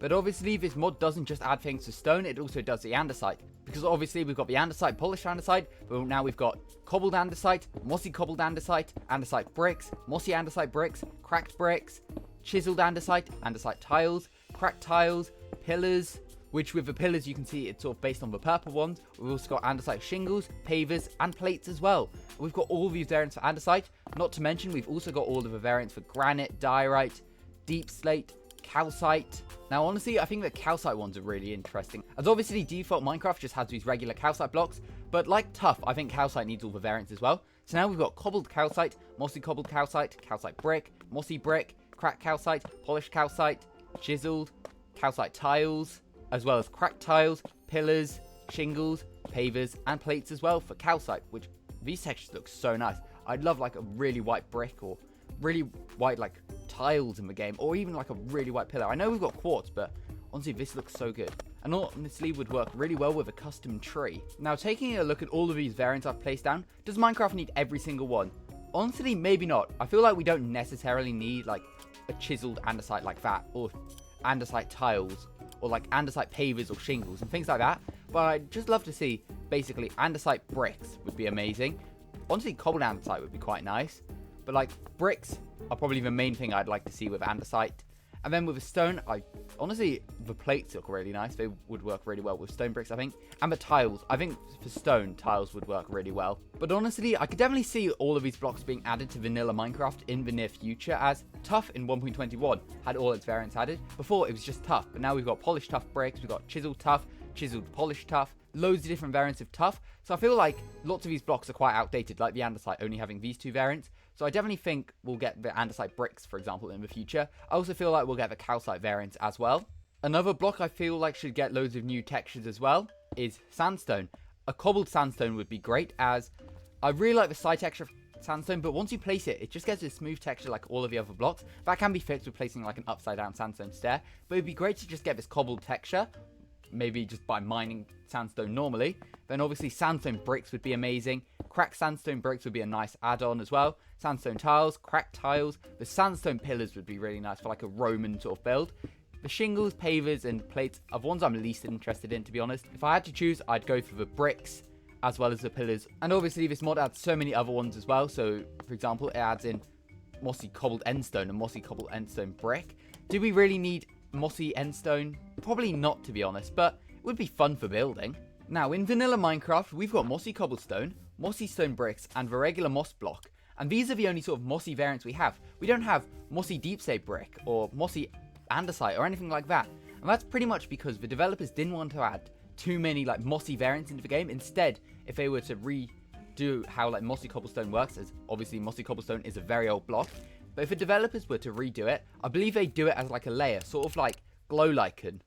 But obviously this mod doesn't just add things to stone, it also does the andesite. Because obviously we've got the andesite, polished andesite, but now we've got cobbled andesite, mossy cobbled andesite, andesite bricks, mossy andesite bricks, cracked bricks, chiseled andesite, andesite tiles, cracked tiles, pillars, which with the pillars you can see it's sort of based on the purple ones. We've also got andesite shingles, pavers, and plates as well. We've got all of these variants for andesite, not to mention we've also got all of the variants for granite, diorite, deep slate, calcite. Now honestly, I think the calcite ones are really interesting, as obviously default Minecraft just has these regular calcite blocks, but like Tough, I think calcite needs all the variants as well. So now we've got cobbled calcite, mossy cobbled calcite, calcite brick, mossy brick, cracked calcite, polished calcite, chiseled, calcite tiles, as well as cracked tiles, pillars, shingles, pavers, and plates as well for calcite, which these textures look so nice. I'd love like a really white brick or really white like tiles in the game, or even like a really white pillar. I know we've got quartz, but honestly this looks so good, and honestly would work really well with a custom tree. Now taking a look at all of these variants I've placed down, does Minecraft need every single one? Honestly, maybe not. I feel like we don't necessarily need like a chiseled andesite like that, or andesite tiles, or like andesite pavers or shingles and things like that, but I'd just love to see basically andesite bricks would be amazing. Honestly, cobbled andesite would be quite nice, but like bricks are probably the main thing I'd like to see with andesite. And then with a stone, honestly, the plates look really nice. They would work really well with stone bricks, I think. And the tiles, I think for stone, tiles would work really well. But honestly, I could definitely see all of these blocks being added to vanilla Minecraft in the near future, as Tough in 1.21 had all its variants added. Before, it was just Tough, but now we've got polished Tough bricks, we've got chiseled Tough, chiseled polished Tough, loads of different variants of Tough. So I feel like lots of these blocks are quite outdated, like the andesite only having these two variants. So I definitely think we'll get the andesite bricks, for example, in the future. I also feel like we'll get the calcite variants as well. Another block I feel like should get loads of new textures as well is sandstone. A cobbled sandstone would be great, as I really like the side texture of sandstone, but once you place it, it just gets a smooth texture like all of the other blocks. That can be fixed with placing like an upside down sandstone stair, but it'd be great to just get this cobbled texture, maybe just by mining sandstone normally. Then obviously sandstone bricks would be amazing. Cracked sandstone bricks would be a nice add-on as well. Sandstone tiles, cracked tiles. The sandstone pillars would be really nice for like a Roman sort of build. The shingles, pavers, and plates are the ones I'm least interested in, to be honest. If I had to choose, I'd go for the bricks as well as the pillars. And obviously this mod adds so many other ones as well. So for example, it adds in mossy cobbled endstone and mossy cobbled endstone brick. Do we really need mossy endstone? Probably not, to be honest, but it would be fun for building. Now in vanilla Minecraft, we've got mossy cobblestone, mossy stone bricks, and the regular moss block. And these are the only sort of mossy variants we have. We don't have mossy deep slate brick or mossy andesite or anything like that. And that's pretty much because the developers didn't want to add too many like mossy variants into the game. Instead, if they were to redo how like mossy cobblestone works, as obviously mossy cobblestone is a very old block, but if the developers were to redo it, I believe they'd do it as like a layer, sort of like glow lichen,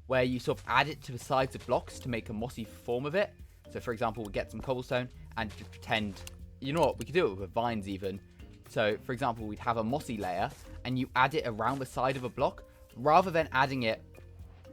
where you sort of add it to the sides of blocks to make a mossy form of it. So for example, we get some cobblestone and just pretend, you know what, we could do it with vines even. So for example, we'd have a mossy layer and you add it around the side of a block rather than adding it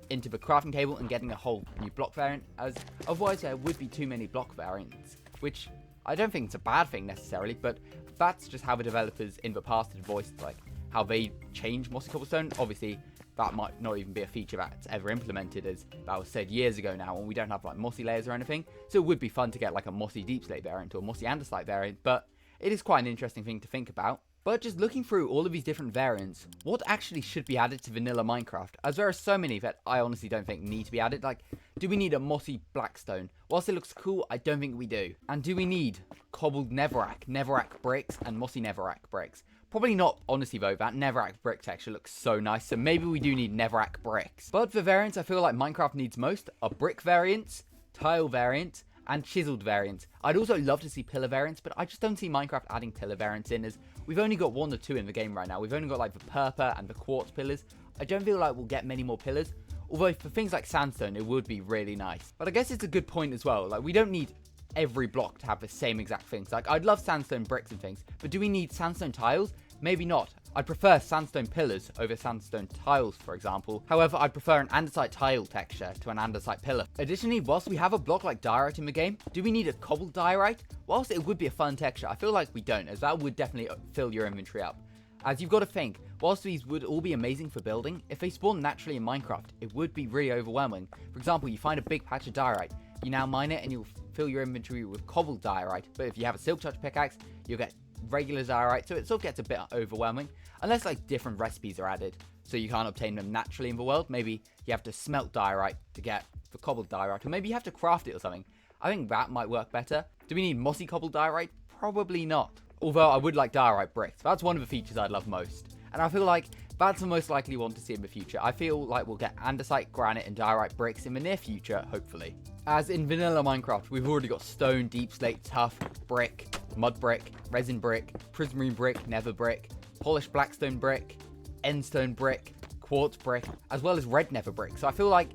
into the crafting table and getting a whole new block variant, as otherwise there would be too many block variants, which I don't think it's a bad thing necessarily, but that's just how the developers in the past had voiced like how they change mossy cobblestone. Obviously that might not even be a feature that's ever implemented, as that was said years ago now, and we don't have like mossy layers or anything. So it would be fun to get like a mossy deep slate variant or mossy andesite variant, but it is quite an interesting thing to think about. But just looking through all of these different variants, what actually should be added to vanilla Minecraft? As there are so many that I honestly don't think need to be added. Like, do we need a mossy blackstone? Whilst it looks cool, I don't think we do. And do we need cobbled netherrack bricks, and mossy netherrack bricks? Probably not, honestly though. That netherrack brick texture looks so nice, so maybe we do need netherrack bricks. But the variants I feel like Minecraft needs most are brick variants, tile variants, and chiseled variants. I'd also love to see pillar variants, but I just don't see Minecraft adding pillar variants in, as we've only got one or two in the game right now. We've only got like the purple and the quartz pillars. I don't feel like we'll get many more pillars, although for things like sandstone it would be really nice. But I guess it's a good point as well, like we don't need every block to have the same exact things. Like I'd love sandstone bricks and things, but do we need sandstone tiles? Maybe not. I'd prefer sandstone pillars over sandstone tiles, for example. However, I'd prefer an andesite tile texture to an andesite pillar. Additionally, whilst we have a block like diorite in the game, do we need a cobbled diorite? Whilst it would be a fun texture, I feel like we don't, as that would definitely fill your inventory up. As you've got to think, whilst these would all be amazing for building, if they spawn naturally in Minecraft, it would be really overwhelming. For example, you find a big patch of diorite, you now mine it and you'll fill your inventory with cobbled diorite, but if you have a silk touch pickaxe, you'll get regular diorite, so it sort of gets a bit overwhelming, unless like different recipes are added, so you can't obtain them naturally in the world. Maybe you have to smelt diorite to get the cobbled diorite, or maybe you have to craft it or something. I think that might work better. Do we need mossy cobbled diorite? Probably not. Although I would like diorite bricks. That's one of the features I'd love most. And I feel like that's the most likely one to see in the future. I feel like we'll get andesite, granite, and diorite bricks in the near future, hopefully. As in vanilla Minecraft, we've already got stone, deep slate, tuff, brick, mud brick, resin brick, prismarine brick, nether brick, polished blackstone brick, endstone brick, quartz brick, as well as red nether brick. So I feel like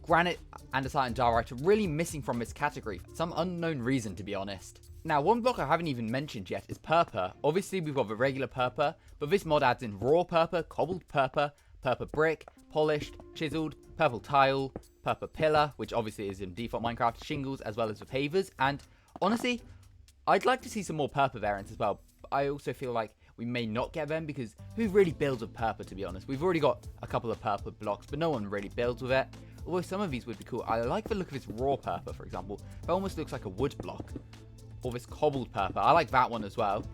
granite, andesite, and diorite are really missing from this category for some unknown reason, to be honest. Now, one block I haven't even mentioned yet is purpur. Obviously, we've got the regular purpur, but this mod adds in raw purpur, cobbled purpur, purpur brick, polished, chiseled, purple tile, purpur pillar, which obviously is in default Minecraft, shingles, as well as the pavers. And honestly, I'd like to see some more purpur variants as well. I also feel like we may not get them because who really builds with purpur, to be honest? We've already got a couple of purpur blocks, but no one really builds with it. Although some of these would be cool. I like the look of this raw purpur, for example. That almost looks like a wood block. Or this cobbled purpur. I like that one as well.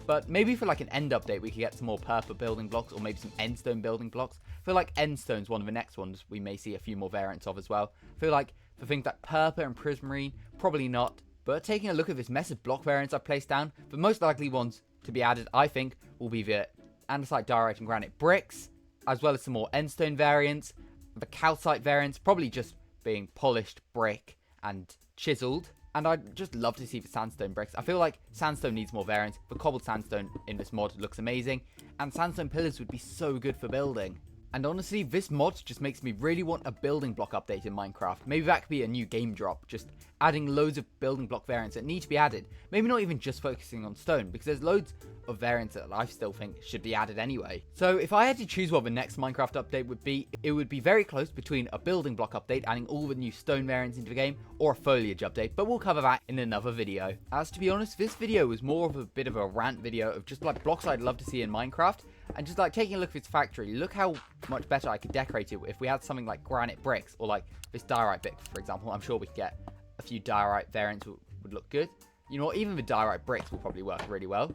But maybe for like an end update, we could get some more purpur building blocks, or maybe some endstone building blocks. I feel like endstone's one of the next ones we may see a few more variants of as well. I feel like for things like purpur and prismarine, probably not. But taking a look at this mess of block variants I placed down, the most likely ones to be added, I think, will be the andesite, diorite, and granite bricks, as well as some more endstone variants. The calcite variants, probably just being polished brick and chiseled. And I'd just love to see the sandstone bricks. I feel like sandstone needs more variants. The cobbled sandstone in this mod looks amazing. And sandstone pillars would be so good for building. And honestly, this mod just makes me really want a building block update in Minecraft. Maybe that could be a new game drop. Just adding loads of building block variants that need to be added. Maybe not even just focusing on stone, because there's loads of variants that I still think should be added anyway. So if I had to choose what the next Minecraft update would be, it would be very close between a building block update, adding all the new stone variants into the game, or a foliage update, but we'll cover that in another video. As to be honest, this video was more of a bit of a rant video of just like blocks I'd love to see in Minecraft, and just like taking a look at this factory. Look how much better I could decorate it if we had something like granite bricks, or like this diorite brick, for example. I'm sure we could get a few diorite variants would look good. You know what, even the diorite bricks will probably work really well.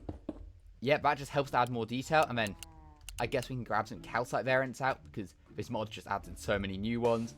Yeah, that just helps to add more detail, and then I guess we can grab some calcite variants out, because this mod just adds in so many new ones.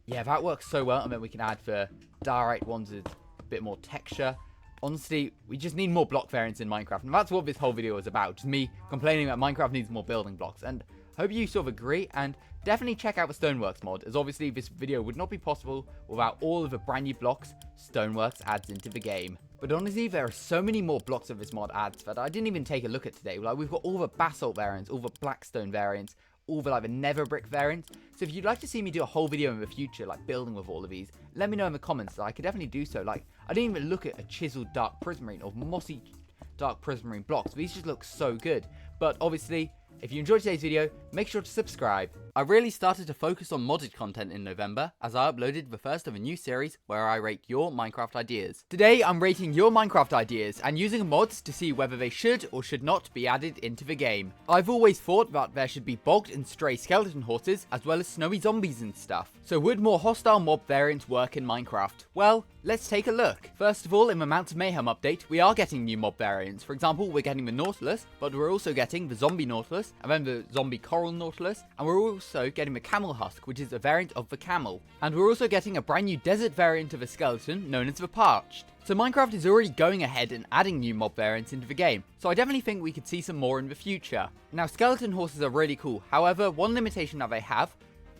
Yeah, that works so well, and then we can add the diorite ones with a bit more texture. Honestly, we just need more block variants in Minecraft, and that's what this whole video is about. Just me complaining that Minecraft needs more building blocks, and I hope you sort of agree, and definitely check out the Stoneworks mod, as obviously this video would not be possible without all of the brand new blocks Stoneworks adds into the game. But honestly, there are so many more blocks of this mod adds that I didn't even take a look at today. Like, we've got all the basalt variants, all the blackstone variants, all the like the nether brick variants. So if you'd like to see me do a whole video in the future, like building with all of these, let me know in the comments. I could definitely do so. Like, I didn't even look at a chiseled dark prismarine or mossy dark prismarine blocks. These just look so good. But obviously, if you enjoyed today's video, make sure to subscribe. I really started to focus on modded content in November, as I uploaded the first of a new series where I rate your Minecraft ideas. Today, I'm rating your Minecraft ideas and using mods to see whether they should or should not be added into the game. I've always thought that there should be bogged and stray skeleton horses, as well as snowy zombies and stuff. So would more hostile mob variants work in Minecraft? Well, let's take a look. First of all, in the Mount of Mayhem update, we are getting new mob variants. For example, we're getting the Nautilus, but we're also getting the Zombie Nautilus, and then the Zombie Coral Nautilus, and we're also getting the Camel Husk, which is a variant of the Camel. And we're also getting a brand new desert variant of a skeleton, known as the Parched. So Minecraft is already going ahead and adding new mob variants into the game, so I definitely think we could see some more in the future. Now, skeleton horses are really cool. However, one limitation that they have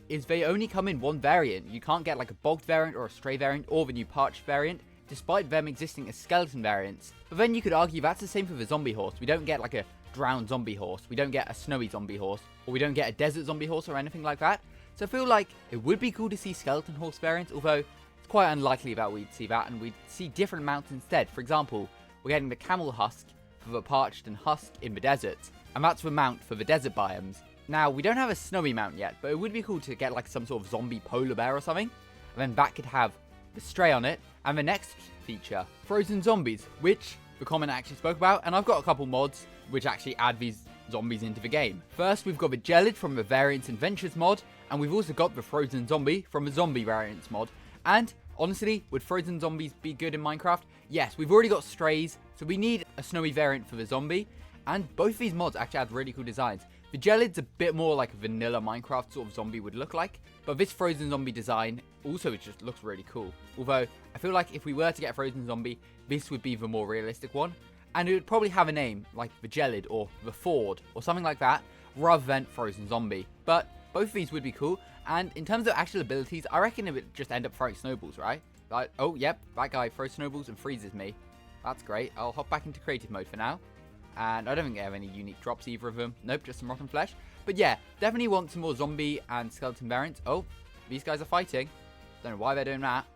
is they only come in one variant. You can't get like a bogged variant or a stray variant or the new parched variant, despite them existing as skeleton variants. But then you could argue that's the same for the zombie horse. We don't get like a drowned zombie horse, we don't get a snowy zombie horse, or we don't get a desert zombie horse or anything like that. So I feel like it would be cool to see skeleton horse variants, although it's quite unlikely that we'd see that, and we'd see different mounts instead. For example, we're getting the camel husk for the parched and husk in the deserts, and that's the mount for the desert biomes. Now, we don't have a snowy mount yet, but it would be cool to get like some sort of zombie polar bear or something, and then that could have the stray on it, and the next feature, frozen zombies, which the comment actually spoke about, and I've got a couple mods which actually add these zombies into the game. First, we've got the Gelid from the Variants and Ventures mod, and we've also got the Frozen Zombie from the Zombie Variants mod. And honestly, would frozen zombies be good in Minecraft? Yes, we've already got strays, so we need a snowy variant for the zombie. And both these mods actually have really cool designs. The Gelid's a bit more like a vanilla Minecraft sort of zombie would look like, but this frozen zombie design also just looks really cool. Although, I feel like if we were to get a frozen zombie, this would be the more realistic one. And it would probably have a name like the Gelid or the Ford or something like that, rather than frozen zombie. But both of these would be cool, and in terms of actual abilities, I reckon it would just end up throwing snowballs, right? Like, oh, yep, that guy throws snowballs and freezes me. That's great. I'll hop back into creative mode for now. And I don't think they have any unique drops, either of them. Nope, just some rotten flesh. But yeah, definitely want some more zombie and skeleton variants. Oh, these guys are fighting. Don't know why they're doing that.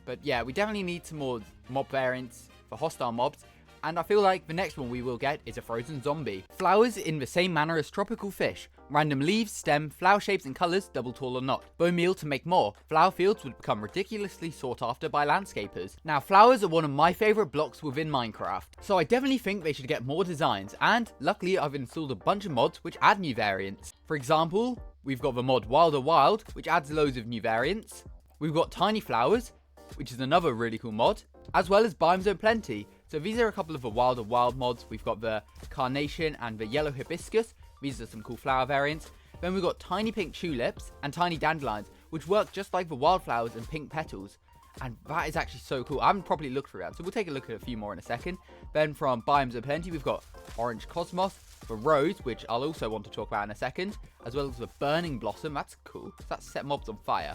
But yeah, we definitely need some more mob variants for hostile mobs. And I feel like the next one we will get is a frozen zombie. Flowers in the same manner as tropical fish. Random leaves, stem, flower shapes and colours, double tall or not. Bone meal to make more. Flower fields would become ridiculously sought after by landscapers. Now, flowers are one of my favourite blocks within Minecraft, so I definitely think they should get more designs, and luckily I've installed a bunch of mods which add new variants. For example, we've got the mod Wilder Wild, which adds loads of new variants. We've got Tiny Flowers, which is another really cool mod, as well as Biomes O'Plenty. So these are a couple of the Wilder Wild mods. We've got the Carnation and the Yellow Hibiscus. These are some cool flower variants. Then we've got Tiny Pink Tulips and Tiny Dandelions, which work just like the wildflowers and pink petals. And that is actually so cool. I haven't properly looked through that, so we'll take a look at a few more in a second. Then from Biomes O'Plenty, we've got Orange Cosmos, the Rose, which I'll also want to talk about in a second, as well as the Burning Blossom. That's cool. Does that set mobs on fire?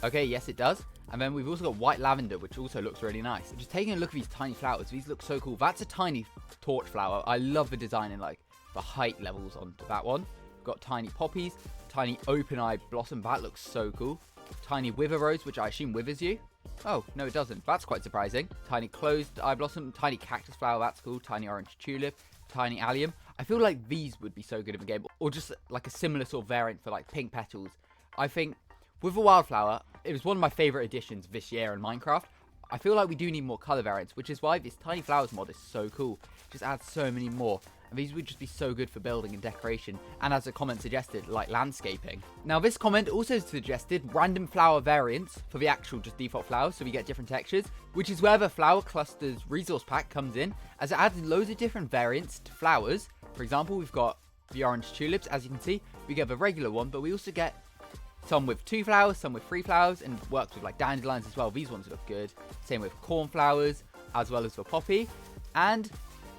Okay, yes it does. And then we've also got White Lavender, which also looks really nice. Just taking a look at these tiny flowers, these look so cool. That's a tiny torch flower. I love the design in like the height levels onto that one. We've got tiny poppies, tiny open-eye blossom. That looks so cool. Tiny wither rose, which I assume withers you. Oh, no it doesn't. That's quite surprising. Tiny closed eye blossom, tiny cactus flower, that's cool. Tiny orange tulip, tiny allium. I feel like these would be so good in the game. Or just like a similar sort of variant for like pink petals. I think with the wildflower, it was one of my favourite additions this year in Minecraft. I feel like we do need more colour variants, which is why this Tiny Flowers mod is so cool. It just adds so many more. And these would just be so good for building and decoration. And as a comment suggested, like landscaping. Now this comment also suggested random flower variants for the actual just default flowers, so we get different textures. Which is where the Flower Clusters resource pack comes in, as it adds loads of different variants to flowers. For example, we've got the orange tulips, as you can see. We get the regular one, but we also get some with 2 flowers, some with 3 flowers, and works with like dandelions as well. These ones look good. Same with cornflowers, as well as for poppy. And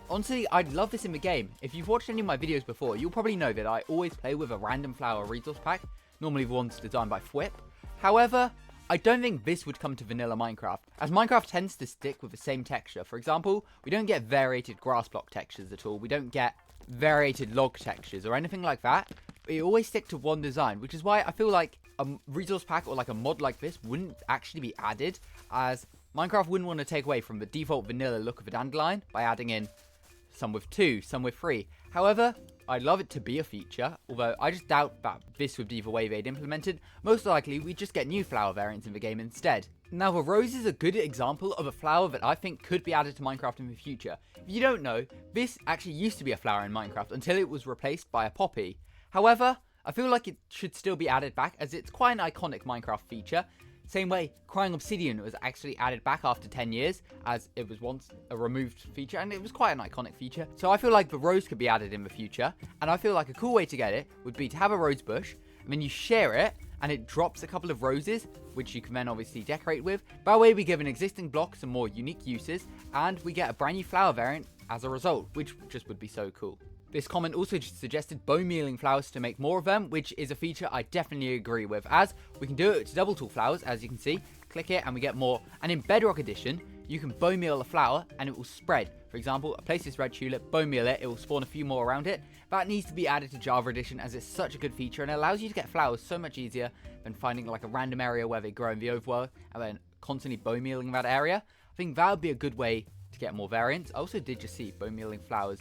honestly, I'd love this in the game. If you've watched any of my videos before, you'll probably know that I always play with a random flower resource pack, normally the ones designed by Fwip. However, I don't think this would come to vanilla Minecraft, as Minecraft tends to stick with the same texture. For example, we don't get variated grass block textures at all. We don't get variated log textures or anything like that. We always stick to one design, which is why I feel like a resource pack or like a mod like this wouldn't actually be added, as Minecraft wouldn't want to take away from the default vanilla look of a dandelion by adding in some with 2, some with 3. However, I'd love it to be a feature, although I just doubt that this would be the way they'd implement it. Most likely, we'd just get new flower variants in the game instead. Now, the rose is a good example of a flower that I think could be added to Minecraft in the future. If you don't know, this actually used to be a flower in Minecraft until it was replaced by a poppy. However, I feel like it should still be added back, as it's quite an iconic Minecraft feature. Same way, Crying Obsidian was actually added back after 10 years, as it was once a removed feature, and it was quite an iconic feature. So I feel like the rose could be added in the future, and I feel like a cool way to get it would be to have a rose bush, and then you share it, and it drops a couple of roses, which you can then obviously decorate with. That way we give an existing block some more unique uses, and we get a brand new flower variant as a result, which just would be so cool. This comment also suggested bone mealing flowers to make more of them, which is a feature I definitely agree with, as we can do it to double tall flowers, as you can see. Click it and we get more. And in Bedrock Edition, you can bone meal a flower and it will spread. For example, I place this red tulip, bone meal it, it will spawn a few more around it. That needs to be added to Java Edition, as it's such a good feature and it allows you to get flowers so much easier than finding like a random area where they grow in the overworld and then constantly bone mealing that area. I think that would be a good way to get more variants. I also did just see bone mealing flowers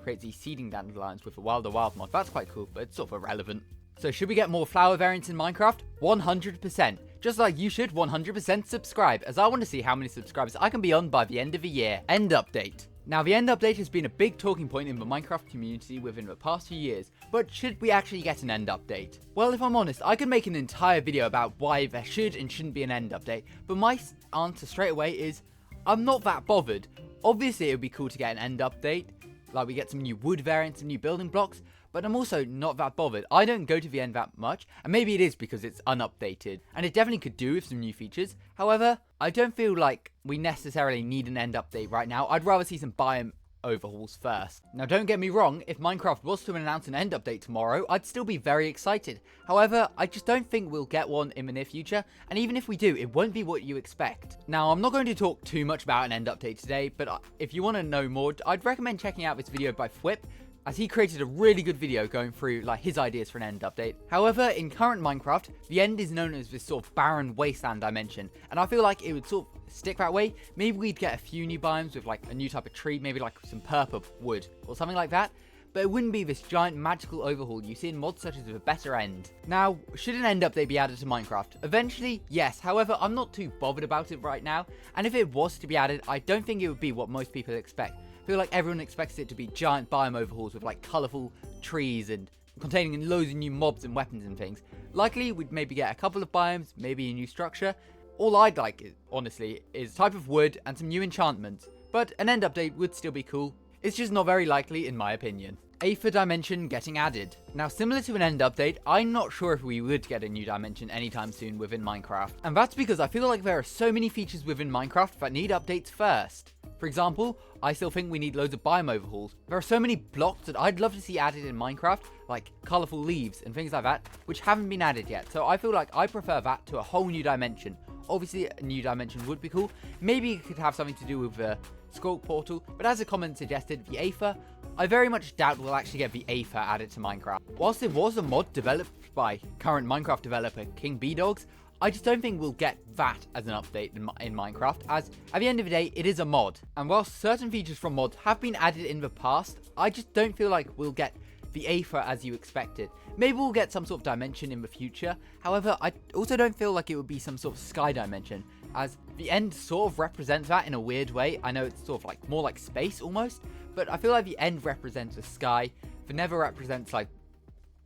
creates these seeding dandelions with a Wilder Wild mod. That's quite cool, but it's sort of irrelevant. So should we get more flower variants in Minecraft? 100%. Just like you should 100% subscribe, as I want to see how many subscribers I can be on by the end of the year. End update. Now, the end update has been a big talking point in the Minecraft community within the past few years, but should we actually get an end update? Well, if I'm honest, I could make an entire video about why there should and shouldn't be an end update, but my answer straight away is, I'm not that bothered. Obviously, it would be cool to get an end update, like we get some new wood variants and new building blocks, but I'm also not that bothered. I don't go to the end that much, and maybe it is because it's unupdated, and it definitely could do with some new features. However, I don't feel like we necessarily need an end update right now. I'd rather see some biome overhauls first. Now, don't get me wrong, if Minecraft was to announce an end update tomorrow, I'd still be very excited. However, I just don't think we'll get one in the near future, and even if we do, it won't be what you expect. Now, I'm not going to talk too much about an end update today, but if you want to know more, I'd recommend checking out this video by Flip, as he created a really good video going through like his ideas for an end update. However, in current Minecraft, the end is known as this sort of barren wasteland dimension, and I feel like it would sort of stick that way. Maybe we'd get a few new biomes with like a new type of tree, maybe like some purple wood or something like that, but it wouldn't be this giant magical overhaul you see in mods such as the Better End. Now, should an end update be added to Minecraft? Eventually, yes. However, I'm not too bothered about it right now, and if it was to be added, I don't think it would be what most people expect. I feel like everyone expects it to be giant biome overhauls with like colourful trees and containing loads of new mobs and weapons and things. Likely, we'd maybe get a couple of biomes, maybe a new structure. All I'd like, honestly, is type of wood and some new enchantments, but an end update would still be cool. It's just not very likely in my opinion. Aether dimension getting added. Now, similar to an end update, I'm not sure if we would get a new dimension anytime soon within Minecraft. And that's because I feel like there are so many features within Minecraft that need updates first. For example, I still think we need loads of biome overhauls. There are so many blocks that I'd love to see added in Minecraft, like colourful leaves and things like that, which haven't been added yet. So I feel like I prefer that to a whole new dimension. Obviously, a new dimension would be cool. Maybe it could have something to do with the Skulk portal, but as a comment suggested, the Aether, I very much doubt we'll actually get the Aether added to Minecraft. Whilst it was a mod developed by current Minecraft developer King B-Dogs, I just don't think we'll get that as an update in Minecraft, as at the end of the day, it is a mod. And whilst certain features from mods have been added in the past, I just don't feel like we'll get the Aether as you expected. Maybe we'll get some sort of dimension in the future. However, I also don't feel like it would be some sort of sky dimension, as the end sort of represents that in a weird way. I know it's sort of like more like space almost, but I feel like the end represents the sky, the nether represents like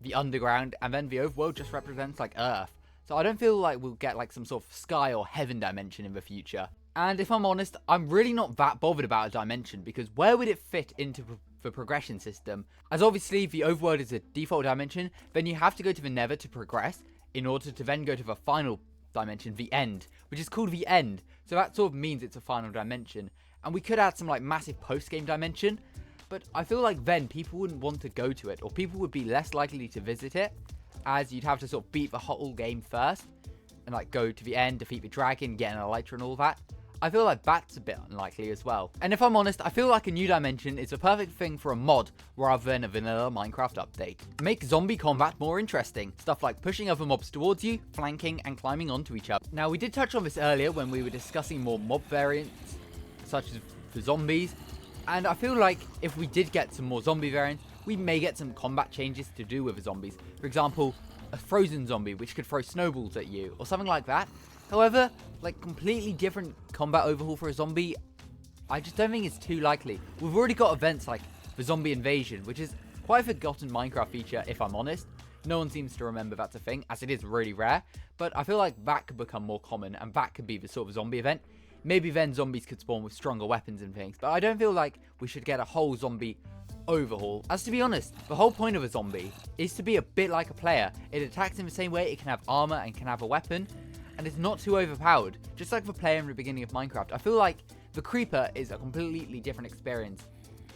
the underground, and then the overworld just represents like Earth. So I don't feel like we'll get like some sort of sky or heaven dimension in the future. And if I'm honest, I'm really not that bothered about a dimension, because where would it fit into the progression system? As obviously the overworld is a default dimension, then you have to go to the nether to progress in order to then go to the final dimension, the end, which is called the end. So that sort of means it's a final dimension. And we could add some like massive post-game dimension, but I feel like then people wouldn't want to go to it, or people would be less likely to visit it, as you'd have to sort of beat the whole game first and like go to the end, defeat the dragon, get an elytra and all that. I feel like that's a bit unlikely as well. And if I'm honest, I feel like a new dimension is a perfect thing for a mod rather than a vanilla Minecraft update. Make zombie combat more interesting. Stuff like pushing other mobs towards you, flanking, and climbing onto each other. Now, we did touch on this earlier when we were discussing more mob variants, such as the zombies. And I feel like if we did get some more zombie variants, we may get some combat changes to do with the zombies. For example, a frozen zombie which could throw snowballs at you, or something like that. However, like completely different combat overhaul for a zombie, I just don't think it's too likely. We've already got events like the zombie invasion, which is quite a forgotten Minecraft feature if I'm honest. No one seems to remember that's a thing, as it is really rare, but I feel like that could become more common, and that could be the sort of zombie event. Maybe then zombies could spawn with stronger weapons and things, but I don't feel like we should get a whole zombie overhaul. As to be honest, the whole point of a zombie is to be a bit like a player. It attacks in the same way, it can have armor and can have a weapon, and it's not too overpowered, just like the player in the beginning of Minecraft. I feel like the creeper is a completely different experience.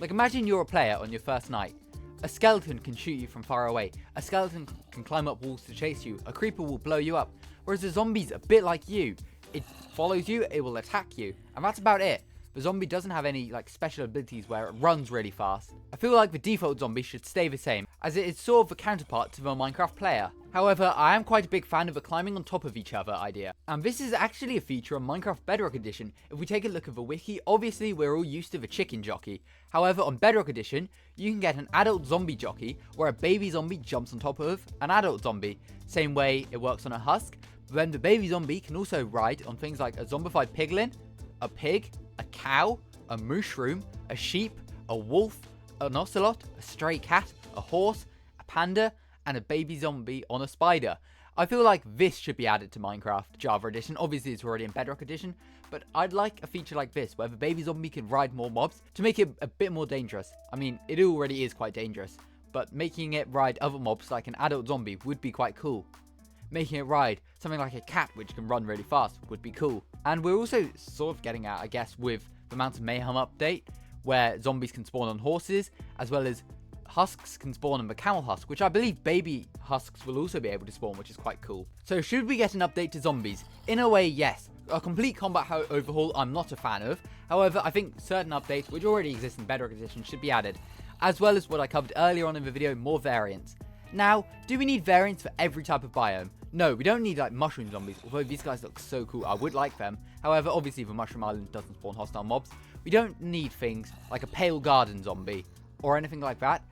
Like, imagine you're a player on your first night. A skeleton can shoot you from far away, a skeleton can climb up walls to chase you, a creeper will blow you up, whereas a zombie's a bit like you. It follows you, it will attack you, and that's about it. The zombie doesn't have any like special abilities where it runs really fast. I feel like the default zombie should stay the same, as it is sort of a counterpart to the Minecraft player. However, I am quite a big fan of the climbing on top of each other idea. And this is actually a feature on Minecraft Bedrock Edition. If we take a look at the wiki, obviously we're all used to the chicken jockey. However, on Bedrock Edition, you can get an adult zombie jockey, where a baby zombie jumps on top of an adult zombie. Same way it works on a husk, but then the baby zombie can also ride on things like a zombified piglin, a pig, a cow, a mushroom, a sheep, a wolf, an ocelot, a stray cat, a horse, a panda, and a baby zombie on a spider. I feel like this should be added to Minecraft Java Edition. Obviously, it's already in Bedrock Edition, but I'd like a feature like this, where the baby zombie can ride more mobs to make it a bit more dangerous. I mean, it already is quite dangerous, but making it ride other mobs like an adult zombie would be quite cool. Making it ride something like a cat which can run really fast would be cool. And we're also sort of getting at, I guess, with the Mountain Mayhem update, where zombies can spawn on horses, as well as husks can spawn on the camel husk, which I believe baby husks will also be able to spawn, which is quite cool. So should we get an update to zombies? In a way, yes. A complete combat overhaul I'm not a fan of. However, I think certain updates which already exist in Bedrock Edition should be added, as well as what I covered earlier on in the video, more variants. Now, do we need variants for every type of biome? No, we don't need like mushroom zombies, although these guys look so cool, I would like them. However, obviously the Mushroom Island doesn't spawn hostile mobs. We don't need things like a pale garden zombie or anything like that.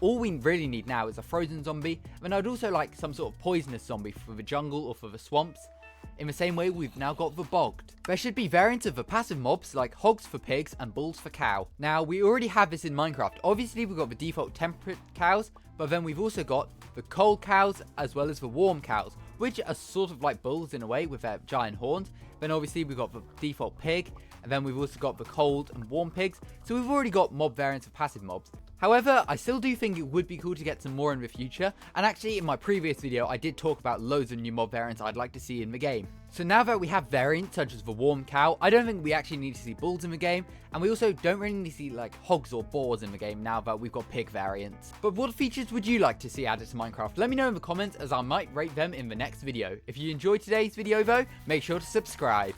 All we really need now is a frozen zombie, and I'd also like some sort of poisonous zombie for the jungle or for the swamps. In the same way, we've now got the bogged. There should be variants of the passive mobs like hogs for pigs and bulls for cow. Now, we already have this in Minecraft. Obviously, we've got the default temperate cows, but then we've also got the cold cows as well as the warm cows, which are sort of like bulls in a way with their giant horns. Then obviously we've got the default pig, and then we've also got the cold and warm pigs. So we've already got mob variants of passive mobs. However, I still do think it would be cool to get some more in the future, and actually in my previous video I did talk about loads of new mob variants I'd like to see in the game. So now that we have variants such as the warm cow, I don't think we actually need to see bulls in the game, and we also don't really need to see like hogs or boars in the game now that we've got pig variants. But what features would you like to see added to Minecraft? Let me know in the comments, as I might rate them in the next video. If you enjoyed today's video though, make sure to subscribe.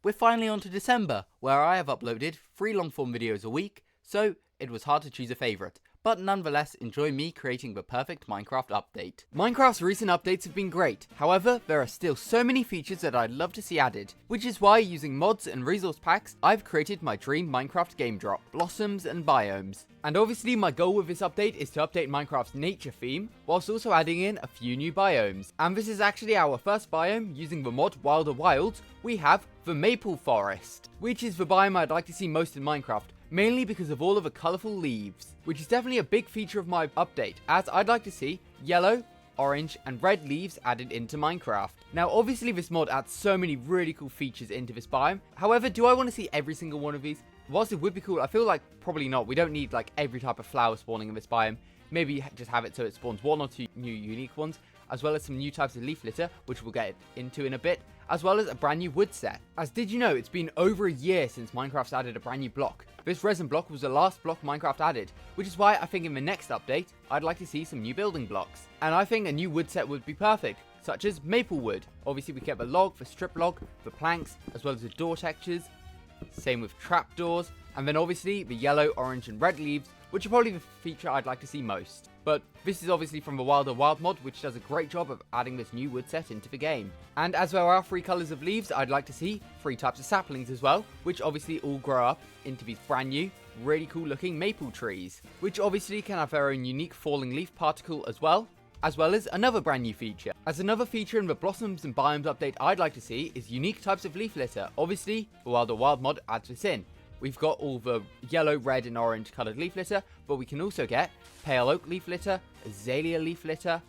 We're finally on to December, where I have uploaded 3 long-form videos a week, so it was hard to choose a favourite. But nonetheless, enjoy me creating the perfect Minecraft update. Minecraft's recent updates have been great, however, there are still so many features that I'd love to see added, which is why using mods and resource packs, I've created my dream Minecraft game drop, Blossoms and Biomes. And obviously my goal with this update is to update Minecraft's nature theme, whilst also adding in a few new biomes. And this is actually our first biome. Using the mod Wilder Wilds, we have the Maple Forest, which is the biome I'd like to see most in Minecraft, mainly because of all of the colourful leaves, which is definitely a big feature of my update, as I'd like to see yellow, orange and red leaves added into Minecraft. Now obviously this mod adds so many really cool features into this biome, however do I want to see every single one of these? Whilst it would be cool, I feel like probably not. We don't need like every type of flower spawning in this biome. Maybe just have it so it spawns 1 or 2 new unique ones, as well as some new types of leaf litter, which we'll get into in a bit, as well as a brand new wood set. As did you know, it's been over a year since Minecraft's added a brand new block. This resin block was the last block Minecraft added, which is why I think in the next update, I'd like to see some new building blocks. And I think a new wood set would be perfect, such as maple wood. Obviously we get the log, the strip log, the planks, as well as the door textures. Same with trapdoors, and then obviously the yellow, orange and red leaves, which are probably the feature I'd like to see most. But this is obviously from the Wilder Wild mod, which does a great job of adding this new wood set into the game. And as there are 3 colours of leaves, I'd like to see 3 types of saplings as well, which obviously all grow up into these brand new, really cool looking maple trees, which obviously can have their own unique falling leaf particle as well as another brand new feature. As another feature in the Blossoms and Biomes update I'd like to see is unique types of leaf litter. Obviously, the Wilder Wild mod adds this in. We've got all the yellow, red and orange coloured leaf litter, but we can also get pale oak leaf litter, azalea leaf litter,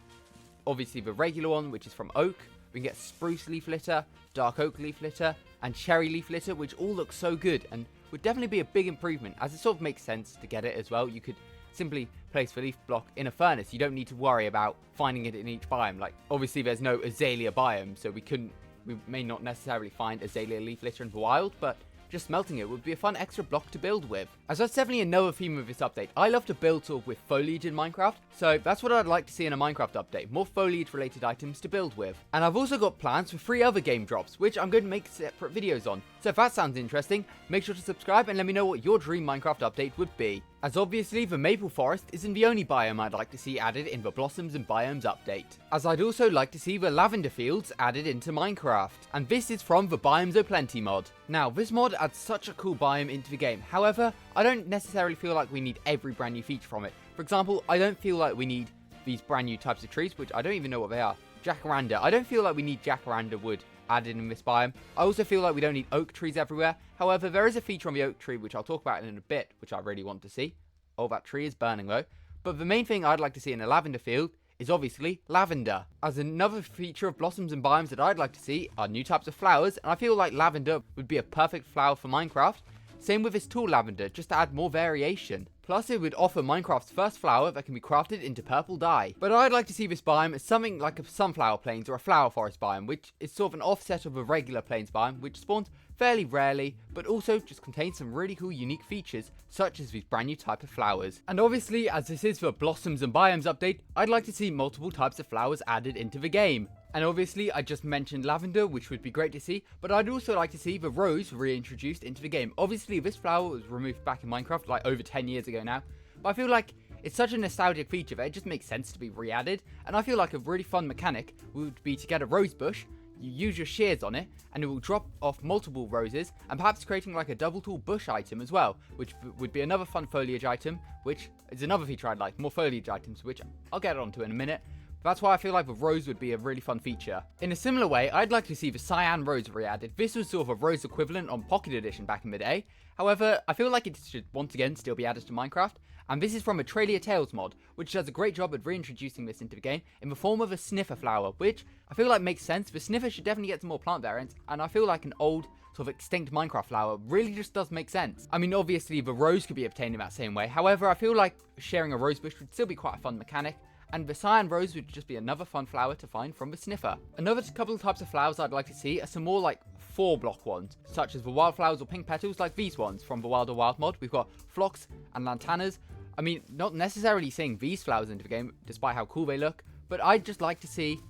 obviously the regular one, which is from oak. We can get spruce leaf litter, dark oak leaf litter, and cherry leaf litter, which all look so good and would definitely be a big improvement, as it sort of makes sense to get it as well. You could simply place the leaf block in a furnace. You don't need to worry about finding it in each biome. Like, obviously there's no azalea biome, so we may not necessarily find azalea leaf litter in the wild, but just smelting it would be a fun extra block to build with. As that's definitely another theme of this update. I love to build sort of with foliage in Minecraft, so that's what I'd like to see in a Minecraft update, more foliage related items to build with. And I've also got plans for 3 other game drops, which I'm going to make separate videos on. So if that sounds interesting, make sure to subscribe and let me know what your dream Minecraft update would be. As obviously the Maple Forest isn't the only biome I'd like to see added in the Blossoms and Biomes update, as I'd also like to see the Lavender Fields added into Minecraft, and this is from the Biomes O'Plenty mod. Now this mod adds such a cool biome into the game, however I don't necessarily feel like we need every brand new feature from it. For example, I don't feel like we need these brand new types of trees, which I don't even know what they are. Jacaranda. I don't feel like we need jacaranda wood added in this biome. I also feel like we don't need oak trees everywhere. However, there is a feature on the oak tree which I'll talk about in a bit, which I really want to see. Oh, that tree is burning though. But the main thing I'd like to see in a lavender field is obviously lavender. As another feature of blossoms and biomes that I'd like to see are new types of flowers, and I feel like lavender would be a perfect flower for Minecraft. Same with this tall lavender, just to add more variation. Plus it would offer Minecraft's first flower that can be crafted into purple dye. But I'd like to see this biome as something like a sunflower plains or a flower forest biome, which is sort of an offset of a regular plains biome, which spawns fairly rarely, but also just contains some really cool unique features, such as these brand new type of flowers. And obviously, as this is the Blossoms and Biomes update, I'd like to see multiple types of flowers added into the game. And obviously, I just mentioned lavender, which would be great to see, but I'd also like to see the rose reintroduced into the game. Obviously, this flower was removed back in Minecraft like over 10 years ago now, but I feel like it's such a nostalgic feature that it just makes sense to be re-added, and I feel like a really fun mechanic would be to get a rose bush, you use your shears on it, and it will drop off multiple roses, and perhaps creating like a double tall bush item as well, which would be another fun foliage item, which is another feature I'd like, more foliage items, which I'll get onto in a minute. That's why I feel like the rose would be a really fun feature. In a similar way, I'd like to see the cyan rose re-added. This was sort of a rose equivalent on Pocket Edition back in the day. However, I feel like it should once again still be added to Minecraft. And this is from a Trailia Tales mod, which does a great job at reintroducing this into the game in the form of a sniffer flower, which I feel like makes sense. The sniffer should definitely get some more plant variants, and I feel like an old sort of extinct Minecraft flower really just does make sense. I mean, obviously the rose could be obtained in that same way. However, I feel like sharing a rose bush would still be quite a fun mechanic. And the cyan rose would just be another fun flower to find from the sniffer. Another couple of types of flowers I'd like to see are some more like 4-block ones, such as the wildflowers or pink petals like these ones from the Wild or Wild mod. We've got phlox and lantanas. I mean, not necessarily seeing these flowers into the game, despite how cool they look, but I'd just like to see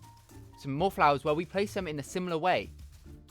some more flowers where we place them in a similar way.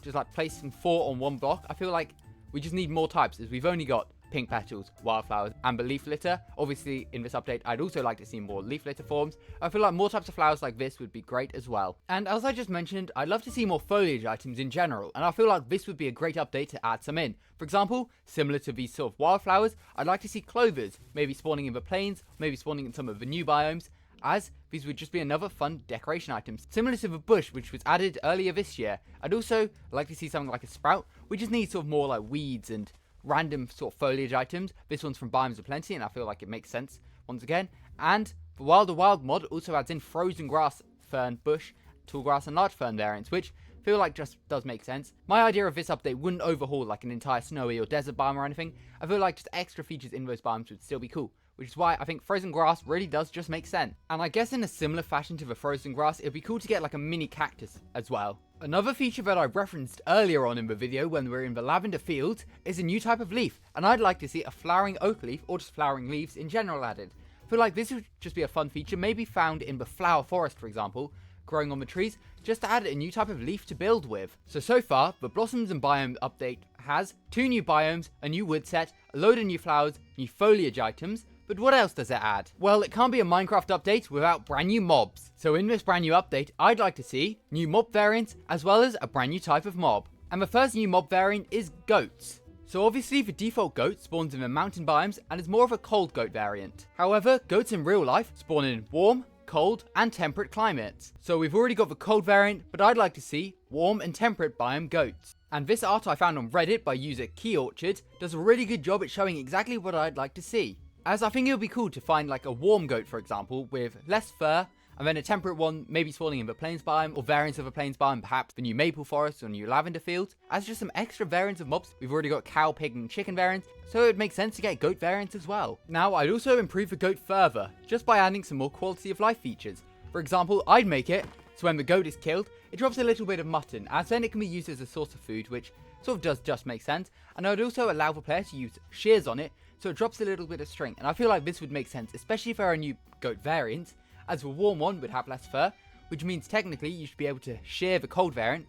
Just like placing 4 on one block. I feel like we just need more types, as we've only got pink petals, wildflowers, amber leaf litter. Obviously, in this update, I'd also like to see more leaf litter forms. I feel like more types of flowers like this would be great as well. And as I just mentioned, I'd love to see more foliage items in general, and I feel like this would be a great update to add some in. For example, similar to these sort of wildflowers, I'd like to see clovers, maybe spawning in the plains, maybe spawning in some of the new biomes, as these would just be another fun decoration item, similar to the bush which was added earlier this year. I'd also like to see something like a sprout. We just need sort of more like weeds and random sort of foliage items. This one's from Biomes of Plenty, and I feel like it makes sense once again. And the Wild or Wild mod also adds in frozen grass, fern, bush, tall grass, and large fern variants, which I feel like just does make sense. My idea of this update wouldn't overhaul like an entire snowy or desert biome or anything. I feel like just extra features in those biomes would still be cool, which is why I think frozen grass really does just make sense. And I guess in a similar fashion to the frozen grass, it'd be cool to get like a mini cactus as well. Another feature that I referenced earlier on in the video when we were in the lavender fields is a new type of leaf, and I'd like to see a flowering oak leaf or just flowering leaves in general added. I feel like this would just be a fun feature, maybe found in the flower forest for example, growing on the trees, just to add a new type of leaf to build with. So far, the Blossoms and Biome update has 2 new biomes, a new wood set, a load of new flowers, new foliage items. But what else does it add? Well, it can't be a Minecraft update without brand new mobs. So in this brand new update, I'd like to see new mob variants as well as a brand new type of mob. And the first new mob variant is goats. So obviously the default goat spawns in the mountain biomes and is more of a cold goat variant. However, goats in real life spawn in warm, cold, and temperate climates. So we've already got the cold variant, but I'd like to see warm and temperate biome goats. And this art I found on Reddit by user Key Orchard does a really good job at showing exactly what I'd like to see. As I think it would be cool to find like a warm goat for example with less fur, and then a temperate one maybe spawning in the plains biome or variants of a plains biome, perhaps the new maple forest or new lavender fields. As just some extra variants of mobs, we've already got cow, pig and chicken variants, so it would make sense to get goat variants as well. Now I'd also improve the goat further, just by adding some more quality of life features. For example, I'd make it so when the goat is killed, it drops a little bit of mutton, as then it can be used as a source of food, which sort of does just make sense. And I'd also allow the player to use shears on it, so it drops a little bit of strength, and I feel like this would make sense, especially if there are new goat variants, as the warm one would have less fur, which means technically you should be able to shear the cold variant,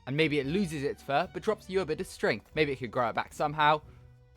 and maybe it loses its fur, but drops you a bit of strength. Maybe it could grow it back somehow,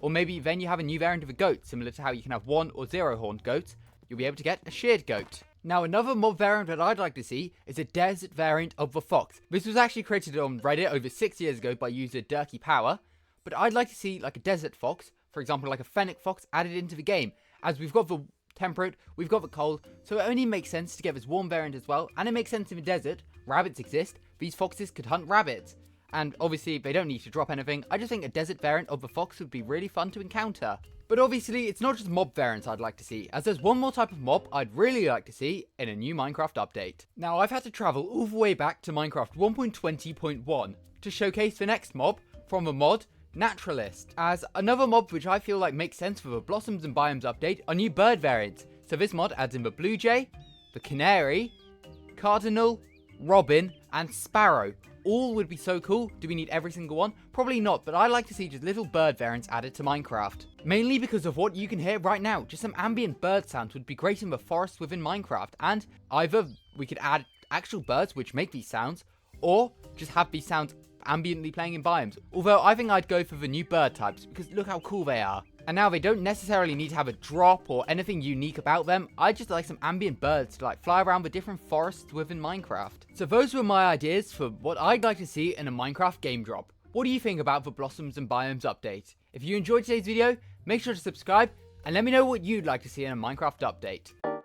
or maybe then you have a new variant of a goat, similar to how you can have 1 or 0 horned goats, you'll be able to get a sheared goat. Now another mob variant that I'd like to see is a desert variant of the fox. This was actually created on Reddit over 6 years ago by user Durkey Power, but I'd like to see like a desert fox, for example like a fennec fox, added into the game, as we've got the temperate, we've got the cold, so it only makes sense to get this warm variant as well, and it makes sense in the desert, rabbits exist, these foxes could hunt rabbits. and obviously they don't need to drop anything. I just think a desert variant of the fox would be really fun to encounter. But obviously, it's not just mob variants I'd like to see, as there's one more type of mob I'd really like to see in a new Minecraft update. Now, I've had to travel all the way back to Minecraft 1.20.1 to showcase the next mob from the mod Naturalist, as another mob which I feel like makes sense for the Blossoms and Biomes update are new bird variants. So this mod adds in the blue jay, the canary, cardinal, robin, and sparrow. All would be so cool. Do we need every single one? Probably not, but I like to see just little bird variants added to Minecraft. Mainly because of what you can hear right now. Just some ambient bird sounds would be great in the forest within Minecraft, and either we could add actual birds which make these sounds, or just have these sounds ambiently playing in biomes. Although I think I'd go for the new bird types, because look how cool they are. And now they don't necessarily need to have a drop or anything unique about them. I just like some ambient birds to like fly around the different forests within Minecraft. So those were my ideas for what I'd like to see in a Minecraft game drop. What do you think about the Blossoms and Biomes update? If you enjoyed today's video, make sure to subscribe and let me know what you'd like to see in a Minecraft update.